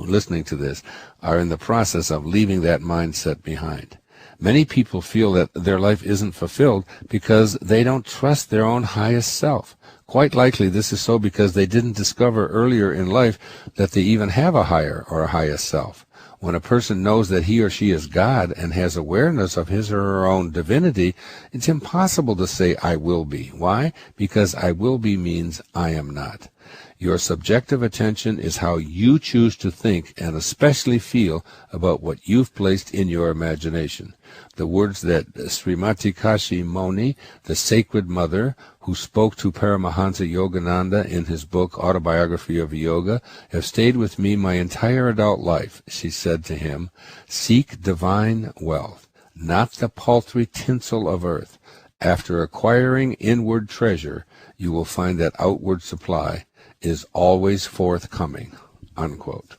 listening to this, are in the process of leaving that mindset behind. Many people feel that their life isn't fulfilled because they don't trust their own highest self. Quite likely this is so because they didn't discover earlier in life that they even have a higher or a highest self. When a person knows that he or she is God and has awareness of his or her own divinity, it's impossible to say, I will be. Why? Because I will be means I am not. Your subjective attention is how you choose to think and especially feel about what you've placed in your imagination. The words that Srimati Kashi Moni, the Sacred Mother, who spoke to Paramahansa Yogananda in his book Autobiography of Yoga, have stayed with me my entire adult life. She said to him, seek divine wealth, not the paltry tinsel of earth. After acquiring inward treasure, you will find that outward supply is always forthcoming. Unquote.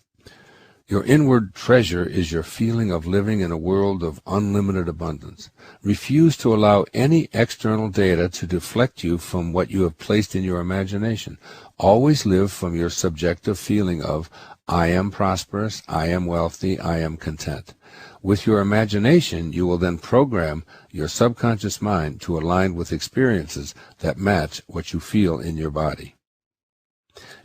Your inward treasure is your feeling of living in a world of unlimited abundance. Refuse to allow any external data to deflect you from what you have placed in your imagination. Always live from your subjective feeling of, I am prosperous, I am wealthy, I am content. With your imagination, you will then program your subconscious mind to align with experiences that match what you feel in your body.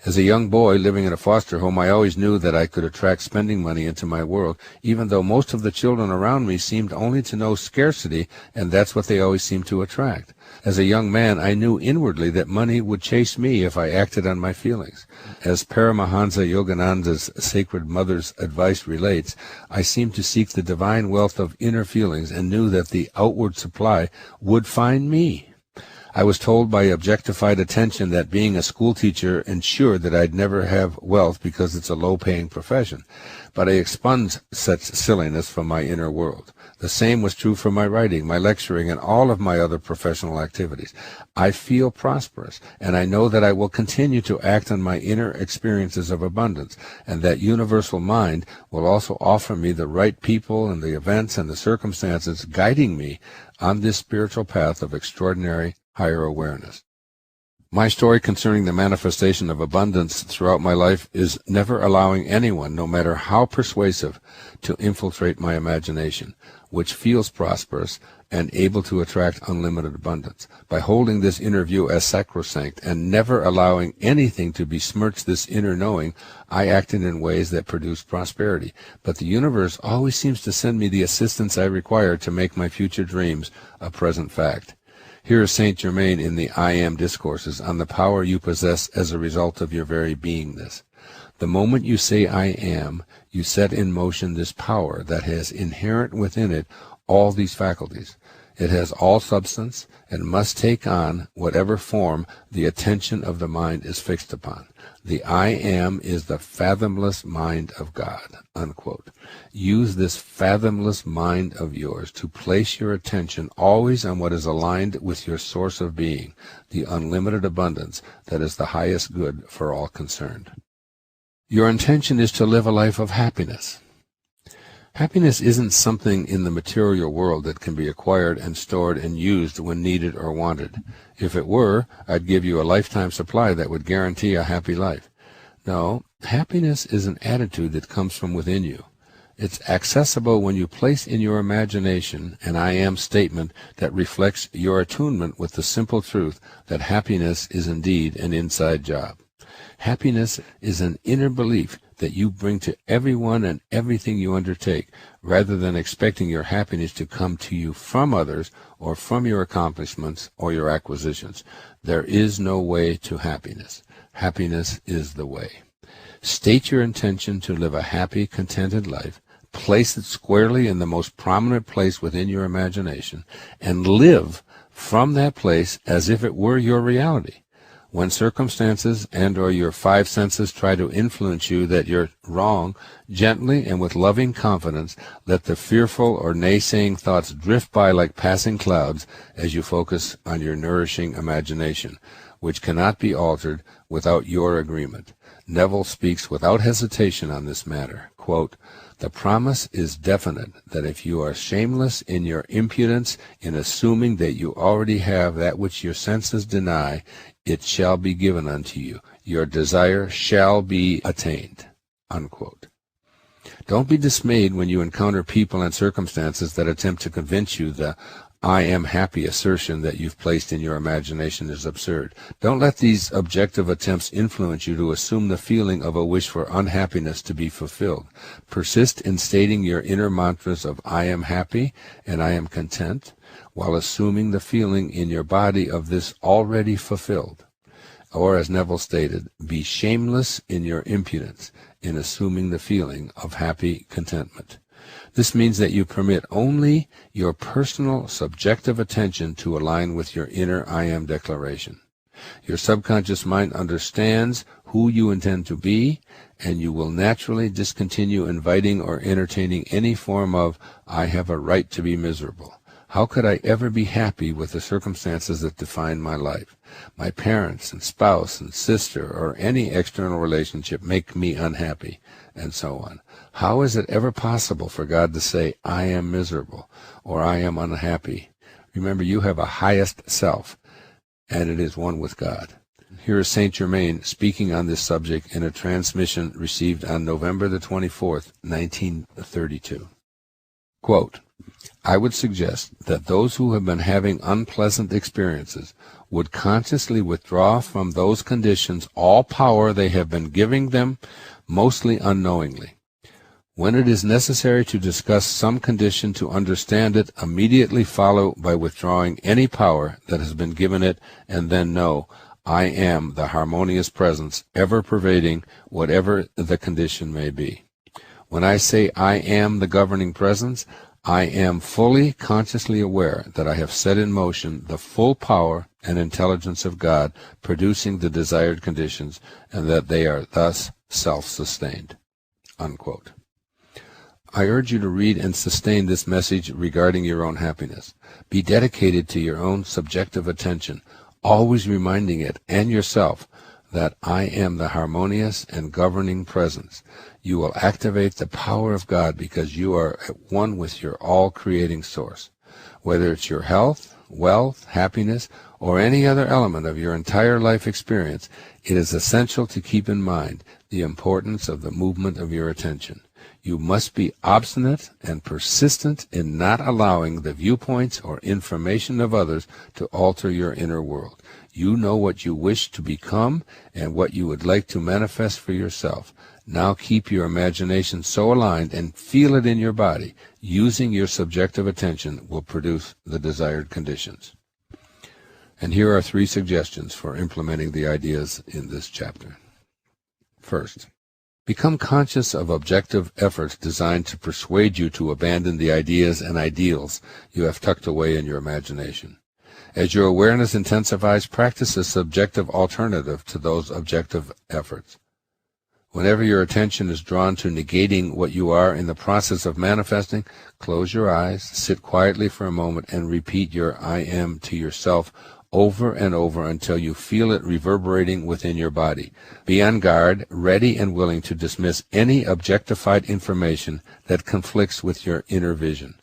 As a young boy living in a foster home, I always knew that I could attract spending money into my world, even though most of the children around me seemed only to know scarcity, and that's what they always seemed to attract. As a young man, I knew inwardly that money would chase me if I acted on my feelings. As Paramahansa Yogananda's Sacred Mother's advice relates, I seemed to seek the divine wealth of inner feelings and knew that the outward supply would find me. I was told by objectified attention that being a school teacher ensured that I'd never have wealth because it's a low-paying profession, but I expunged such silliness from my inner world. The same was true for my writing, my lecturing, and all of my other professional activities. I feel prosperous, and I know that I will continue to act on my inner experiences of abundance, and that universal mind will also offer me the right people and the events and the circumstances guiding me on this spiritual path of extraordinary higher awareness. My story concerning the manifestation of abundance throughout my life is never allowing anyone, no matter how persuasive, to infiltrate my imagination, which feels prosperous and able to attract unlimited abundance. By holding this inner view as sacrosanct and never allowing anything to besmirch this inner knowing, I acted in ways that produced prosperity. But the universe always seems to send me the assistance I require to make my future dreams a present fact. Here is Saint Germain in the I Am Discourses on the power you possess as a result of your very beingness. The moment you say I am, you set in motion this power that has inherent within it all these faculties. It has all substance and must take on whatever form the attention of the mind is fixed upon. The I am is the fathomless mind of God, unquote. Use this fathomless mind of yours to place your attention always on what is aligned with your source of being, the unlimited abundance that is the highest good for all concerned. Your intention is to live a life of happiness. Happiness isn't something in the material world that can be acquired and stored and used when needed or wanted. If it were, I'd give you a lifetime supply that would guarantee a happy life. No, happiness is an attitude that comes from within you. It's accessible when you place in your imagination an I am statement that reflects your attunement with the simple truth that happiness is indeed an inside job. Happiness is an inner belief that you bring to everyone and everything you undertake, rather than expecting your happiness to come to you from others or from your accomplishments or your acquisitions. There is no way to happiness. Happiness is the way. State your intention to live a happy, contented life, place it squarely in the most prominent place within your imagination, and live from that place as if it were your reality. When circumstances and or your five senses try to influence you that you're wrong, gently and with loving confidence, let the fearful or naysaying thoughts drift by like passing clouds as you focus on your nourishing imagination, which cannot be altered without your agreement. Neville speaks without hesitation on this matter. Quote, "The promise is definite that if you are shameless in your impudence in assuming that you already have that which your senses deny, it shall be given unto you. Your desire shall be attained." Unquote. Don't be dismayed when you encounter people and circumstances that attempt to convince you the I am happy assertion that you've placed in your imagination is absurd. Don't let these objective attempts influence you to assume the feeling of a wish for unhappiness to be fulfilled. Persist in stating your inner mantras of I am happy and I am content, while assuming the feeling in your body of this already fulfilled. Or, as Neville stated, be shameless in your impudence in assuming the feeling of happy contentment. This means that you permit only your personal subjective attention to align with your inner I am declaration. Your subconscious mind understands who you intend to be, and you will naturally discontinue inviting or entertaining any form of I have a right to be miserable. How could I ever be happy with the circumstances that define my life? My parents and spouse and sister or any external relationship make me unhappy, and so on. How is it ever possible for God to say, I am miserable, or I am unhappy? Remember, you have a highest self, and it is one with God. Here is Saint Germain speaking on this subject in a transmission received on November the 24th, 1932. Quote, I would suggest that those who have been having unpleasant experiences would consciously withdraw from those conditions all power they have been giving them, mostly unknowingly. When it is necessary to discuss some condition to understand it, immediately follow by withdrawing any power that has been given it, and then know, I am the harmonious presence, ever pervading whatever the condition may be. When I say I am the governing presence, I am fully consciously aware that I have set in motion the full power and intelligence of God producing the desired conditions, and that they are thus self-sustained." Unquote. I urge you to read and sustain this message regarding your own happiness. Be dedicated to your own subjective attention, always reminding it and yourself that I am the harmonious and governing presence. You will activate the power of God because you are at one with your all-creating source. Whether it's your health, wealth, happiness, or any other element of your entire life experience, it is essential to keep in mind the importance of the movement of your attention. You must be obstinate and persistent in not allowing the viewpoints or information of others to alter your inner world. You know what you wish to become and what you would like to manifest for yourself. Now keep your imagination so aligned and feel it in your body. Using your subjective attention will produce the desired conditions. And here are 3 suggestions for implementing the ideas in this chapter. First, become conscious of objective efforts designed to persuade you to abandon the ideas and ideals you have tucked away in your imagination. As your awareness intensifies, practice a subjective alternative to those objective efforts. Whenever your attention is drawn to negating what you are in the process of manifesting, close your eyes, sit quietly for a moment, and repeat your I am to yourself over and over until you feel it reverberating within your body. Be on guard, ready and willing to dismiss any objectified information that conflicts with your inner vision.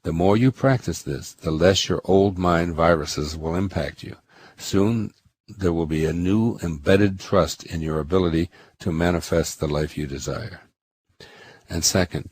The more you practice this, the less your old mind viruses will impact you. Soon there will be a new embedded trust in your ability to manifest the life you desire. And second,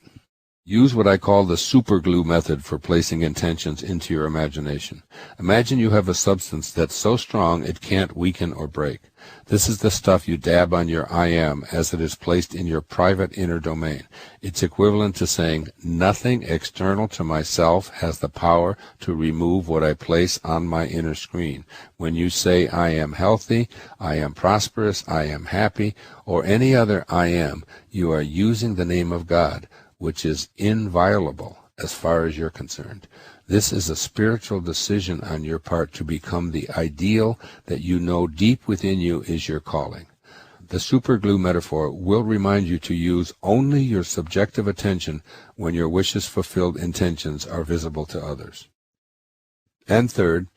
use what I call the superglue method for placing intentions into your imagination. Imagine you have a substance that's so strong it can't weaken or break. This is the stuff you dab on your I am as it is placed in your private inner domain. It's equivalent to saying, nothing external to myself has the power to remove what I place on my inner screen. When you say I am healthy, I am prosperous, I am happy, or any other I am, you are using the name of God, which is inviolable as far as you're concerned. This is a spiritual decision on your part to become the ideal that you know deep within you is your calling. The superglue metaphor will remind you to use only your subjective attention when your wishes-fulfilled intentions are visible to others. And third,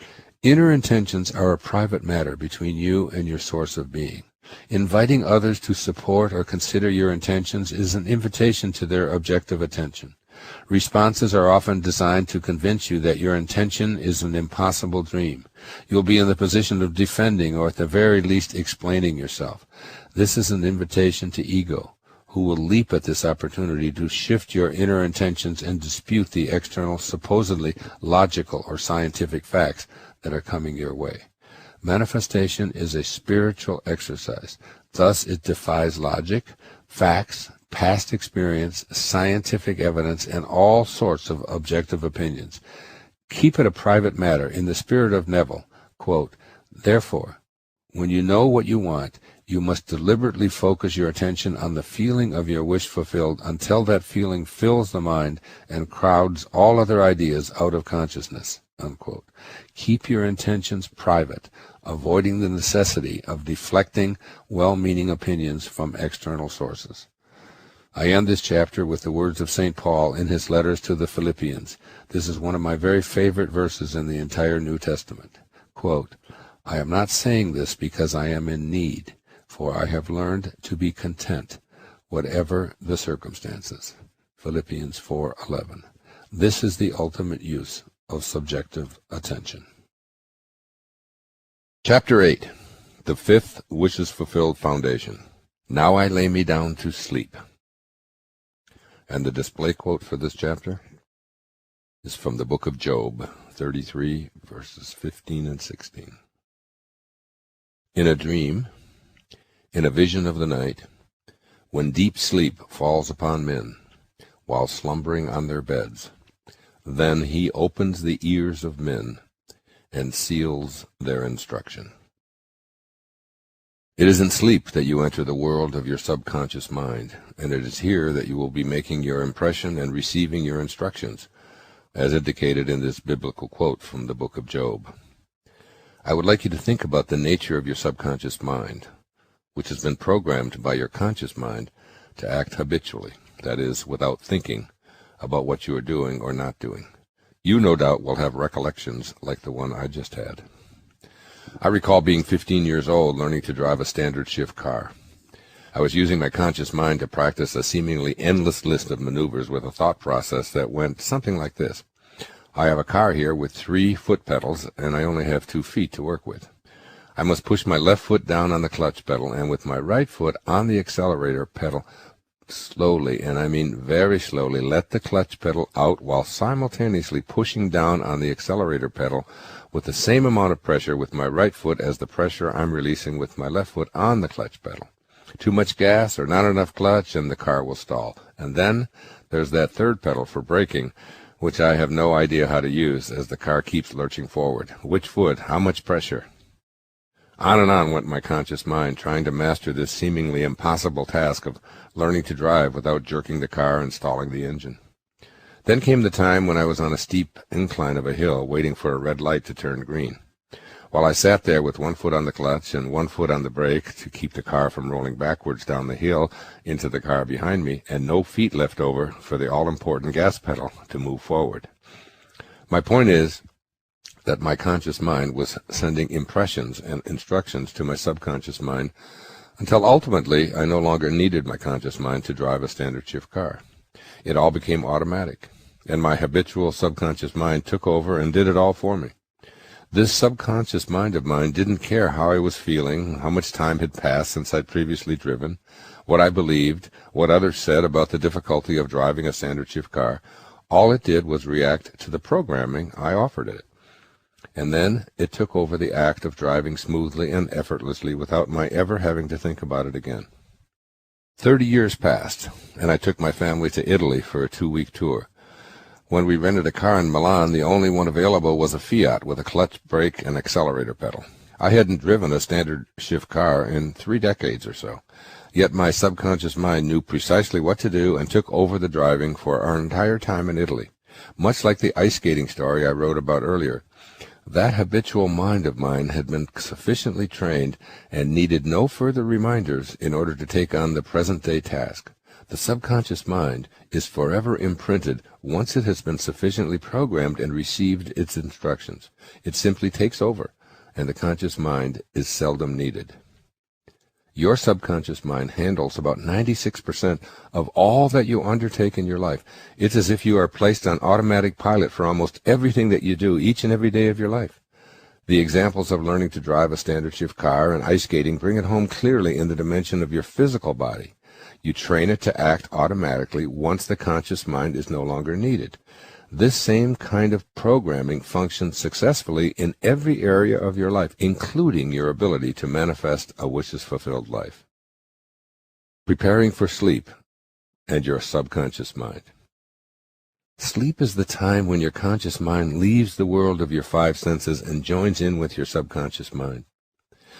inner intentions are a private matter between you and your source of being. Inviting others to support or consider your intentions is an invitation to their objective attention. Responses are often designed to convince you that your intention is an impossible dream. You'll be in the position of defending or at the very least explaining yourself. This is an invitation to ego, who will leap at this opportunity to shift your inner intentions and dispute the external, supposedly logical or scientific facts that are coming your way. Manifestation is a spiritual exercise. Thus, it defies logic, facts, past experience, scientific evidence, and all sorts of objective opinions. Keep it a private matter in the spirit of Neville. Quote, "Therefore, when you know what you want, you must deliberately focus your attention on the feeling of your wish fulfilled until that feeling fills the mind and crowds all other ideas out of consciousness." Unquote. Keep your intentions private, avoiding the necessity of deflecting well-meaning opinions from external sources. I end this chapter with the words of St. Paul in his letters to the Philippians. This is one of my very favorite verses in the entire New Testament. Quote, "I am not saying this because I am in need, for I have learned to be content, whatever the circumstances." Philippians 4:11. This is the ultimate use of subjective attention. Chapter 8. The Fifth Wishes Fulfilled Foundation. Now I lay me down to sleep. And the display quote for this chapter is from the book of Job, 33, verses 15 and 16. In a dream, in a vision of the night, when deep sleep falls upon men, while slumbering on their beds, then he opens the ears of men and seals their instruction. It is in sleep that you enter the world of your subconscious mind, and it is here that you will be making your impression and receiving your instructions. as indicated in this biblical quote from the book of Job. I would like you to think about the nature of your subconscious mind, which has been programmed by your conscious mind to act habitually, that is, without thinking about what you are doing or not doing. You no doubt will have recollections like the one I just had. I recall being 15 years old, learning to drive a standard shift car. I was using my conscious mind to practice a seemingly endless list of maneuvers with a thought process that went something like this. I have a car here with 3 foot pedals, and I only have 2 feet to work with. I must push my left foot down on the clutch pedal, and with my right foot on the accelerator pedal, slowly, and I mean very slowly, let the clutch pedal out while simultaneously pushing down on the accelerator pedal with the same amount of pressure with my right foot as the pressure I'm releasing with my left foot on the clutch pedal. Too much gas or not enough clutch and the car will stall. And then there's that third pedal for braking, which I have no idea how to use as the car keeps lurching forward. Which foot? How much pressure? On and on went my conscious mind, trying to master this seemingly impossible task of learning to drive without jerking the car and stalling the engine. Then came the time when I was on a steep incline of a hill, waiting for a red light to turn green. While I sat there with 1 foot on the clutch and 1 foot on the brake to keep the car from rolling backwards down the hill into the car behind me, and no feet left over for the all-important gas pedal to move forward. My point is that my conscious mind was sending impressions and instructions to my subconscious mind until ultimately I no longer needed my conscious mind to drive a standard shift car. It all became automatic, and my habitual subconscious mind took over and did it all for me. This subconscious mind of mine didn't care how I was feeling, how much time had passed since I'd previously driven, what I believed, what others said about the difficulty of driving a standard shift car. All it did was react to the programming I offered it. And then it took over the act of driving smoothly and effortlessly without my ever having to think about it again. 30 years passed, and I took my family to Italy for a 2-week tour. When we rented a car in Milan, the only one available was a Fiat with a clutch, brake, and accelerator pedal. I hadn't driven a standard shift car in 3 decades or so, yet my subconscious mind knew precisely what to do and took over the driving for our entire time in Italy. Much like the ice skating story I wrote about earlier, that habitual mind of mine had been sufficiently trained and needed no further reminders in order to take on the present-day task. The subconscious mind is forever imprinted once it has been sufficiently programmed and received its instructions. It simply takes over, and the conscious mind is seldom needed. Your subconscious mind handles about 96% of all that you undertake in your life. It's as if you are placed on automatic pilot for almost everything that you do each and every day of your life. The examples of learning to drive a standard shift car and ice skating bring it home clearly in the dimension of your physical body. You train it to act automatically once the conscious mind is no longer needed. This same kind of programming functions successfully in every area of your life, including your ability to manifest a wishes-fulfilled life. Preparing for sleep and your subconscious mind. Sleep is the time when your conscious mind leaves the world of your 5 senses and joins in with your subconscious mind.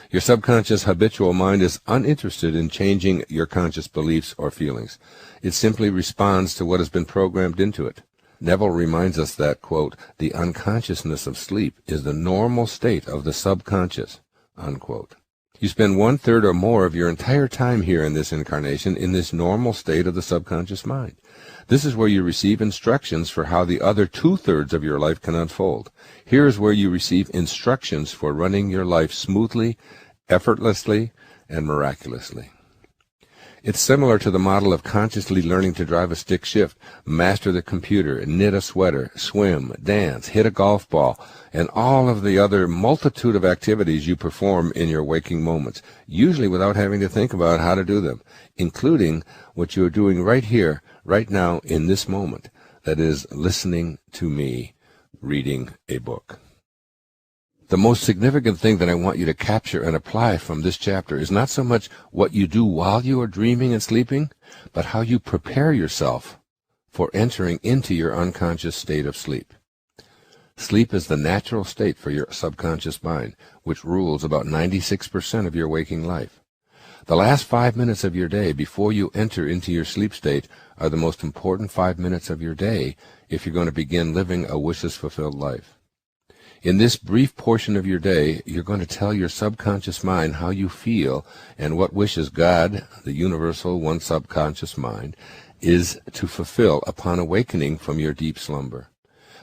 Your subconscious habitual mind is uninterested in changing your conscious beliefs or feelings. It simply responds to what has been programmed into it. Neville reminds us that, quote, the unconsciousness of sleep is the normal state of the subconscious, unquote. You spend 1/3 or more of your entire time here in this incarnation in this normal state of the subconscious mind. This is where you receive instructions for how the other 2/3 of your life can unfold. Here is where you receive instructions for running your life smoothly, effortlessly, and miraculously. It's similar to the model of consciously learning to drive a stick shift, master the computer, knit a sweater, swim, dance, hit a golf ball, and all of the other multitude of activities you perform in your waking moments, usually without having to think about how to do them, including what you are doing right here, right now, in this moment, that is, listening to me reading a book. The most significant thing that I want you to capture and apply from this chapter is not so much what you do while you are dreaming and sleeping, but how you prepare yourself for entering into your unconscious state of sleep. Sleep is the natural state for your subconscious mind, which rules about 96% of your waking life. The last 5 minutes of your day before you enter into your sleep state are the most important 5 minutes of your day if you're going to begin living a wishes-fulfilled life. In this brief portion of your day, you're going to tell your subconscious mind how you feel and what wishes God, the universal one subconscious mind, is to fulfill upon awakening from your deep slumber.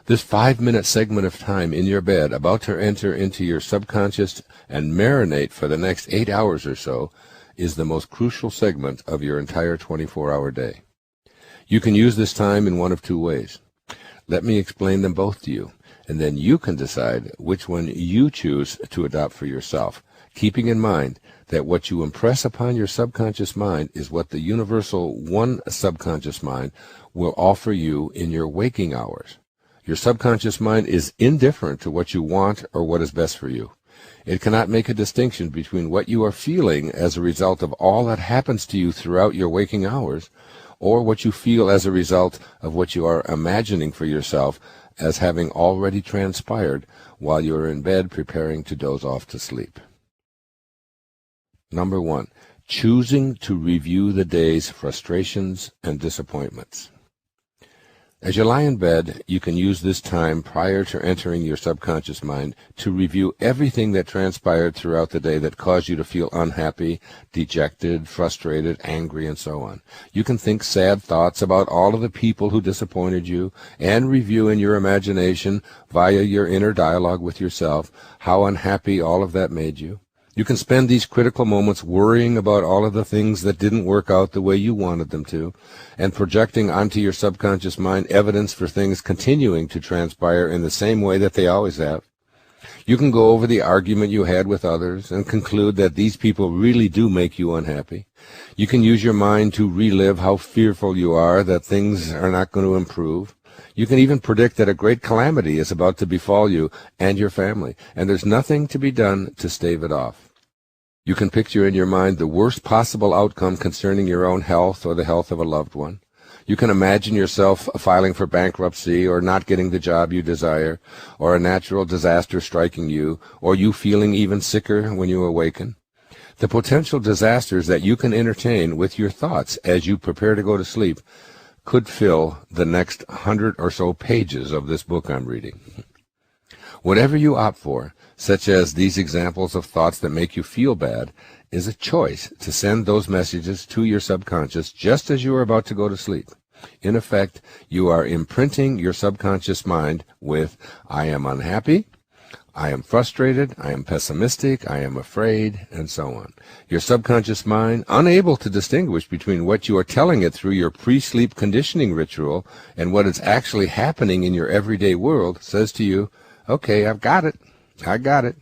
This 5-minute segment of time in your bed, about to enter into your subconscious and marinate for the next 8 hours or so, is the most crucial segment of your entire 24-hour day. You can use this time in one of two ways. Let me explain them both to you, and then you can decide which one you choose to adopt for yourself, keeping in mind that what you impress upon your subconscious mind is what the universal one subconscious mind will offer you in your waking hours. Your subconscious mind is indifferent to what you want or what is best for you. It cannot make a distinction between what you are feeling as a result of all that happens to you throughout your waking hours, or what you feel as a result of what you are imagining for yourself as having already transpired while you are in bed preparing to doze off to sleep. Number 1, choosing to review the day's frustrations and disappointments. As you lie in bed, you can use this time prior to entering your subconscious mind to review everything that transpired throughout the day that caused you to feel unhappy, dejected, frustrated, angry, and so on. You can think sad thoughts about all of the people who disappointed you and review in your imagination via your inner dialogue with yourself how unhappy all of that made you. You can spend these critical moments worrying about all of the things that didn't work out the way you wanted them to, and projecting onto your subconscious mind evidence for things continuing to transpire in the same way that they always have. You can go over the argument you had with others and conclude that these people really do make you unhappy. You can use your mind to relive how fearful you are that things are not going to improve. You can even predict that a great calamity is about to befall you and your family, and there's nothing to be done to stave it off. You can picture in your mind the worst possible outcome concerning your own health or the health of a loved one. You can imagine yourself filing for bankruptcy or not getting the job you desire, or a natural disaster striking you, or you feeling even sicker when you awaken. The potential disasters that you can entertain with your thoughts as you prepare to go to sleep could fill the next 100 or so pages of this book I'm reading. Whatever you opt for, such as these examples of thoughts that make you feel bad, is a choice to send those messages to your subconscious just as you are about to go to sleep. In effect, you are imprinting your subconscious mind with, I am unhappy, I am frustrated, I am pessimistic, I am afraid, and so on. Your subconscious mind, unable to distinguish between what you are telling it through your pre-sleep conditioning ritual and what is actually happening in your everyday world, says to you, okay, I've got it. I got it.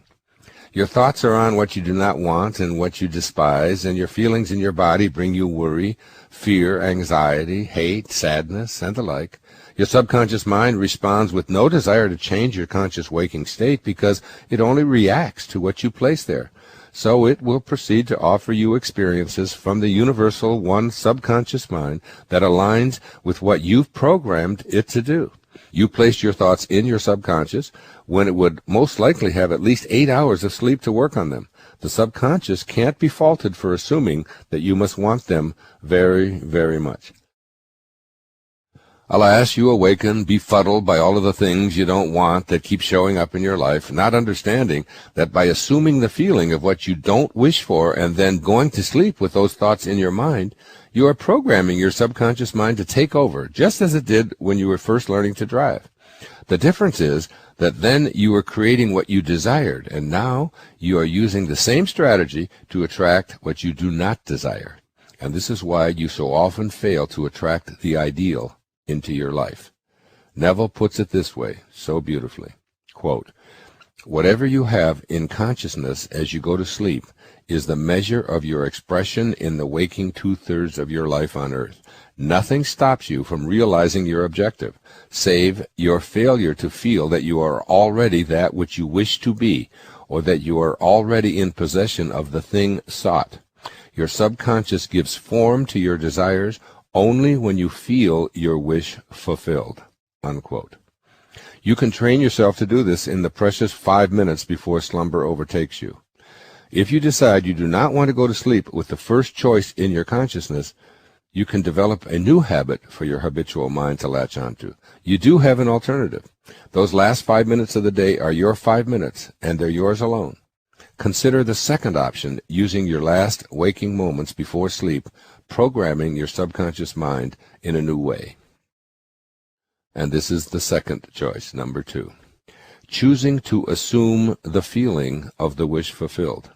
Your thoughts are on what you do not want and what you despise, and your feelings in your body bring you worry, fear, anxiety, hate, sadness, and the like. Your subconscious mind responds with no desire to change your conscious waking state because it only reacts to what you place there. So it will proceed to offer you experiences from the universal one subconscious mind that aligns with what you've programmed it to do. You placed your thoughts in your subconscious when it would most likely have at least 8 hours of sleep to work on them. The subconscious can't be faulted for assuming that you must want them very, very much. Alas, you awaken befuddled by all of the things you don't want that keep showing up in your life, not understanding that by assuming the feeling of what you don't wish for and then going to sleep with those thoughts in your mind, you are programming your subconscious mind to take over, just as it did when you were first learning to drive. The difference is that then you are creating what you desired, and now you are using the same strategy to attract what you do not desire. And this is why you so often fail to attract the ideal into your life. Neville puts it this way, so beautifully, quote, whatever you have in consciousness as you go to sleep is the measure of your expression in the waking 2/3 of your life on earth. Nothing stops you from realizing your objective, save your failure to feel that you are already that which you wish to be, or that you are already in possession of the thing sought. Your subconscious gives form to your desires only when you feel your wish fulfilled, unquote. You can train yourself to do this in the precious 5 minutes before slumber overtakes you. If you decide you do not want to go to sleep with the first choice in your consciousness, you can develop a new habit for your habitual mind to latch onto. You do have an alternative. Those last 5 minutes of the day are your 5 minutes, and they're yours alone. Consider the second option, using your last waking moments before sleep, programming your subconscious mind in a new way. And this is the second choice, number 2. Choosing to assume the feeling of the wish fulfilled.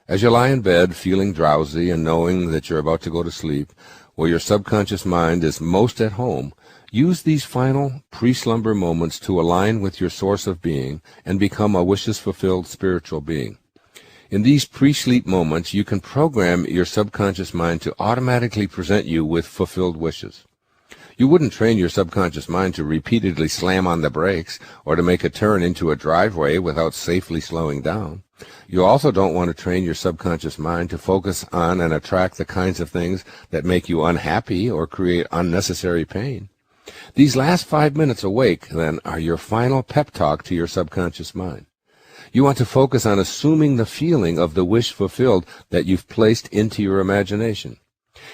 As you lie in bed, feeling drowsy and knowing that you're about to go to sleep, where your subconscious mind is most at home, use these final pre-slumber moments to align with your source of being and become a wishes-fulfilled spiritual being. In these pre-sleep moments, you can program your subconscious mind to automatically present you with fulfilled wishes. You wouldn't train your subconscious mind to repeatedly slam on the brakes or to make a turn into a driveway without safely slowing down. You also don't want to train your subconscious mind to focus on and attract the kinds of things that make you unhappy or create unnecessary pain. These last 5 minutes awake, then, are your final pep talk to your subconscious mind. You want to focus on assuming the feeling of the wish fulfilled that you've placed into your imagination.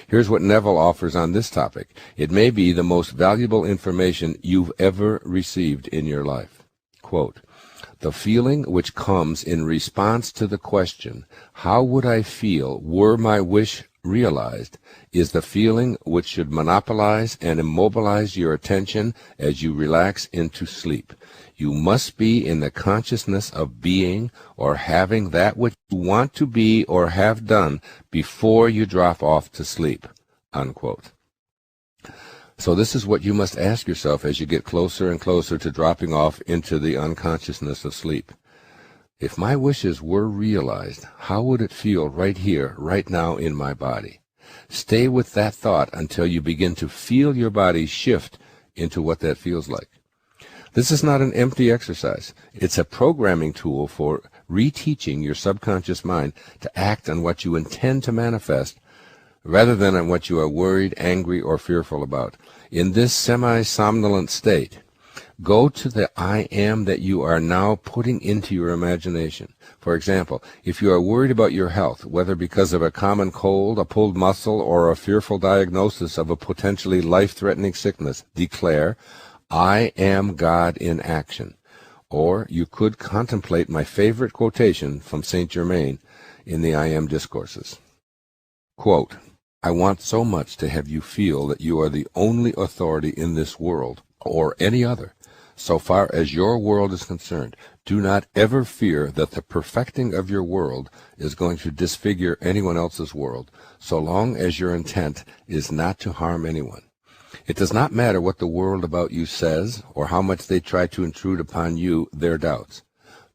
Here's what Neville offers on this topic. It may be the most valuable information you've ever received in your life. Quote, "The feeling which comes in response to the question, 'How would I feel were my wish realized?' is the feeling which should monopolize and immobilize your attention as you relax into sleep. You must be in the consciousness of being or having that which you want to be or have done before you drop off to sleep." Unquote. So this is what you must ask yourself as you get closer and closer to dropping off into the unconsciousness of sleep. If my wishes were realized, how would it feel right here, right now in my body? Stay with that thought until you begin to feel your body shift into what that feels like. This is not an empty exercise. It's a programming tool for reteaching your subconscious mind to act on what you intend to manifest rather than on what you are worried, angry, or fearful about. In this semi-somnolent state, go to the I am that you are now putting into your imagination. For example, if you are worried about your health, whether because of a common cold, a pulled muscle, or a fearful diagnosis of a potentially life-threatening sickness, declare, "I am God in action." Or you could contemplate my favorite quotation from Saint Germain in the I Am Discourses. Quote, "I want so much to have you feel that you are the only authority in this world, or any other. So far as your world is concerned, do not ever fear that the perfecting of your world is going to disfigure anyone else's world, so long as your intent is not to harm anyone. It does not matter what the world about you says, or how much they try to intrude upon you their doubts,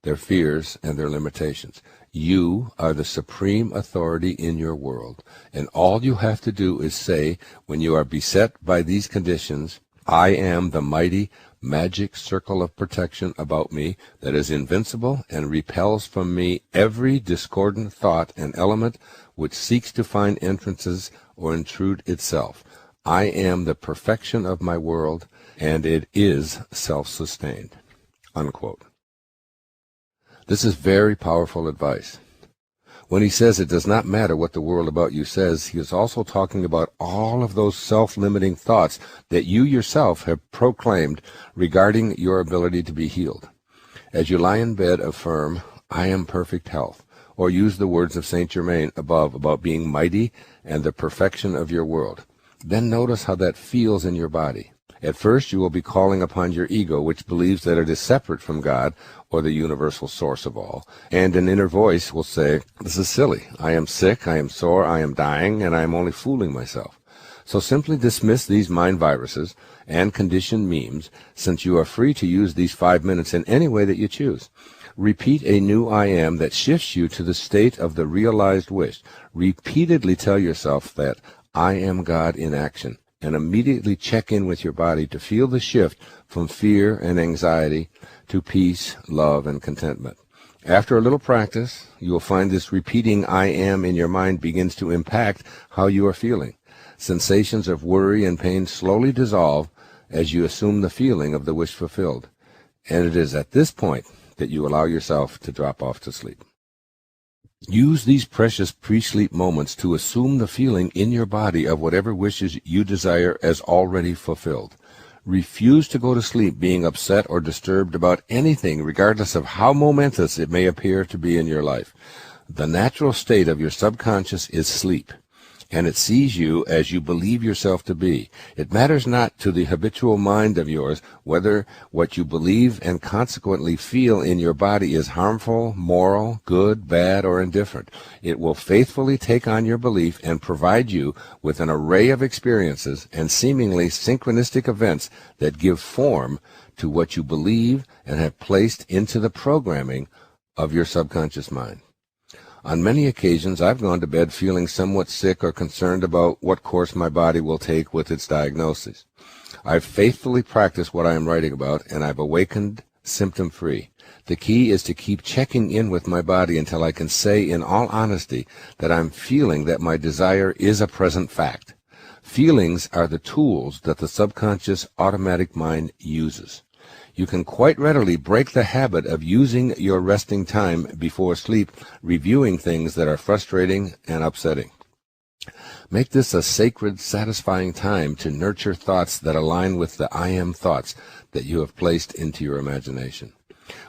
their fears, and their limitations. You are the supreme authority in your world, and all you have to do is say, when you are beset by these conditions, 'I am the mighty, magic circle of protection about me that is invincible and repels from me every discordant thought and element which seeks to find entrances or intrude itself. I am the perfection of my world, and it is self-sustained.'" Unquote. This is very powerful advice. When he says it does not matter what the world about you says, he is also talking about all of those self-limiting thoughts that you yourself have proclaimed regarding your ability to be healed. As you lie in bed, affirm, "I am perfect health," or use the words of Saint Germain above about being mighty and the perfection of your world. Then notice how that feels in your body. At first you will be calling upon your ego, which believes that it is separate from God or the universal source of all, and an inner voice will say, "This is silly. I am sick, I am sore, I am dying, and I am only fooling myself." So simply dismiss these mind viruses and conditioned memes, since you are free to use these 5 minutes in any way that you choose. Repeat a new I am that shifts you to the state of the realized wish. Repeatedly tell yourself that I am God in action, and immediately check in with your body to feel the shift from fear and anxiety to peace, love, and contentment. After a little practice, you will find this repeating I am in your mind begins to impact how you are feeling. Sensations of worry and pain slowly dissolve as you assume the feeling of the wish fulfilled, and it is at this point that you allow yourself to drop off to sleep. Use these precious pre-sleep moments to assume the feeling in your body of whatever wishes you desire as already fulfilled. Refuse to go to sleep being upset or disturbed about anything, regardless of how momentous it may appear to be in your life. The natural state of your subconscious is sleep, and it sees you as you believe yourself to be. It matters not to the habitual mind of yours whether what you believe and consequently feel in your body is harmful, moral, good, bad, or indifferent. It will faithfully take on your belief and provide you with an array of experiences and seemingly synchronistic events that give form to what you believe and have placed into the programming of your subconscious mind. On many occasions, I've gone to bed feeling somewhat sick or concerned about what course my body will take with its diagnosis. I've faithfully practiced what I am writing about, and I've awakened symptom-free. The key is to keep checking in with my body until I can say in all honesty that I'm feeling that my desire is a present fact. Feelings are the tools that the subconscious automatic mind uses. You can quite readily break the habit of using your resting time before sleep reviewing things that are frustrating and upsetting. Make this a sacred, satisfying time to nurture thoughts that align with the I am thoughts that you have placed into your imagination.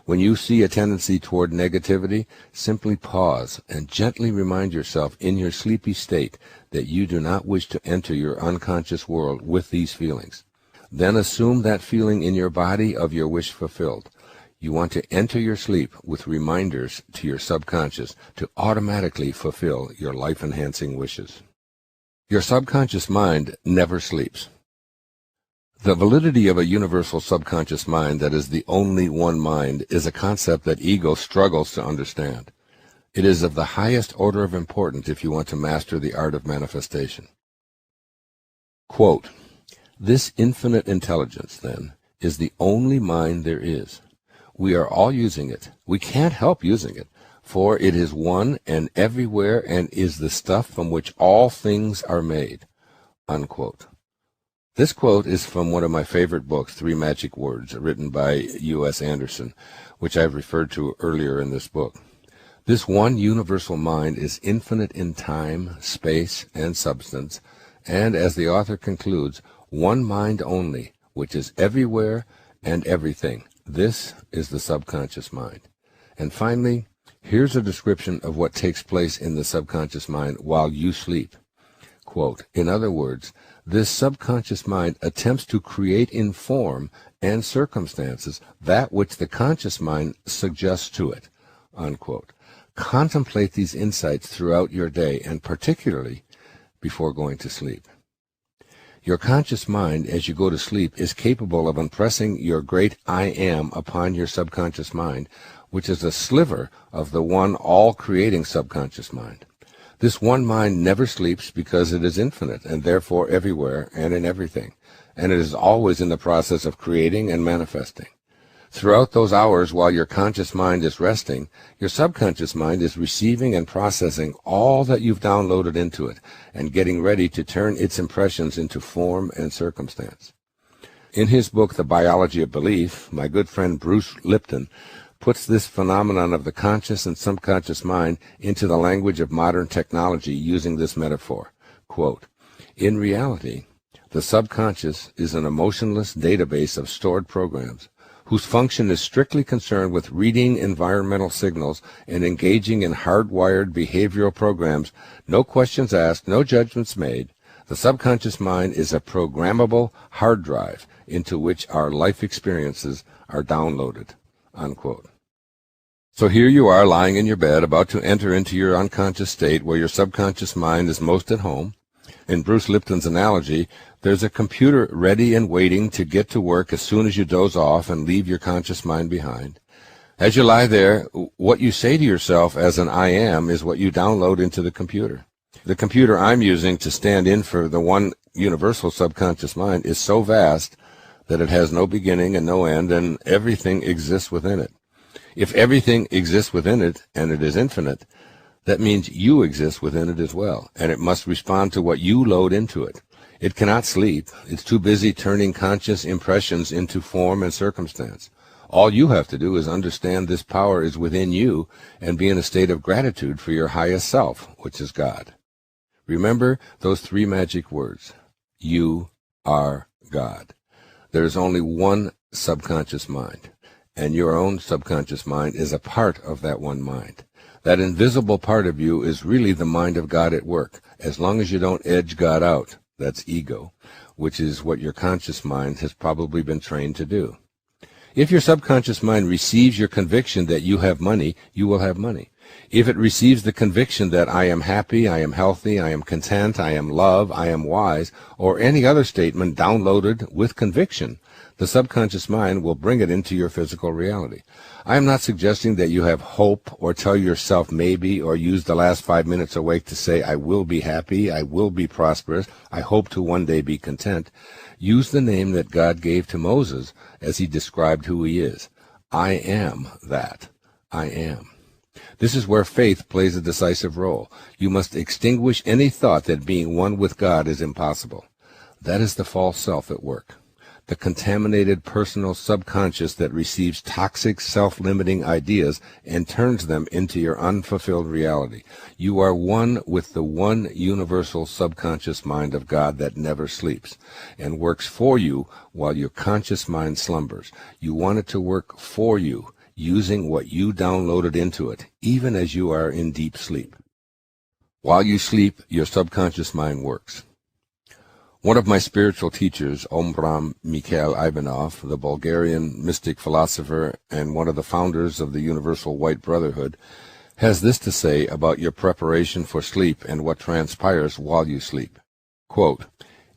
When you see a tendency toward negativity, simply pause and gently remind yourself in your sleepy state that you do not wish to enter your unconscious world with these feelings. Then assume that feeling in your body of your wish fulfilled. You want to enter your sleep with reminders to your subconscious to automatically fulfill your life-enhancing wishes. Your subconscious mind never sleeps. The validity of a universal subconscious mind that is the only one mind is a concept that ego struggles to understand. It is of the highest order of importance if you want to master the art of manifestation. Quote, "This infinite intelligence, then, is the only mind there is. We are all using it. We can't help using it, for it is one and everywhere and is the stuff from which all things are made." Unquote. This quote is from one of my favorite books, 3 Magic Words, written by U.S. Anderson, which I've referred to earlier in this book. This one universal mind is infinite in time, space, and substance, and, as the author concludes, one mind only, which is everywhere and everything. This is the subconscious mind. And finally, here's a description of what takes place in the subconscious mind while you sleep. Quote, "In other words, this subconscious mind attempts to create in form and circumstances that which the conscious mind suggests to it." Unquote. Contemplate these insights throughout your day, and particularly before going to sleep. Your conscious mind, as you go to sleep, is capable of impressing your great I am upon your subconscious mind, which is a sliver of the one all-creating subconscious mind. This one mind never sleeps because it is infinite and therefore everywhere and in everything, and it is always in the process of creating and manifesting. Throughout those hours while your conscious mind is resting, your subconscious mind is receiving and processing all that you've downloaded into it and getting ready to turn its impressions into form and circumstance. In his book, The Biology of Belief, my good friend Bruce Lipton puts this phenomenon of the conscious and subconscious mind into the language of modern technology using this metaphor. Quote, "In reality, the subconscious is an emotionless database of stored programs whose function is strictly concerned with reading environmental signals and engaging in hardwired behavioral programs, no questions asked, no judgments made. The subconscious mind is a programmable hard drive into which our life experiences are downloaded." Unquote. So here you are lying in your bed about to enter into your unconscious state where your subconscious mind is most at home. In Bruce Lipton's analogy, there's a computer ready and waiting to get to work as soon as you doze off and leave your conscious mind behind. As you lie there, what you say to yourself as an I am is what you download into the computer. The computer I'm using to stand in for the one universal subconscious mind is so vast that it has no beginning and no end, and everything exists within it. If everything exists within it, and it is infinite, that means you exist within it as well, and it must respond to what you load into it. It cannot sleep. It's too busy turning conscious impressions into form and circumstance. All you have to do is understand this power is within you and be in a state of gratitude for your highest self, which is God. Remember those 3 magic words. You are God. There is only one subconscious mind, and your own subconscious mind is a part of that one mind. That invisible part of you is really the mind of God at work, as long as you don't edge God out. That's ego, which is what your conscious mind has probably been trained to do. If your subconscious mind receives your conviction that you have money, you will have money. If it receives the conviction that I am happy, I am healthy, I am content, I am love, I am wise, or any other statement downloaded with conviction, the subconscious mind will bring it into your physical reality. I am not suggesting that you have hope or tell yourself maybe or use the last 5 minutes awake to say, I will be happy, I will be prosperous, I hope to one day be content. Use the name that God gave to Moses as he described who he is. I am that. I am. This is where faith plays a decisive role. You must extinguish any thought that being one with God is impossible. That is the false self at work. The contaminated personal subconscious that receives toxic self-limiting ideas and turns them into your unfulfilled reality. You are one with the one universal subconscious mind of God that never sleeps and works for you while your conscious mind slumbers. You want it to work for you, using what you downloaded into it, even as you are in deep sleep. While you sleep, your subconscious mind works. One of my spiritual teachers, Omram Mikhail Ivanov, the Bulgarian mystic philosopher and one of the founders of the Universal White Brotherhood, has this to say about your preparation for sleep and what transpires while you sleep. Quote,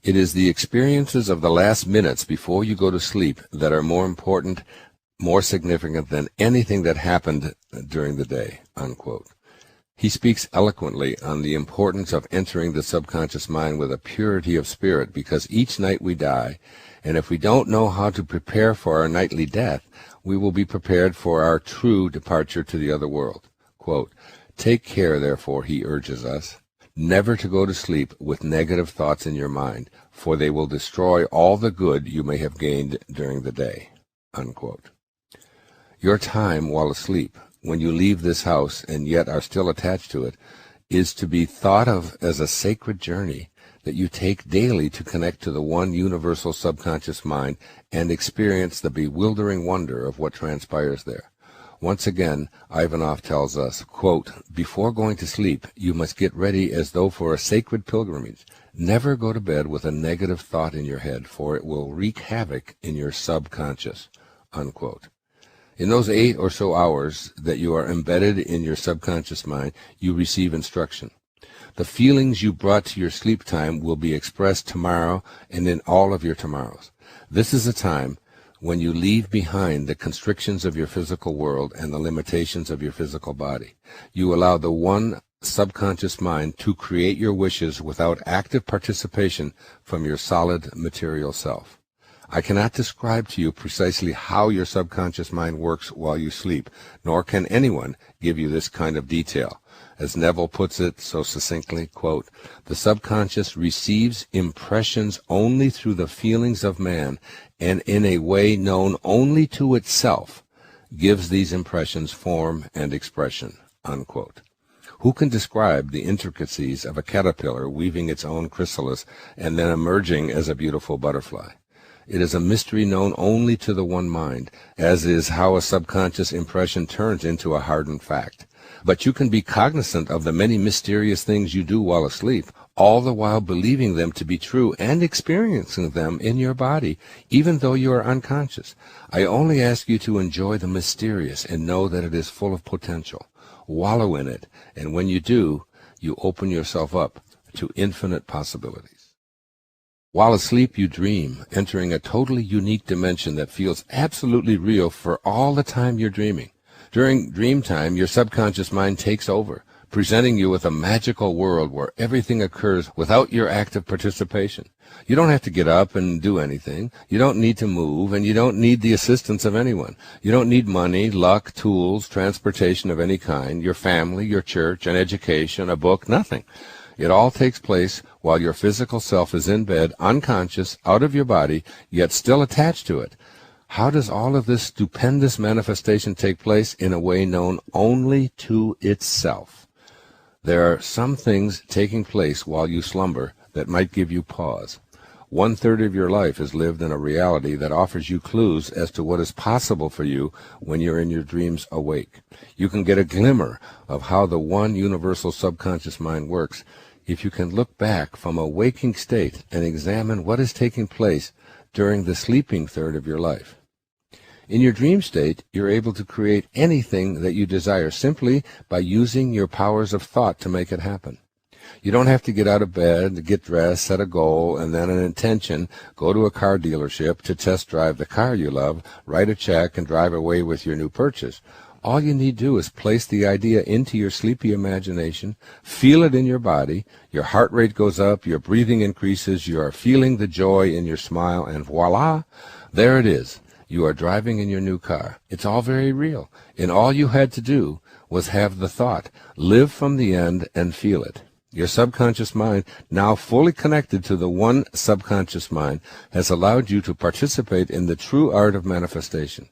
"It is the experiences of the last minutes before you go to sleep that are more important, more significant than anything that happened during the day." Unquote. He speaks eloquently on the importance of entering the subconscious mind with a purity of spirit, because each night we die, and if we don't know how to prepare for our nightly death, we will be prepared for our true departure to the other world. Quote, "Take care, therefore," he urges us, "never to go to sleep with negative thoughts in your mind, for they will destroy all the good you may have gained during the day." Unquote. Your time while asleep, when you leave this house and yet are still attached to it, is to be thought of as a sacred journey that you take daily to connect to the one universal subconscious mind and experience the bewildering wonder of what transpires there. Once again, Ivanov tells us, quote, "Before going to sleep, you must get ready as though for a sacred pilgrimage. Never go to bed with a negative thought in your head, for it will wreak havoc in your subconscious." Unquote. In those 8 or so hours that you are embedded in your subconscious mind, you receive instruction. The feelings you brought to your sleep time will be expressed tomorrow and in all of your tomorrows. This is a time when you leave behind the constrictions of your physical world and the limitations of your physical body. You allow the one subconscious mind to create your wishes without active participation from your solid material self. I cannot describe to you precisely how your subconscious mind works while you sleep, nor can anyone give you this kind of detail. As Neville puts it so succinctly, quote, "The subconscious receives impressions only through the feelings of man, and in a way known only to itself, gives these impressions form and expression." Unquote. Who can describe the intricacies of a caterpillar weaving its own chrysalis and then emerging as a beautiful butterfly? It is a mystery known only to the one mind, as is how a subconscious impression turns into a hardened fact. But you can be cognizant of the many mysterious things you do while asleep, all the while believing them to be true and experiencing them in your body, even though you are unconscious. I only ask you to enjoy the mysterious and know that it is full of potential. Wallow in it, and when you do, you open yourself up to infinite possibilities. While asleep, you dream, entering a totally unique dimension that feels absolutely real for all the time you're dreaming. During dream time, your subconscious mind takes over, presenting you with a magical world where everything occurs without your active participation. You don't have to get up and do anything. You don't need to move, and you don't need the assistance of anyone. You don't need money, luck, tools, transportation of any kind, your family, your church, an education, a book, nothing. It all takes place while your physical self is in bed, unconscious, out of your body, yet still attached to it. How does all of this stupendous manifestation take place? In a way known only to itself. There are some things taking place while you slumber that might give you pause. 1/3 of your life is lived in a reality that offers you clues as to what is possible for you when you're in your dreams awake. You can get a glimmer of how the one universal subconscious mind works if you can look back from a waking state and examine what is taking place during the sleeping third of your life. In your dream state, you're able to create anything that you desire simply by using your powers of thought to make it happen. You don't have to get out of bed, get dressed, set a goal, and then an intention, go to a car dealership to test drive the car you love, write a check, and drive away with your new purchase. All you need to do is place the idea into your sleepy imagination, feel it in your body, your heart rate goes up, your breathing increases, you are feeling the joy in your smile, and voila, there it is. You are driving in your new car. It's all very real, and all you had to do was have the thought, live from the end, and feel it. Your subconscious mind, now fully connected to the one subconscious mind, has allowed you to participate in the true art of manifestation.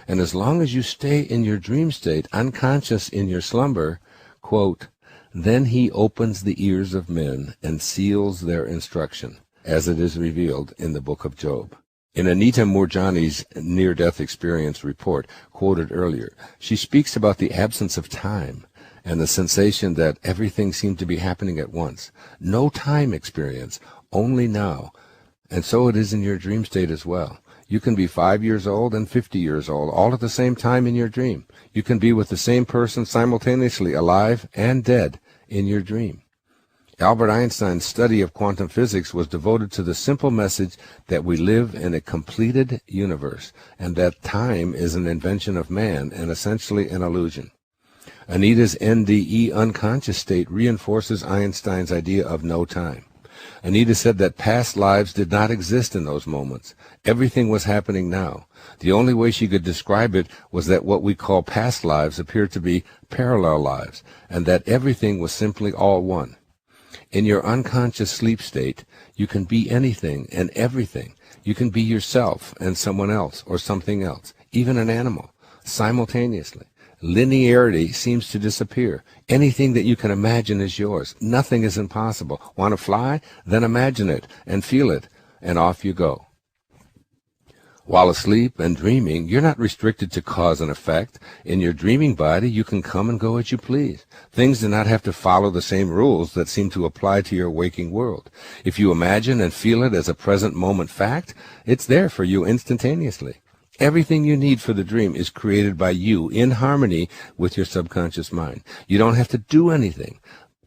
And as long as you stay in your dream state, unconscious in your slumber, quote, then he opens the ears of men and seals their instruction, as it is revealed in the book of Job. In Anita Moorjani's near-death experience report, quoted earlier, she speaks about the absence of time and the sensation that everything seemed to be happening at once. No time experience, only now. And so it is in your dream state as well. You can be 5 years old and 50 years old, all at the same time in your dream. You can be with the same person simultaneously, alive and dead, in your dream. Albert Einstein's study of quantum physics was devoted to the simple message that we live in a completed universe, and that time is an invention of man and essentially an illusion. Anita's NDE unconscious state reinforces Einstein's idea of no time. Anita said that past lives did not exist in those moments. Everything was happening now. The only way she could describe it was that what we call past lives appeared to be parallel lives, and that everything was simply all one. In your unconscious sleep state, you can be anything and everything. You can be yourself and someone else or something else, even an animal, simultaneously. Linearity seems to disappear. Anything that you can imagine is yours. Nothing is impossible. Want to fly? Then imagine it and feel it, and off you go. While asleep and dreaming, you're not restricted to cause and effect. In your dreaming body, you can come and go as you please. Things do not have to follow the same rules that seem to apply to your waking world. If you imagine and feel it as a present moment fact, it's there for you instantaneously. Everything you need for the dream is created by you in harmony with your subconscious mind. You don't have to do anything.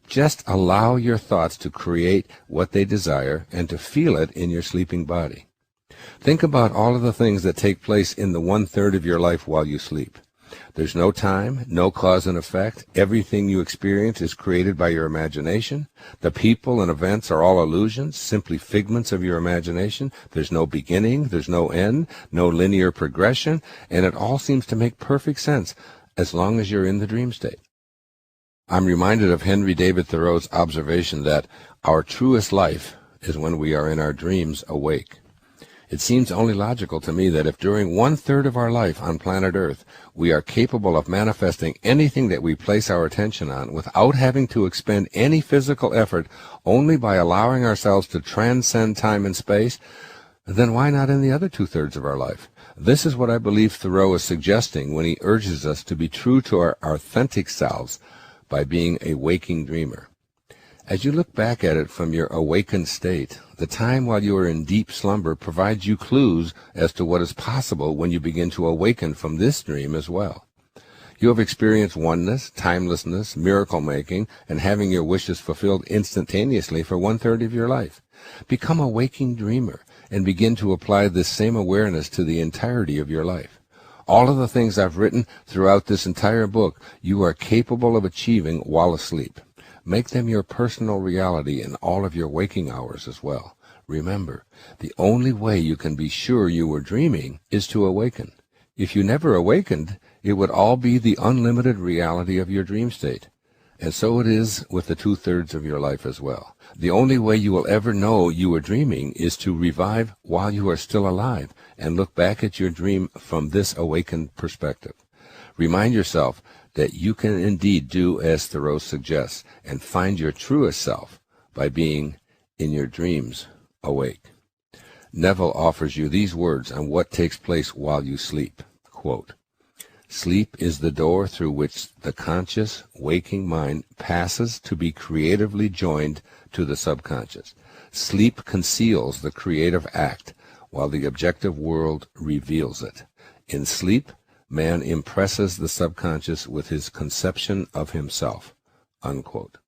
Just allow your thoughts to create what they desire and to feel it in your sleeping body. Think about all of the things that take place in the 1/3 of your life while you sleep. There's no time, no cause and effect. Everything you experience is created by your imagination. The people and events are all illusions, simply figments of your imagination. There's no beginning, there's no end, no linear progression, and it all seems to make perfect sense as long as you're in the dream state. I'm reminded of Henry David Thoreau's observation that our truest life is when we are in our dreams awake. It seems only logical to me that if during 1/3 of our life on planet Earth we are capable of manifesting anything that we place our attention on without having to expend any physical effort, only by allowing ourselves to transcend time and space, then why not in the other 2/3 of our life? This is what I believe Thoreau is suggesting when he urges us to be true to our authentic selves by being a waking dreamer. As you look back at it from your awakened state, the time while you are in deep slumber provides you clues as to what is possible when you begin to awaken from this dream as well. You have experienced oneness, timelessness, miracle-making, and having your wishes fulfilled instantaneously for 1/3 of your life. Become a waking dreamer and begin to apply this same awareness to the entirety of your life. All of the things I've written throughout this entire book, you are capable of achieving while asleep. Make them your personal reality in all of your waking hours as well. Remember, the only way you can be sure you were dreaming is to awaken. If you never awakened, it would all be the unlimited reality of your dream state. And so it is with the 2/3 of your life as well. The only way you will ever know you are dreaming is to revive while you are still alive and look back at your dream from this awakened perspective. Remind yourself that you can indeed do as Thoreau suggests and find your truest self by being, in your dreams, awake. Neville offers you these words on what takes place while you sleep. Quote, "Sleep is the door through which the conscious, waking mind passes to be creatively joined to the subconscious. Sleep conceals the creative act, while the objective world reveals it. In sleep, man impresses the subconscious with his conception of himself." Unquote.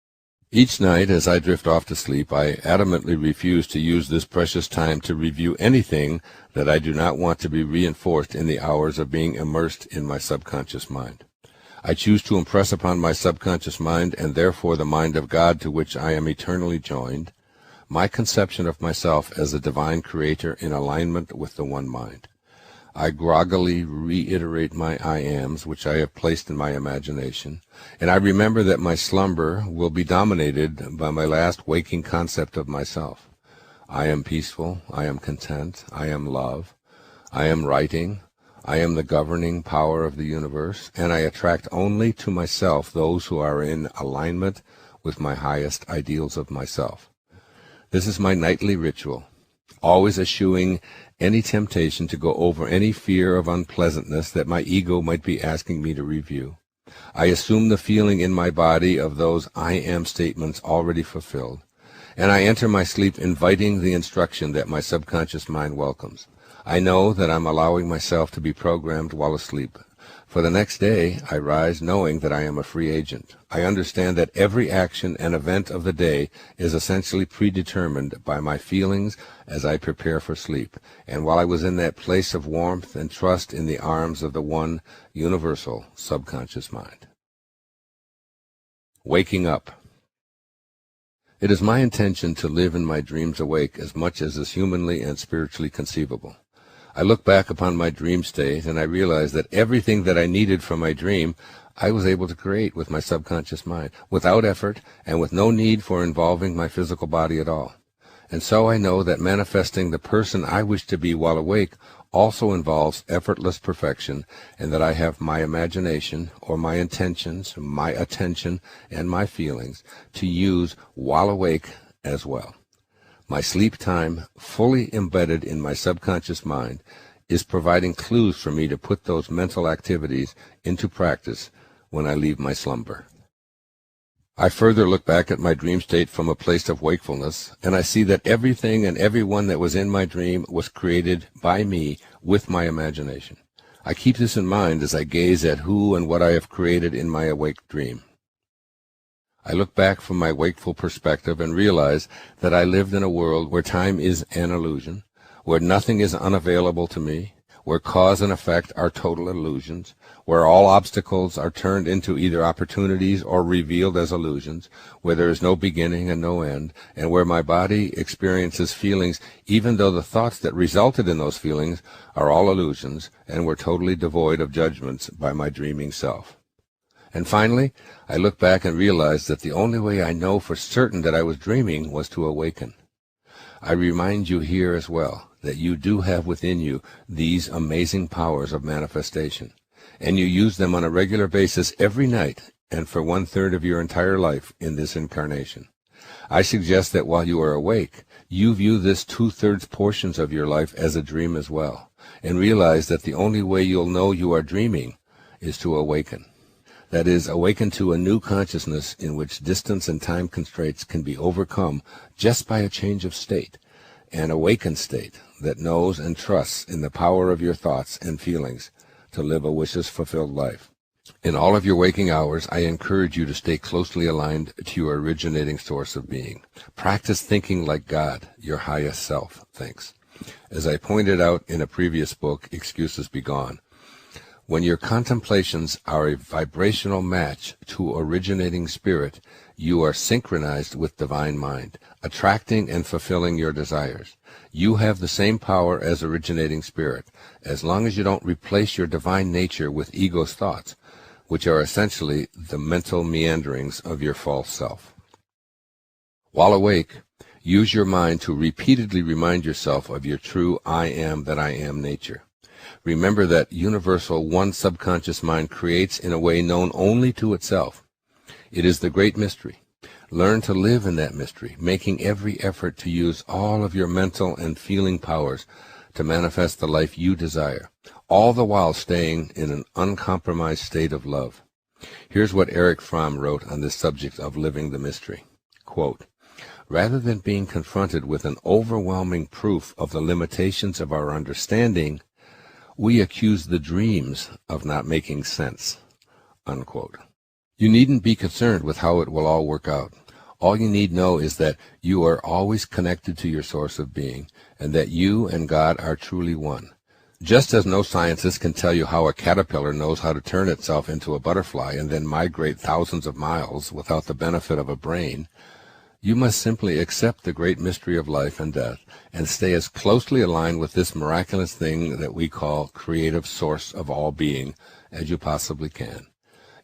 Each night, as I drift off to sleep, I adamantly refuse to use this precious time to review anything that I do not want to be reinforced in the hours of being immersed in my subconscious mind. I choose to impress upon my subconscious mind, and therefore the mind of God to which I am eternally joined, my conception of myself as a divine creator in alignment with the one mind. I groggily reiterate my I ams, which I have placed in my imagination, and I remember that my slumber will be dominated by my last waking concept of myself. I am peaceful, I am content, I am love, I am writing, I am the governing power of the universe, and I attract only to myself those who are in alignment with my highest ideals of myself. This is my nightly ritual, always eschewing any temptation to go over any fear of unpleasantness that my ego might be asking me to review. I assume the feeling in my body of those I am statements already fulfilled, and I enter my sleep inviting the instruction that my subconscious mind welcomes. I know that I'm allowing myself to be programmed while asleep. For the next day, I rise knowing that I am a free agent. I understand that every action and event of the day is essentially predetermined by my feelings as I prepare for sleep, and while I was in that place of warmth and trust in the arms of the one universal subconscious mind. Waking up. It is my intention to live in my dreams awake as much as is humanly and spiritually conceivable. I look back upon my dream state, and I realize that everything that I needed from my dream, I was able to create with my subconscious mind, without effort and with no need for involving my physical body at all. And so I know that manifesting the person I wish to be while awake also involves effortless perfection, and that I have my imagination, or my intentions, my attention, and my feelings to use while awake as well. My sleep time, fully embedded in my subconscious mind, is providing clues for me to put those mental activities into practice when I leave my slumber. I further look back at my dream state from a place of wakefulness, and I see that everything and everyone that was in my dream was created by me with my imagination. I keep this in mind as I gaze at who and what I have created in my awake dream. I look back from my wakeful perspective and realize that I lived in a world where time is an illusion, where nothing is unavailable to me, where cause and effect are total illusions, where all obstacles are turned into either opportunities or revealed as illusions, where there is no beginning and no end, and where my body experiences feelings even though the thoughts that resulted in those feelings are all illusions and were totally devoid of judgments by my dreaming self. And finally, I look back and realize that the only way I know for certain that I was dreaming was to awaken. I remind you here as well that you do have within you these amazing powers of manifestation, and you use them on a regular basis every night and for 1/3 of your entire life in this incarnation. I suggest that while you are awake, you view this 2/3 portions of your life as a dream as well, and realize that the only way you'll know you are dreaming is to awaken. That is, awaken to a new consciousness in which distance and time constraints can be overcome just by a change of state, an awakened state that knows and trusts in the power of your thoughts and feelings to live a wishes-fulfilled life. In all of your waking hours, I encourage you to stay closely aligned to your originating source of being. Practice thinking like God, your highest self, thinks. As I pointed out in a previous book, Excuses Be Gone, when your contemplations are a vibrational match to originating spirit, you are synchronized with divine mind, attracting and fulfilling your desires. You have the same power as originating spirit, as long as you don't replace your divine nature with ego's thoughts, which are essentially the mental meanderings of your false self. While awake, use your mind to repeatedly remind yourself of your true I am that I am nature. Remember that universal one subconscious mind creates in a way known only to itself. It is the great mystery. Learn to live in that mystery, making every effort to use all of your mental and feeling powers to manifest the life you desire, all the while staying in an uncompromised state of love. Here's what Erich Fromm wrote on this subject of living the mystery. Quote, "Rather than being confronted with an overwhelming proof of the limitations of our understanding, we accuse the dreams of not making sense." Unquote. You needn't be concerned with how it will all work out. All you need know is that you are always connected to your source of being, and that you and God are truly one. Just as no scientist can tell you how a caterpillar knows how to turn itself into a butterfly and then migrate thousands of miles without the benefit of a brain, you must simply accept the great mystery of life and death and stay as closely aligned with this miraculous thing that we call creative source of all being as you possibly can.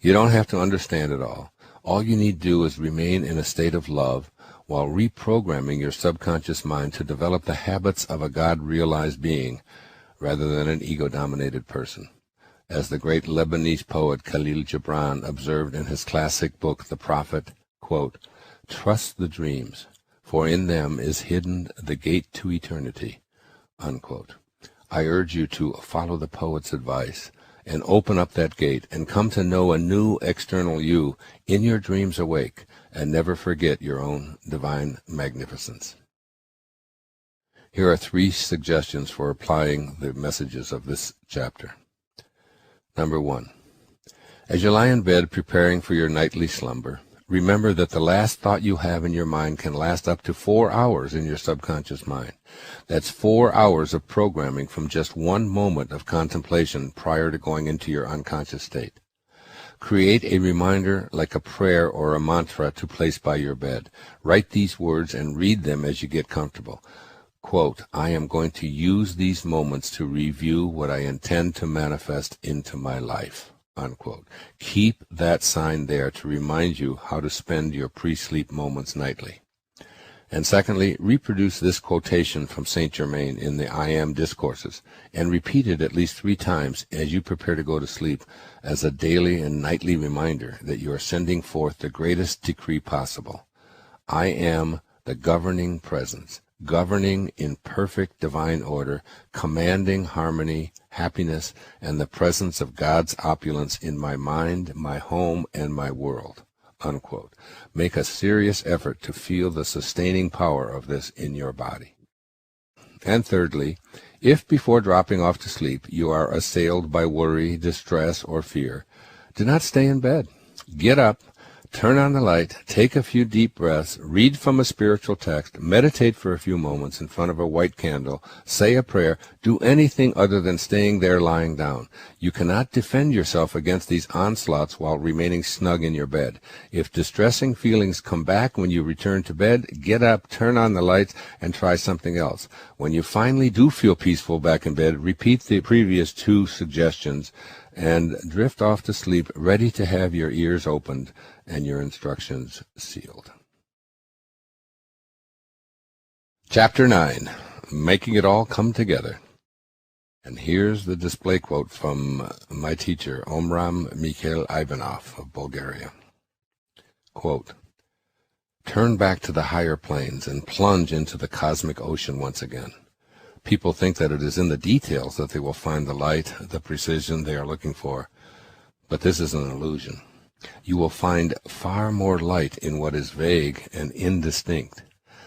You don't have to understand it all. All you need to do is remain in a state of love while reprogramming your subconscious mind to develop the habits of a God-realized being rather than an ego-dominated person. As the great Lebanese poet Khalil Gibran observed in his classic book, The Prophet, quote, "Trust the dreams, for in them is hidden the gate to eternity," unquote. I urge you to follow the poet's advice and open up that gate and come to know a new external you in your dreams awake, and never forget your own divine magnificence. Here are 3 suggestions for applying the messages of this chapter. Number 1. As you lie in bed preparing for your nightly slumber, remember that the last thought you have in your mind can last up to 4 hours in your subconscious mind. That's 4 hours of programming from just one moment of contemplation prior to going into your unconscious state. Create a reminder like a prayer or a mantra to place by your bed. Write these words and read them as you get comfortable. Quote, "I am going to use these moments to review what I intend to manifest into my life." Unquote. Keep that sign there to remind you how to spend your pre-sleep moments nightly. And secondly, reproduce this quotation from Saint Germain in the I Am Discourses, and repeat it at least 3 times as you prepare to go to sleep as a daily and nightly reminder that you are sending forth the greatest decree possible. I am the governing presence, governing in perfect divine order, commanding harmony, happiness, and the presence of God's opulence in my mind, my home, and my world. Unquote. Make a serious effort to feel the sustaining power of this in your body. And thirdly, if before dropping off to sleep you are assailed by worry, distress, or fear, do not stay in bed. Get up, turn on the light, take a few deep breaths, read from a spiritual text, meditate for a few moments in front of a white candle, say a prayer, do anything other than staying there lying down. You cannot defend yourself against these onslaughts while remaining snug in your bed. If distressing feelings come back when you return to bed, get up, turn on the lights, and try something else. When you finally do feel peaceful back in bed, repeat the previous 2 suggestions and drift off to sleep, ready to have your ears opened and your instructions sealed. Chapter 9, Making It All Come Together. And here's the display quote from my teacher, Omram Mikhail Ivanov of Bulgaria. Quote, "Turn back to the higher planes and plunge into the cosmic ocean once again. People think that it is in the details that they will find the light, the precision they are looking for. But this is an illusion. You will find far more light in what is vague and indistinct.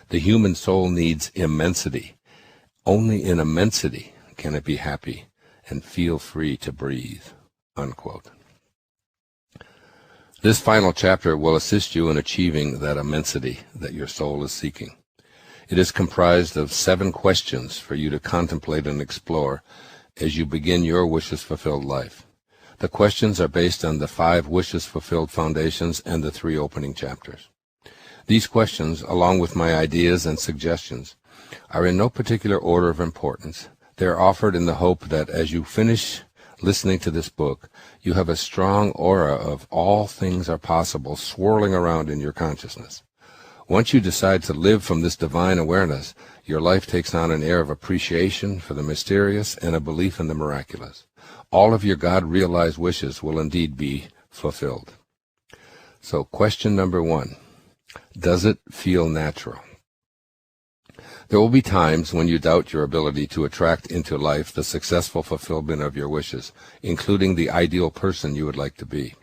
The human soul needs immensity. Only in immensity can it be happy and feel free to breathe." Unquote. This final chapter will assist you in achieving that immensity that your soul is seeking. It is comprised of 7 questions for you to contemplate and explore as you begin your wishes-fulfilled life. The questions are based on the 5 wishes-fulfilled foundations and the 3 opening chapters. These questions, along with my ideas and suggestions, are in no particular order of importance. They are offered in the hope that as you finish listening to this book, you have a strong aura of all things are possible swirling around in your consciousness. Once you decide to live from this divine awareness, your life takes on an air of appreciation for the mysterious and a belief in the miraculous. All of your God-realized wishes will indeed be fulfilled. So, question number 1. Does it feel natural? There will be times when you doubt your ability to attract into life the successful fulfillment of your wishes, including the ideal person you would like to be.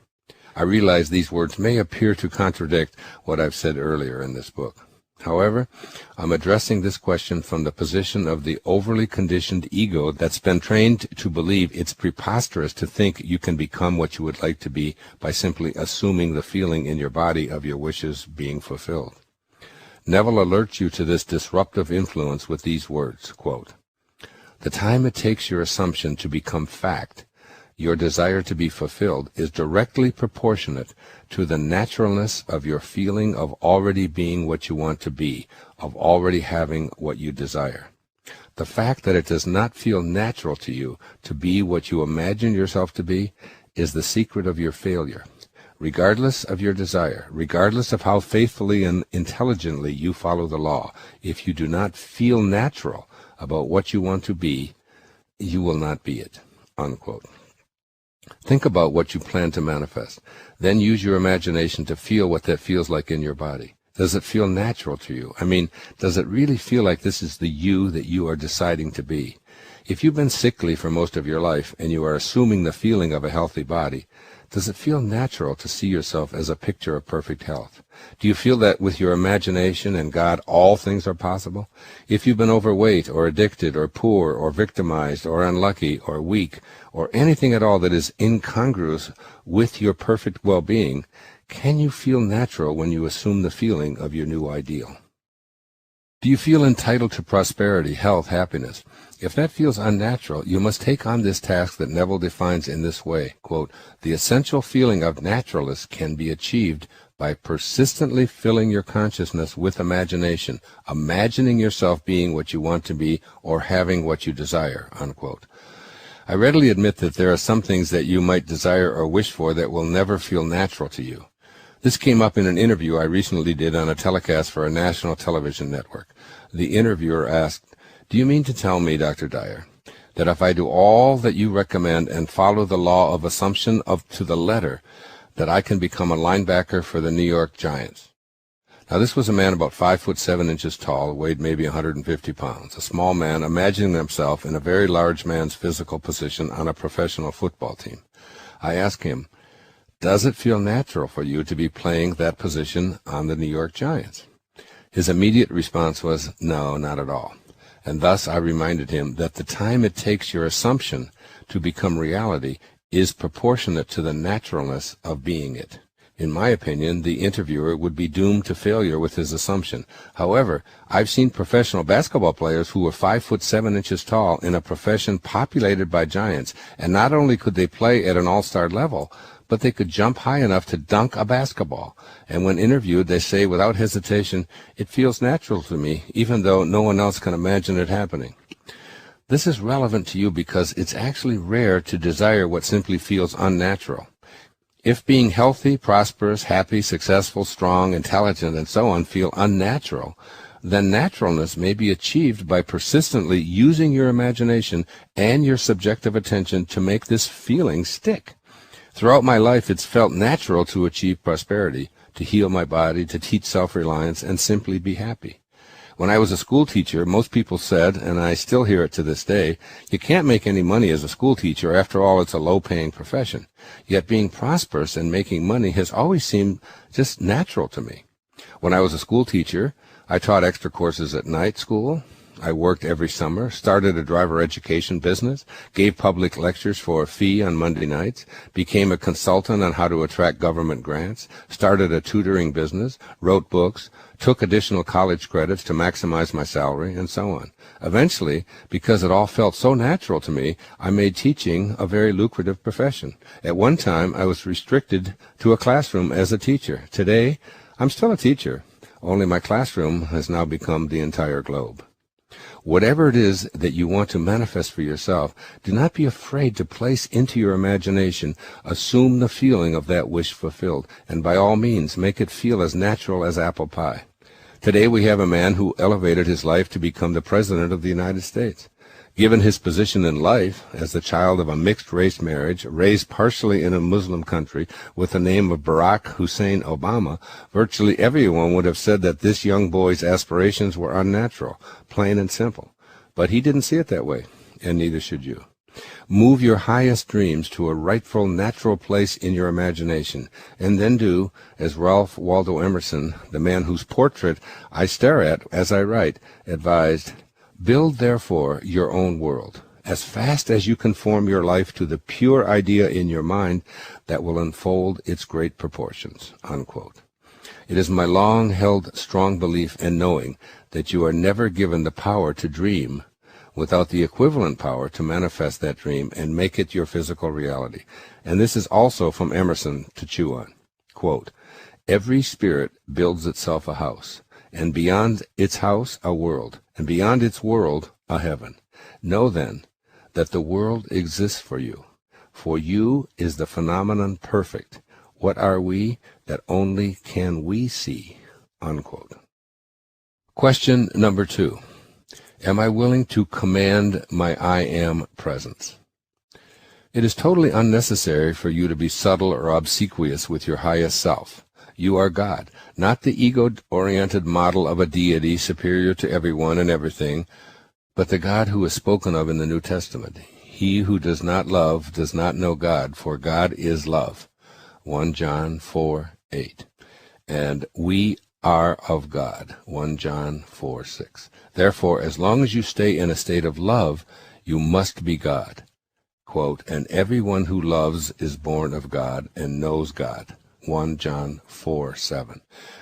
I realize these words may appear to contradict what I've said earlier in this book. However, I'm addressing this question from the position of the overly conditioned ego that's been trained to believe it's preposterous to think you can become what you would like to be by simply assuming the feeling in your body of your wishes being fulfilled. Neville alerts you to this disruptive influence with these words, quote, "The time it takes your assumption to become fact, your desire to be fulfilled, is directly proportionate to the naturalness of your feeling of already being what you want to be, of already having what you desire. The fact that it does not feel natural to you to be what you imagine yourself to be is the secret of your failure. Regardless of your desire, regardless of how faithfully and intelligently you follow the law, if you do not feel natural about what you want to be, you will not be it." Unquote. Think about what you plan to manifest. Then use your imagination to feel what that feels like in your body. Does it feel natural to you? I mean, does it really feel like this is the you that you are deciding to be? If you've been sickly for most of your life and you are assuming the feeling of a healthy body, does it feel natural to see yourself as a picture of perfect health? Do you feel that with your imagination and God all things are possible? If you've been overweight or addicted or poor or victimized or unlucky or weak or anything at all that is incongruous with your perfect well-being, can you feel natural when you assume the feeling of your new ideal? Do you feel entitled to prosperity, health, happiness? If that feels unnatural, you must take on this task that Neville defines in this way, quote, "The essential feeling of naturalness can be achieved by persistently filling your consciousness with imagination, imagining yourself being what you want to be or having what you desire," unquote. I readily admit that there are some things that you might desire or wish for that will never feel natural to you. This came up in an interview I recently did on a telecast for a national television network. The interviewer asked, "Do you mean to tell me, Dr. Dyer, that if I do all that you recommend and follow the law of assumption to the letter, that I can become a linebacker for the New York Giants?" Now, this was a man about 5'7" tall, weighed maybe 150 pounds, a small man imagining himself in a very large man's physical position on a professional football team. I asked him, "Does it feel natural for you to be playing that position on the New York Giants?" His immediate response was, "No, not at all." And thus I reminded him that the time it takes your assumption to become reality is proportionate to the naturalness of being it. In my opinion, the interviewer would be doomed to failure with his assumption. However, I've seen professional basketball players who were 5'7" tall in a profession populated by giants, and not only could they play at an all-star level, but they could jump high enough to dunk a basketball. And when interviewed, they say without hesitation, "It feels natural to me, even though no one else can imagine it happening." This is relevant to you because it's actually rare to desire what simply feels unnatural. If being healthy, prosperous, happy, successful, strong, intelligent, and so on feel unnatural, then naturalness may be achieved by persistently using your imagination and your subjective attention to make this feeling stick. Throughout my life, it's felt natural to achieve prosperity, to heal my body, to teach self-reliance, and simply be happy. When I was a school teacher, most people said, and I still hear it to this day, "You can't make any money as a school teacher. After all, it's a low-paying profession." Yet being prosperous and making money has always seemed just natural to me. When I was a school teacher, I taught extra courses at night school. I worked every summer, started a driver education business, gave public lectures for a fee on Monday nights, became a consultant on how to attract government grants, started a tutoring business, wrote books, took additional college credits to maximize my salary, and so on. Eventually, because it all felt so natural to me, I made teaching a very lucrative profession. At one time, I was restricted to a classroom as a teacher. Today, I'm still a teacher, only my classroom has now become the entire globe. Whatever it is that you want to manifest for yourself, do not be afraid to place into your imagination, assume the feeling of that wish fulfilled, and by all means make it feel as natural as apple pie. Today we have a man who elevated his life to become the President of the United States. Given his position in life as the child of a mixed-race marriage, raised partially in a Muslim country with the name of Barack Hussein Obama, virtually everyone would have said that this young boy's aspirations were unnatural, plain and simple. But he didn't see it that way, and neither should you. Move your highest dreams to a rightful, natural place in your imagination, and then do, as Ralph Waldo Emerson, the man whose portrait I stare at as I write, advised, "Build, therefore, your own world, as fast as you conform your life to the pure idea in your mind that will unfold its great proportions." Unquote. It is my long-held strong belief and knowing that you are never given the power to dream without the equivalent power to manifest that dream and make it your physical reality. And this is also from Emerson to chew on. Quote, "Every spirit builds itself a house, and beyond its house a world, and beyond its world a heaven. Know then that the world exists for you. For you is the phenomenon perfect. What are we that only can we see?" Unquote. Question number 2. Am I willing to command my I am presence? It is totally unnecessary for you to be subtle or obsequious with your highest self. You are God, not the ego-oriented model of a deity superior to everyone and everything, but the God who is spoken of in the New Testament. He who does not love does not know God, for God is love. 1 John 4:8. And we are of God. 1 John 4:6. Therefore, as long as you stay in a state of love, you must be God. Quote, "And everyone who loves is born of God and knows God." 1 John 4:7.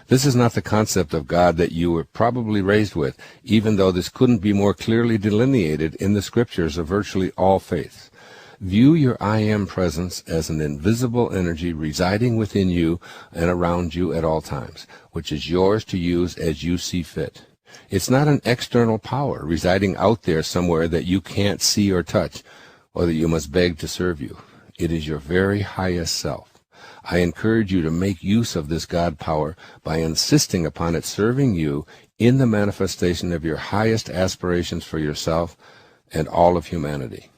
This is not the concept of God that you were probably raised with, even though this couldn't be more clearly delineated in the scriptures of virtually all faiths. View your I am presence as an invisible energy residing within you and around you at all times, which is yours to use as you see fit. It's not an external power residing out there somewhere that you can't see or touch, or that you must beg to serve you. It is your very highest self. I encourage you to make use of this God power by insisting upon it serving you in the manifestation of your highest aspirations for yourself and all of humanity.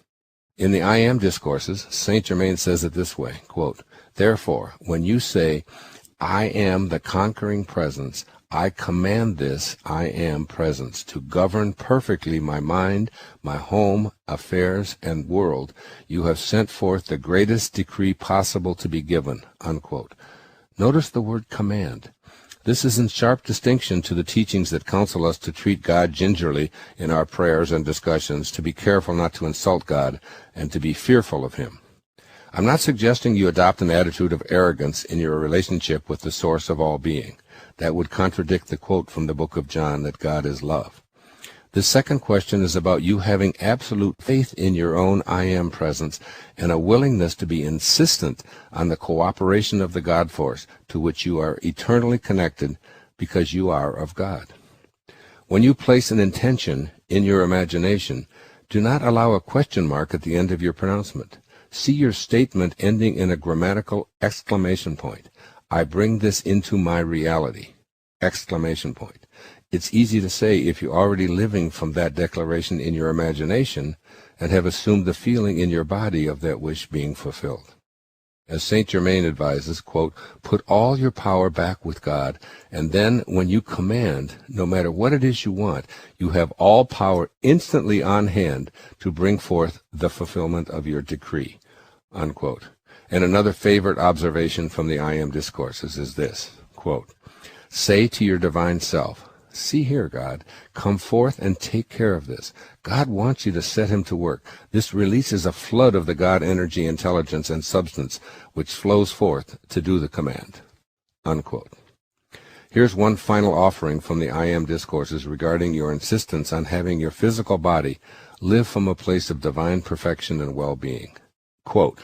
In the I Am Discourses, Saint Germain says it this way, quote, "Therefore, when you say, 'I am the conquering presence,' I command this I am presence to govern perfectly my mind, my home, affairs, and world. You have sent forth the greatest decree possible to be given." Unquote. Notice the word command. This is in sharp distinction to the teachings that counsel us to treat God gingerly in our prayers and discussions, to be careful not to insult God, and to be fearful of Him. I'm not suggesting you adopt an attitude of arrogance in your relationship with the source of all being. That would contradict the quote from the book of John that God is love. The second question is about you having absolute faith in your own I am presence and a willingness to be insistent on the cooperation of the God force to which you are eternally connected because you are of God. When you place an intention in your imagination, do not allow a question mark at the end of your pronouncement. See your statement ending in a grammatical exclamation point. I bring this into my reality! Exclamation point. It's easy to say if you're already living from that declaration in your imagination and have assumed the feeling in your body of that wish being fulfilled. As Saint Germain advises, quote, "Put all your power back with God, and then when you command, no matter what it is you want, you have all power instantly on hand to bring forth the fulfillment of your decree." Unquote. And another favorite observation from the I Am Discourses is this, quote, "Say to your divine self, 'See here, God, come forth and take care of this.' God wants you to set him to work. This releases a flood of the God energy, intelligence, and substance which flows forth to do the command." Unquote. Here's one final offering from the I Am Discourses regarding your insistence on having your physical body live from a place of divine perfection and well-being. Quote,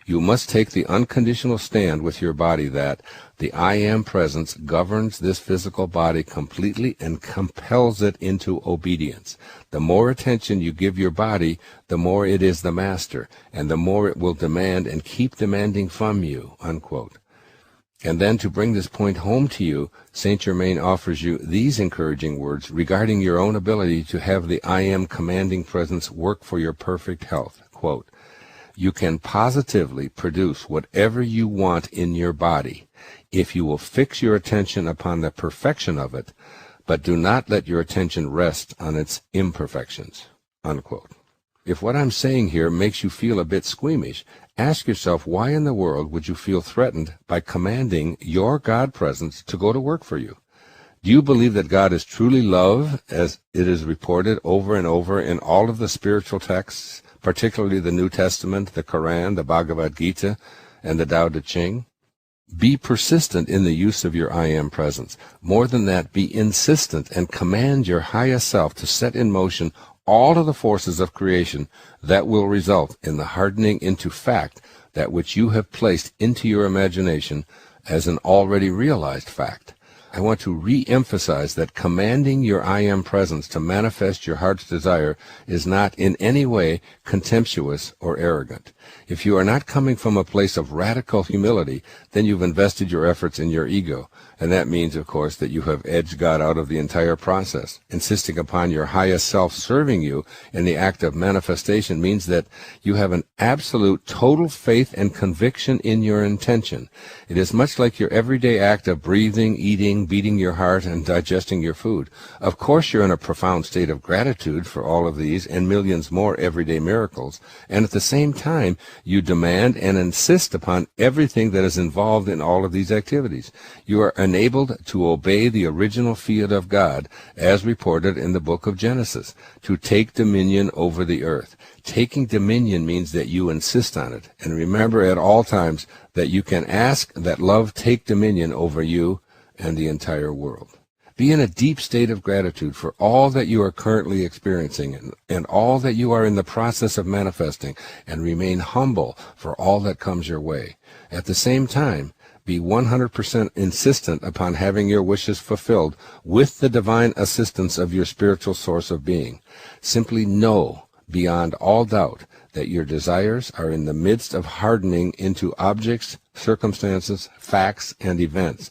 You must take the unconditional stand with your body that the I Am presence governs this physical body completely and compels it into obedience. The more attention you give your body, the more it is the master, and the more it will demand and keep demanding from you, unquote. And then to bring this point home to you, Saint Germain offers you these encouraging words regarding your own ability to have the I Am commanding presence work for your perfect health. Quote, "You can positively produce whatever you want in your body if you will fix your attention upon the perfection of it, but do not let your attention rest on its imperfections." Unquote. If what I'm saying here makes you feel a bit squeamish, ask yourself why in the world would you feel threatened by commanding your God presence to go to work for you? Do you believe that God is truly love, as it is reported over and over in all of the spiritual texts, particularly the New Testament, the Quran, the Bhagavad Gita, and the Tao Te Ching? Be persistent in the use of your I Am presence. More than that, be insistent and command your highest self to set in motion all of the forces of creation that will result in the hardening into fact that which you have placed into your imagination as an already realized fact. I want to re-emphasize that commanding your I Am presence to manifest your heart's desire is not in any way contemptuous or arrogant. If you are not coming from a place of radical humility, then you've invested your efforts in your ego, and that means, of course, that you have edged God out of the entire process. Insisting upon your highest self serving you in the act of manifestation means that you have an absolute total faith and conviction in your intention. It is much like your everyday act of breathing, eating, beating your heart, and digesting your food. Of course, you're in a profound state of gratitude for all of these and millions more everyday miracles, and at the same time, you demand and insist upon everything that is involved in all of these activities. You are enabled to obey the original fiat of God, as reported in the book of Genesis, to take dominion over the earth. Taking dominion means that you insist on it, and remember at all times that you can ask that love take dominion over you and the entire world. Be in a deep state of gratitude for all that you are currently experiencing and all that you are in the process of manifesting, and remain humble for all that comes your way. At the same time, be 100% insistent upon having your wishes fulfilled with the divine assistance of your spiritual source of being. Simply know beyond all doubt that your desires are in the midst of hardening into objects, circumstances, facts, and events,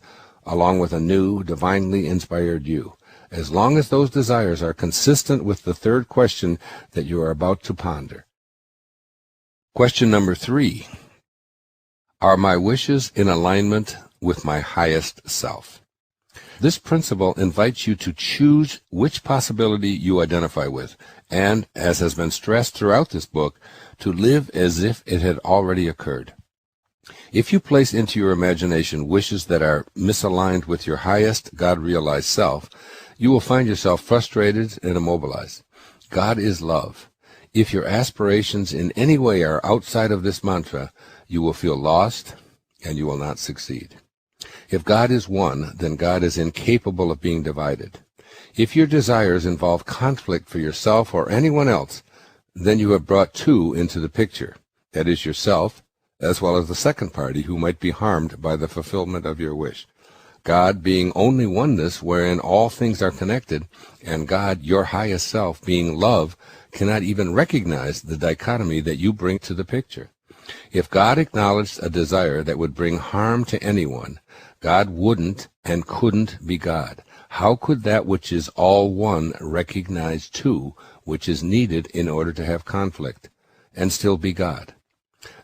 along with a new, divinely inspired you, as long as those desires are consistent with the third question that you are about to ponder. Question number 3. Are my wishes in alignment with my highest self? This principle invites you to choose which possibility you identify with, and, as has been stressed throughout this book, to live as if it had already occurred. If you place into your imagination wishes that are misaligned with your highest God-realized self, you will find yourself frustrated and immobilized. God is love. If your aspirations in any way are outside of this mantra, you will feel lost and you will not succeed. If God is one, then God is incapable of being divided. If your desires involve conflict for yourself or anyone else, then you have brought two into the picture. That is yourself, as well as the second party who might be harmed by the fulfillment of your wish. God being only oneness wherein all things are connected, and God, your highest self, being love, cannot even recognize the dichotomy that you bring to the picture. If God acknowledged a desire that would bring harm to anyone, God wouldn't and couldn't be God. How could that which is all one recognize two, which is needed in order to have conflict, and still be God?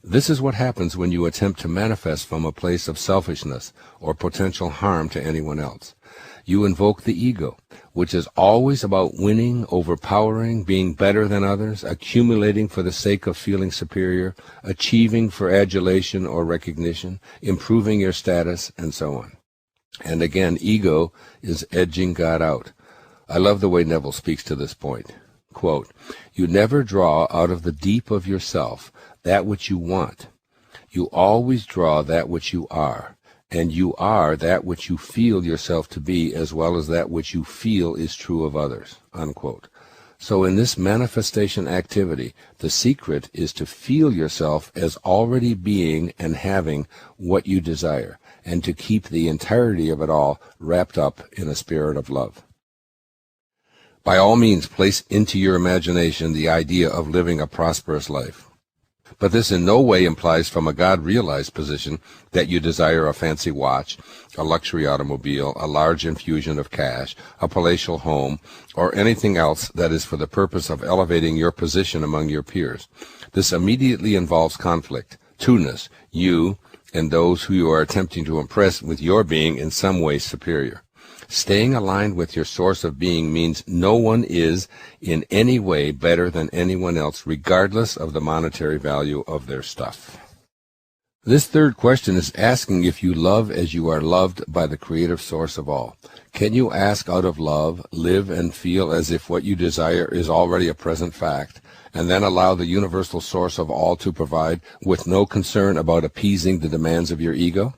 This is what happens when you attempt to manifest from a place of selfishness or potential harm to anyone else. You invoke the ego, which is always about winning, overpowering, being better than others, accumulating for the sake of feeling superior, achieving for adulation or recognition, improving your status, and so on. And again, ego is edging God out. I love the way Neville speaks to this point. Quote, "You never draw out of the deep of yourself that which you want. You always draw that which you are, and you are that which you feel yourself to be, as well as that which you feel is true of others." Unquote. So in this manifestation activity, the secret is to feel yourself as already being and having what you desire, and to keep the entirety of it all wrapped up in a spirit of love. By all means, place into your imagination the idea of living a prosperous life. But this in no way implies from a God-realized position that you desire a fancy watch, a luxury automobile, a large infusion of cash, a palatial home, or anything else that is for the purpose of elevating your position among your peers. This immediately involves conflict, two-ness, you and those who you are attempting to impress with your being in some way superior. Staying aligned with your source of being means no one is in any way better than anyone else, regardless of the monetary value of their stuff. This third question is asking if you love as you are loved by the creative source of all. Can you ask out of love, live and feel as if what you desire is already a present fact, and then allow the universal source of all to provide with no concern about appeasing the demands of your ego?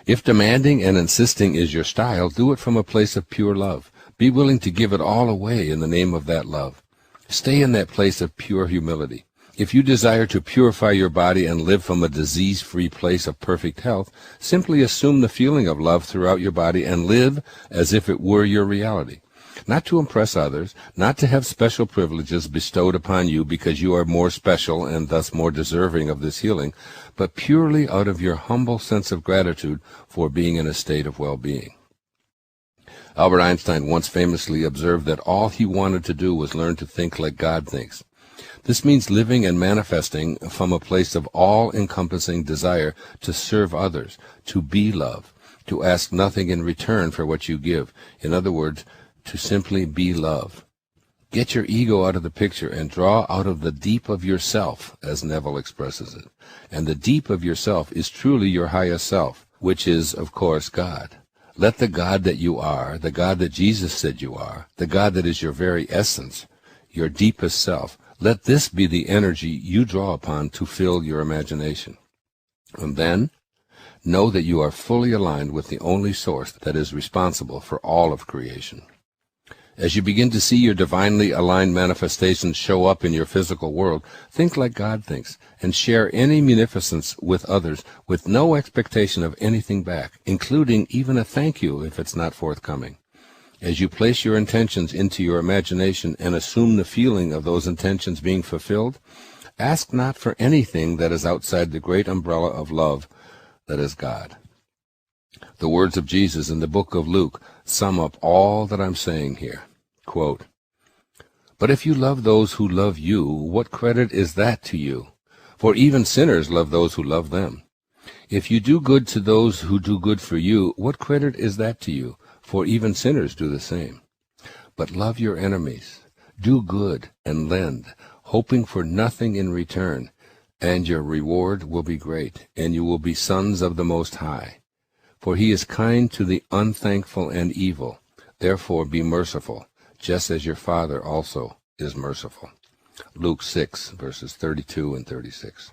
If demanding and insisting is your style, do it from a place of pure love. Be willing to give it all away in the name of that love. Stay in that place of pure humility. If you desire to purify your body and live from a disease-free place of perfect health, simply assume the feeling of love throughout your body and live as if it were your reality. Not to impress others, not to have special privileges bestowed upon you because you are more special and thus more deserving of this healing, but purely out of your humble sense of gratitude for being in a state of well-being. Albert Einstein once famously observed that all he wanted to do was learn to think like God thinks. This means living and manifesting from a place of all-encompassing desire to serve others, to be love, to ask nothing in return for what you give. In other words, to simply be love. Get your ego out of the picture and draw out of the deep of yourself, as Neville expresses it. And the deep of yourself is truly your highest self, which is, of course, God. Let the God that you are, the God that Jesus said you are, the God that is your very essence, your deepest self, let this be the energy you draw upon to fill your imagination. And then, know that you are fully aligned with the only source that is responsible for all of creation. As you begin to see your divinely aligned manifestations show up in your physical world, think like God thinks, and share any munificence with others with no expectation of anything back, including even a thank you if it's not forthcoming. As you place your intentions into your imagination and assume the feeling of those intentions being fulfilled, ask not for anything that is outside the great umbrella of love that is God. The words of Jesus in the book of Luke sum up all that I'm saying here. Quote, "But if you love those who love you, what credit is that to you? For even sinners love those who love them. If you do good to those who do good for you, what credit is that to you? For even sinners do the same. But love your enemies, do good and lend, hoping for nothing in return, and your reward will be great, and you will be sons of the Most High. For he is kind to the unthankful and evil. Therefore be merciful, just as your Father also is merciful." Luke 6, verses 32 and 36.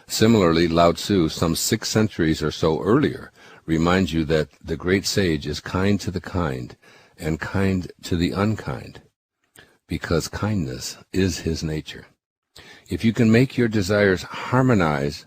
Similarly, Lao Tzu, some 6 centuries or so earlier, reminds you that the great sage is kind to the kind and kind to the unkind, because kindness is his nature. If you can make your desires harmonize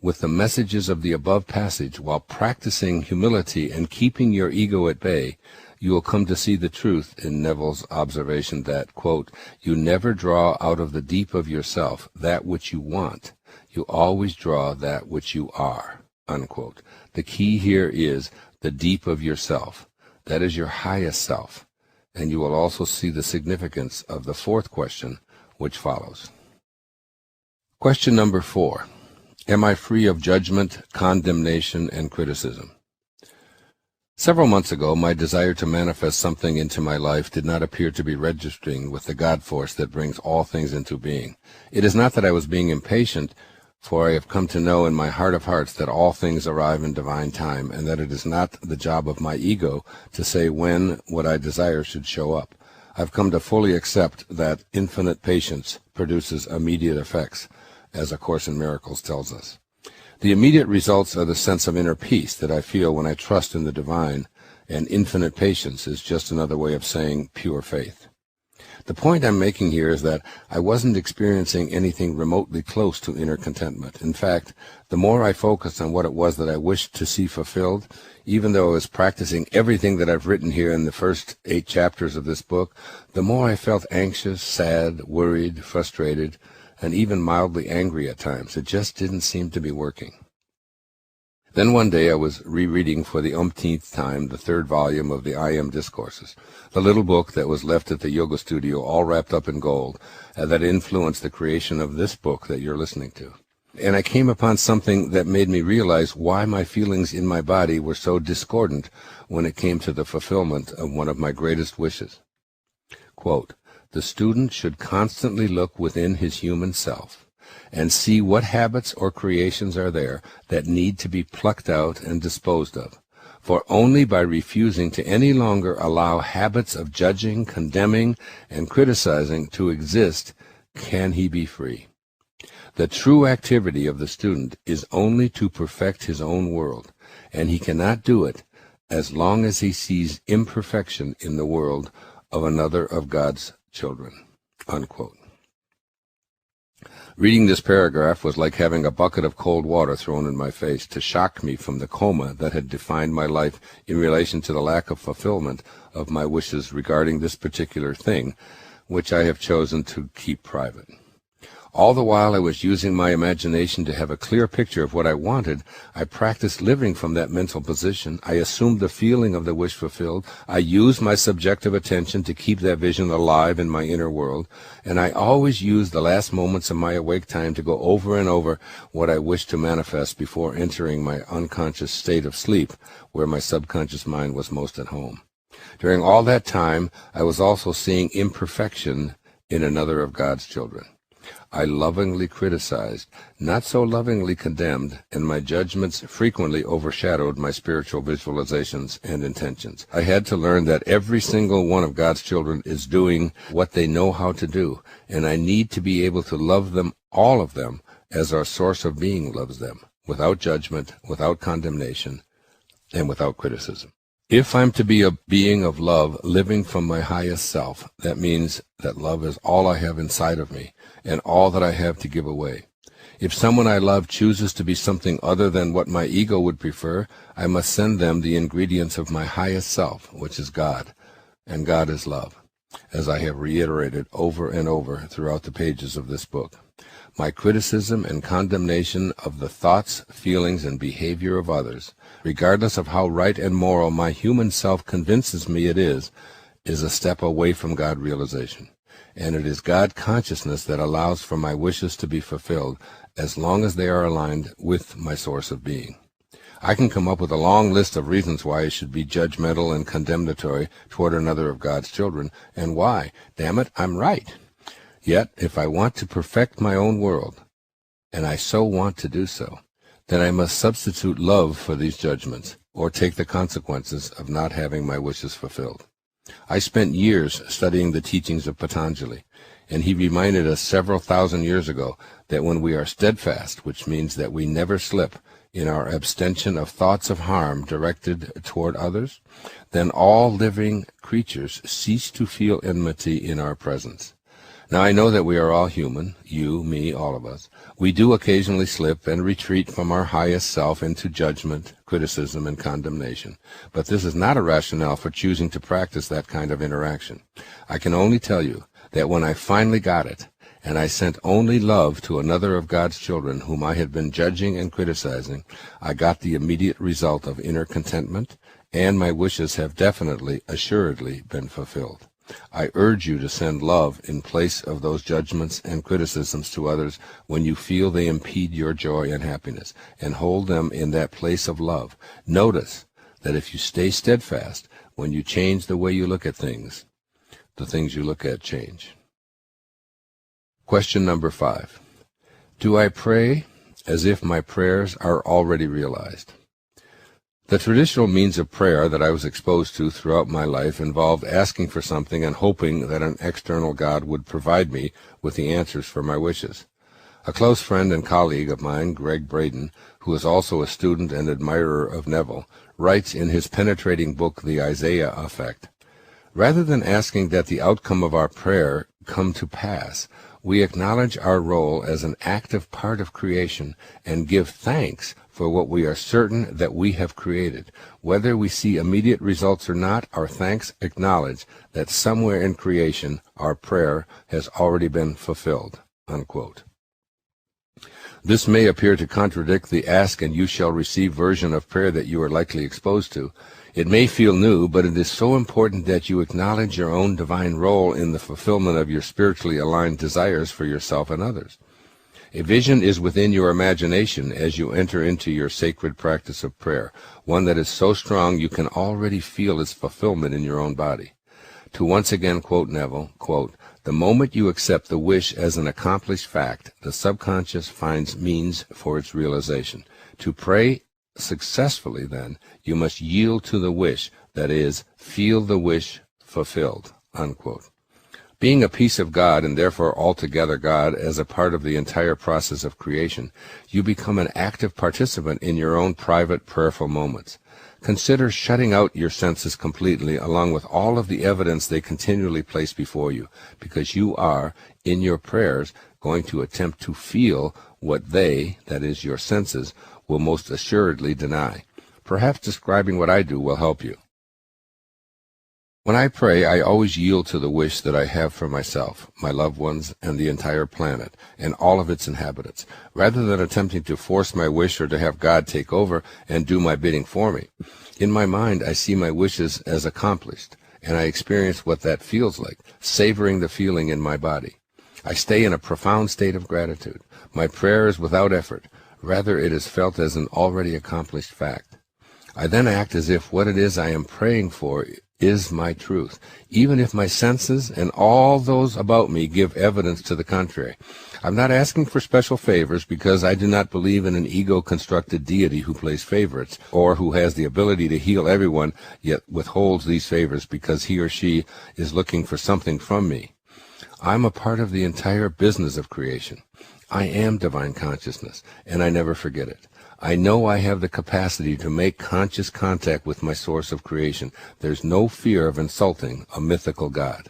with the messages of the above passage while practicing humility and keeping your ego at bay, you will come to see the truth in Neville's observation that, quote, "You never draw out of the deep of yourself that which you want. You always draw that which you are," unquote. The key here is the deep of yourself. That is your highest self. And you will also see the significance of the fourth question, which follows. Question number 4. Am I free of judgment, condemnation, and criticism? Several months ago, my desire to manifest something into my life did not appear to be registering with the God force that brings all things into being. It is not that I was being impatient, for I have come to know in my heart of hearts that all things arrive in divine time, and that it is not the job of my ego to say when what I desire should show up. I've come to fully accept that infinite patience produces immediate effects, as A Course in Miracles tells us. The immediate results are the sense of inner peace that I feel when I trust in the divine, and infinite patience is just another way of saying pure faith. The point I'm making here is that I wasn't experiencing anything remotely close to inner contentment. In fact, the more I focused on what it was that I wished to see fulfilled, even though I was practicing everything that I've written here in the first 8 chapters of this book, the more I felt anxious, sad, worried, frustrated, and even mildly angry at times. It just didn't seem to be working. Then one day I was rereading for the umpteenth time the 3rd volume of the I Am Discourses, the little book that was left at the yoga studio all wrapped up in gold, that influenced the creation of this book that you're listening to. And I came upon something that made me realize why my feelings in my body were so discordant when it came to the fulfillment of one of my greatest wishes. Quote, "The student should constantly look within his human self and see what habits or creations are there that need to be plucked out and disposed of. For only by refusing to any longer allow habits of judging, condemning, and criticizing to exist can he be free. The true activity of the student is only to perfect his own world, and he cannot do it as long as he sees imperfection in the world of another of God's children." Unquote. Reading this paragraph was like having a bucket of cold water thrown in my face to shock me from the coma that had defined my life in relation to the lack of fulfillment of my wishes regarding this particular thing, which I have chosen to keep private. All the while I was using my imagination to have a clear picture of what I wanted, I practiced living from that mental position. I assumed the feeling of the wish fulfilled. I used my subjective attention to keep that vision alive in my inner world, and I always used the last moments of my awake time to go over and over what I wished to manifest before entering my unconscious state of sleep, where my subconscious mind was most at home. During all that time, I was also seeing imperfection in another of God's children. I lovingly criticized, not so lovingly condemned, and my judgments frequently overshadowed my spiritual visualizations and intentions. I had to learn that every single one of God's children is doing what they know how to do, and I need to be able to love them, all of them, as our source of being loves them, without judgment, without condemnation, and without criticism. If I'm to be a being of love living from my highest self, that means that love is all I have inside of me and all that I have to give away. If someone I love chooses to be something other than what my ego would prefer, I must send them the ingredients of my highest self, which is God, and God is love, as I have reiterated over and over throughout the pages of this book. My criticism and condemnation of the thoughts, feelings, and behavior of others, regardless of how right and moral my human self convinces me it is a step away from God realization. And it is God consciousness that allows for my wishes to be fulfilled as long as they are aligned with my source of being. I can come up with a long list of reasons why I should be judgmental and condemnatory toward another of God's children, and why. Damn it, I'm right. Yet, if I want to perfect my own world, and I so want to do so, then I must substitute love for these judgments, or take the consequences of not having my wishes fulfilled. I spent years studying the teachings of Patanjali, and he reminded us several thousand years ago that when we are steadfast, which means that we never slip, in our abstention of thoughts of harm directed toward others, then all living creatures cease to feel enmity in our presence. Now, I know that we are all human, you, me, all of us. We do occasionally slip and retreat from our highest self into judgment, criticism, and condemnation. But this is not a rationale for choosing to practice that kind of interaction. I can only tell you that when I finally got it, and I sent only love to another of God's children whom I had been judging and criticizing, I got the immediate result of inner contentment, and my wishes have definitely, assuredly been fulfilled. I urge you to send love in place of those judgments and criticisms to others when you feel they impede your joy and happiness, and hold them in that place of love. Notice that if you stay steadfast, when you change the way you look at things, the things you look at change. Question number 5. Do I pray as if my prayers are already realized? The traditional means of prayer that I was exposed to throughout my life involved asking for something and hoping that an external God would provide me with the answers for my wishes. A close friend and colleague of mine, Greg Braden, who is also a student and admirer of Neville, writes in his penetrating book, The Isaiah Effect, Rather than asking that the outcome of our prayer come to pass, we acknowledge our role as an active part of creation and give thanks for what we are certain that we have created. Whether we see immediate results or not, our thanks acknowledge that somewhere in creation our prayer has already been fulfilled." Unquote. This may appear to contradict the ask and you shall receive version of prayer that you are likely exposed to. It may feel new, but it is so important that you acknowledge your own divine role in the fulfillment of your spiritually aligned desires for yourself and others. A vision is within your imagination as you enter into your sacred practice of prayer, one that is so strong you can already feel its fulfillment in your own body. To once again quote Neville, quote, "The moment you accept the wish as an accomplished fact, the subconscious finds means for its realization. To pray successfully, then, you must yield to the wish, that is, feel the wish fulfilled." Unquote. Being a piece of God, and therefore altogether God, as a part of the entire process of creation, you become an active participant in your own private prayerful moments. Consider shutting out your senses completely, along with all of the evidence they continually place before you, because you are, in your prayers, going to attempt to feel what they, that is, your senses, will most assuredly deny. Perhaps describing what I do will help you. When I pray, I always yield to the wish that I have for myself, my loved ones, and the entire planet, and all of its inhabitants, rather than attempting to force my wish or to have God take over and do my bidding for me. In my mind, I see my wishes as accomplished, and I experience what that feels like, savoring the feeling in my body. I stay in a profound state of gratitude. My prayer is without effort. Rather, it is felt as an already accomplished fact. I then act as if what it is I am praying for is my truth, even if my senses and all those about me give evidence to the contrary. I'm not asking for special favors because I do not believe in an ego-constructed deity who plays favorites, or who has the ability to heal everyone, yet withholds these favors because he or she is looking for something from me. I'm a part of the entire business of creation. I am divine consciousness, and I never forget it. I know I have the capacity to make conscious contact with my source of creation. There's no fear of insulting a mythical God.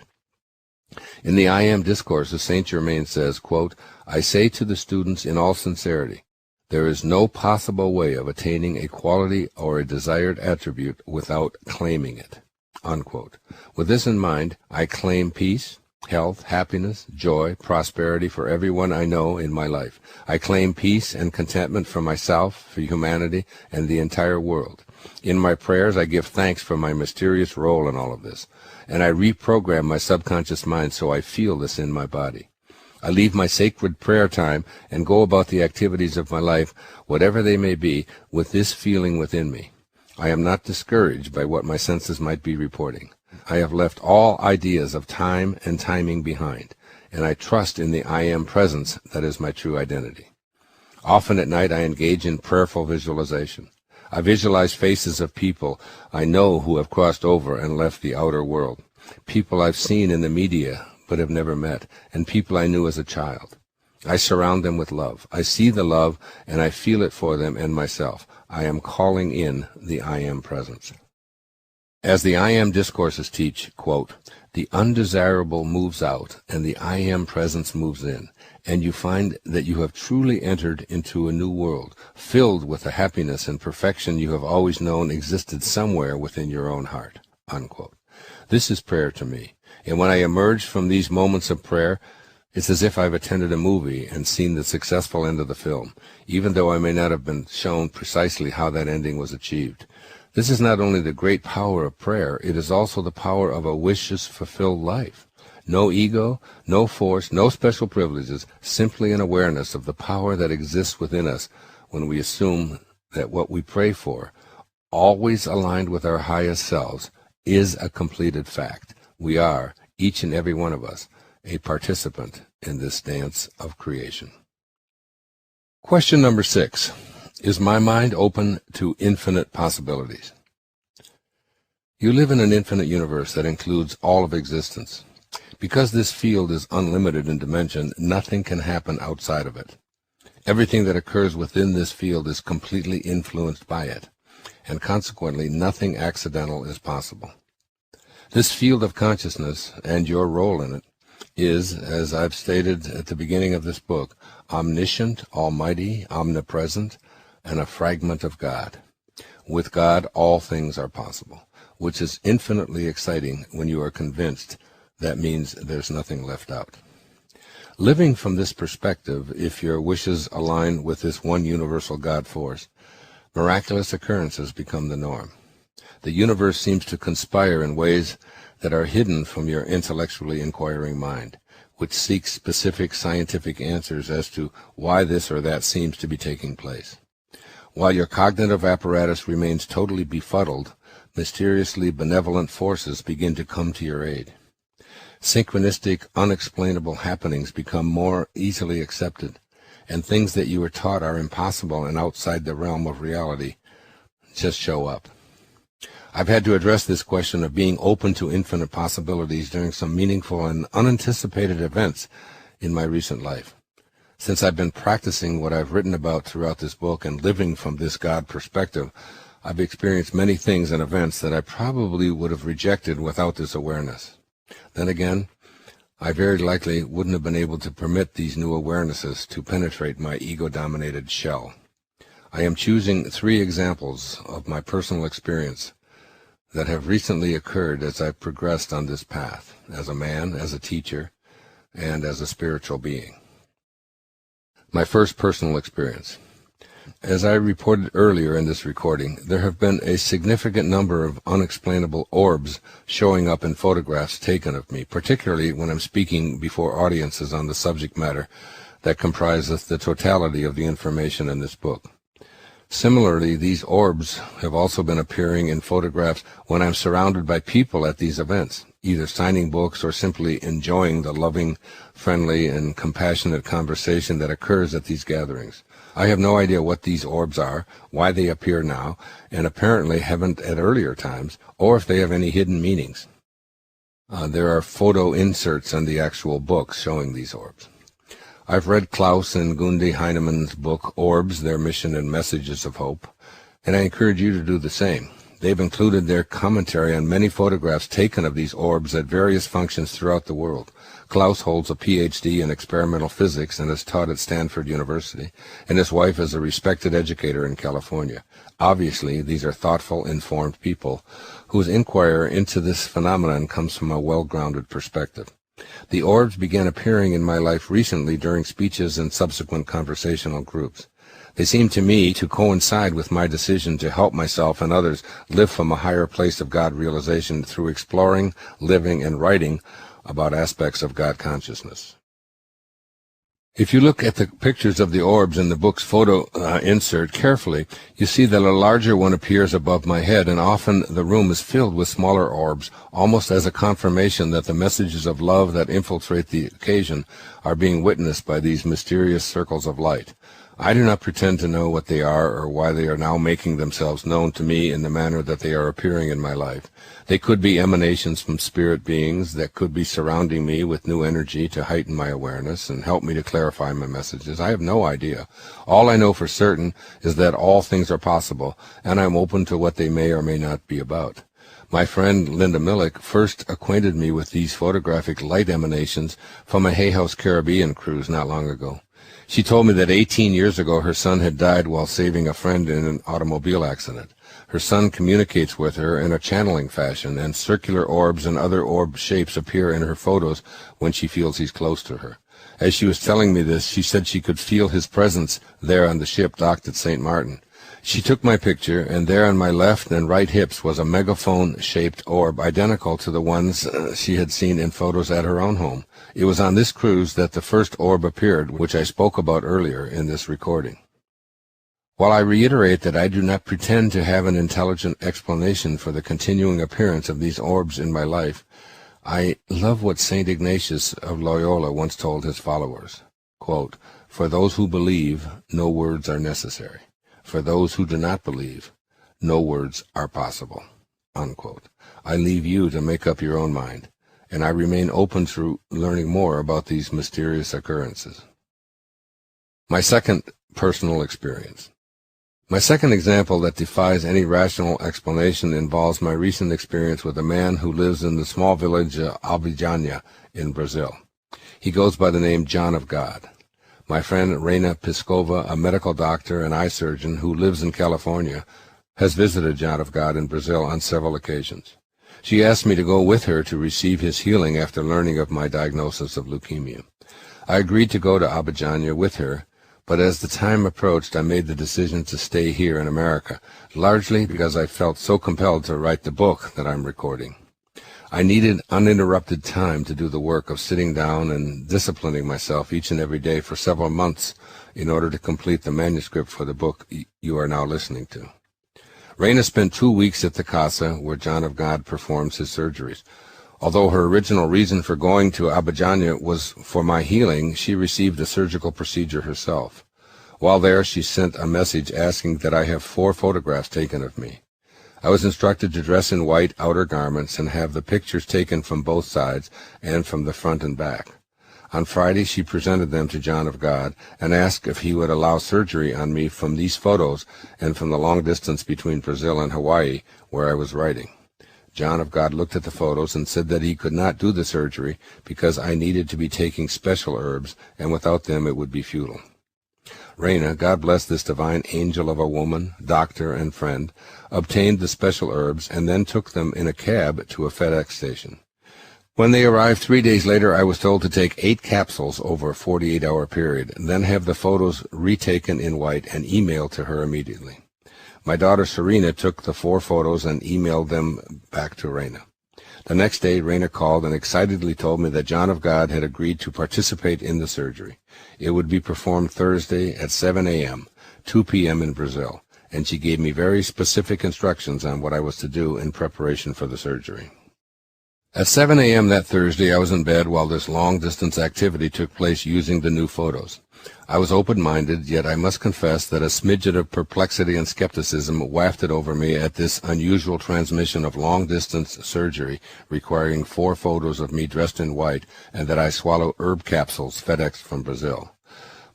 In the I Am Discourses, Saint Germain says, quote, "I say to the students in all sincerity, there is no possible way of attaining a quality or a desired attribute without claiming it." Unquote. With this in mind, I claim peace, health, happiness, joy, prosperity for everyone I know in my life. I claim peace and contentment for myself, for humanity, and the entire world. In my prayers, I give thanks for my mysterious role in all of this, and I reprogram my subconscious mind so I feel this in my body. I leave my sacred prayer time and go about the activities of my life, whatever they may be, with this feeling within me. I am not discouraged by what my senses might be reporting. I have left all ideas of time and timing behind, and I trust in the I Am presence that is my true identity. Often at night I engage in prayerful visualization. I visualize faces of people I know who have crossed over and left the outer world, people I've seen in the media but have never met, and people I knew as a child. I surround them with love. I see the love, and I feel it for them and myself. I am calling in the I Am presence. As the I Am Discourses teach, quote, "The undesirable moves out, and the I Am presence moves in, and you find that you have truly entered into a new world, filled with the happiness and perfection you have always known existed somewhere within your own heart." Unquote. This is prayer to me, and when I emerge from these moments of prayer, it's as if I've attended a movie and seen the successful end of the film, even though I may not have been shown precisely how that ending was achieved. This is not only the great power of prayer, it is also the power of a wishes-fulfilled life. No ego, no force, no special privileges, simply an awareness of the power that exists within us when we assume that what we pray for, always aligned with our highest selves, is a completed fact. We are, each and every one of us, a participant in this dance of creation. Question number 6. Is my mind open to infinite possibilities? You live in an infinite universe that includes all of existence. Because this field is unlimited in dimension, nothing can happen outside of it. Everything that occurs within this field is completely influenced by it, and consequently nothing accidental is possible. This field of consciousness and your role in it is, as I've stated at the beginning of this book, omniscient, almighty, omnipresent, and a fragment of God. With God, all things are possible, which is infinitely exciting when you are convinced that means there's nothing left out. Living from this perspective, if your wishes align with this one universal God force, miraculous occurrences become the norm. The universe seems to conspire in ways that are hidden from your intellectually inquiring mind, which seeks specific scientific answers as to why this or that seems to be taking place. While your cognitive apparatus remains totally befuddled, mysteriously benevolent forces begin to come to your aid. Synchronistic, unexplainable happenings become more easily accepted, and things that you were taught are impossible and outside the realm of reality just show up. I've had to address this question of being open to infinite possibilities during some meaningful and unanticipated events in my recent life. Since I've been practicing what I've written about throughout this book and living from this God perspective, I've experienced many things and events that I probably would have rejected without this awareness. Then again, I very likely wouldn't have been able to permit these new awarenesses to penetrate my ego-dominated shell. I am choosing 3 examples of my personal experience that have recently occurred as I've progressed on this path, as a man, as a teacher, and as a spiritual being. My first personal experience. As I reported earlier in this recording, there have been a significant number of unexplainable orbs showing up in photographs taken of me, particularly when I'm speaking before audiences on the subject matter that comprises the totality of the information in this book. Similarly, these orbs have also been appearing in photographs when I'm surrounded by people at these events, either signing books or simply enjoying the loving, friendly, and compassionate conversation that occurs at these gatherings. I have no idea what these orbs are, why they appear now, and apparently haven't at earlier times, or if they have any hidden meanings. There are photo inserts in the actual books showing these orbs. I've read Klaus and Gundi Heinemann's book, Orbs, Their Mission and Messages of Hope, and I encourage you to do the same. They've included their commentary on many photographs taken of these orbs at various functions throughout the world. Klaus holds a Ph.D. in experimental physics and is taught at Stanford University, and his wife is a respected educator in California. Obviously, these are thoughtful, informed people whose inquiry into this phenomenon comes from a well-grounded perspective. The orbs began appearing in my life recently during speeches and subsequent conversational groups. They seem to me to coincide with my decision to help myself and others live from a higher place of God realization through exploring, living, and writing about aspects of God consciousness. If you look at the pictures of the orbs in the book's photo insert carefully, you see that a larger one appears above my head, and often the room is filled with smaller orbs, almost as a confirmation that the messages of love that infiltrate the occasion are being witnessed by these mysterious circles of light. I do not pretend to know what they are or why they are now making themselves known to me in the manner that they are appearing in my life. They could be emanations from spirit beings that could be surrounding me with new energy to heighten my awareness and help me to clarify my messages. I have no idea. All I know for certain is that all things are possible, and I'm open to what they may or may not be about. My friend Linda Millick first acquainted me with these photographic light emanations from a Hay House Caribbean cruise not long ago. She told me that 18 years ago her son had died while saving a friend in an automobile accident. Her son communicates with her in a channeling fashion, and circular orbs and other orb shapes appear in her photos when she feels he's close to her. As she was telling me this, she said she could feel his presence there on the ship docked at St. Martin. She took my picture, and there on my left and right hips was a megaphone-shaped orb identical to the ones she had seen in photos at her own home. It was on this cruise that the first orb appeared, which I spoke about earlier in this recording. While I reiterate that I do not pretend to have an intelligent explanation for the continuing appearance of these orbs in my life, I love what St. Ignatius of Loyola once told his followers, quote, "For those who believe, no words are necessary. For those who do not believe, no words are possible," unquote. I leave you to make up your own mind, and I remain open to learning more about these mysterious occurrences. My second personal experience. My second example that defies any rational explanation involves my recent experience with a man who lives in the small village of Albijana in Brazil. He goes by the name John of God. My friend Reina Piscova, a medical doctor and eye surgeon who lives in California, has visited John of God in Brazil on several occasions. She asked me to go with her to receive his healing after learning of my diagnosis of leukemia. I agreed to go to Albijana with her, but as the time approached, I made the decision to stay here in America, largely because I felt so compelled to write the book that I'm recording. I needed uninterrupted time to do the work of sitting down and disciplining myself each and every day for several months in order to complete the manuscript for the book you are now listening to. Reina spent 2 weeks at the Casa where John of God performs his surgeries. Although her original reason for going to Albijana was for my healing, she received a surgical procedure herself. While there, she sent a message asking that I have 4 photographs taken of me. I was instructed to dress in white outer garments and have the pictures taken from both sides and from the front and back. On Friday, she presented them to John of God and asked if he would allow surgery on me from these photos and from the long distance between Brazil and Hawaii, where I was writing. John of God looked at the photos and said that he could not do the surgery because I needed to be taking special herbs, and without them it would be futile. Reina, God bless this divine angel of a woman, doctor, and friend, obtained the special herbs and then took them in a cab to a FedEx station. When they arrived 3 days later, I was told to take 8 capsules over a 48-hour period, and then have the photos retaken in white and emailed to her immediately. My daughter Serena took the 4 photos and emailed them back to Reina. The next day, Reina called and excitedly told me that John of God had agreed to participate in the surgery. It would be performed Thursday at 7 a.m., 2 p.m. in Brazil, and she gave me very specific instructions on what I was to do in preparation for the surgery. At 7 a.m. that Thursday, I was in bed while this long-distance activity took place using the new photos. I was open-minded, yet I must confess that a smidgen of perplexity and skepticism wafted over me at this unusual transmission of long-distance surgery requiring 4 photos of me dressed in white and that I swallow herb capsules FedExed from Brazil.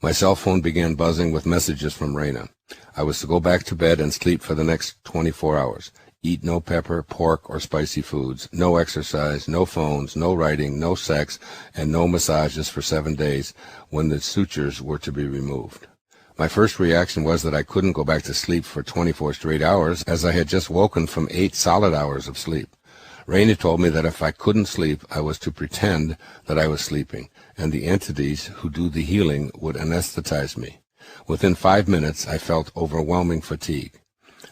My cell phone began buzzing with messages from Reina. I was to go back to bed and sleep for the next 24 hours. Eat no pepper, pork, or spicy foods, no exercise, no phones, no writing, no sex, and no massages for 7 days when the sutures were to be removed. My first reaction was that I couldn't go back to sleep for 24 straight hours, as I had just woken from 8 solid hours of sleep. Reina told me that if I couldn't sleep, I was to pretend that I was sleeping, and the entities who do the healing would anesthetize me. Within 5 minutes, I felt overwhelming fatigue.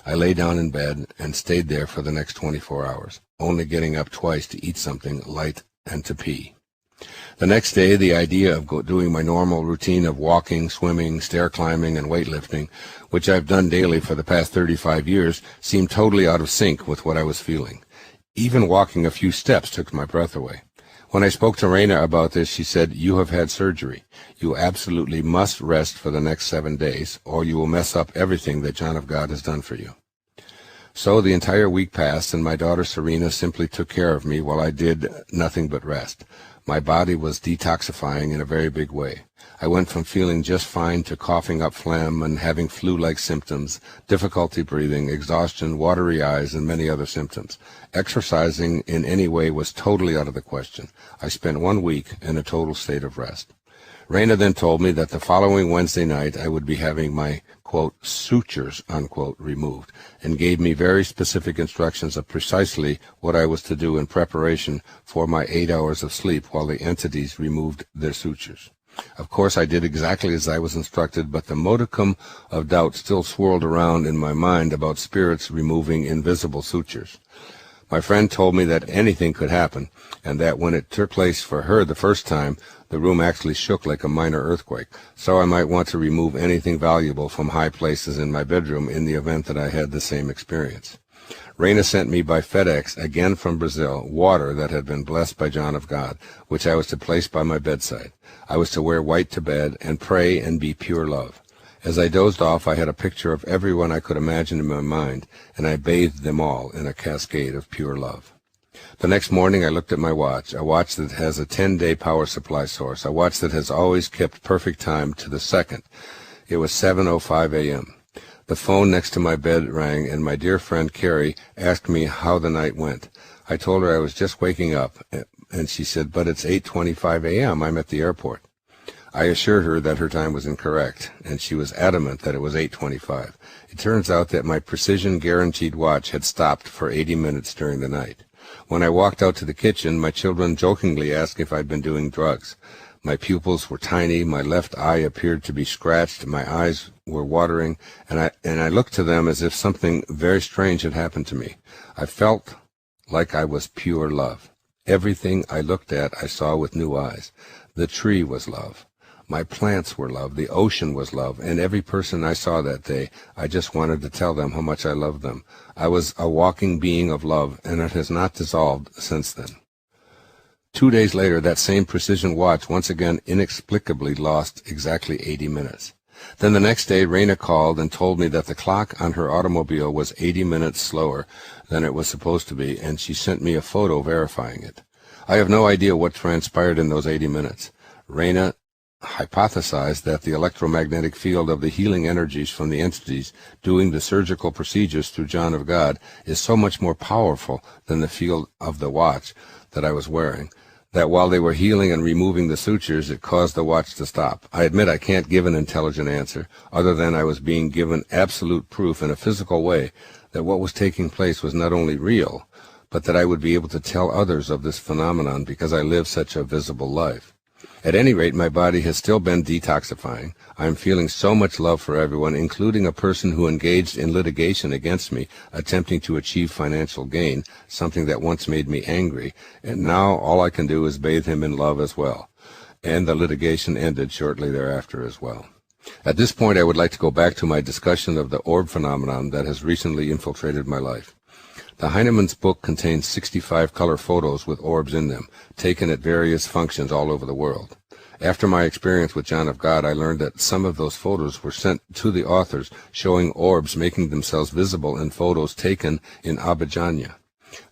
I lay down in bed and stayed there for the next 24 hours, only getting up twice to eat something light and to pee. The next day, the idea of doing my normal routine of walking, swimming, stair climbing, and weightlifting, which I've done daily for the past 35 years, seemed totally out of sync with what I was feeling. Even walking a few steps took my breath away. When I spoke to Reina about this, she said, "You have had surgery. You absolutely must rest for the next 7 days, or you will mess up everything that John of God has done for you." So the entire week passed, and my daughter Serena simply took care of me while I did nothing but rest. My body was detoxifying in a very big way. I went from feeling just fine to coughing up phlegm and having flu-like symptoms, difficulty breathing, exhaustion, watery eyes, and many other symptoms. Exercising in any way was totally out of the question. I spent 1 week in a total state of rest. Reina then told me that the following Wednesday night I would be having my, quote, sutures, unquote, removed, and gave me very specific instructions of precisely what I was to do in preparation for my 8 hours of sleep while the entities removed their sutures. Of course, I did exactly as I was instructed, but the modicum of doubt still swirled around in my mind about spirits removing invisible sutures. My friend told me that anything could happen, and that when it took place for her the first time, the room actually shook like a minor earthquake, so I might want to remove anything valuable from high places in my bedroom in the event that I had the same experience. Reina sent me by FedEx, again from Brazil, water that had been blessed by John of God, which I was to place by my bedside. I was to wear white to bed and pray and be pure love. As I dozed off, I had a picture of everyone I could imagine in my mind, and I bathed them all in a cascade of pure love. The next morning I looked at my watch, a watch that has a 10-day power supply source, a watch that has always kept perfect time to the second. It was 7:05 a.m. The phone next to my bed rang, and my dear friend Carrie asked me how the night went. I told her I was just waking up, and she said, "But it's 8:25 a.m. I'm at the airport." I assured her that her time was incorrect, and she was adamant that it was 8:25. It turns out that my precision-guaranteed watch had stopped for 80 minutes during the night. When I walked out to the kitchen, my children jokingly asked if I'd been doing drugs. My pupils were tiny, my left eye appeared to be scratched, my eyes were watering, and I looked to them as if something very strange had happened to me. I felt like I was pure love. Everything I looked at I saw with new eyes. The tree was love. My plants were love, the ocean was love, and every person I saw that day, I just wanted to tell them how much I loved them. I was a walking being of love, and it has not dissolved since then. 2 days later, that same precision watch once again inexplicably lost exactly 80 minutes. Then the next day, Raina called and told me that the clock on her automobile was 80 minutes slower than it was supposed to be, and she sent me a photo verifying it. I have no idea what transpired in those 80 minutes. Raina hypothesized that the electromagnetic field of the healing energies from the entities doing the surgical procedures through John of God is so much more powerful than the field of the watch that I was wearing, that while they were healing and removing the sutures, it caused the watch to stop. I admit I can't give an intelligent answer, other than I was being given absolute proof in a physical way that what was taking place was not only real, but that I would be able to tell others of this phenomenon because I live such a visible life. At any rate, my body has still been detoxifying. I am feeling so much love for everyone, including a person who engaged in litigation against me, attempting to achieve financial gain, something that once made me angry, and now all I can do is bathe him in love as well. And the litigation ended shortly thereafter as well. At this point, I would like to go back to my discussion of the orb phenomenon that has recently infiltrated my life. The Heinemann's book contains 65 color photos with orbs in them, taken at various functions all over the world. After my experience with John of God, I learned that some of those photos were sent to the authors, showing orbs making themselves visible in photos taken in Abidjania.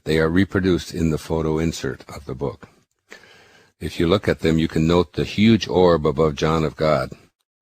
They are reproduced in the photo insert of the book. If you look at them, you can note the huge orb above John of God,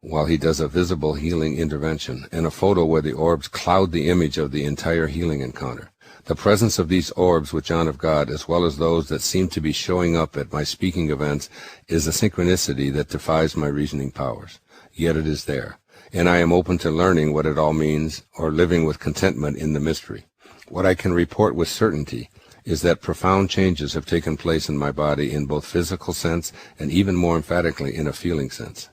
while he does a visible healing intervention, and a photo where the orbs cloud the image of the entire healing encounter. The presence of these orbs with John of God, as well as those that seem to be showing up at my speaking events, is a synchronicity that defies my reasoning powers. Yet it is there, and I am open to learning what it all means or living with contentment in the mystery. What I can report with certainty is that profound changes have taken place in my body in both physical sense and even more emphatically in a feeling sense.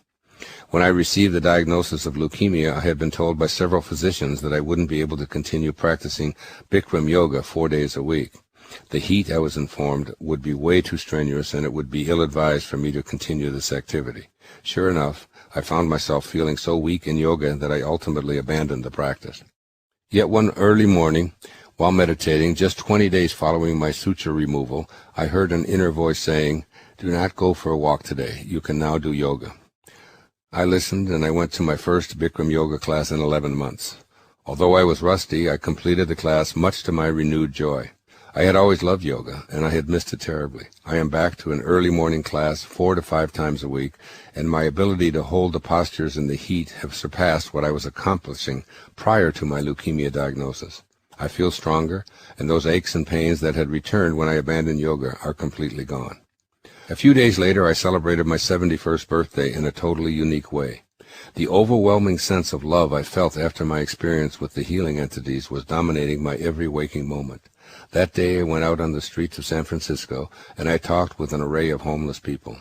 When I received the diagnosis of leukemia, I had been told by several physicians that I wouldn't be able to continue practicing Bikram yoga 4 days a week. The heat, I was informed, would be way too strenuous, and it would be ill-advised for me to continue this activity. Sure enough, I found myself feeling so weak in yoga that I ultimately abandoned the practice. Yet one early morning, while meditating, just 20 days following my suture removal, I heard an inner voice saying, "Do not go for a walk today. You can now do yoga." I listened, and I went to my first Bikram yoga class in 11 months. Although I was rusty, I completed the class much to my renewed joy. I had always loved yoga, and I had missed it terribly. I am back to an early morning class 4 to 5 times a week, and my ability to hold the postures in the heat have surpassed what I was accomplishing prior to my leukemia diagnosis. I feel stronger, and those aches and pains that had returned when I abandoned yoga are completely gone. A few days later, I celebrated my 71st birthday in a totally unique way. The overwhelming sense of love I felt after my experience with the healing entities was dominating my every waking moment. That day, I went out on the streets of San Francisco, and I talked with an array of homeless people.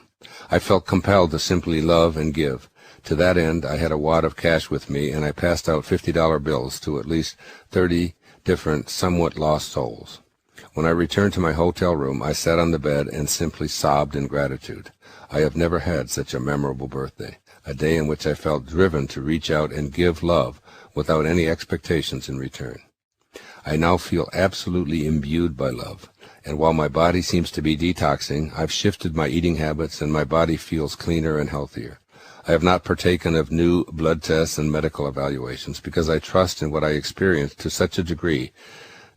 I felt compelled to simply love and give. To that end, I had a wad of cash with me, and I passed out $50 bills to at least 30 different, somewhat lost souls. When I returned to my hotel room, I sat on the bed and simply sobbed in gratitude. I have never had such a memorable birthday, a day in which I felt driven to reach out and give love without any expectations in return. I now feel absolutely imbued by love, and while my body seems to be detoxing, I've shifted my eating habits and my body feels cleaner and healthier. I have not partaken of new blood tests and medical evaluations because I trust in what I experienced to such a degree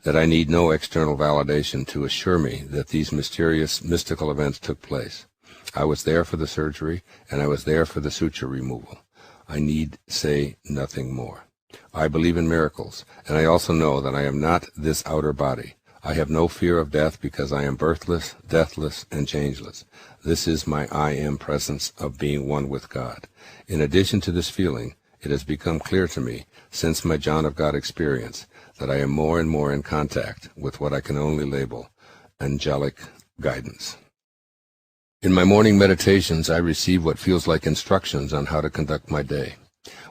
that I need no external validation to assure me that these mysterious, mystical events took place. I was there for the surgery, and I was there for the suture removal. I need say nothing more. I believe in miracles, and I also know that I am not this outer body. I have no fear of death because I am birthless, deathless, and changeless. This is my I am presence of being one with God. In addition to this feeling, it has become clear to me, since my John of God experience, that I am more and more in contact with what I can only label angelic guidance. In my morning meditations, I receive what feels like instructions on how to conduct my day.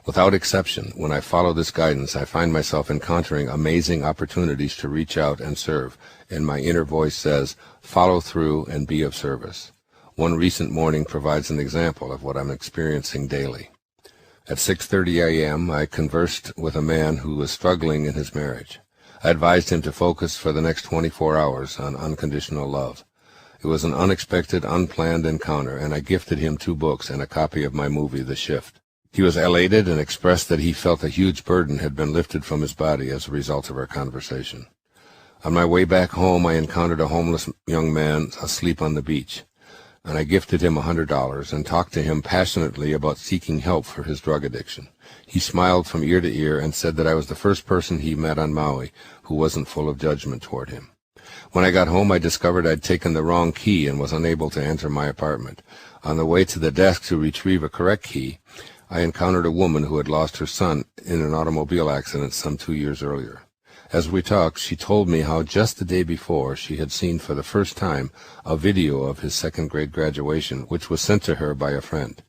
Without exception, when I follow this guidance, I find myself encountering amazing opportunities to reach out and serve, and my inner voice says, follow through and be of service. One recent morning provides an example of what I'm experiencing daily. At 6:30 a.m., I conversed with a man who was struggling in his marriage. I advised him to focus for the next 24 hours on unconditional love. It was an unexpected, unplanned encounter, and I gifted him 2 books and a copy of my movie, The Shift. He was elated and expressed that he felt a huge burden had been lifted from his body as a result of our conversation. On my way back home, I encountered a homeless young man asleep on the beach, and I gifted him $100 and talked to him passionately about seeking help for his drug addiction. He smiled from ear to ear and said that I was the first person he met on Maui who wasn't full of judgment toward him. When I got home, I discovered I'd taken the wrong key and was unable to enter my apartment. On the way to the desk to retrieve a correct key, I encountered a woman who had lost her son in an automobile accident some 2 years earlier. As we talked, she told me how just the day before she had seen for the first time a video of his second-grade graduation, which was sent to her by a friend.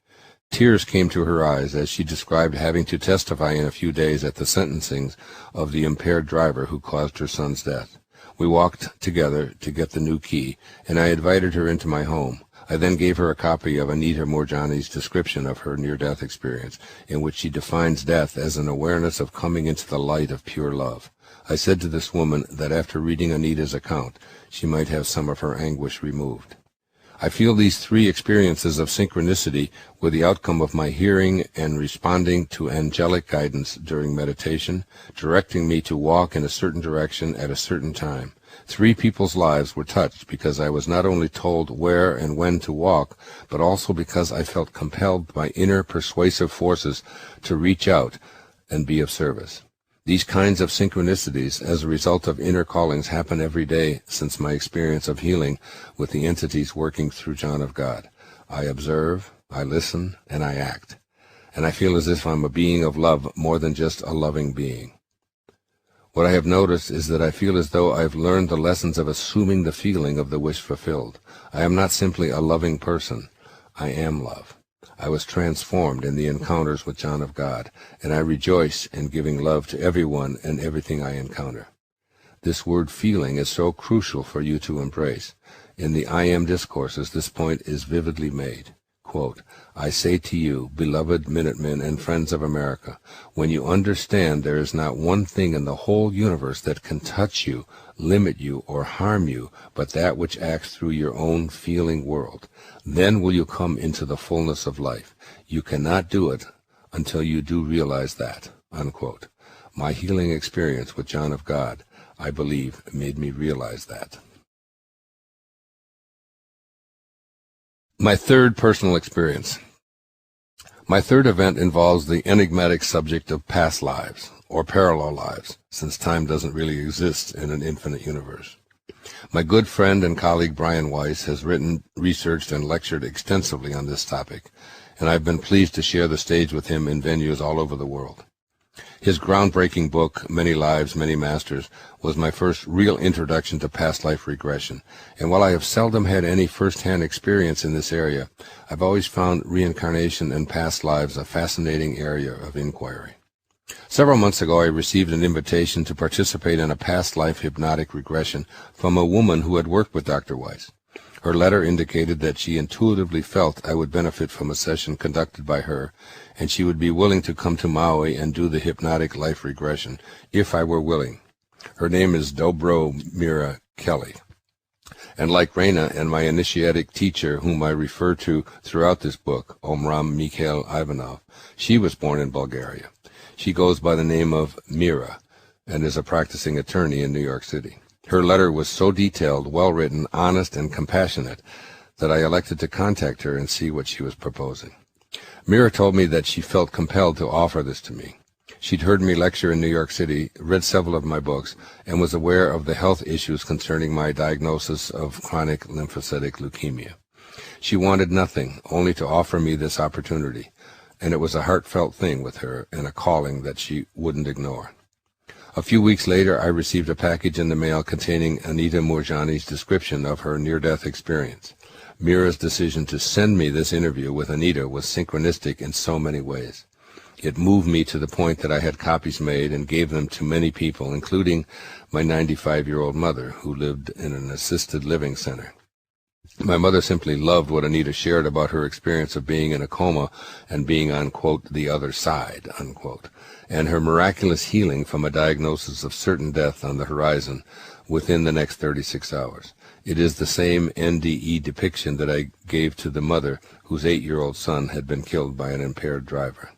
Tears came to her eyes as she described having to testify in a few days at the sentencing of the impaired driver who caused her son's death. We walked together to get the new key, and I invited her into my home. I then gave her a copy of Anita Moorjani's description of her near-death experience, in which she defines death as an awareness of coming into the light of pure love. I said to this woman that after reading Anita's account, she might have some of her anguish removed. I feel these 3 experiences of synchronicity were the outcome of my hearing and responding to angelic guidance during meditation, directing me to walk in a certain direction at a certain time. 3 people's lives were touched because I was not only told where and when to walk, but also because I felt compelled by inner persuasive forces to reach out and be of service. These kinds of synchronicities as a result of inner callings happen every day since my experience of healing with the entities working through John of God. I observe, I listen, and I act. And I feel as if I'm a being of love more than just a loving being. What I have noticed is that I feel as though I've learned the lessons of assuming the feeling of the wish fulfilled. I am not simply a loving person. I am love. I was transformed in the encounters with John of God, and I rejoice in giving love to everyone and everything I encounter. This word feeling is so crucial for you to embrace. In the I Am discourses, this point is vividly made. Quote, I say to you, beloved Minutemen and friends of America, when you understand there is not one thing in the whole universe that can touch you, limit you, or harm you, but that which acts through your own feeling world, then will you come into the fullness of life. You cannot do it until you do realize that. Unquote. My healing experience with John of God, I believe, made me realize that. My 3rd personal experience. My 3rd event involves the enigmatic subject of past lives, or parallel lives, since time doesn't really exist in an infinite universe. My good friend and colleague Brian Weiss has written, researched, and lectured extensively on this topic, and I've been pleased to share the stage with him in venues all over the world. His groundbreaking book, Many Lives, Many Masters, was my first real introduction to past life regression, and while I have seldom had any first-hand experience in this area, I've always found reincarnation and past lives a fascinating area of inquiry. Several months ago, I received an invitation to participate in a past life hypnotic regression from a woman who had worked with Dr. Weiss. Her letter indicated that she intuitively felt I would benefit from a session conducted by her, and she would be willing to come to Maui and do the hypnotic life regression, if I were willing. Her name is Dobro Mira Kelly. And like Reina and my initiatic teacher, whom I refer to throughout this book, Omram Mikhail Ivanov, she was born in Bulgaria. She goes by the name of Mira and is a practicing attorney in New York City. Her letter was so detailed, well-written, honest, and compassionate that I elected to contact her and see what she was proposing. Mira told me that she felt compelled to offer this to me. She'd heard me lecture in New York City, read several of my books, and was aware of the health issues concerning my diagnosis of chronic lymphocytic leukemia. She wanted nothing, only to offer me this opportunity, and it was a heartfelt thing with her and a calling that she wouldn't ignore. A few weeks later, I received a package in the mail containing Anita Moorjani's description of her near-death experience. Mira's decision to send me this interview with Anita was synchronistic in so many ways. It moved me to the point that I had copies made and gave them to many people, including my 95-year-old mother, who lived in an assisted living center. My mother simply loved what Anita shared about her experience of being in a coma and being on, quote, the other side, unquote, and her miraculous healing from a diagnosis of certain death on the horizon within the next 36 hours. It is the same NDE depiction that I gave to the mother whose 8-year-old son had been killed by an impaired driver.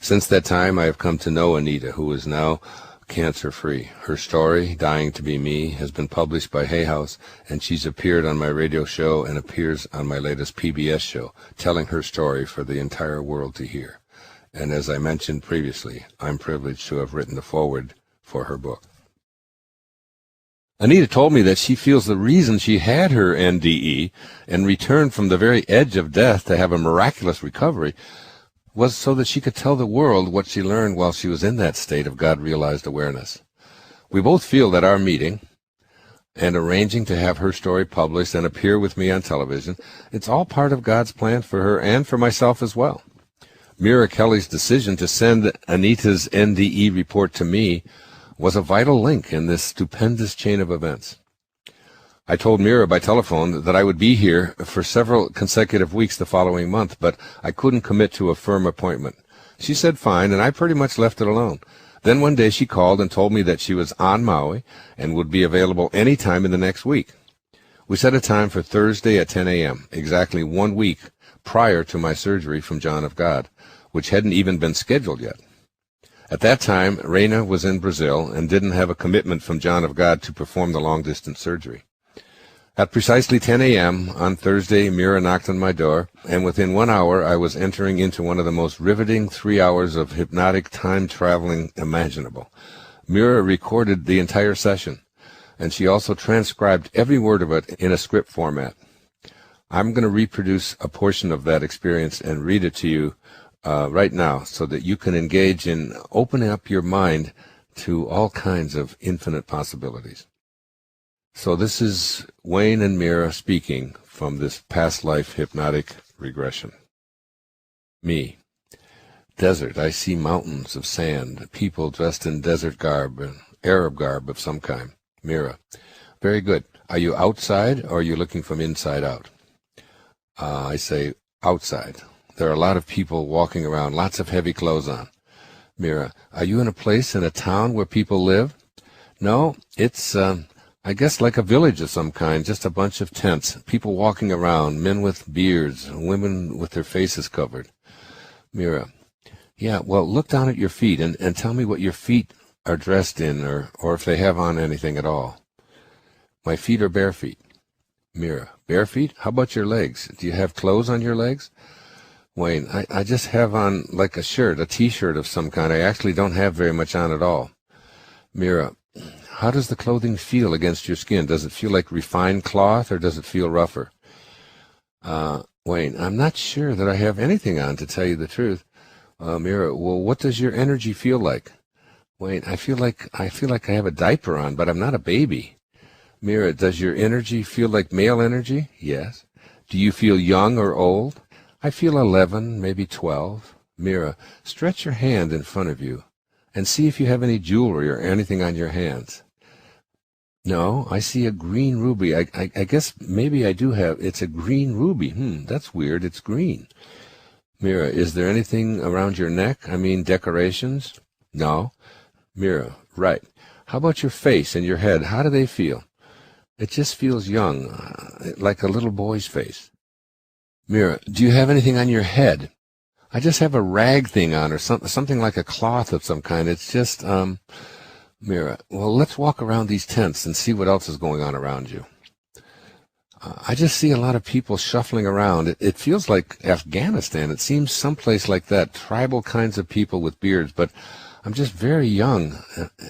Since that time, I have come to know Anita, who is now cancer-free. Her story, Dying to Be Me, has been published by Hay House, and she's appeared on my radio show and appears on my latest PBS show, telling her story for the entire world to hear. And as I mentioned previously, I'm privileged to have written the foreword for her book. Anita told me that she feels the reason she had her NDE and returned from the very edge of death to have a miraculous recovery was so that she could tell the world what she learned while she was in that state of God-realized awareness. We both feel that our meeting and arranging to have her story published and appear with me on television, it's all part of God's plan for her and for myself as well. Mira Kelly's decision to send Anita's NDE report to me was a vital link in this stupendous chain of events. I told Mira by telephone that I would be here for several consecutive weeks the following month, but I couldn't commit to a firm appointment. She said fine, and I pretty much left it alone. Then one day she called and told me that she was on Maui and would be available any time in the next week. We set a time for Thursday at 10 a.m., exactly 1 week prior to my surgery from John of God, which hadn't even been scheduled yet. At that time, Raina was in Brazil and didn't have a commitment from John of God to perform the long-distance surgery. At precisely 10 a.m. on Thursday, Mira knocked on my door, and within 1 hour I was entering into one of the most riveting 3 hours of hypnotic time-traveling imaginable. Mira recorded the entire session, and she also transcribed every word of it in a script format. I'm going to reproduce a portion of that experience and read it to you right now so that you can engage in opening up your mind to all kinds of infinite possibilities. So this is Wayne and Mira speaking from this past life hypnotic regression. Me. Desert. I see mountains of sand, people dressed in desert garb, Arab garb of some kind. Mira. Very good. Are you outside or are you looking from inside out? I say outside. There are a lot of people walking around, lots of heavy clothes on. Mira. Are you in a place in a town where people live? No, it's I guess like a village of some kind, just a bunch of tents, people walking around, men with beards, women with their faces covered. Mira. Yeah, well, look down at your feet and tell me what your feet are dressed in or if they have on anything at all. My feet are bare feet. Mira. Bare feet? How about your legs? Do you have clothes on your legs? Wayne. I just have on like a shirt, a T-shirt of some kind. I actually don't have very much on at all. Mira. How does the clothing feel against your skin? Does it feel like refined cloth or does it feel rougher? Wayne, I'm not sure that I have anything on, to tell you the truth. Mira, well, what does your energy feel like? Wayne, I feel like I have a diaper on, but I'm not a baby. Mira, does your energy feel like male energy? Yes. Do you feel young or old? I feel 11, maybe 12. Mira, stretch your hand in front of you and see if you have any jewelry or anything on your hands. No, I see a green ruby. I guess maybe I do have. It's a green ruby. That's weird. It's green. Mira, is there anything around your neck? I mean, decorations? No. Mira, right. How about your face and your head? How do they feel? It just feels young, like a little boy's face. Mira, do you have anything on your head? I just have a rag thing on or something like a cloth of some kind. It's just, Mira, well, let's walk around these tents and see what else is going on around you. I just see a lot of people shuffling around. It feels like Afghanistan. It seems someplace like that, tribal kinds of people with beards, but I'm just very young,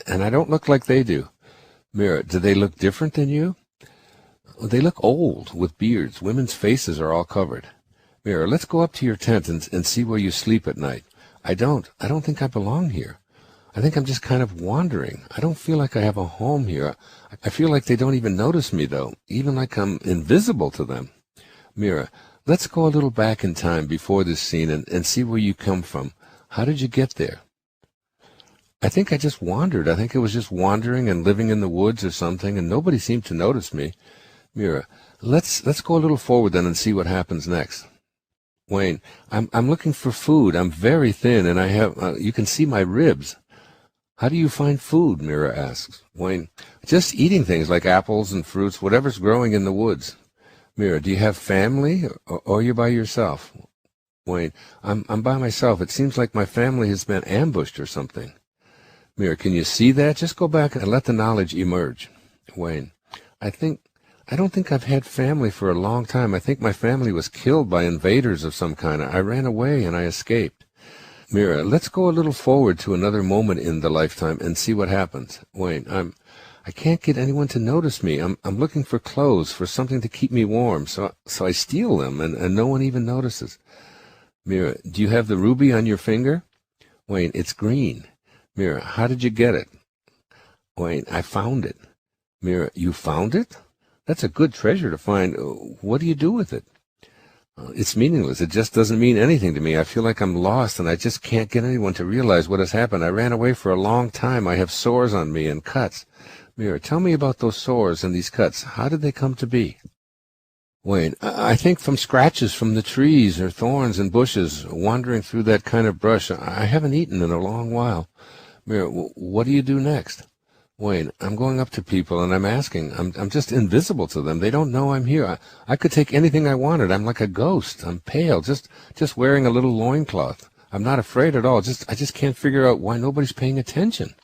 and I don't look like they do. Mira, do they look different than you? They look old, with beards. Women's faces are all covered. Mira, let's go up to your tent and see where you sleep at night. I don't think I belong here. I think I'm just kind of wandering. I don't feel like I have a home here. I feel like they don't even notice me, though, even like I'm invisible to them. Mira, let's go a little back in time before this scene and see where you come from. How did you get there? I think I just wandered. I think I was just wandering and living in the woods or something, and nobody seemed to notice me. Mira, let's go a little forward then and see what happens next. Wayne, I'm looking for food. I'm very thin, and I have you can see my ribs. How do you find food? Mira asks. Wayne, just eating things like apples and fruits, whatever's growing in the woods. Mira, do you have family, or are you by yourself? Wayne, I'm by myself. It seems like my family has been ambushed or something. Mira, can you see that? Just go back and let the knowledge emerge. Wayne, I don't think I've had family for a long time. I think my family was killed by invaders of some kind. I ran away and I escaped. Mira, let's go a little forward to another moment in the lifetime and see what happens. Wayne, I can't get anyone to notice me. I'm looking for clothes, for something to keep me warm, so I steal them and no one even notices. Mira, do you have the ruby on your finger? Wayne, it's green. Mira, how did you get it? Wayne, I found it. Mira, you found it? That's a good treasure to find. What do you do with it? It's meaningless. It just doesn't mean anything to me. I feel like I'm lost, and I just can't get anyone to realize what has happened. I ran away for a long time. I have sores on me and cuts. Mira, tell me about those sores and these cuts. How did they come to be? Wayne, I think from scratches from the trees or thorns and bushes, wandering through that kind of brush. I haven't eaten in a long while. Mira, what do you do next? Wayne, I'm going up to people and I'm asking. I'm just invisible to them. They don't know I'm here. I could take anything I wanted. I'm like a ghost. I'm pale, just wearing a little loincloth. I'm not afraid at all. I just can't figure out why nobody's paying attention.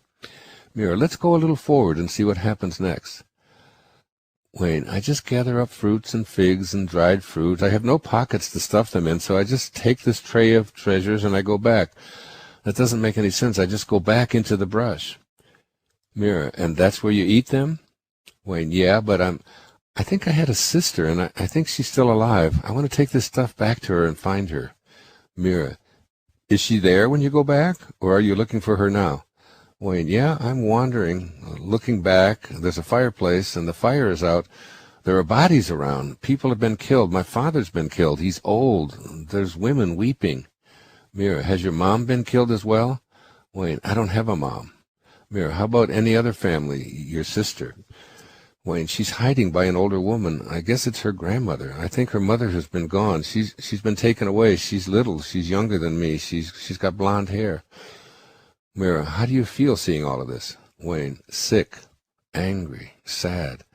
Mira, let's go a little forward and see what happens next. Wayne, I just gather up fruits and figs and dried fruit. I have no pockets to stuff them in, so I just take this tray of treasures and I go back. That doesn't make any sense. I just go back into the brush. Mira, and that's where you eat them? Wayne, yeah, but I think I had a sister, and I think she's still alive. I want to take this stuff back to her and find her. Mira, is she there when you go back, or are you looking for her now? Wayne, yeah, I'm wandering, looking back. There's a fireplace, and the fire is out. There are bodies around. People have been killed. My father's been killed. He's old. There's women weeping. Mira, has your mom been killed as well? Wayne, I don't have a mom. Mira, how about any other family, your sister? Wayne, she's hiding by an older woman. I guess it's her grandmother. I think her mother has been gone. She's been taken away. She's little. She's younger than me. She's got blonde hair. Mira, how do you feel seeing all of this? Wayne, sick, angry, sad.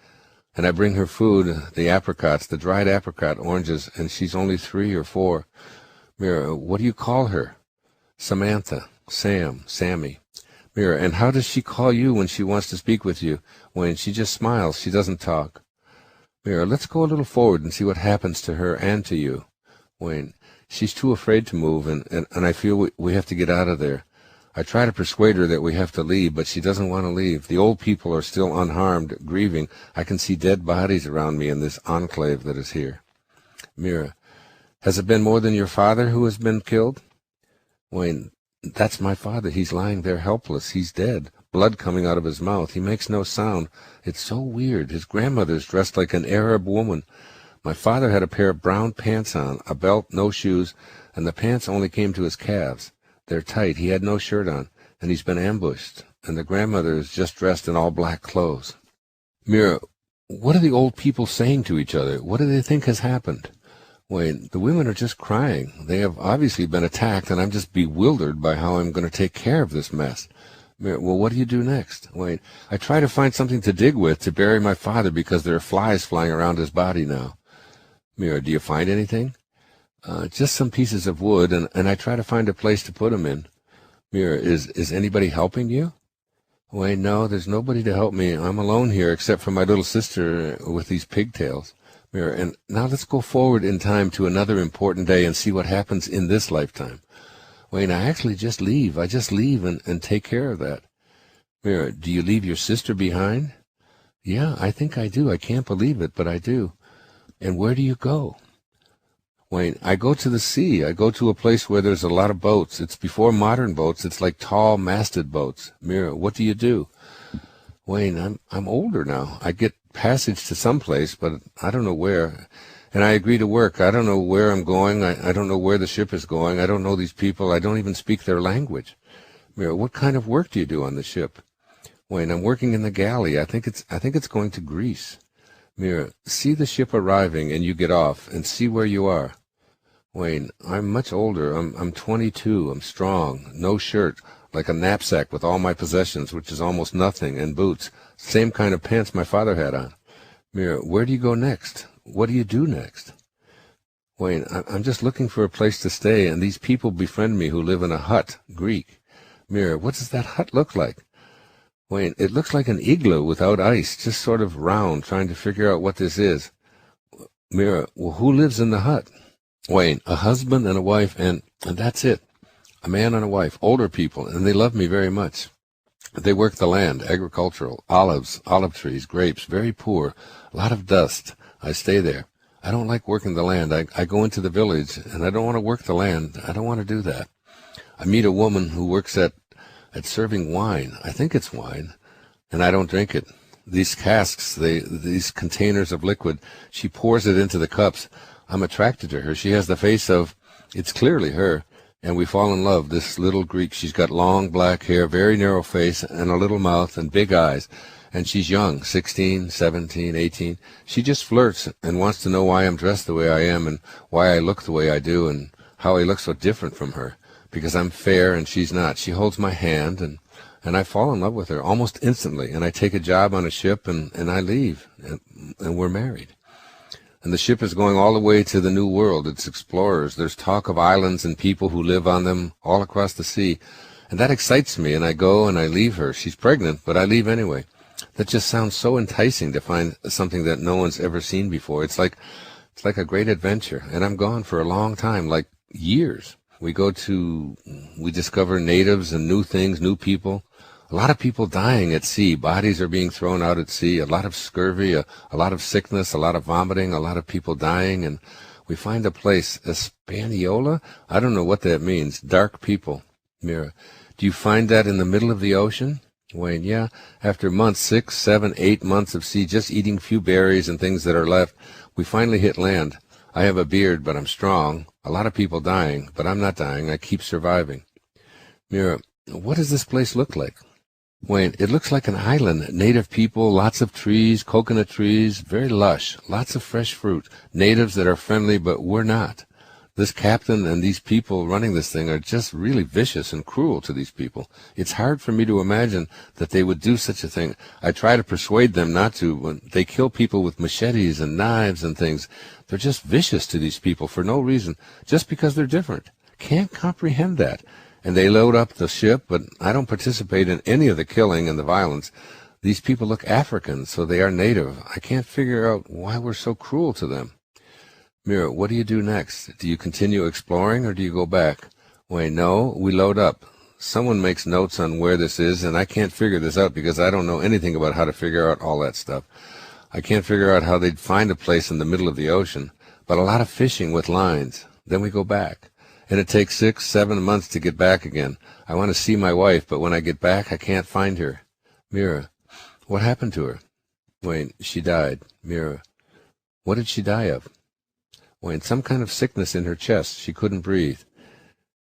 And I bring her food, the apricots, the dried apricot oranges, and she's only 3 or 4. Mira, what do you call her? Samantha, Sam, Sammy. Mira, and how does she call you when she wants to speak with you? Wayne, she just smiles. She doesn't talk. Mira, let's go a little forward and see what happens to her and to you. Wayne, she's too afraid to move, and I feel we have to get out of there. I try to persuade her that we have to leave, but she doesn't want to leave. The old people are still unharmed, grieving. I can see dead bodies around me in this enclave that is here. Mira, has it been more than your father who has been killed? Wayne, that's my father. He's lying there helpless. He's dead. Blood coming out of his mouth. He makes no sound. It's so weird. His grandmother's dressed like an Arab woman. My father had a pair of brown pants on, a belt, no shoes, and the pants only came to his calves. They're tight. He had no shirt on, and he's been ambushed, and the grandmother is just dressed in all black clothes. Mira, what are the old people saying to each other? What do they think has happened? Wayne, the women are just crying. They have obviously been attacked, and I'm just bewildered by how I'm going to take care of this mess. Mira, well, what do you do next? Wayne, I try to find something to dig with to bury my father because there are flies flying around his body now. Mira, do you find anything? Just some pieces of wood, and I try to find a place to put them in. Mira, is anybody helping you? Wayne, no, there's nobody to help me. I'm alone here except for my little sister with these pigtails. Mira, and now let's go forward in time to another important day and see what happens in this lifetime. Wayne, I actually just leave. I just leave and take care of that. Mira, do you leave your sister behind? Yeah, I think I do. I can't believe it, but I do. And where do you go? Wayne, I go to the sea. I go to a place where there's a lot of boats. It's before modern boats. It's like tall, masted boats. Mira, what do you do? Wayne, I'm older now. I get passage to some place, but I don't know where. And I agree to work. I don't know where I'm going. I don't know where the ship is going. I don't know these people. I don't even speak their language. Mira, what kind of work do you do on the ship? Wayne, I'm working in the galley. I think it's going to Greece. Mira, see the ship arriving and you get off and see where you are. Wayne, I'm much older. I'm 22. I'm strong. No shirt, like a knapsack with all my possessions, which is almost nothing, and boots. Same kind of pants my father had on. Mira, where do you go next? What do you do next? Wayne, I'm just looking for a place to stay, and these people befriend me who live in a hut, Greek. Mira, what does that hut look like? Wayne, it looks like an igloo without ice, just sort of round, trying to figure out what this is. Mira, well, who lives in the hut? Wayne, a husband and a wife, and that's it. A man and a wife, older people, and they love me very much. They work the land, agricultural, olives, olive trees, grapes, very poor, a lot of dust. I stay there. I don't like working the land. I go into the village, and I don't want to work the land. I don't want to do that. I meet a woman who works at serving wine. I think it's wine, and I don't drink it. These casks, these containers of liquid, she pours it into the cups. I'm attracted to her. She has the face of, it's clearly her, and we fall in love, this little Greek. She's got long black hair, very narrow face, and a little mouth, and big eyes. And she's young, 16, 17, 18. She just flirts and wants to know why I'm dressed the way I am and why I look the way I do and how I look so different from her, because I'm fair and she's not. She holds my hand, and I fall in love with her almost instantly, and I take a job on a ship, and I leave, and we're married. And the ship is going all the way to the New World. It's explorers. There's talk of islands and people who live on them all across the sea. And that excites me, and I go and I leave her. She's pregnant, but I leave anyway. That just sounds so enticing to find something that no one's ever seen before. It's like a great adventure. And I'm gone for a long time, like years. We discover natives and new things, new people. A lot of people dying at sea. Bodies are being thrown out at sea. A lot of scurvy, a lot of sickness, a lot of vomiting, a lot of people dying. And we find a place, Hispaniola? I don't know what that means. Dark people. Mira, do you find that in the middle of the ocean? Wayne, yeah. After months, 6, 7, 8 months of sea, just eating few berries and things that are left, we finally hit land. I have a beard, but I'm strong. A lot of people dying, but I'm not dying. I keep surviving. Mira, what does this place look like? Wayne, it looks like an island. Native people, lots of trees, coconut trees, very lush, lots of fresh fruit. Natives that are friendly, but we're not. This captain and these people running this thing are just really vicious and cruel to these people. It's hard for me to imagine that they would do such a thing. I try to persuade them not to, but they kill people with machetes and knives and things. They're just vicious to these people for no reason, just because they're different. Can't comprehend that. And they load up the ship, but I don't participate in any of the killing and the violence. These people look African, so they are native. I can't figure out why we're so cruel to them. Mira, what do you do next? Do you continue exploring, or do you go back? Wayne, no, we load up. Someone makes notes on where this is, and I can't figure this out because I don't know anything about how to figure out all that stuff. I can't figure out how they'd find a place in the middle of the ocean, but a lot of fishing with lines. Then we go back. And it takes 6, 7 months to get back again. I want to see my wife, but when I get back, I can't find her. Mira, what happened to her? Wayne, she died. Mira, what did she die of? Wayne, some kind of sickness in her chest. She couldn't breathe.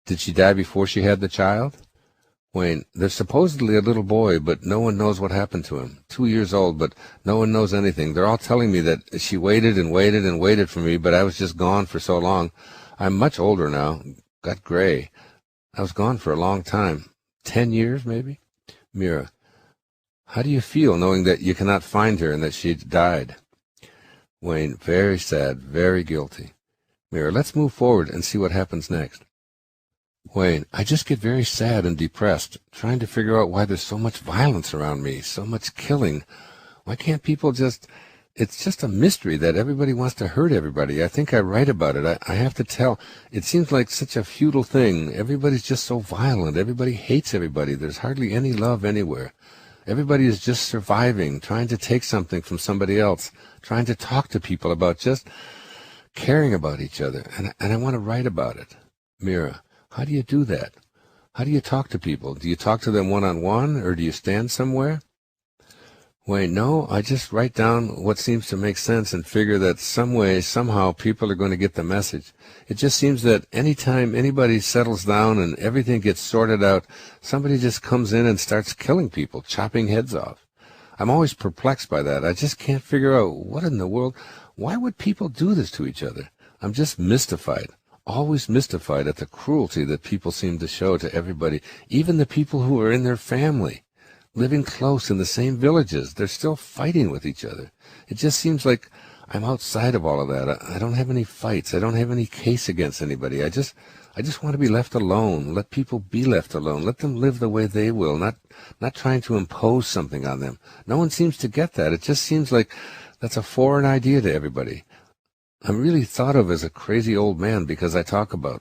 Did she die before she had the child? Wayne, there's supposedly a little boy, but no one knows what happened to him. 2 years old, but no one knows anything. They're all telling me that she waited and waited and waited for me, but I was just gone for so long. I'm much older now, got gray. I was gone for a long time. 10 years, maybe? Mira, how do you feel knowing that you cannot find her and that she died? Wayne, very sad, very guilty. Mira, let's move forward and see what happens next. Wayne, I just get very sad and depressed, trying to figure out why there's so much violence around me, so much killing. Why can't people just it's just a mystery that everybody wants to hurt everybody. I think I write about it. I have to tell. It seems like such a futile thing. Everybody's just so violent. Everybody hates everybody. There's hardly any love anywhere. Everybody is just surviving, trying to take something from somebody else, trying to talk to people about just caring about each other. And I want to write about it. Mira, how do you do that? How do you talk to people? Do you talk to them one-on-one, or do you stand somewhere? Wait, no, I just write down what seems to make sense and figure that some way, somehow, people are going to get the message. It just seems that anytime anybody settles down and everything gets sorted out, somebody just comes in and starts killing people, chopping heads off. I'm always perplexed by that. I just can't figure out what in the world, why would people do this to each other? I'm just mystified, always mystified at the cruelty that people seem to show to everybody, even the people who are in their family. Living close in the same villages, they're still fighting with each other. It just seems like I'm outside of all of that. I don't have any fights. I don't have any case against anybody. I just want to be left alone. Let people be left alone. Let them live the way they will, not trying to impose something on them. No one seems to get that. It just seems like that's a foreign idea to everybody. I'm really thought of as a crazy old man because I talk about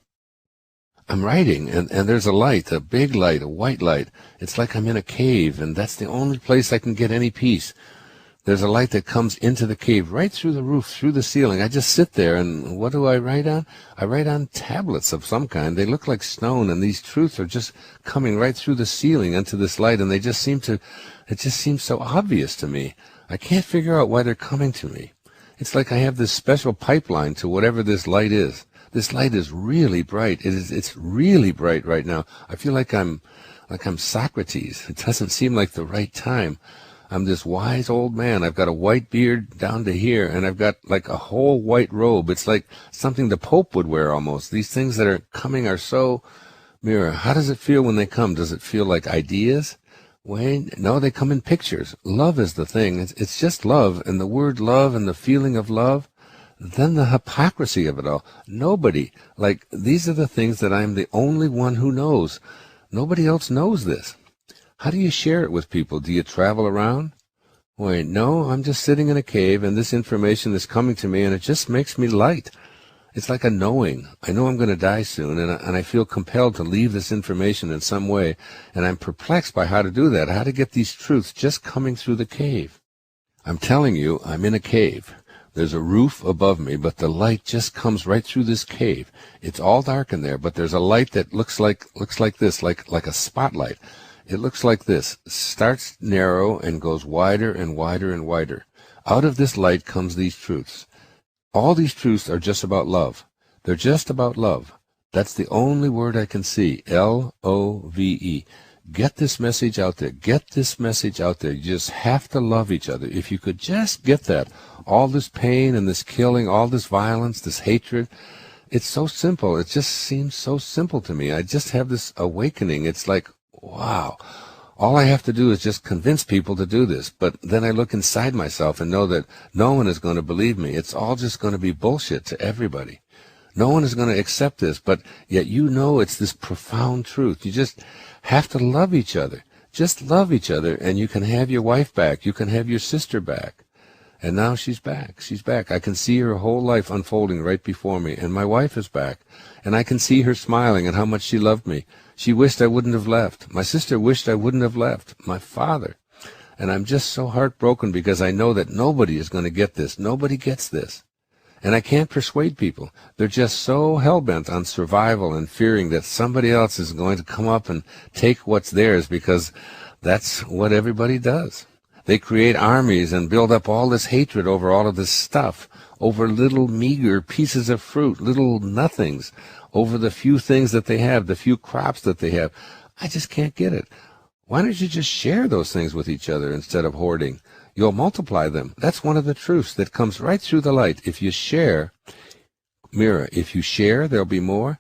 I'm writing, and there's a light, a big light, a white light. It's like I'm in a cave, and that's the only place I can get any peace. There's a light that comes into the cave, right through the roof, through the ceiling. I just sit there, and what do I write on? I write on tablets of some kind. They look like stone, and these truths are just coming right through the ceiling into this light, and it just seems so obvious to me. I can't figure out why they're coming to me. It's like I have this special pipeline to whatever this light is. This light is really bright. It's really bright right now. I feel like I'm Socrates. It doesn't seem like the right time. I'm this wise old man. I've got a white beard down to here, and I've got like a whole white robe. It's like something the Pope would wear almost. These things that are coming are so... Mira, how does it feel when they come? Does it feel like ideas? Wayne, no, they come in pictures. Love is the thing. It's just love, and the word love and the feeling of love. Then the hypocrisy of it all. Nobody, like, these are the things that I'm the only one who knows. Nobody else knows this. How do you share it with people? Do you travel around? Wait, no, I'm just sitting in a cave, and this information is coming to me, and it just makes me light. It's like a knowing. I know I'm going to die soon, and I feel compelled to leave this information in some way, and I'm perplexed by how to do that, how to get these truths just coming through the cave. I'm telling you, I'm in a cave. There's a roof above me, but the light just comes right through this cave. It's all dark in there, but there's a light that looks like this, like a spotlight. It looks like this, starts narrow and goes wider and wider and wider. Out of this light comes these truths. All these truths are just about love. They're just about love. That's the only word I can see, L-O-V-E. Get this message out there. Get this message out there. You just have to love each other. If you could just get that, all this pain and this killing, all this violence, this hatred, it's so simple. It just seems so simple to me. I just have this awakening. It's like, wow. All I have to do is just convince people to do this. But then I look inside myself and know that no one is going to believe me. It's all just going to be bullshit to everybody. No one is going to accept this, but yet you know it's this profound truth. You just have to love each other. Just love each other, and you can have your wife back. You can have your sister back. And now she's back. She's back. I can see her whole life unfolding right before me, and my wife is back. And I can see her smiling and how much she loved me. She wished I wouldn't have left. My sister wished I wouldn't have left. My father. And I'm just so heartbroken because I know that nobody is going to get this. Nobody gets this. And I can't persuade people. They're just so hell-bent on survival and fearing that somebody else is going to come up and take what's theirs because that's what everybody does. They create armies and build up all this hatred over all of this stuff, over little meager pieces of fruit, little nothings, over the few things that they have, the few crops that they have. I just can't get it. Why don't you just share those things with each other instead of hoarding? You'll multiply them. That's one of the truths that comes right through the light. If you share, Mira, if you share, there'll be more.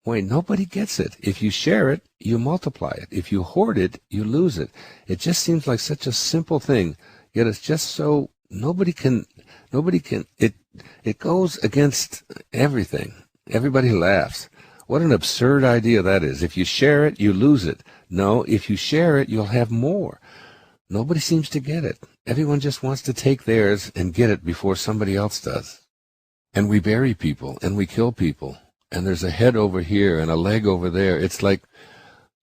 Wait, nobody gets it. If you share it, you multiply it. If you hoard it, you lose it. It just seems like such a simple thing, yet it's just so nobody can, it goes against everything. Everybody laughs. What an absurd idea that is. If you share it, you lose it. No, if you share it, you'll have more. Nobody seems to get it. Everyone just wants to take theirs and get it before somebody else does. And we bury people, and we kill people, and there's a head over here and a leg over there. It's like,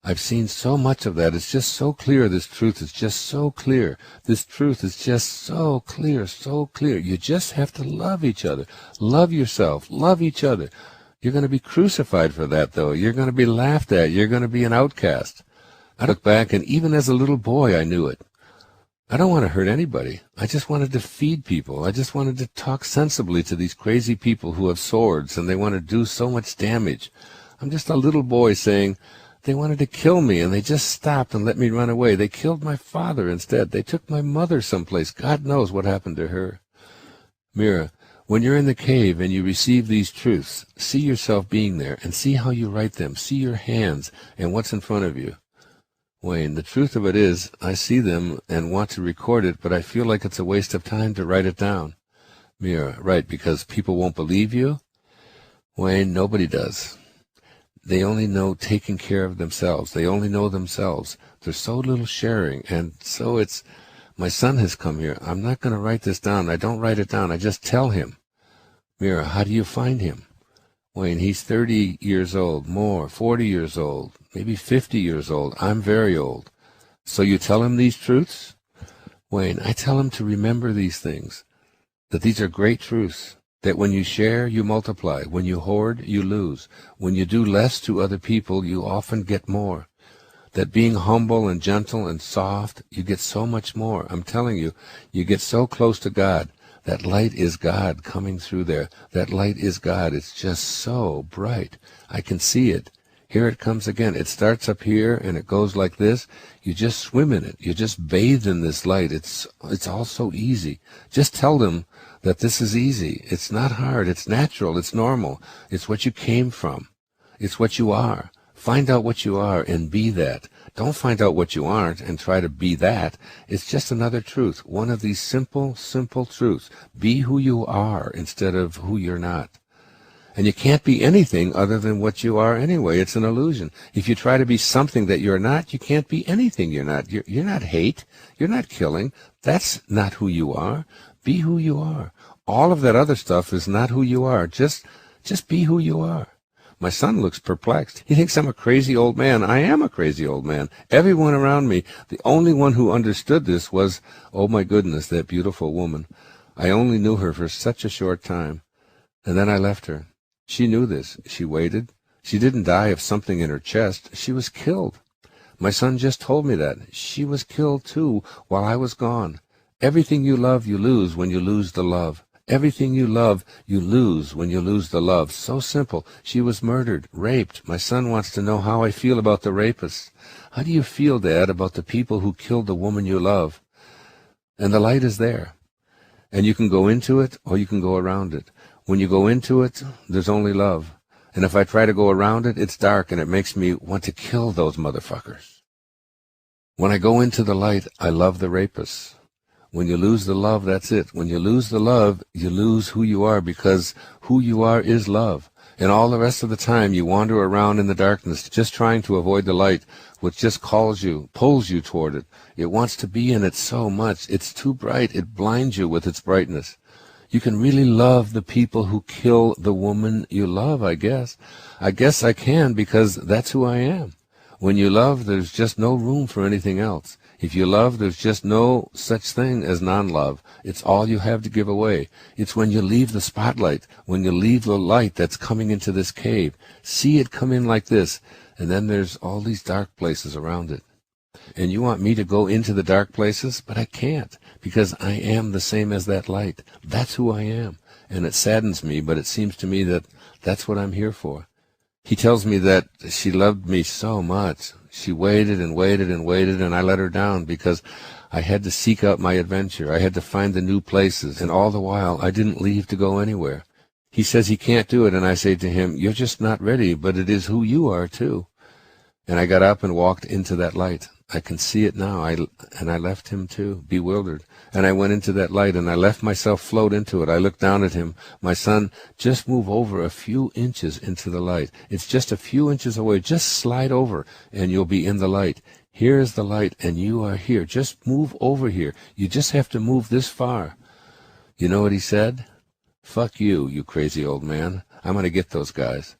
I've seen so much of that. It's just so clear. This truth is just so clear. This truth is just so clear, so clear. You just have to love each other. Love yourself. Love each other. You're going to be crucified for that, though. You're going to be laughed at. You're going to be an outcast. I look back, and even as a little boy, I knew it. I don't want to hurt anybody. I just wanted to feed people. I just wanted to talk sensibly to these crazy people who have swords, and they want to do so much damage. I'm just a little boy saying, they wanted to kill me, and they just stopped and let me run away. They killed my father instead. They took my mother someplace. God knows what happened to her. Mira, when you're in the cave and you receive these truths, see yourself being there and see how you write them. See your hands and what's in front of you. Wayne, the truth of it is, I see them and want to record it, but I feel like it's a waste of time to write it down. Mira, right, because people won't believe you? Wayne, nobody does. They only know taking care of themselves. They only know themselves. There's so little sharing, and so it's, my son has come here. I'm not going to write this down. I don't write it down. I just tell him. Mira, how do you find him? Wayne, he's 30 years old, more, 40 years old, maybe 50 years old. I'm very old. So you tell him these truths? Wayne, I tell him to remember these things, that these are great truths. That when you share, you multiply. When you hoard, you lose. When you do less to other people, you often get more. That being humble and gentle and soft, you get so much more. I'm telling you, you get so close to God. That light is God coming through there. That light is God. It's just so bright. I can see it. Here it comes again. It starts up here and it goes like this. You just swim in it. You just bathe in this light. It's all so easy. Just tell them that this is easy. It's not hard. It's natural. It's normal. It's what you came from. It's what you are. Find out what you are and be that. Don't find out what you aren't and try to be that. It's just another truth. One of these simple, simple truths. Be who you are instead of who you're not. And you can't be anything other than what you are anyway. It's an illusion. If you try to be something that you're not, you can't be anything you're not. You're not hate. You're not killing. That's not who you are. Be who you are. All of that other stuff is not who you are. Just be who you are. My son looks perplexed. He thinks I'm a crazy old man. I am a crazy old man. Everyone around me, the only one who understood this was, oh my goodness, that beautiful woman. I only knew her for such a short time. And then I left her. She knew this. She waited. She didn't die of something in her chest. She was killed. My son just told me that. She was killed too while I was gone. Everything you love, you lose when you lose the love. Everything you love, you lose when you lose the love. So simple. She was murdered, raped. My son wants to know how I feel about the rapists. How do you feel, Dad, about the people who killed the woman you love? And the light is there. And you can go into it or you can go around it. When you go into it, there's only love. And if I try to go around it, it's dark and it makes me want to kill those motherfuckers. When I go into the light, I love the rapists. When you lose the love, that's it. When you lose the love, you lose who you are because who you are is love. And all the rest of the time you wander around in the darkness just trying to avoid the light, which just calls you, pulls you toward it. It wants to be in it so much. It's too bright. It blinds you with its brightness. You can really love the people who kill the woman you love, I guess. I guess I can because that's who I am. When you love, there's just no room for anything else. If you love, there's just no such thing as non-love. It's all you have to give away. It's when you leave the spotlight, when you leave the light that's coming into this cave. See it come in like this, and then there's all these dark places around it. And you want me to go into the dark places? But I can't, because I am the same as that light. That's who I am. And it saddens me, but it seems to me that that's what I'm here for. He tells me that she loved me so much. She waited and waited and waited, and I let her down because I had to seek out my adventure. I had to find the new places, and all the while I didn't leave to go anywhere. He says he can't do it, and I say to him, you're just not ready, but it is who you are, too. And I got up and walked into that light. I can see it now, and I left him too, bewildered. And I went into that light, and I left myself float into it. I looked down at him. My son, just move over a few inches into the light. It's just a few inches away. Just slide over, and you'll be in the light. Here is the light, and you are here. Just move over here. You just have to move this far. You know what he said? Fuck you, you crazy old man. I'm going to get those guys.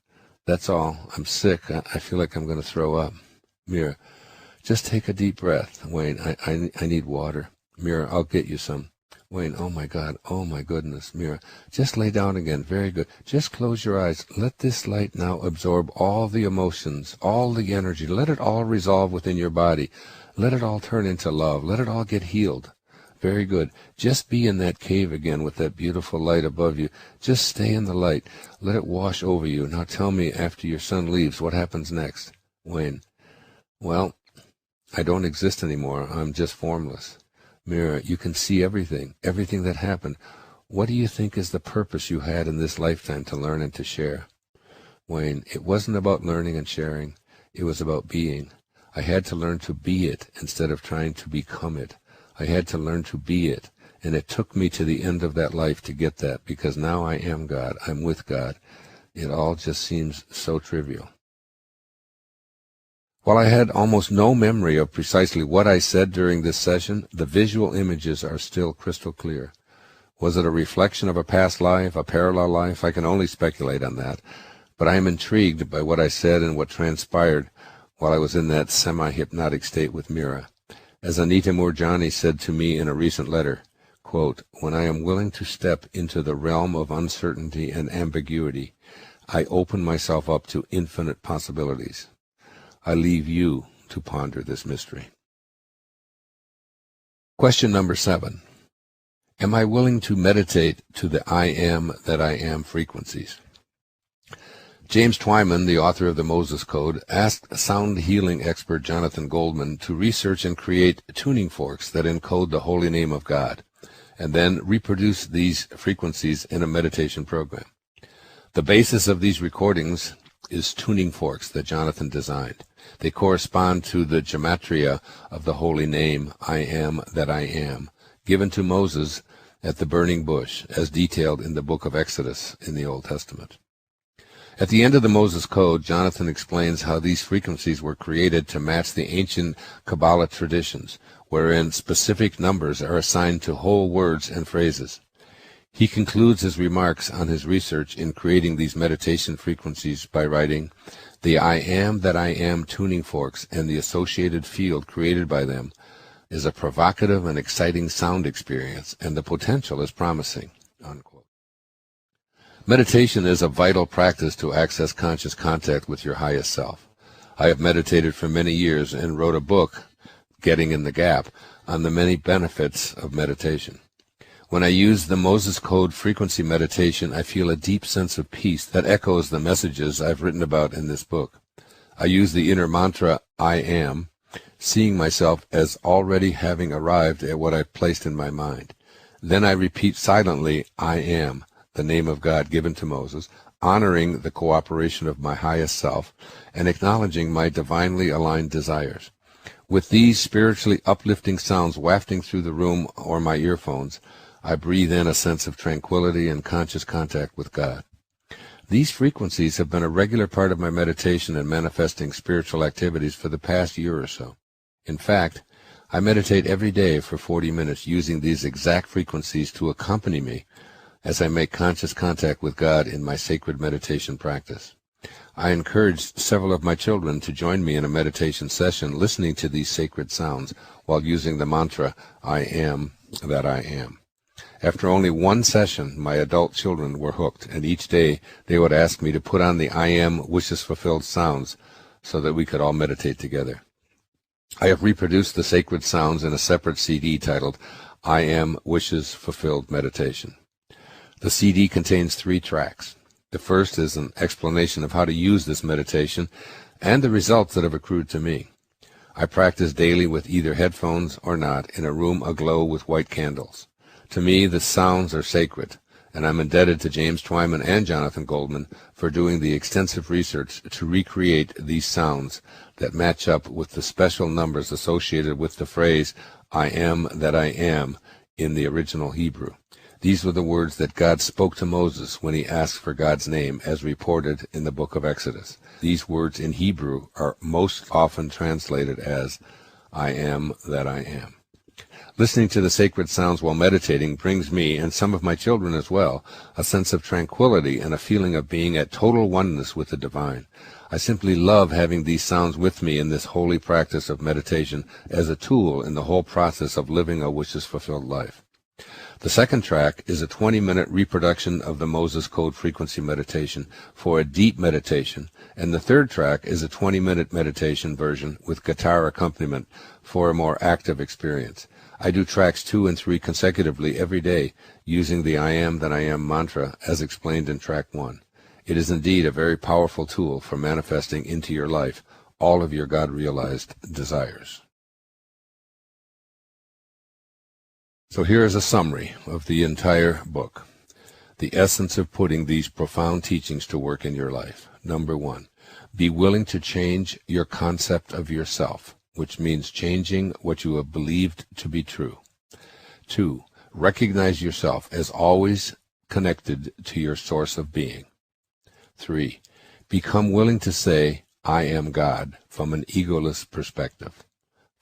That's all. I'm sick. I feel like I'm going to throw up. Mira, just take a deep breath. Wayne, I need water. Mira, I'll get you some. Wayne, oh my God, oh my goodness. Mira, just lay down again. Very good. Just close your eyes. Let this light now absorb all the emotions, all the energy. Let it all resolve within your body. Let it all turn into love. Let it all get healed. Very good. Just be in that cave again with that beautiful light above you. Just stay in the light. Let it wash over you. Now tell me, after your son leaves, what happens next? Wayne, well, I don't exist anymore. I'm just formless. Mira, you can see everything that happened. What do you think is the purpose you had in this lifetime to learn and to share? Wayne, it wasn't about learning and sharing. It was about being. I had to learn to be it instead of trying to become it. I had to learn to be it, and it took me to the end of that life to get that, because now I am God. I'm with God. It all just seems so trivial. While I had almost no memory of precisely what I said during this session, the visual images are still crystal clear. Was it a reflection of a past life, a parallel life? I can only speculate on that, but I am intrigued by what I said and what transpired while I was in that semi-hypnotic state with Mira. As Anita Moorjani said to me in a recent letter, quote, when I am willing to step into the realm of uncertainty and ambiguity, I open myself up to infinite possibilities. I leave you to ponder this mystery. Question number 7. Am I willing to meditate to the I am that I am frequencies? James Twyman, the author of the Moses Code, asked sound healing expert Jonathan Goldman to research and create tuning forks that encode the holy name of God, and then reproduce these frequencies in a meditation program. The basis of these recordings is tuning forks that Jonathan designed. They correspond to the gematria of the holy name, I am that I am, given to Moses at the burning bush, as detailed in the book of Exodus in the Old Testament. At the end of the Moses Code, Jonathan explains how these frequencies were created to match the ancient Kabbalah traditions, wherein specific numbers are assigned to whole words and phrases. He concludes his remarks on his research in creating these meditation frequencies by writing, the I am that I am tuning forks and the associated field created by them is a provocative and exciting sound experience, and the potential is promising. Unquote. Meditation is a vital practice to access conscious contact with your highest self. I have meditated for many years and wrote a book, Getting in the Gap, on the many benefits of meditation. When I use the Moses Code frequency meditation, I feel a deep sense of peace that echoes the messages I've written about in this book. I use the inner mantra, I am, seeing myself as already having arrived at what I've placed in my mind. Then I repeat silently, I am, the name of God given to Moses, honoring the cooperation of my highest self, and acknowledging my divinely aligned desires. With these spiritually uplifting sounds wafting through the room or my earphones, I breathe in a sense of tranquility and conscious contact with God. These frequencies have been a regular part of my meditation and manifesting spiritual activities for the past year or so. In fact, I meditate every day for 40 minutes using these exact frequencies to accompany me as I make conscious contact with God in my sacred meditation practice. I encouraged several of my children to join me in a meditation session listening to these sacred sounds while using the mantra, I am that I am. After only one session, my adult children were hooked, and each day they would ask me to put on the I am wishes fulfilled sounds so that we could all meditate together. I have reproduced the sacred sounds in a separate CD titled I Am Wishes Fulfilled Meditation. The CD contains 3 tracks. The first is an explanation of how to use this meditation and the results that have accrued to me. I practice daily with either headphones or not in a room aglow with white candles. To me, the sounds are sacred, and I'm indebted to James Twyman and Jonathan Goldman for doing the extensive research to recreate these sounds that match up with the special numbers associated with the phrase, I am that I am, in the original Hebrew. These were the words that God spoke to Moses when he asked for God's name, as reported in the book of Exodus. These words in Hebrew are most often translated as, I am that I am. Listening to the sacred sounds while meditating brings me, and some of my children as well, a sense of tranquility and a feeling of being at total oneness with the divine. I simply love having these sounds with me in this holy practice of meditation as a tool in the whole process of living a wishes-fulfilled life. The second track is a 20-minute reproduction of the Moses Code frequency meditation for a deep meditation, and the third track is a 20-minute meditation version with guitar accompaniment for a more active experience. I do tracks 2 and 3 consecutively every day using the I am that I am mantra as explained in track 1. It is indeed a very powerful tool for manifesting into your life all of your God-realized desires. So here is a summary of the entire book. The essence of putting these profound teachings to work in your life. Number 1, be willing to change your concept of yourself, which means changing what you have believed to be true. 2, recognize yourself as always connected to your source of being. 3, become willing to say, I am God, from an egoless perspective.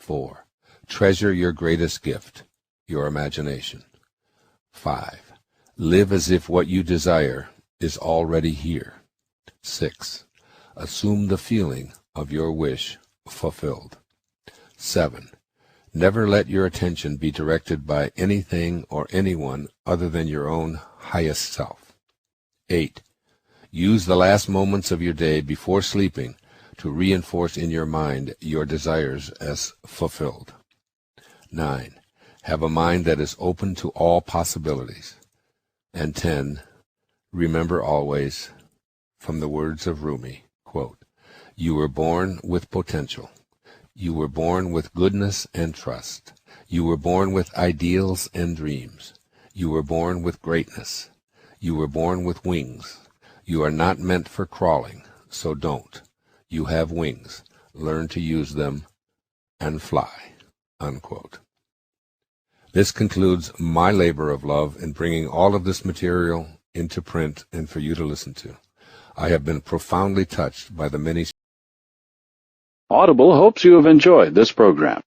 4, treasure your greatest gift, your imagination. 5, live as if what you desire is already here. 6, assume the feeling of your wish fulfilled. 7, never let your attention be directed by anything or anyone other than your own highest self. 8, use the last moments of your day before sleeping to reinforce in your mind your desires as fulfilled. 9, have a mind that is open to all possibilities. And 10, remember always, from the words of Rumi, quote, you were born with potential. You were born with goodness and trust. You were born with ideals and dreams. You were born with greatness. You were born with wings. You are not meant for crawling, so don't. You have wings. Learn to use them and fly, unquote. This concludes my labor of love in bringing all of this material into print and for you to listen to. I have been profoundly touched by the many. Audible hopes you have enjoyed this program.